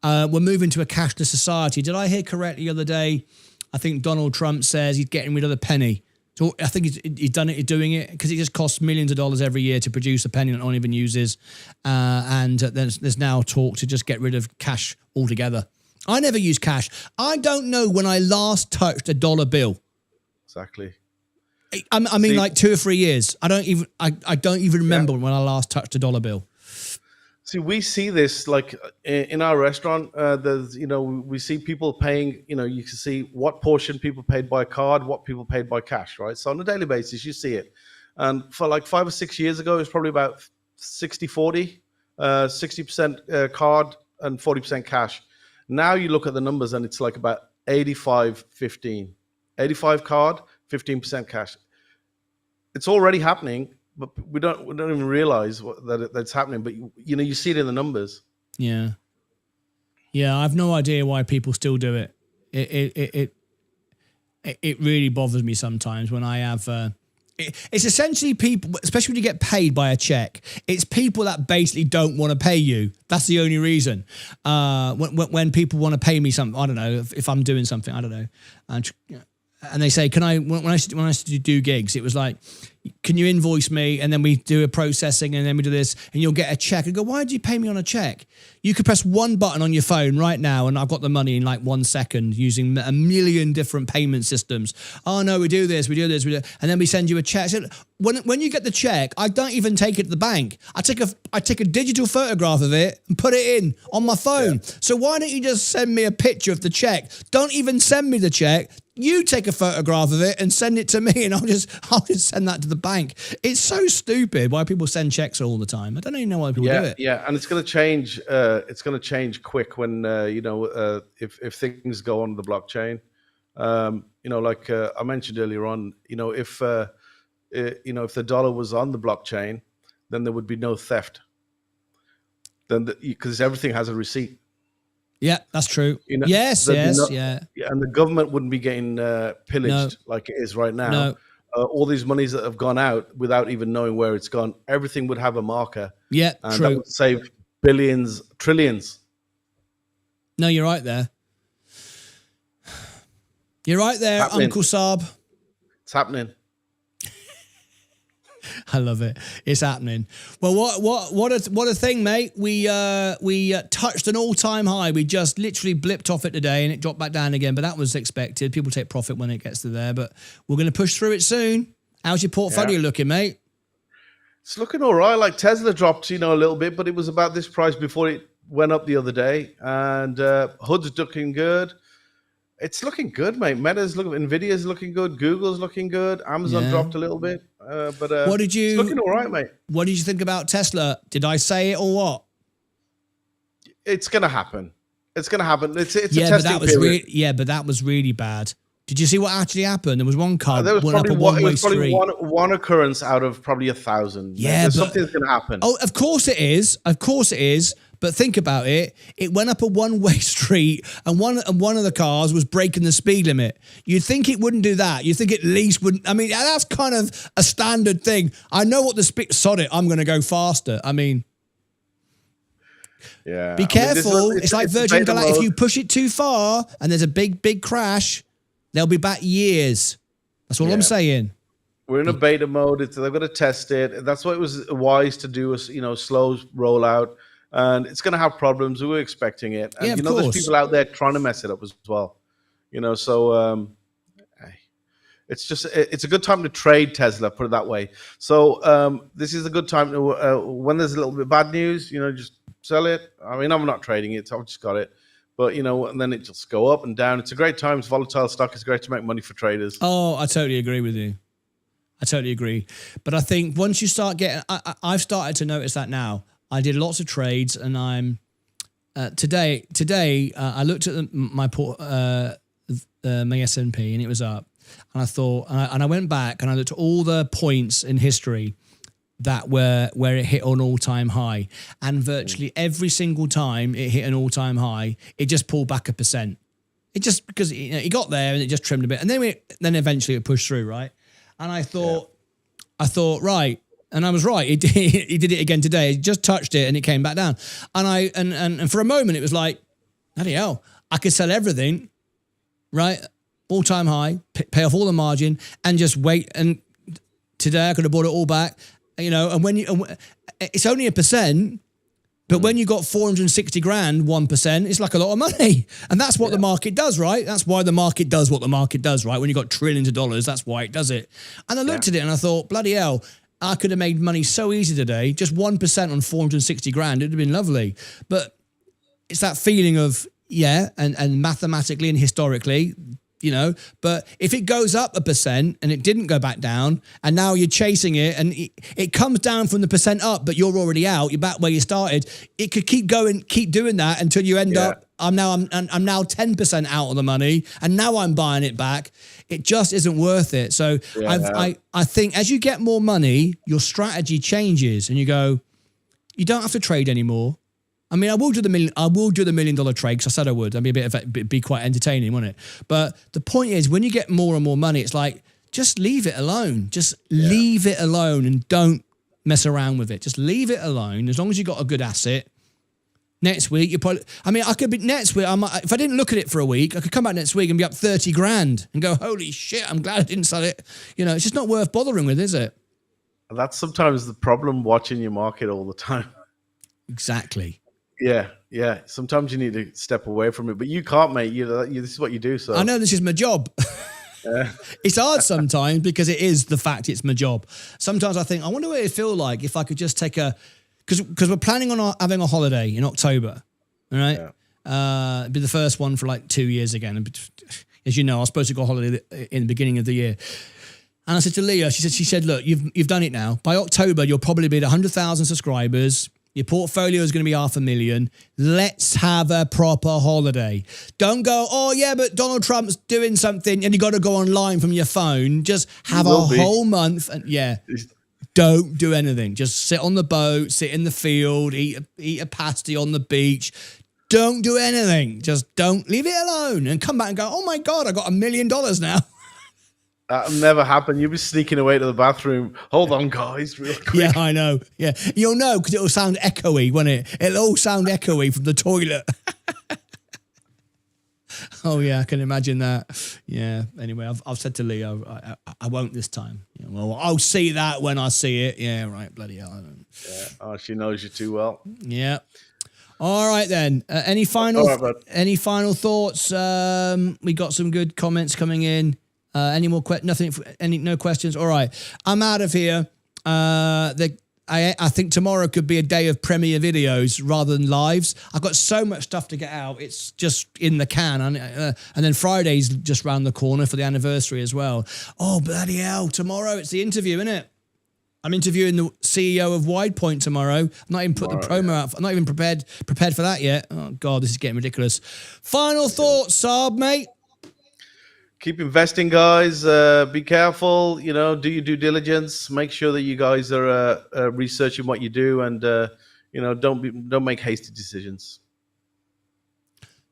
We're moving to a cashless society. Did I hear correctly the other day? I think Donald Trump says he's getting rid of the penny. So I think he's doing it because it just costs millions of dollars every year to produce a penny that no one even uses. And there's now talk to just get rid of cash altogether. I never use cash. I don't know when I last touched a dollar bill. Exactly. I mean, like 2 or 3 years. I don't even remember when I last touched a dollar bill. See, we see this like in our restaurant. There's, we see people paying. You can see what portion people paid by card, what people paid by cash, right? So on a daily basis, you see it. And for like 5 or 6 years ago, it was probably about 60-40, 60% card and 40% cash. Now you look at the numbers and it's like about 85-15, 85 card, 15% cash. It's already happening. But we don't even realize that's happening. But you see it in the numbers. Yeah, I have no idea why people still do it. It really bothers me sometimes when I have. It's essentially people, especially when you get paid by a check. It's people that basically don't want to pay you. That's the only reason. When people want to pay me something, I don't know if I'm doing something. I don't know, and they say, "Can I?" When I used to do gigs, it was like, "Can you invoice me?" And then we do a processing, and then we do this, and you'll get a check. I go, "Why did you pay me on a check?" You could press one button on your phone right now, and I've got the money in like 1 second using a million different payment systems. Oh no, we do this, and then we send you a check. So when you get the check, I don't even take it to the bank. I take a digital photograph of it and put it in on my phone. Yeah. So why don't you just send me a picture of the check? Don't even send me the check. You take a photograph of it and send it to me, and I'll just send that to the bank. It's so stupid why people send checks all the time. I don't even know why people do it. Yeah, and it's going to change. It's going to change quick when if things go on the blockchain. Like I mentioned earlier on, if the dollar was on the blockchain, then there would be no theft. Then because everything has a receipt. Yeah, that's true. Yes, yeah. And the government wouldn't be getting pillaged like it is right now. No. All these monies that have gone out without even knowing where it's gone, everything would have a marker. Yeah, and true. That would save billions, trillions. No, you're right there. You're right there, Uncle Saab. It's happening. I love it. It's happening. Well, what a thing, mate. We touched an all-time high. We just literally blipped off it today and it dropped back down again, but that was expected. People take profit when it gets to there, but we're going to push through it soon. How's your portfolio looking, mate? It's looking all right. Like Tesla dropped, a little bit, but it was about this price before it went up the other day. And HUD's looking good. It's looking good, mate. Nvidia's looking good. Google's looking good. Amazon dropped a little bit, but it's looking all right, mate. What did you think about Tesla? Did I say it or what? It's going to happen. It's going to happen. It's a but testing period. but that was really bad. Did you see what actually happened? There was one car there was went probably up a one-way street. One occurrence out of probly 1,000. Yeah, something's going to happen. Oh, of course it is. Of course it is. But think about it. It went up a one-way street, and one of the cars was breaking the speed limit. You'd think it wouldn't do that. You'd think at least wouldn't. I mean, that's kind of a standard thing. I know what the speed. Sod it. I'm going to go faster. I mean, yeah. Be careful. It's like Virgin Galactic. If you push it too far and there's a big crash, they'll be back years. That's all I'm saying. We're in a beta mode. They're going to test it. That's why it was wise to do a slow rollout. And it's going to have problems. We were expecting it. And, there's people out there trying to mess it up as well. So it's a good time to trade Tesla, put it that way. So this is a good time to, when there's a little bit of bad news, just sell it. I mean, I'm not trading it. I've just got it. But, and then it just go up and down. It's a great time. It's volatile stock. It's great to make money for traders. Oh, I totally agree with you. I totally agree. But I think once you start getting, I've started to notice that now. I did lots of trades, and I'm today. I looked at my S&P, and it was up. And I thought, and I went back and I looked at all the points in history that where it hit an all-time high, and virtually every single time it hit an all-time high, it just pulled back 1%. It just because it got there and it just trimmed a bit, and then eventually it pushed through, right? And I thought, right. And I was right. He did it again today. He just touched it and it came back down. And for a moment it was like, bloody hell, I could sell everything, right? All-time high, pay off all the margin, and just wait. And today I could have bought it all back, And when it's only 1%, but when you got 460 grand, 1%, it's like a lot of money. And that's what the market does, right? That's why the market does what the market does, right? When you got trillions of dollars, that's why it does it. And I looked at it and I thought, bloody hell. I could have made money so easy today. Just 1% on 460 grand. It would have been lovely. But it's that feeling of, and mathematically and historically, but if it goes up 1% and it didn't go back down and now you're chasing it and it comes down from the percent up, but you're already out, you're back where you started. It could keep doing that until you end up, I'm now 10% out of the money and now I'm buying it back. It just isn't worth it. So I think as you get more money, your strategy changes and you go, you don't have to trade anymore. I mean, I will do the $1 million trade because I said I would. That'd be quite entertaining, wouldn't it? But the point is, when you get more and more money, it's like, just leave it alone. Just leave it alone and don't mess around with it. Just leave it alone. As long as you got a good asset. Next week, I could be next week. If I didn't look at it for a week, I could come back next week and be up 30 grand and go, holy shit, I'm glad I didn't sell it. It's just not worth bothering with, is it? That's sometimes the problem watching your market all the time. Exactly. Yeah. Sometimes you need to step away from it, but you can't, mate. This is what you do. So I know this is my job. It's hard sometimes because it is the fact it's my job. Sometimes I think, I wonder what it'd feel like if I could just take because we're planning on having a holiday in October, all right? Yeah. It'd be the first one for like 2 years again. As you know, I was supposed to go on holiday in the beginning of the year. And I said to Leah, she said, look, you've done it now. By October, you'll probably be at 100,000 subscribers. Your portfolio is going to be 500,000. Let's have a proper holiday. Don't go, oh yeah, but Donald Trump's doing something and you got to go online from your phone. Just have a whole month and don't do anything. Just sit on the boat, sit in the field, eat a pasty on the beach. Don't do anything. Just don't leave it alone and come back and go, oh my God, I got $1 million now. That'll never happen. You'll be sneaking away to the bathroom. Hold on, guys, real quick. Yeah, I know. Yeah, you'll know because it'll sound echoey, won't it? It'll all sound echoey from the toilet. Oh yeah, I can imagine that. Yeah. Anyway, I've said to Leo, I won't this time. Well, I'll see that when I see it. Yeah, right. Bloody hell. Yeah. Oh, she knows you too well. Yeah. All right then. Any final thoughts? We got some good comments coming in. Any more no questions? All right. I'm out of here. I think tomorrow could be a day of premiere videos rather than lives. I've got so much stuff to get out. It's just in the can. And then Friday's just round the corner for the anniversary as well. Oh, bloody hell. Tomorrow it's the interview, isn't it? I'm interviewing the CEO of WidePoint tomorrow. I'm not even put the promo out. I'm not even prepared for that yet. Oh, God, this is getting ridiculous. Final thoughts, Saab, mate? Keep investing, guys. Be careful. Do your due diligence. Make sure that you guys are researching what you do, and don't make hasty decisions.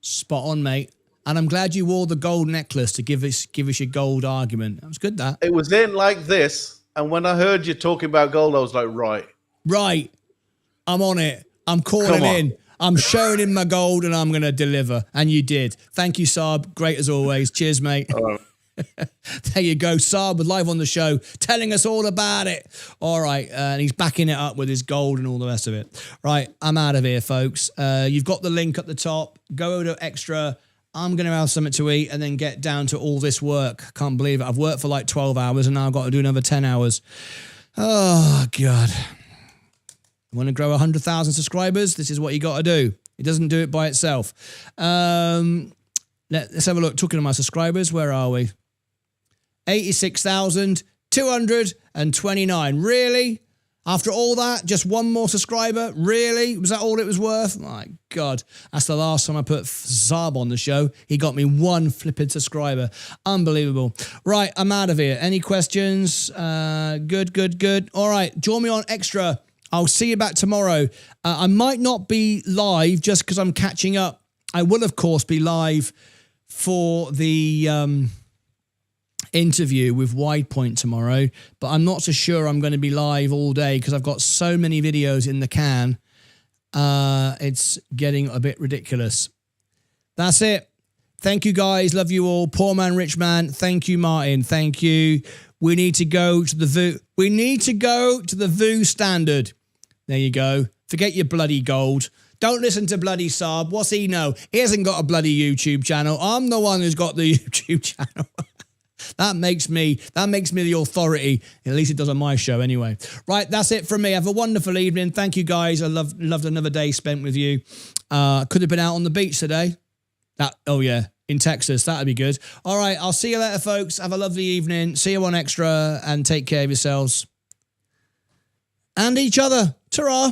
Spot on, mate. And I'm glad you wore the gold necklace to give us your gold argument. That was good. That it was in like this, and when I heard you talking about gold, I was like, right. I'm on it. I'm calling in. I'm showing him my gold and I'm going to deliver. And you did. Thank you, Saab. Great as always. Cheers, mate. There you go. Saab was live on the show telling us all about it. All right. And he's backing it up with his gold and all the rest of it. Right. I'm out of here, folks. You've got the link at the top. Go to Extra. I'm going to have something to eat and then get down to all this work. Can't believe it. I've worked for like 12 hours and now I've got to do another 10 hours. Oh, God. Want to grow 100,000 subscribers? This is what you got to do. It doesn't do it by itself. Let's have a look. Talking to my subscribers, where are we? 86,229. Really? After all that, just one more subscriber? Really? Was that all it was worth? My God. That's the last time I put Saab on the show. He got me one flipping subscriber. Unbelievable. Right, I'm out of here. Any questions? Good. All right, join me on Extra. I'll see you back tomorrow. I might not be live just because I'm catching up. I will, of course, be live for the interview with WidePoint tomorrow, but I'm not so sure I'm going to be live all day because I've got so many videos in the can. It's getting a bit ridiculous. That's it. Thank you, guys. Love you all. Poor man, rich man. Thank you, Martyn. Thank you. We need to go to the VU. We need to go to the VU standard. There you go. Forget your bloody gold. Don't listen to bloody Saab. What's he know? He hasn't got a bloody YouTube channel. I'm the one who's got the YouTube channel. That makes me the authority. At least it does on my show anyway. Right, that's it from me. Have a wonderful evening. Thank you guys. I loved another day spent with you. Could have been out on the beach today. In Texas. That'd be good. All right, I'll see you later, folks. Have a lovely evening. See you on Extra and take care of yourselves and each other. Ta-ra.